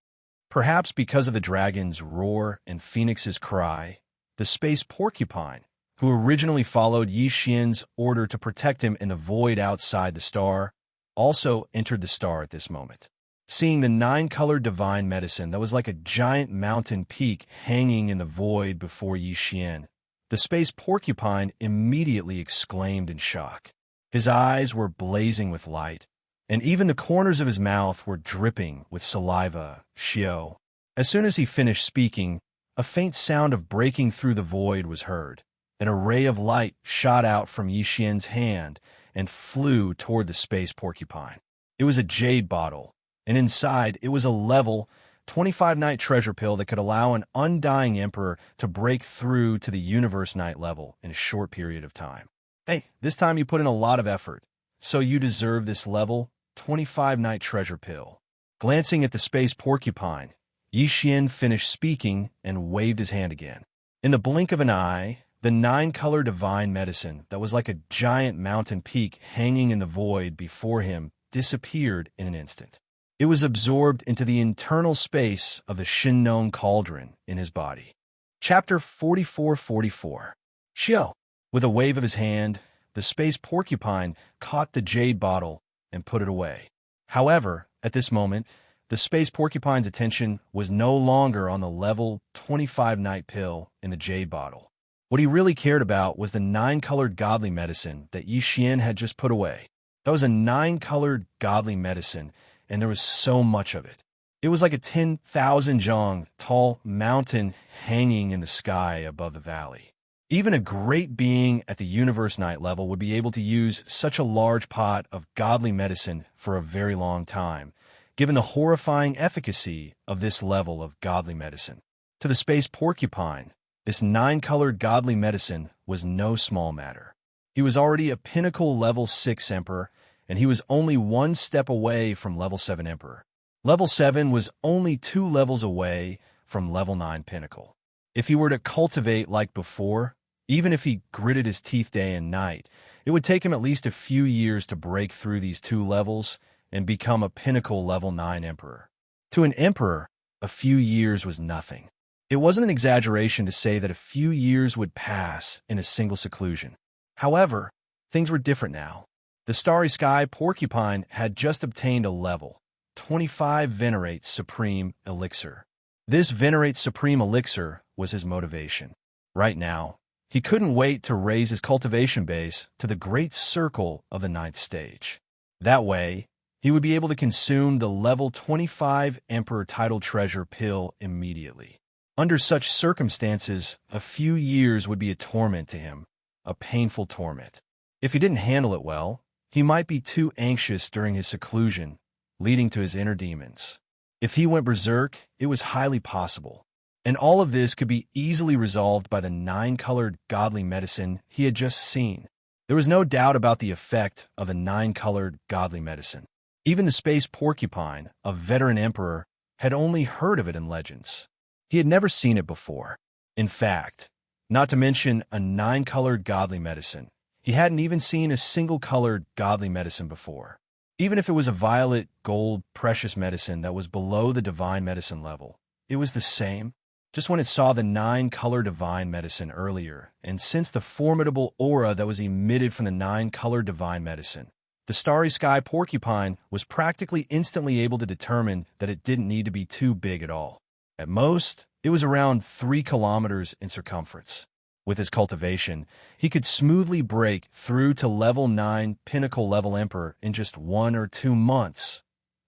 Perhaps because of the dragon's roar and Phoenix's cry, the space porcupine, who originally followed Yi Xian's order to protect him in the void outside the star, also entered the star at this moment. Seeing the 9-colored divine medicine that was like a giant mountain peak hanging in the void before Yi Xian, the space porcupine immediately exclaimed in shock. His eyes were blazing with light, and even the corners of his mouth were dripping with saliva. Xiao. As soon as he finished speaking, a faint sound of breaking through the void was heard. An ray of light shot out from Yi Xian's hand and flew toward the space porcupine. It was a jade bottle, and inside it was a level 25 night treasure pill that could allow an undying emperor to break through to the universe night level in a short period of time. Hey, this time you put in a lot of effort, so you deserve this level 25 night treasure pill. Glancing at the space porcupine, Yi Xian finished speaking and waved his hand again. In the blink of an eye, the 9-color divine medicine that was like a giant mountain peak hanging in the void before him disappeared in an instant. It was absorbed into the internal space of the Shinnong cauldron in his body. Chapter 44:44. Xiao. With a wave of his hand, the space porcupine caught the jade bottle and put it away. However, at this moment, the space porcupine's attention was no longer on the level 25 night pill in the jade bottle. What he really cared about was the 9-colored godly medicine that Yi Xian had just put away. That was a 9-colored godly medicine, and there was so much of it. It was like a 10,000 zhang tall mountain hanging in the sky above the valley. Even a great being at the universe night level would be able to use such a large pot of godly medicine for a very long time, given the horrifying efficacy of this level of godly medicine. To the space porcupine, this 9-colored godly medicine was no small matter. He was already a pinnacle level 6 emperor, and he was only one step away from level 7 emperor. Level 7 was only 2 levels away from level 9 pinnacle. If he were to cultivate like before, even if he gritted his teeth day and night, it would take him at least a few years to break through these 2 levels and become a pinnacle level 9 emperor. To an emperor, a few years was nothing. It wasn't an exaggeration to say that a few years would pass in a single seclusion. However, things were different now. The starry sky porcupine had just obtained a level 25 Venerate Supreme Elixir. This Venerate Supreme Elixir was his motivation. Right now, he couldn't wait to raise his cultivation base to the great circle of the 9th stage. That way, he would be able to consume the level 25 Emperor Title Treasure pill immediately. Under such circumstances, a few years would be a torment to him, a painful torment. If he didn't handle it well, he might be too anxious during his seclusion, leading to his inner demons. If he went berserk, it was highly possible. And all of this could be easily resolved by the 9-colored godly medicine he had just seen. There was no doubt about the effect of the 9-colored godly medicine. Even the space porcupine, a veteran emperor, had only heard of it in legends. He had never seen it before. In fact, not to mention a 9-colored godly medicine, he hadn't even seen a single-colored godly medicine before. Even if it was a violet, gold, precious medicine that was below the divine medicine level, it was the same. Just when it saw the 9-color divine medicine earlier, and sensed the formidable aura that was emitted from the 9-color divine medicine, the starry sky porcupine was practically instantly able to determine that it didn't need to be too big at all. At most, it was around 3 kilometers in circumference. With his cultivation, he could smoothly break through to level 9 pinnacle level emperor in just 1 or 2 months.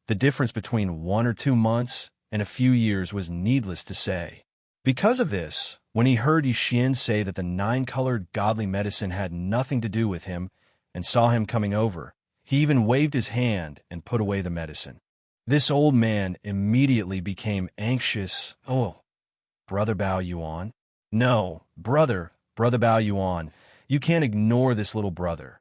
The difference between 1 or 2 months and a few years was needless to say. Because of this, when he heard Yi Xian say that the 9-colored godly medicine had nothing to do with him and saw him coming over, he even waved his hand and put away the medicine. This old man immediately became anxious. Oh, Brother Bao Yuan? No, Brother Bao Yuan. You can't ignore this little brother.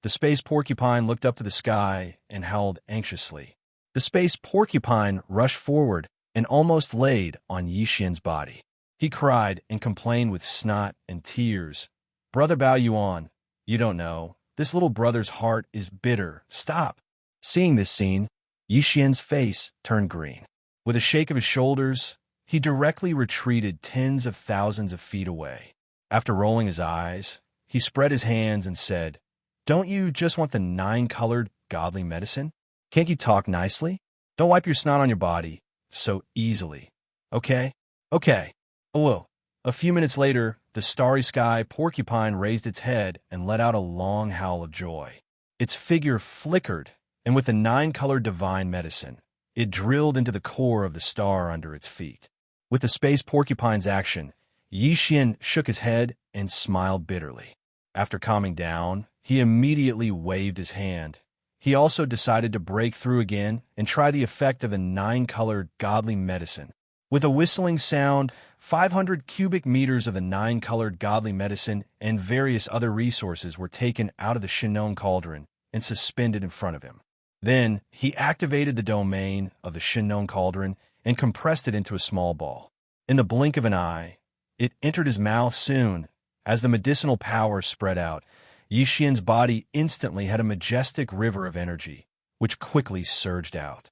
The space porcupine looked up to the sky and howled anxiously. The space porcupine rushed forward and almost laid on Yi Xian's body. He cried and complained with snot and tears. "Brother Bao Yuan, you don't know. This little brother's heart is bitter. Stop." Seeing this scene, Yi Xian's face turned green. With a shake of his shoulders, he directly retreated tens of thousands of feet away. After rolling his eyes, he spread his hands and said, "Don't you just want the 9-colored godly medicine? Can't you talk nicely? Don't wipe your snot on your body so easily. Okay? Okay." Oh, a few minutes later, the starry sky porcupine raised its head and let out a long howl of joy. Its figure flickered, and with the 9-colored divine medicine, it drilled into the core of the star under its feet. With the space porcupine's action, Yi Xian shook his head and smiled bitterly. After calming down, he immediately waved his hand. He also decided to break through again and try the effect of the 9-colored godly medicine. With a whistling sound, 500 cubic meters of the 9-colored godly medicine and various other resources were taken out of the Shinon cauldron and suspended in front of him. Then, he activated the domain of the Shinon cauldron and compressed it into a small ball. In the blink of an eye, it entered his mouth soon. As the medicinal power spread out, Yi Xian's body instantly had a majestic river of energy, which quickly surged out.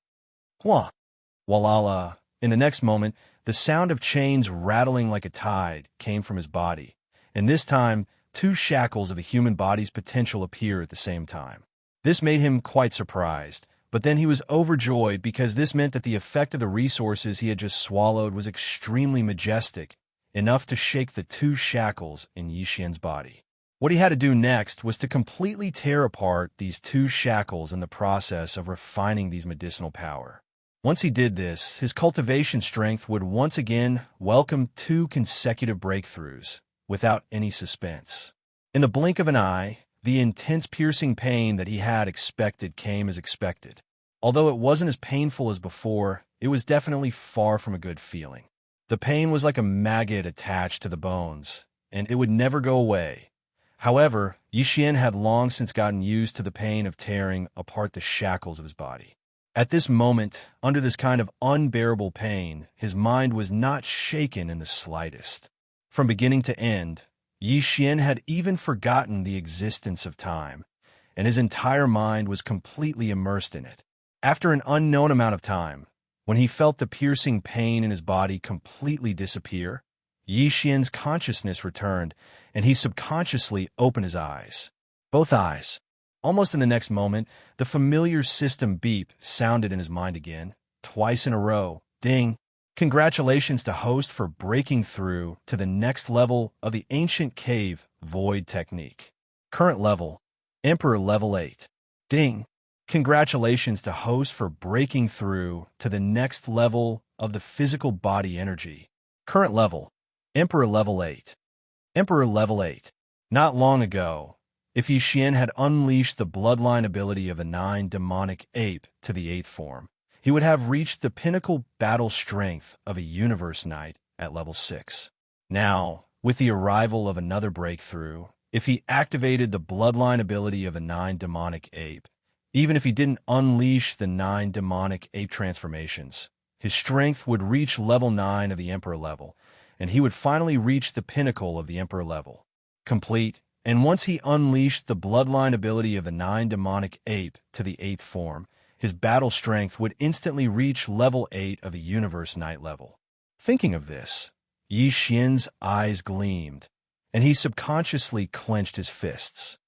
Hua! Walala! In the next moment, the sound of chains rattling like a tide came from his body, and this time, 2 shackles of a human body's potential appeared at the same time. This made him quite surprised, but then he was overjoyed because this meant that the effect of the resources he had just swallowed was extremely majestic, enough to shake the 2 shackles in Yi Xian's body. What he had to do next was to completely tear apart these 2 shackles in the process of refining these medicinal power. Once he did this, his cultivation strength would once again welcome 2 consecutive breakthroughs without any suspense. In the blink of an eye, the intense piercing pain that he had expected came as expected. Although it wasn't as painful as before, it was definitely far from a good feeling. The pain was like a maggot attached to the bones, and it would never go away. However, Yi Xian had long since gotten used to the pain of tearing apart the shackles of his body. At this moment, under this kind of unbearable pain, his mind was not shaken in the slightest. From beginning to end, Yi Xian had even forgotten the existence of time, and his entire mind was completely immersed in it. After an unknown amount of time, when he felt the piercing pain in his body completely disappear, Yi Xian's consciousness returned, and he subconsciously opened his eyes. Both eyes. Almost in the next moment, the familiar system beep sounded in his mind again, twice in a row. Ding! Congratulations to host for breaking through to the next level of the ancient cave void technique. Current level, Emperor level 8. Ding! Congratulations to host for breaking through to the next level of the physical body energy. Current level, Emperor level 8. Emperor level 8. Not long ago, if Yi Xian had unleashed the bloodline ability of a 9 demonic ape to the 8th form, he would have reached the pinnacle battle strength of a universe knight at level 6. Now, with the arrival of another breakthrough, if he activated the bloodline ability of a 9 demonic ape, even if he didn't unleash the 9 demonic ape transformations, his strength would reach level 9 of the Emperor level, and he would finally reach the pinnacle of the Emperor level. Complete. And once he unleashed the bloodline ability of the 9 demonic ape to the 8th form, his battle strength would instantly reach level 8 of a universe knight level. Thinking of this, Yi Xian's eyes gleamed, and he subconsciously clenched his fists.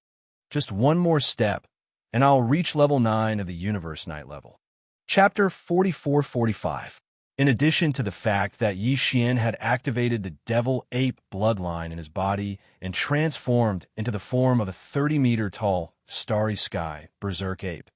Just one more step, and I'll reach level 9 of the universe knight level. Chapter 44-45. In addition to the fact that Yi Xian had activated the devil ape bloodline in his body and transformed into the form of a 30-meter-tall, starry sky berserk ape,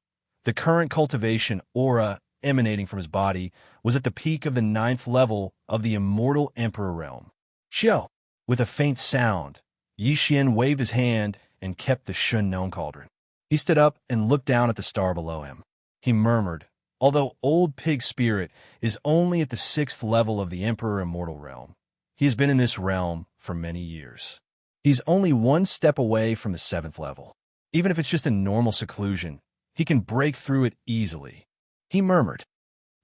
the current cultivation aura emanating from his body was at the peak of the 9th level of the immortal Emperor realm. Xiao! With a faint sound, Yi Xian waved his hand and kept the Shinon cauldron. He stood up and looked down at the star below him. He murmured, "Although Old Pig Spirit is only at the 6th level of the Emperor Immortal realm, he has been in this realm for many years. He's only one step away from the 7th level. Even if it's just a normal seclusion, he can break through it easily. He murmured.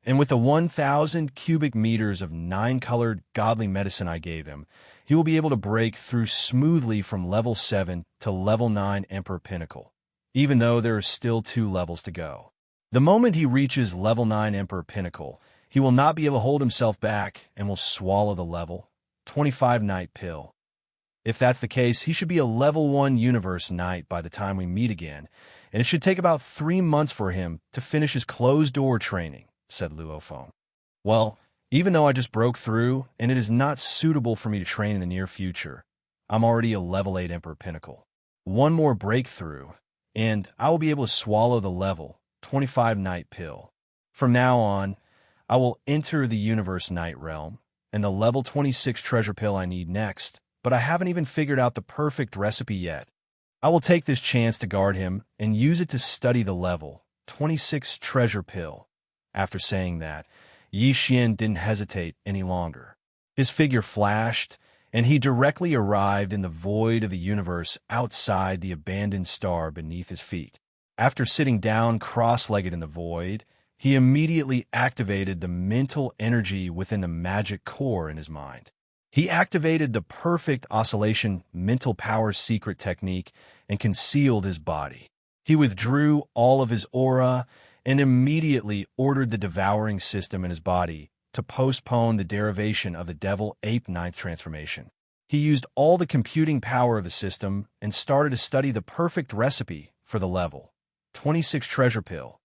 And with the 1,000 cubic meters of 9-colored godly medicine I gave him, he will be able to break through smoothly from level 7 to level 9 Emperor Pinnacle, even though there are still 2 levels to go. The moment he reaches level 9 Emperor Pinnacle, he will not be able to hold himself back and will swallow the level 25 Knight pill. If that's the case, he should be a level 1 Universe Knight by the time we meet again, and it should take about 3 months for him to finish his closed-door training, said Luophone. Well, even though I just broke through, and it is not suitable for me to train in the near future, I'm already a level 8 Emperor Pinnacle. One more breakthrough, and I will be able to swallow the level 25 Knight pill. From now on, I will enter the Universe Knight realm, and the level 26 treasure pill I need next, but I haven't even figured out the perfect recipe yet. I will take this chance to guard him and use it to study the level 26 treasure pill. After saying that, Yi Xian didn't hesitate any longer. His figure flashed, and he directly arrived in the void of the universe outside the abandoned star beneath his feet. After sitting down cross-legged in the void, he immediately activated the mental energy within the magic core in his mind. He activated the perfect oscillation mental power secret technique and concealed his body. He withdrew all of his aura and immediately ordered the devouring system in his body to postpone the derivation of the Devil Ape Ninth transformation. He used all the computing power of the system and started to study the perfect recipe for the level 26 treasure pill.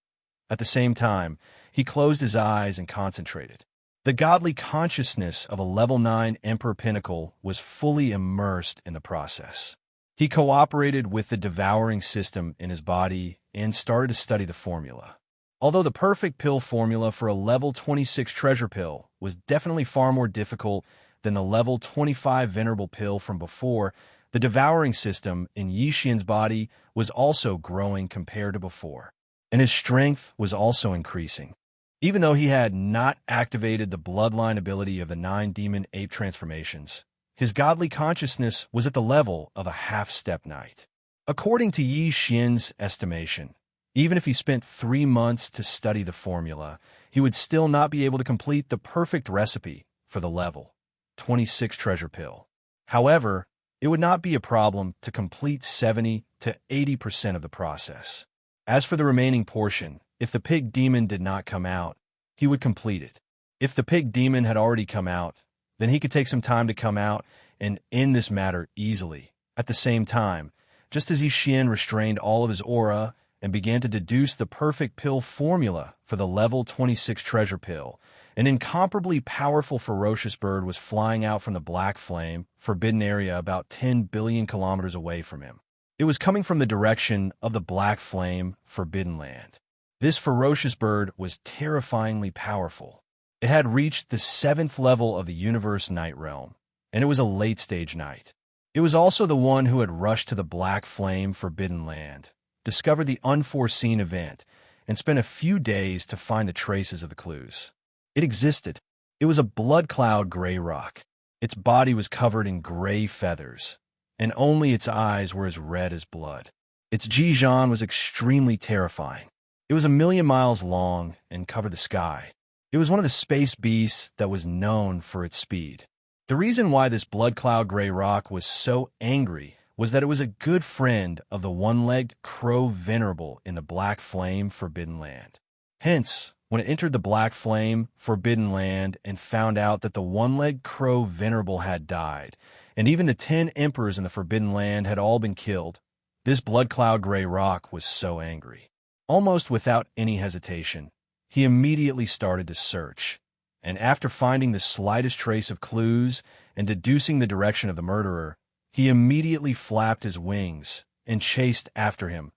At the same time, he closed his eyes and concentrated. The godly consciousness of a level 9 Emperor Pinnacle was fully immersed in the process. He cooperated with the devouring system in his body and started to study the formula. Although the perfect pill formula for a level 26 treasure pill was definitely far more difficult than the level 25 venerable pill from before, the devouring system in Yi Xian's body was also growing compared to before, and his strength was also increasing. Even though he had not activated the bloodline ability of the 9 demon ape transformations, his godly consciousness was at the level of a half-step knight. According to Yi Xian's estimation, even if he spent 3 months to study the formula, he would still not be able to complete the perfect recipe for the level 26 treasure pill. However, it would not be a problem to complete 70 to 80% of the process. As for the remaining portion, if the pig demon did not come out, he would complete it. If the pig demon had already come out, then he could take some time to come out and end this matter easily. At the same time, just as Yi Xian restrained all of his aura and began to deduce the perfect pill formula for the level 26 treasure pill, an incomparably powerful ferocious bird was flying out from the black flame, forbidden area about 10 billion kilometers away from him. It was coming from the direction of the black flame, forbidden land. This ferocious bird was terrifyingly powerful. It had reached the 7th level of the Universe Knight realm, and it was a late-stage knight. It was also the one who had rushed to the black flame, forbidden land, discovered the unforeseen event, and spent a few days to find the traces of the clues. It existed. It was a blood cloud gray rock. Its body was covered in gray feathers, and only its eyes were as red as blood. Its Jijan was extremely terrifying. It was 1,000,000 miles long and covered the sky. It was one of the space beasts that was known for its speed. The reason why this blood cloud gray rock was so angry was that it was a good friend of the one-legged crow venerable in the black flame, forbidden land. Hence, when it entered the black flame, forbidden land, and found out that the one-legged crow venerable had died, and even the 10 emperors in the forbidden land had all been killed, this blood cloud gray rock was so angry. Almost without any hesitation, he immediately started to search, and after finding the slightest trace of clues and deducing the direction of the murderer, he immediately flapped his wings and chased after him,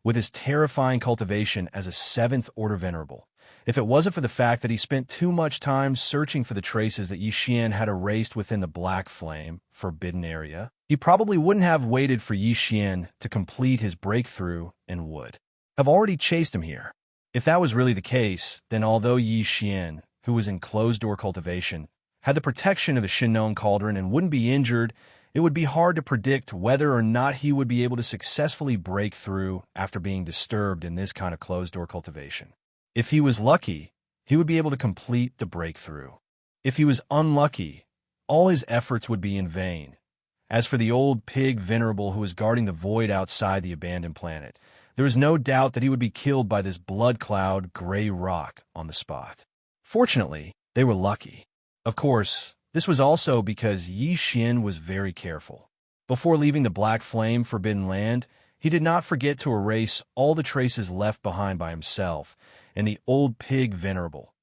with his terrifying cultivation as a 7th Order Venerable. If it wasn't for the fact that he spent too much time searching for the traces that Yi Xian had erased within the black flame, forbidden area, he probably wouldn't have waited for Yi Xian to complete his breakthrough and would have already chased him here. If that was really the case, then although Yi Xian, who was in closed-door cultivation, had the protection of the Shinnon Cauldron and wouldn't be injured it would be hard to predict whether or not he would be able to successfully break through after being disturbed in this kind of closed-door cultivation. If he was lucky, he would be able to complete the breakthrough. If he was unlucky, all his efforts would be in vain. As for the old pig venerable who was guarding the void outside the abandoned planet, there was no doubt that he would be killed by this blood cloud gray rock on the spot. Fortunately, they were lucky. Of course, this was also because Yi Xian was very careful. Before leaving the Black Flame Forbidden Land, he did not forget to erase all the traces left behind by himself and the old pig venerable.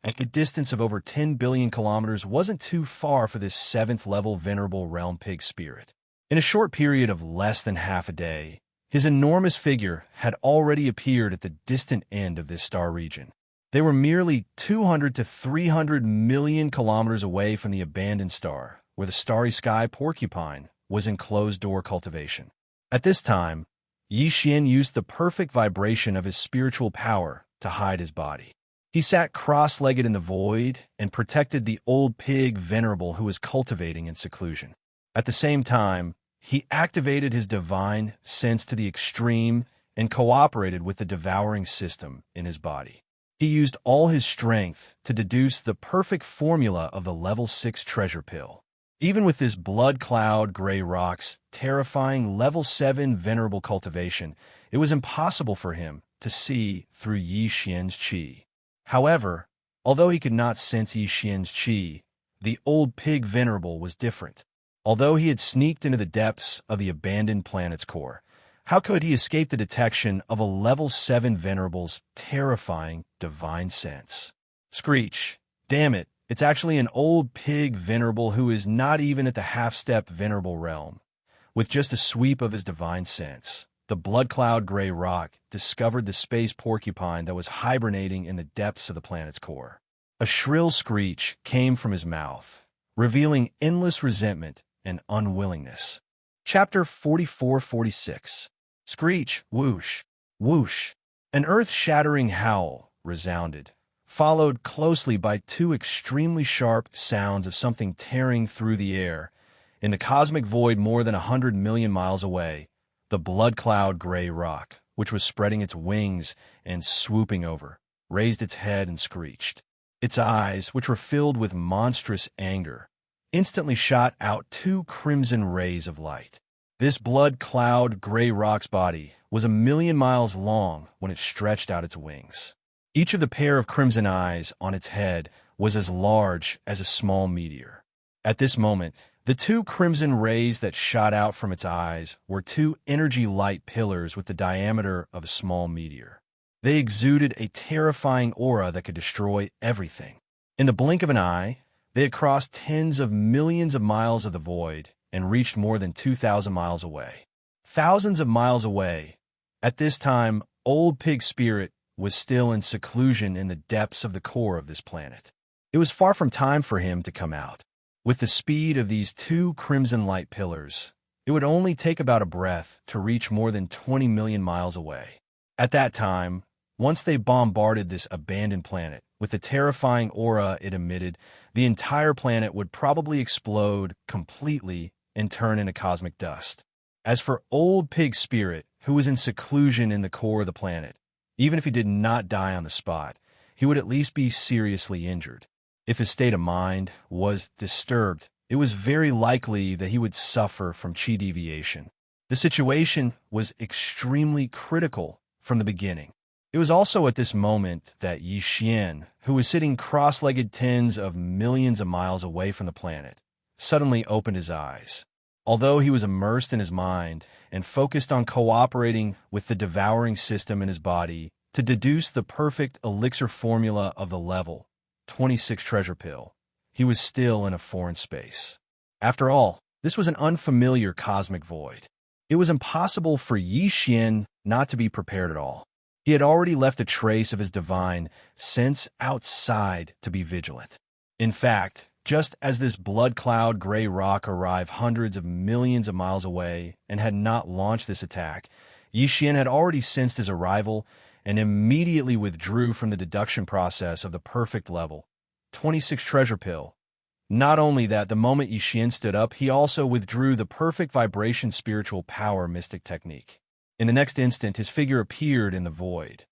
At a distance of over 10 billion kilometers wasn't too far for this 7th-level venerable realm pig spirit. In a short period of less than half a day, his enormous figure had already appeared at the distant end of this star region. They were merely 200 to 300 million kilometers away from the abandoned star, where the starry sky porcupine was in closed-door cultivation. At this time, Yi Xian used the perfect vibration of his spiritual power to hide his body. He sat cross-legged in the void and protected the old pig venerable who was cultivating in seclusion. At the same time, he activated his divine sense to the extreme and cooperated with the devouring system in his body. He used all his strength to deduce the perfect formula of the level 6 treasure pill. Even with this blood cloud gray rock's terrifying level 7 venerable cultivation, it was impossible for him to see through Yi Xian's qi. However, although he could not sense Yi Xian's qi, the old pig venerable was different. Although he had sneaked into the depths of the abandoned planet's core, how could he escape the detection of a level 7 venerable's terrifying divine sense? Screech. Damn it, it's actually an old pig venerable who is not even at the half-step venerable realm. With just a sweep of his divine sense, the blood cloud gray rock discovered the space porcupine that was hibernating in the depths of the planet's core. A shrill screech came from his mouth, revealing endless resentment and unwillingness. Chapter 44-46. Screech, whoosh, whoosh. An earth-shattering howl resounded, followed closely by 2 extremely sharp sounds of something tearing through the air. In the cosmic void more than 100 million miles away, the blood cloud gray rock, which was spreading its wings and swooping over, raised its head and screeched. Its eyes, which were filled with monstrous anger, instantly shot out 2 crimson rays of light. This blood cloud gray rock's body was 1,000,000 miles long when it stretched out its wings. Each of the pair of crimson eyes on its head was as large as a small meteor. At this moment, the 2 crimson rays that shot out from its eyes were 2 energy light pillars with the diameter of a small meteor. They exuded a terrifying aura that could destroy everything. In the blink of an eye, they had crossed tens of millions of miles of the void and reached more than 2,000 miles away. Thousands of miles away. At this time, old pig spirit was still in seclusion in the depths of the core of this planet. It was far from time for him to come out. With the speed of these 2 crimson light pillars, it would only take about a breath to reach more than 20 million miles away. At that time, once they bombarded this abandoned planet with the terrifying aura it emitted, the entire planet would probably explode completely and turn into cosmic dust. As for old pig spirit, who was in seclusion in the core of the planet, even if he did not die on the spot, he would at least be seriously injured. If his state of mind was disturbed, it was very likely that he would suffer from qi deviation. The situation was extremely critical from the beginning. It was also at this moment that Yi Xian, who was sitting cross-legged tens of millions of miles away from the planet, suddenly opened his eyes. Although he was immersed in his mind and focused on cooperating with the devouring system in his body to deduce the perfect elixir formula of the level 26 treasure pill, he was still in a foreign space. After all, this was an unfamiliar cosmic void. It was impossible for Yi Xian not to be prepared at all. He had already left a trace of his divine sense outside to be vigilant. In fact, just as this blood cloud gray rock arrived hundreds of millions of miles away and had not launched this attack, Yi Xian had already sensed his arrival and immediately withdrew from the deduction process of the perfect level 26 treasure pill Not only that, the moment Yi Xian stood up, he also withdrew the perfect vibration spiritual power mystic technique. In the next instant, his figure appeared in the void.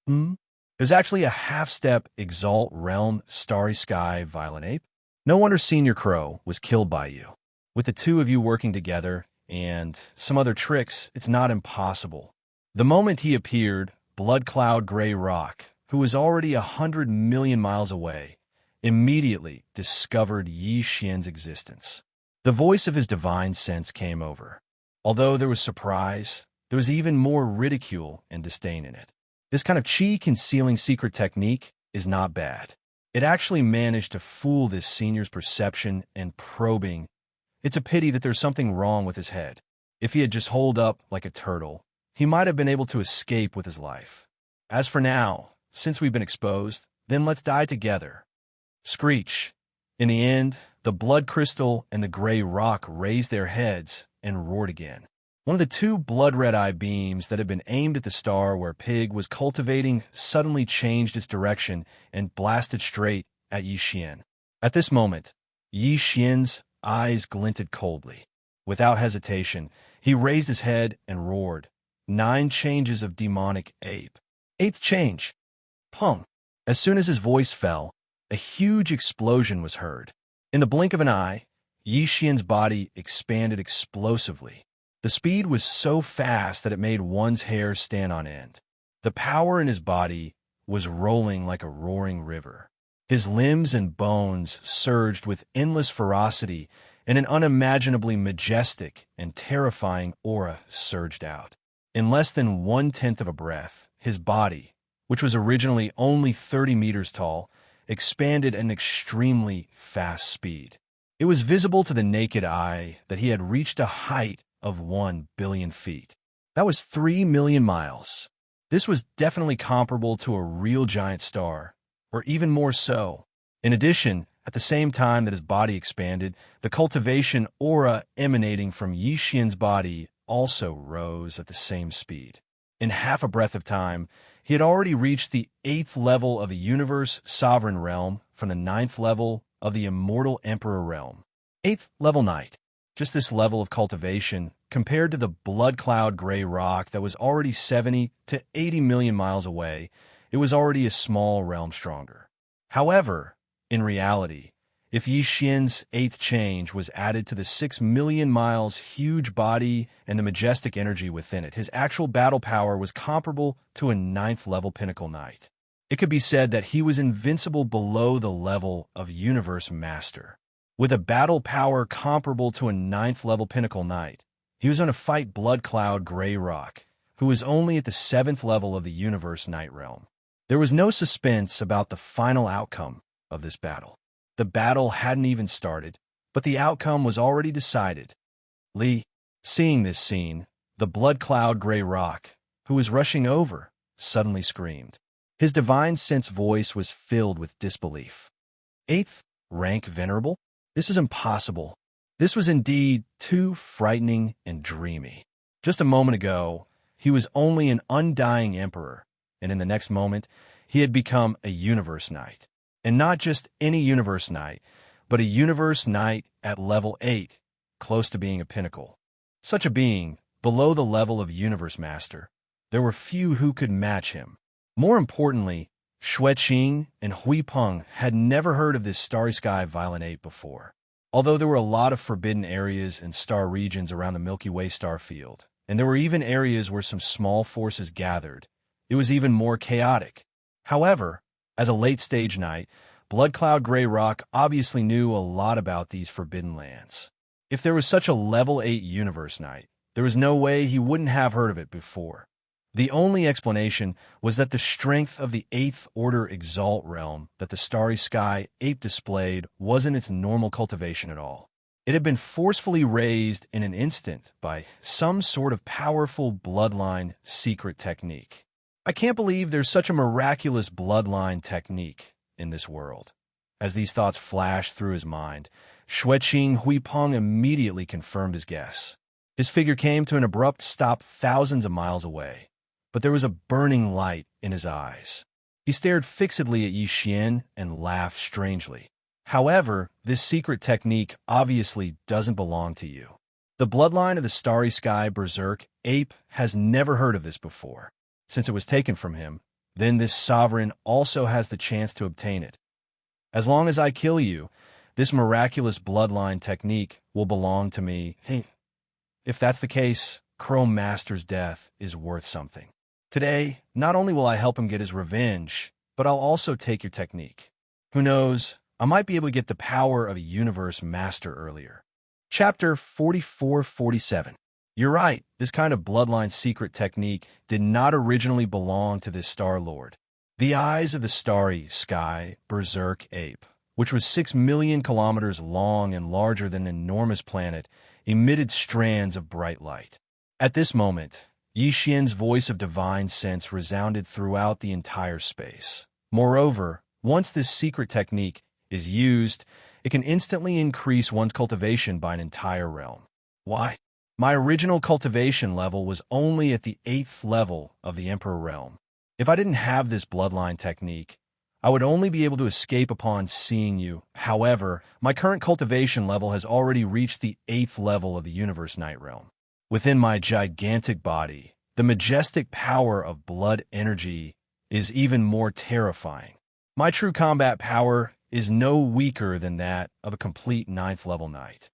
There's actually a half-step exalt realm starry sky violent ape. No wonder Senior Crow was killed by you. With the two of you working together and some other tricks, it's not impossible. The moment he appeared, Blood Cloud Gray Rock, who was already 100 million miles away, immediately discovered Yi Xian's existence. The voice of his divine sense came over. Although there was surprise, there was even more ridicule and disdain in it. This kind of chi-concealing secret technique is not bad. It actually managed to fool this senior's perception and probing. It's a pity that there's something wrong with his head. If he had just holed up like a turtle, he might have been able to escape with his life. As for now, since we've been exposed, then let's die together. Screech. In the end, the blood crystal and the gray rock raised their heads and roared again. One of the two blood-red eye beams that had been aimed at the star where Pig was cultivating suddenly changed its direction and blasted straight at Yi Xian. At this moment, Yi Xian's eyes glinted coldly. Without hesitation, he raised his head and roared. 9 changes of demonic ape. 8th change. Pung. As soon as his voice fell, a huge explosion was heard. In the blink of an eye, Yi Xian's body expanded explosively. The speed was so fast that it made one's hair stand on end. The power in his body was rolling like a roaring river. His limbs and bones surged with endless ferocity, and an unimaginably majestic and terrifying aura surged out. In less than 1/10 of a breath, his body, which was originally only 30 meters tall, expanded at an extremely fast speed. It was visible to the naked eye that he had reached a height of 1 billion feet. That was 3 million miles. This was definitely comparable to a real giant star, or even more so. In addition, at the same time that his body expanded, the cultivation aura emanating from Yi Xian's body also rose at the same speed. In half a breath of time, he had already reached the 8th level of the universe sovereign realm from the 9th level of the immortal emperor realm. 8th level knight. Just this level of cultivation, compared to the blood cloud gray rock that was already 70 to 80 million miles away, it was already a small realm stronger. However, in reality, if Yi Xian's 8th change was added to the 6 million miles huge body and the majestic energy within it, his actual battle power was comparable to a 9th level pinnacle knight. It could be said that he was invincible below the level of universe master. With a battle power comparable to a 9th level pinnacle knight, he was going to fight Blood Cloud Gray Rock, who was only at the 7th level of the universe knight realm. There was no suspense about the final outcome of this battle. The battle hadn't even started, but the outcome was already decided. Li, seeing this scene, the Blood Cloud Gray Rock, who was rushing over, suddenly screamed. His divine sense voice was filled with disbelief. 8th rank venerable? This is impossible. This was indeed too frightening and dreamy. Just a moment ago, he was only an undying emperor, and in the next moment, he had become a universe knight. And not just any universe knight, but a universe knight at level 8, close to being a pinnacle. Such a being, below the level of universe master, there were few who could match him. More importantly, Xueqing and Hui Peng had never heard of this starry sky violent ape before. Although there were a lot of forbidden areas and star regions around the Milky Way star field, and there were even areas where some small forces gathered, it was even more chaotic. However, as a late-stage knight, Blood Cloud Gray Rock obviously knew a lot about these forbidden lands. If there was such a level 8 universe knight, there was no way he wouldn't have heard of it before. The only explanation was that the strength of the 8th Order Exalt realm that the Starry Sky ape displayed wasn't its normal cultivation at all. It had been forcefully raised in an instant by some sort of powerful bloodline secret technique. I can't believe there's such a miraculous bloodline technique in this world. As these thoughts flashed through his mind, Xueqing Huipeng immediately confirmed his guess. His figure came to an abrupt stop thousands of miles away, but there was a burning light in his eyes. He stared fixedly at Yi Xian and laughed strangely. However, this secret technique obviously doesn't belong to you. The bloodline of the starry sky berserk ape has never heard of this before. Since it was taken from him, then this sovereign also has the chance to obtain it. As long as I kill you, this miraculous bloodline technique will belong to me. Hey, if that's the case, Chrome Master's death is worth something. Today, not only will I help him get his revenge, but I'll also take your technique. Who knows, I might be able to get the power of a universe master earlier. Chapter 44-47. You're right, this kind of bloodline secret technique did not originally belong to this Star Lord. The eyes of the starry sky berserk ape, which was 6 million kilometers long and larger than an enormous planet, emitted strands of bright light. At this moment, Yi Xian's voice of divine sense resounded throughout the entire space. Moreover, once this secret technique is used, it can instantly increase one's cultivation by an entire realm. Why? My original cultivation level was only at the 8th level of the Emperor realm. If I didn't have this bloodline technique, I would only be able to escape upon seeing you. However, my current cultivation level has already reached the 8th level of the Universe Night Realm. Within my gigantic body, the majestic power of blood energy is even more terrifying. My true combat power is no weaker than that of a complete 9th level knight.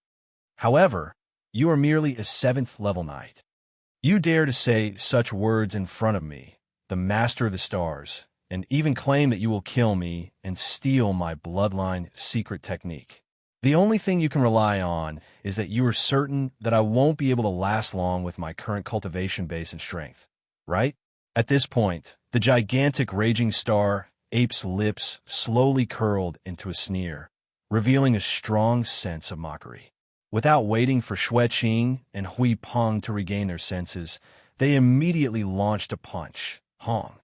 However, you are merely a 7th level knight. You dare to say such words in front of me, the Master of the Stars, and even claim that you will kill me and steal my bloodline secret technique. The only thing you can rely on is that you are certain that I won't be able to last long with my current cultivation base and strength, right? At this point, the gigantic raging star ape's lips slowly curled into a sneer, revealing a strong sense of mockery. Without waiting for Xue Qing and Hui Peng to regain their senses, they immediately launched a punch. Hong.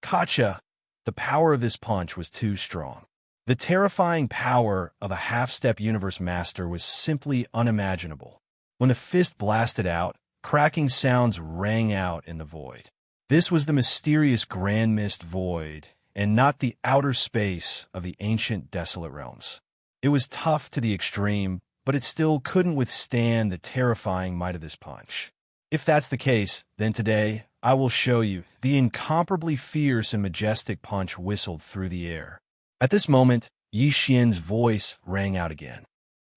Gotcha! The power of this punch was too strong. The terrifying power of a half-step universe master was simply unimaginable. When the fist blasted out, cracking sounds rang out in the void. This was the mysterious Grand Mist Void, and not the outer space of the ancient desolate realms. It was tough to the extreme, but it still couldn't withstand the terrifying might of this punch. If that's the case, then today, I will show you. The incomparably fierce and majestic punch whistled through the air. At this moment, Yi Xian's voice rang out again.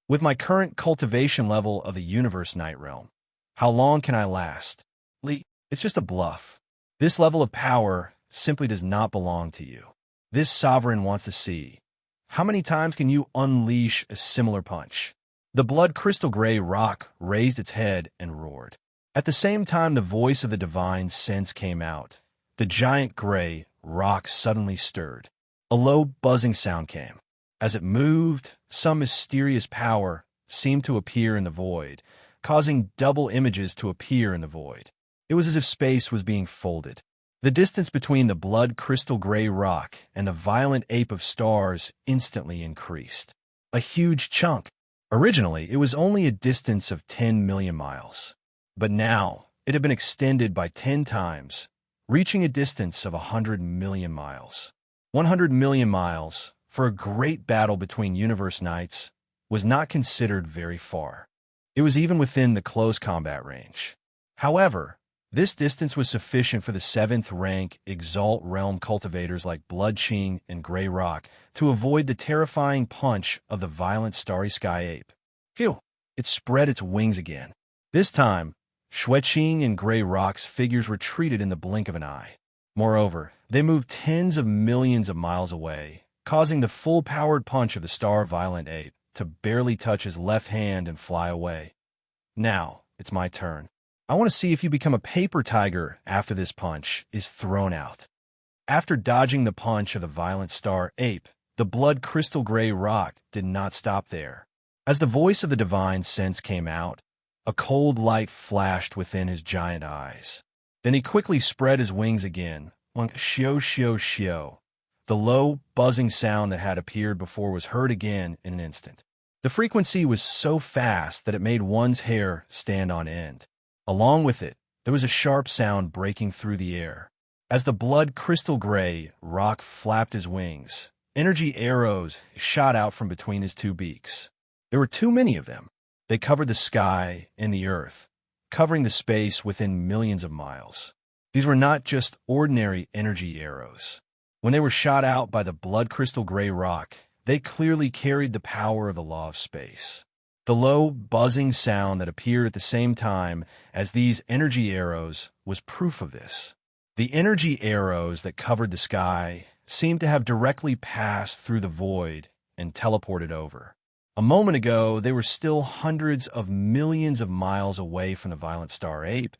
With my current cultivation level of the Universe Night Realm, how long can I last? Li, it's just a bluff. This level of power simply does not belong to you. This sovereign wants to see. How many times can you unleash a similar punch? The blood crystal gray rock raised its head and roared. At the same time the voice of the divine sense came out, the giant gray rock suddenly stirred. A low buzzing sound came. As it moved, some mysterious power seemed to appear in the void, causing double images to appear in the void. It was as if space was being folded. The distance between the blood crystal gray rock and the violent ape of stars instantly increased. A huge chunk. Originally, it was only a distance of 10 million miles. But now, it had been extended by 10 times, reaching a distance of 100 million miles. 100 million miles, for a great battle between universe knights, was not considered very far. It was even within the close combat range. However, this distance was sufficient for the 7th rank Exalt Realm cultivators like Blood Qing and Grey Rock to avoid the terrifying punch of the violent Starry Sky Ape. Phew! It spread its wings again. This time, Xue Qing and Grey Rock's figures retreated in the blink of an eye. Moreover, they moved tens of millions of miles away, causing the full-powered punch of the Star Violent Ape to barely touch his left hand and fly away. Now, it's my turn. I want to see if you become a paper tiger after this punch is thrown out. After dodging the punch of the violent Star Ape, the blood crystal gray rock did not stop there. As the voice of the divine sense came out, a cold light flashed within his giant eyes. Then he quickly spread his wings again, like shio shio shio. The low, buzzing sound that had appeared before was heard again in an instant. The frequency was so fast that it made one's hair stand on end. Along with it, there was a sharp sound breaking through the air. As the blood crystal gray rock flapped his wings, energy arrows shot out from between his two beaks. There were too many of them. They covered the sky and the earth, covering the space within millions of miles. These were not just ordinary energy arrows. When they were shot out by the blood crystal gray rock, they clearly carried the power of the law of space. The low, buzzing sound that appeared at the same time as these energy arrows was proof of this. The energy arrows that covered the sky seemed to have directly passed through the void and teleported over. A moment ago, they were still hundreds of millions of miles away from the violent star ape,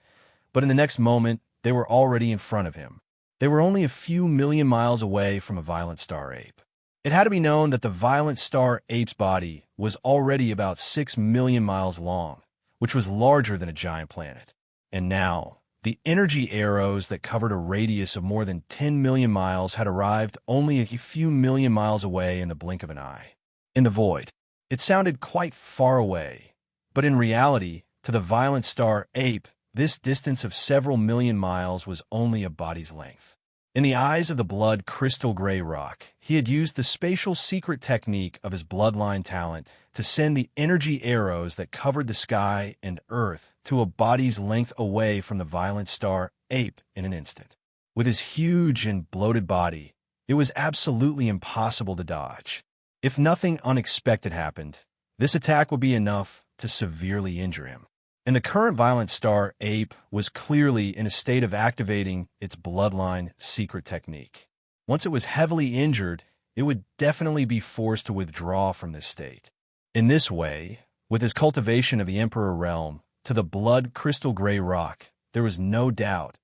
but in the next moment, they were already in front of him. They were only a few million miles away from a violent star ape. It had to be known that the violent star ape's body was already about 6 million miles long, which was larger than a giant planet. And now, the energy arrows that covered a radius of more than 10 million miles had arrived only a few million miles away in the blink of an eye. In the void, it sounded quite far away, but in reality, to the violent star ape, this distance of several million miles was only a body's length. In the eyes of the blood crystal gray rock, he had used the spatial secret technique of his bloodline talent to send the energy arrows that covered the sky and earth to a body's length away from the violent star ape in an instant. With his huge and bloated body, it was absolutely impossible to dodge. If nothing unexpected happened, this attack would be enough to severely injure him. And the current violent star ape was clearly in a state of activating its bloodline secret technique. Once it was heavily injured, it would definitely be forced to withdraw from this state. In this way, with his cultivation of the Emperor realm to the blood crystal gray rock, there was no doubt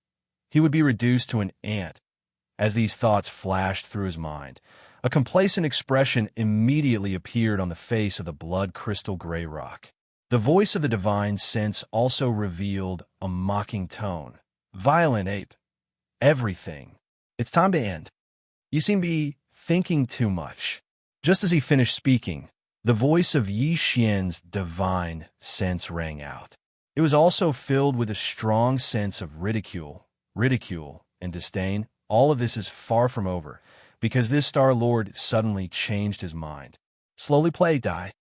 he would be reduced to an ant. As these thoughts flashed through his mind, a complacent expression immediately appeared on the face of the blood crystal gray rock. The voice of the divine sense also revealed a mocking tone. Violent ape. Everything. It's time to end. You seem to be thinking too much. Just as he finished speaking, the voice of Yi Xian's divine sense rang out. It was also filled with a strong sense of ridicule, and disdain. All of this is far from over, because this Star Lord suddenly changed his mind. Slowly play, die.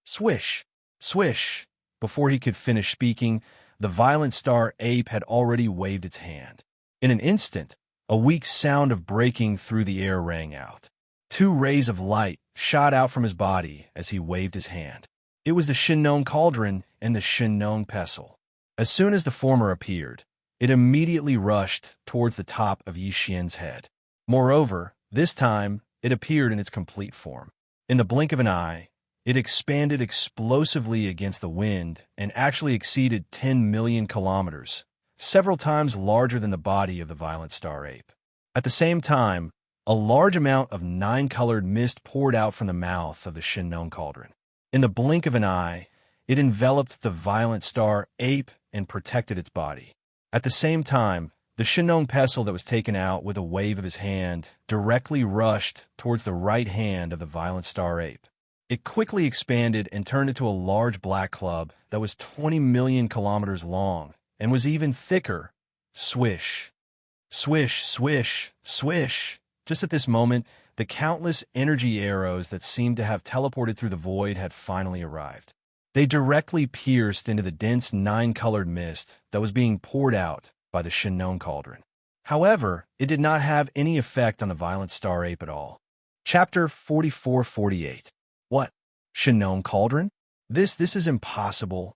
Swish. Swish! Before he could finish speaking, the violent star ape had already waved its hand. In an instant, a weak sound of breaking through the air rang out. 2 rays of light shot out from his body as he waved his hand. It was the Shinnong cauldron and the Shinnong pestle. As soon as the former appeared, it immediately rushed towards the top of Yi Xian's head. Moreover, this time, it appeared in its complete form. In the blink of an eye, it expanded explosively against the wind and actually exceeded 10 million kilometers, several times larger than the body of the violent star ape. At the same time, a large amount of 9-colored mist poured out from the mouth of the Shinnong cauldron. In the blink of an eye, it enveloped the violent star ape and protected its body. At the same time, the Shinnong pestle that was taken out with a wave of his hand directly rushed towards the right hand of the violent star ape. It quickly expanded and turned into a large black club that was 20 million kilometers long and was even thicker. Swish. Swish, swish, swish. Just at this moment, the countless energy arrows that seemed to have teleported through the void had finally arrived. They directly pierced into the dense 9-colored mist that was being poured out by the Shinnong cauldron. However, it did not have any effect on the violent star ape at all. Chapter 44-48. What? Shinnong cauldron? This is impossible.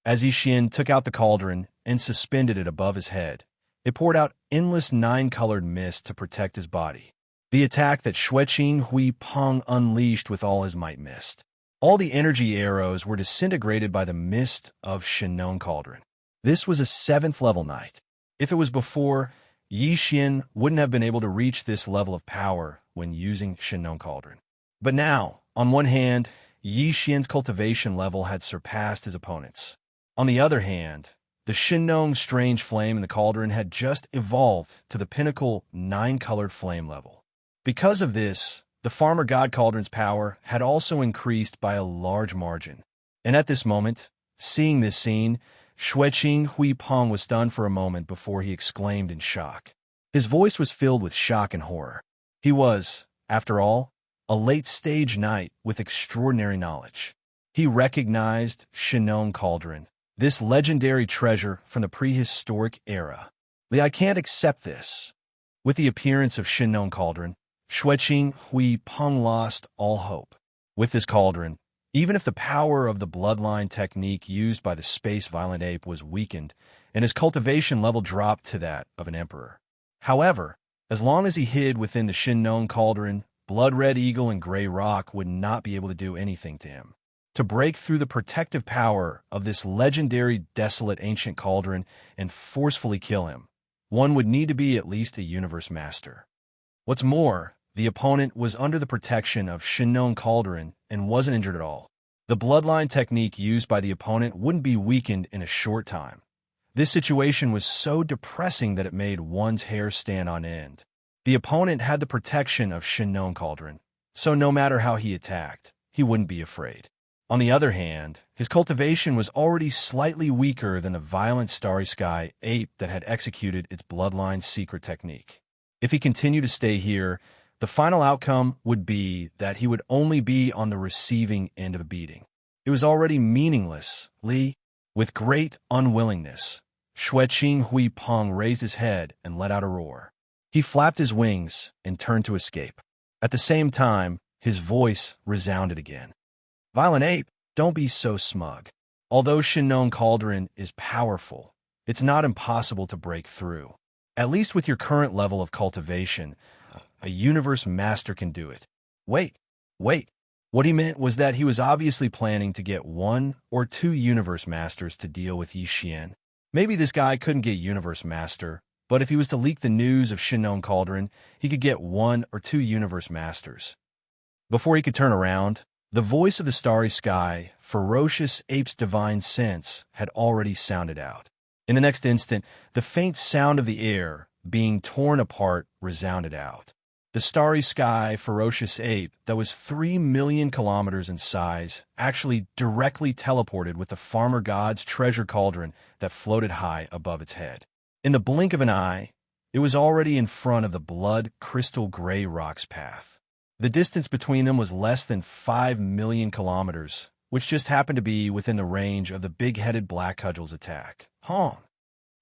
As Yi Xian took out the cauldron and suspended it above his head, it poured out endless 9-colored mist to protect his body. The attack that Xueqing Hui Peng unleashed with all his might missed. All the energy arrows were disintegrated by the mist of Shinnong cauldron. This was a 7th level knight. If it was before, Yi Xian wouldn't have been able to reach this level of power when using Shinnong cauldron. But now, on one hand, Yi Xian's cultivation level had surpassed his opponent's. On the other hand, the Shinnong strange flame in the cauldron had just evolved to the pinnacle 9-colored flame level. Because of this, the Farmer God Cauldron's power had also increased by a large margin. And at this moment, seeing this scene, Xueqing Hui Peng was stunned for a moment before he exclaimed in shock. His voice was filled with shock and horror. He was, after all, a late-stage knight with extraordinary knowledge. He recognized Shinon Cauldron, this legendary treasure from the prehistoric era. I can't accept this. With the appearance of Shinon Cauldron, Xueqing Hui Peng lost all hope. With this cauldron, even if the power of the bloodline technique used by the space violent ape was weakened, and his cultivation level dropped to that of an emperor. However, as long as he hid within the Shinon Cauldron, Blood Red Eagle and Gray Rock would not be able to do anything to him. To break through the protective power of this legendary desolate ancient cauldron and forcefully kill him, one would need to be at least a universe master. What's more, the opponent was under the protection of Shinon Cauldron and wasn't injured at all. The bloodline technique used by the opponent wouldn't be weakened in a short time. This situation was so depressing that it made one's hair stand on end. The opponent had the protection of Shinon Cauldron, so no matter how he attacked, he wouldn't be afraid. On the other hand, his cultivation was already slightly weaker than the violent Starry Sky ape that had executed its bloodline's secret technique. If he continued to stay here, the final outcome would be that he would only be on the receiving end of a beating. It was already meaningless. With great unwillingness, Xueqing Hui Peng raised his head and let out a roar. He flapped his wings and turned to escape. At the same time, his voice resounded again. Violent ape, don't be so smug. Although Shinon Cauldron is powerful, it's not impossible to break through. At least with your current level of cultivation, a universe master can do it. Wait. What he meant was that he was obviously planning to get 1 or 2 universe masters to deal with Yi Xian. Maybe this guy couldn't get universe master, but if he was to leak the news of Shinon Cauldron, he could get 1 or 2 universe masters. Before he could turn around, the voice of the Starry Sky, ferocious ape's divine sense, had already sounded out. In the next instant, the faint sound of the air being torn apart resounded out. The Starry Sky, ferocious ape that was 3 million kilometers in size actually directly teleported with the farmer god's treasure cauldron that floated high above its head. In the blink of an eye, it was already in front of the blood crystal gray rock's path. The distance between them was less than 5 million kilometers, which just happened to be within the range of the big-headed black cudgel's attack. Honk!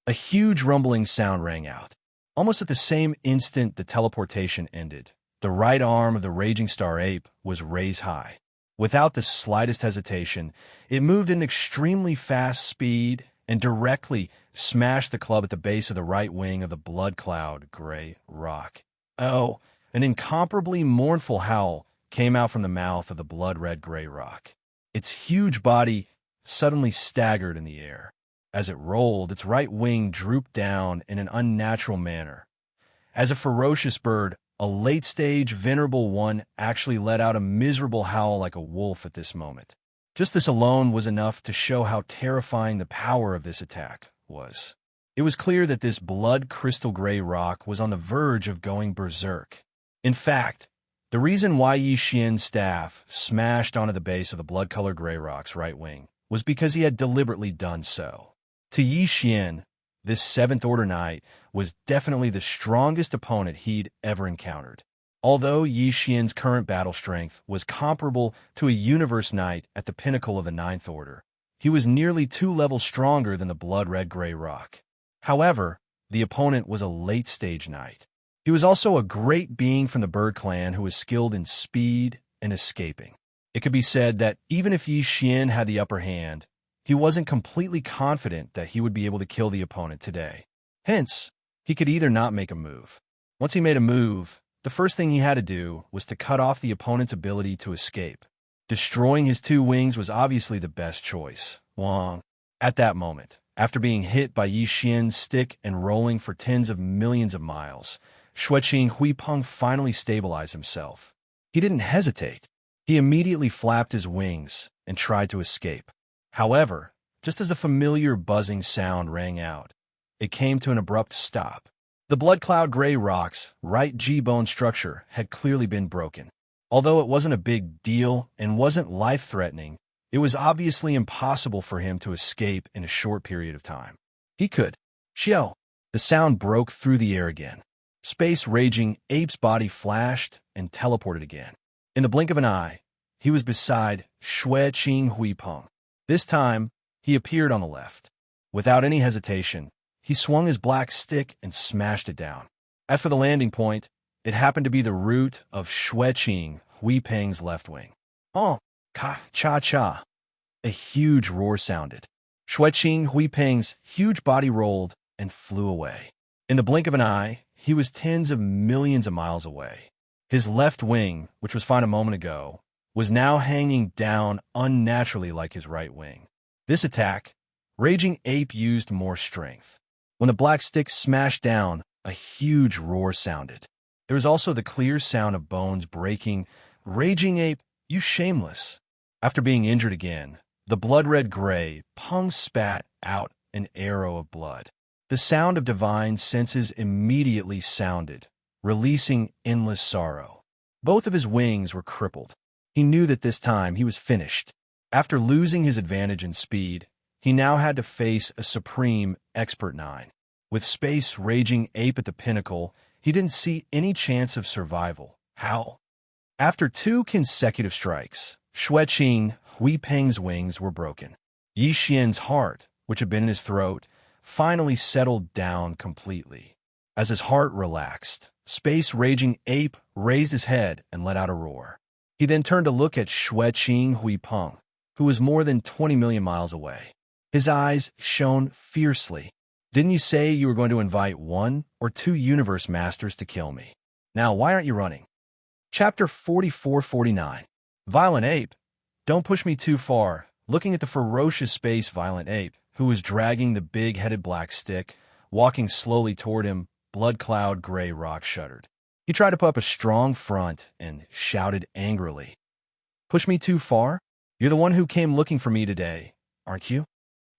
A huge rumbling sound rang out. Almost at the same instant the teleportation ended, the right arm of the raging star ape was raised high. Without the slightest hesitation, it moved at an extremely fast speed and directly smashed the club at the base of the right wing of the blood cloud gray rock. Oh! An incomparably mournful howl came out from the mouth of the blood-red gray rock. Its huge body suddenly staggered in the air. As it rolled, its right wing drooped down in an unnatural manner. As a ferocious bird, a late-stage venerable one actually let out a miserable howl like a wolf at this moment. Just this alone was enough to show how terrifying the power of this attack was. It was clear that this blood crystal gray rock was on the verge of going berserk. In fact, the reason why Yi Xian's staff smashed onto the base of the blood-colored gray rock's right wing was because he had deliberately done so. To Yi Xian, this 7th Order Knight was definitely the strongest opponent he'd ever encountered. Although Yi Xian's current battle strength was comparable to a Universe Knight at the pinnacle of the 9th Order, he was nearly 2 levels stronger than the blood-red gray rock. However, the opponent was a late-stage knight. He was also a great being from the Bird Clan who was skilled in speed and escaping. It could be said that even if Yi Xian had the upper hand, he wasn't completely confident that he would be able to kill the opponent today. Hence, he could either not make a move. Once he made a move, the first thing he had to do was to cut off the opponent's ability to escape. Destroying his 2 wings was obviously the best choice. Wong. At that moment, after being hit by Yi Xian's stick and rolling for tens of millions of miles, Xueqing Hui Peng finally stabilized himself. He didn't hesitate. He immediately flapped his wings and tried to escape. However, just as a familiar buzzing sound rang out, it came to an abrupt stop. The blood cloud gray rock's right G-bone structure had clearly been broken. Although it wasn't a big deal and wasn't life-threatening, it was obviously impossible for him to escape in a short period of time. He could. Xiao! The sound broke through the air again. Space-raging ape's body flashed and teleported again. In the blink of an eye, he was beside Shui Qing Hui Peng. This time, he appeared on the left. Without any hesitation, he swung his black stick and smashed it down. As for the landing point, it happened to be the root of Shui Qing Hui Peng's left wing. Oh, cha-cha. A huge roar sounded. Shui Qing Hui Peng's huge body rolled and flew away. In the blink of an eye, he was tens of millions of miles away. His left wing, which was fine a moment ago, was now hanging down unnaturally like his right wing. This attack, Raging Ape used more strength. When the black stick smashed down, a huge roar sounded. There was also the clear sound of bones breaking. Raging Ape, you shameless. After being injured again, the blood-red gray Peng spat out an arrow of blood. The sound of divine senses immediately sounded, releasing endless sorrow. Both of his wings were crippled. He knew that this time he was finished. After losing his advantage in speed, he now had to face a supreme Expert 9. With Space Raging Ape at the pinnacle, he didn't see any chance of survival. How? After 2 consecutive strikes, Shui Qing Hui Peng's wings were broken. Yi Xian's heart, which had been in his throat, finally settled down completely. As his heart relaxed, Space Raging Ape raised his head and let out a roar. He then turned to look at Shui Qing Hui Peng, who was more than 20 million miles away. His eyes shone fiercely. Didn't you say you were going to invite 1 or 2 universe masters to kill me? Now, why aren't you running? Chapter 44-49. Violent Ape, don't push me too far. Looking at the ferocious space Violent Ape, who was dragging the big-headed black stick, walking slowly toward him, Blood Cloud Gray Rock shuddered. He tried to put up a strong front and shouted angrily. Push me too far? You're the one who came looking for me today, aren't you?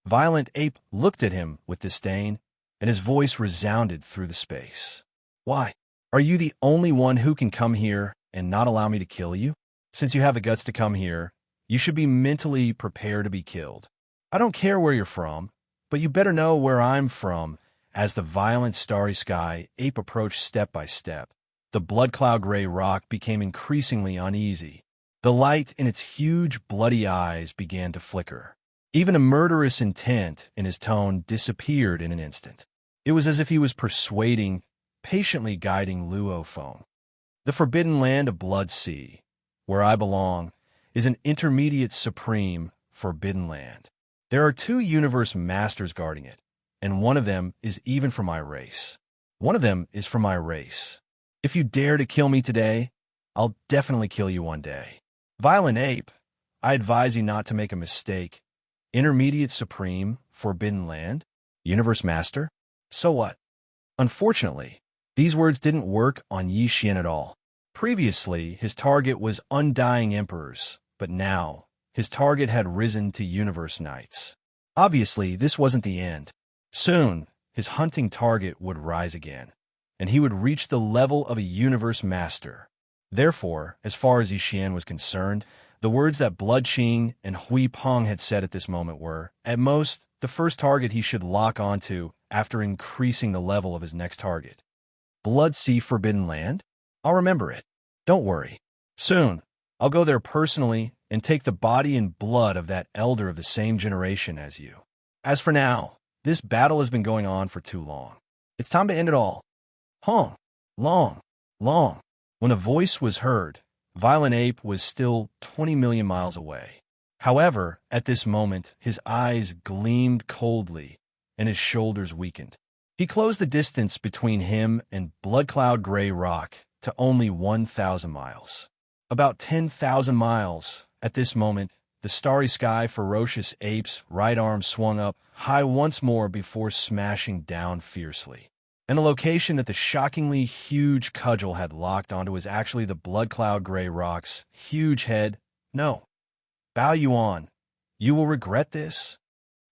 Violent Ape looked at him with disdain, and his voice resounded through the space. Why? Are you the only one who can come here and not allow me to kill you? Since you have the guts to come here, you should be mentally prepared to be killed. I don't care where you're from, but you better know where I'm from. As the violent starry sky ape approached step by step, the blood cloud gray rock became increasingly uneasy. The light in its huge bloody eyes began to flicker. Even a murderous intent in his tone disappeared in an instant. It was as if he was persuading, patiently guiding Luo Feng. The forbidden land of Blood Sea, where I belong, is an intermediate supreme forbidden land. There are 2 universe masters guarding it, and one of them is even from my race. One of them is from my race. If you dare to kill me today, I'll definitely kill you one day. Violent Ape, I advise you not to make a mistake. Intermediate Supreme, Forbidden Land, Universe Master? So what? Unfortunately, these words didn't work on Yi Xian at all. Previously, his target was Undying Emperors, but now, his target had risen to Universe Knights. Obviously, this wasn't the end. Soon, his hunting target would rise again, and he would reach the level of a Universe Master. Therefore, as far as Yi Xian was concerned, the words that Blood Qing and Hui Peng had said at this moment were, at most, the first target he should lock onto after increasing the level of his next target. Blood Sea Forbidden Land? I'll remember it. Don't worry. Soon, I'll go there personally and take the body and blood of that elder of the same generation as you. As for now, this battle has been going on for too long. It's time to end it all. Long. When a voice was heard, Violent Ape was still 20 million miles away. However, at this moment, his eyes gleamed coldly and his shoulders weakened. He closed the distance between him and Blood Cloud Gray Rock to only 1,000 miles. About 10,000 miles. At this moment, the starry sky ferocious ape's right arm swung up high once more before smashing down fiercely. And the location that the shockingly huge cudgel had locked onto was actually the Blood Cloud Gray Rock's huge head. No. Bow you on. You will regret this.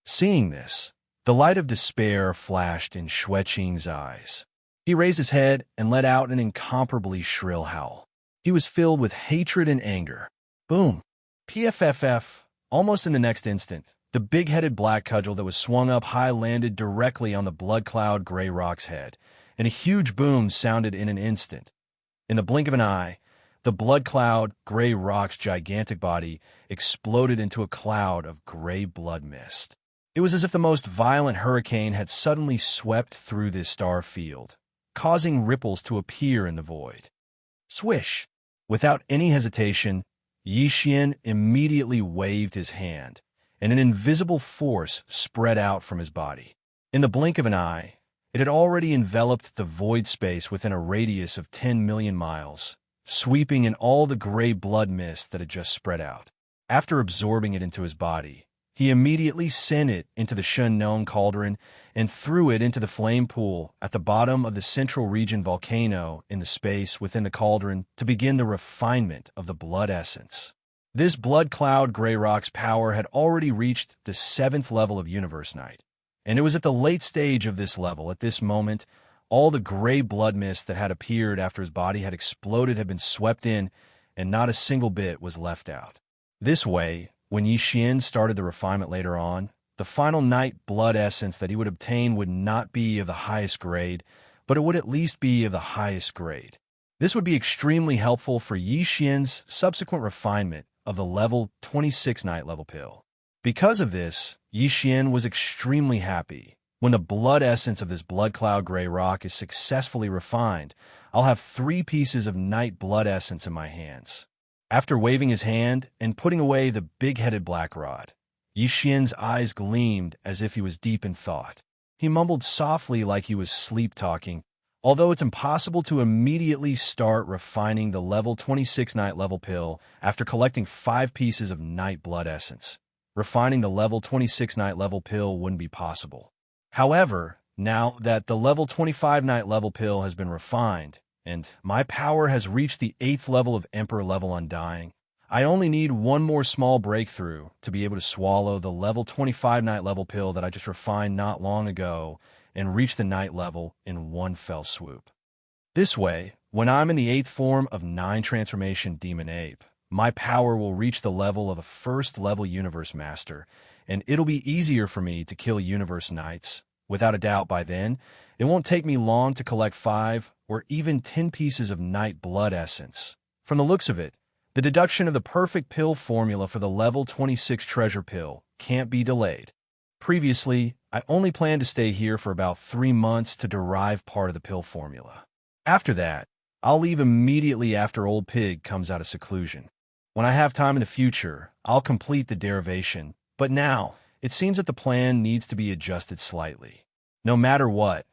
Seeing this, the light of despair flashed in Shui Qing's eyes. He raised his head and let out an incomparably shrill howl. He was filled with hatred and anger. Boom. PFFF. Almost in the next instant, the big-headed black cudgel that was swung up high landed directly on the Blood Cloud Gray Rock's head, and a huge boom sounded in an instant. In the blink of an eye, The blood cloud, gray rock's gigantic body, exploded into a cloud of gray blood mist. It was as if the most violent hurricane had suddenly swept through this star field, causing ripples to appear in the void. Swish! Without any hesitation, Yi Xian immediately waved his hand, and an invisible force spread out from his body. In the blink of an eye, it had already enveloped the void space within a radius of 10 million miles, sweeping in all the gray blood mist that had just spread out. After absorbing it into his body, he immediately sent it into the Shenong cauldron and threw it into the flame pool at the bottom of the central region volcano in the space within the cauldron to begin the refinement of the blood essence. This blood cloud gray rock's power had already reached the 7th level of Universe Night, and it was at the late stage of this level, at this moment, all the gray blood mist that had appeared after his body had exploded had been swept in, and not a single bit was left out. This way, when Yi Xian started the refinement later on, the final night blood essence that he would obtain would not be of the highest grade, but it would at least be of the highest grade. This would be extremely helpful for Yi Xian's subsequent refinement of the level 26 night level pill. Because of this, Yi Xian was extremely happy. When the blood essence of this blood cloud gray rock is successfully refined, I'll have 3 pieces of night blood essence in my hands. After waving his hand and putting away the big-headed black rod, Yi Xian's eyes gleamed as if he was deep in thought. He mumbled softly like he was sleep-talking, although it's impossible to immediately start refining the level 26 night level pill after collecting 5 pieces of night blood essence. Refining the level 26 night level pill wouldn't be possible. However, now that the level 25 night level pill has been refined, and my power has reached the 8th level of Emperor level Undying, I only need one more small breakthrough to be able to swallow the level 25 night level pill that I just refined not long ago and reach the night level in one fell swoop. This way, when I'm in the 8th form of 9 transformation demon ape, my power will reach the level of a 1st level universe master, and it'll be easier for me to kill universe knights. Without a doubt, by then, it won't take me long to collect 5 or even 10 pieces of night blood essence. From the looks of it, the deduction of the perfect pill formula for the level 26 treasure pill can't be delayed. Previously, I only planned to stay here for about 3 months to derive part of the pill formula. After that, I'll leave immediately after Old Pig comes out of seclusion. When I have time in the future, I'll complete the derivation, but now, it seems that the plan needs to be adjusted slightly. No matter what,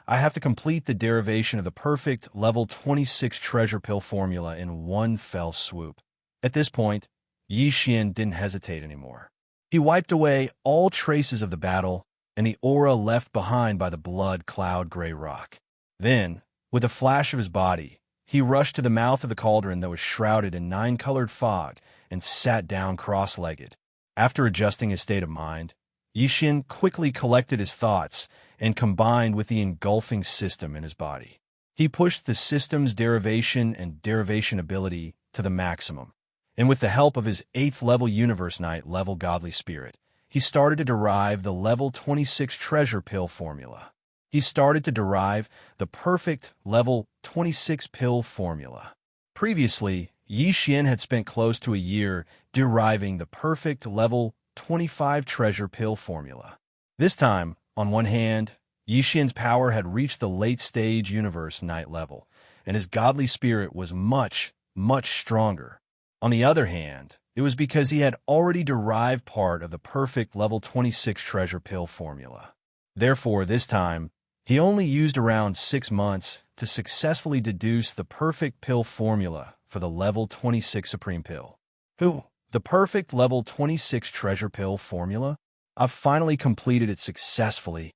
I have to complete the derivation of the perfect level 26 treasure pill formula in one fell swoop. At this point, Yi Xian didn't hesitate anymore. He wiped away all traces of the battle and the aura left behind by the blood cloud gray rock. Then, with a flash of his body, he rushed to the mouth of the cauldron that was shrouded in 9-colored fog and sat down cross-legged. After adjusting his state of mind, Yi Xian quickly collected his thoughts and combined with the engulfing system in his body. He pushed the system's derivation and derivation ability to the maximum, and with the help of his 8th level Universe Knight level Godly Spirit, he started to derive the level 26 treasure pill formula. He started to derive the perfect level 26 pill formula. Previously, Yi Xian had spent close to a year deriving the perfect level 25 treasure pill formula. This time, on one hand, Yi Xian's power had reached the late-stage Universe Knight level, and his godly spirit was much, much stronger. On the other hand, it was because he had already derived part of the perfect level 26 treasure pill formula. Therefore, this time, he only used around 6 months to successfully deduce the perfect pill formula for the level 26 supreme pill. The perfect level 26 treasure pill formula? I've finally completed it successfully,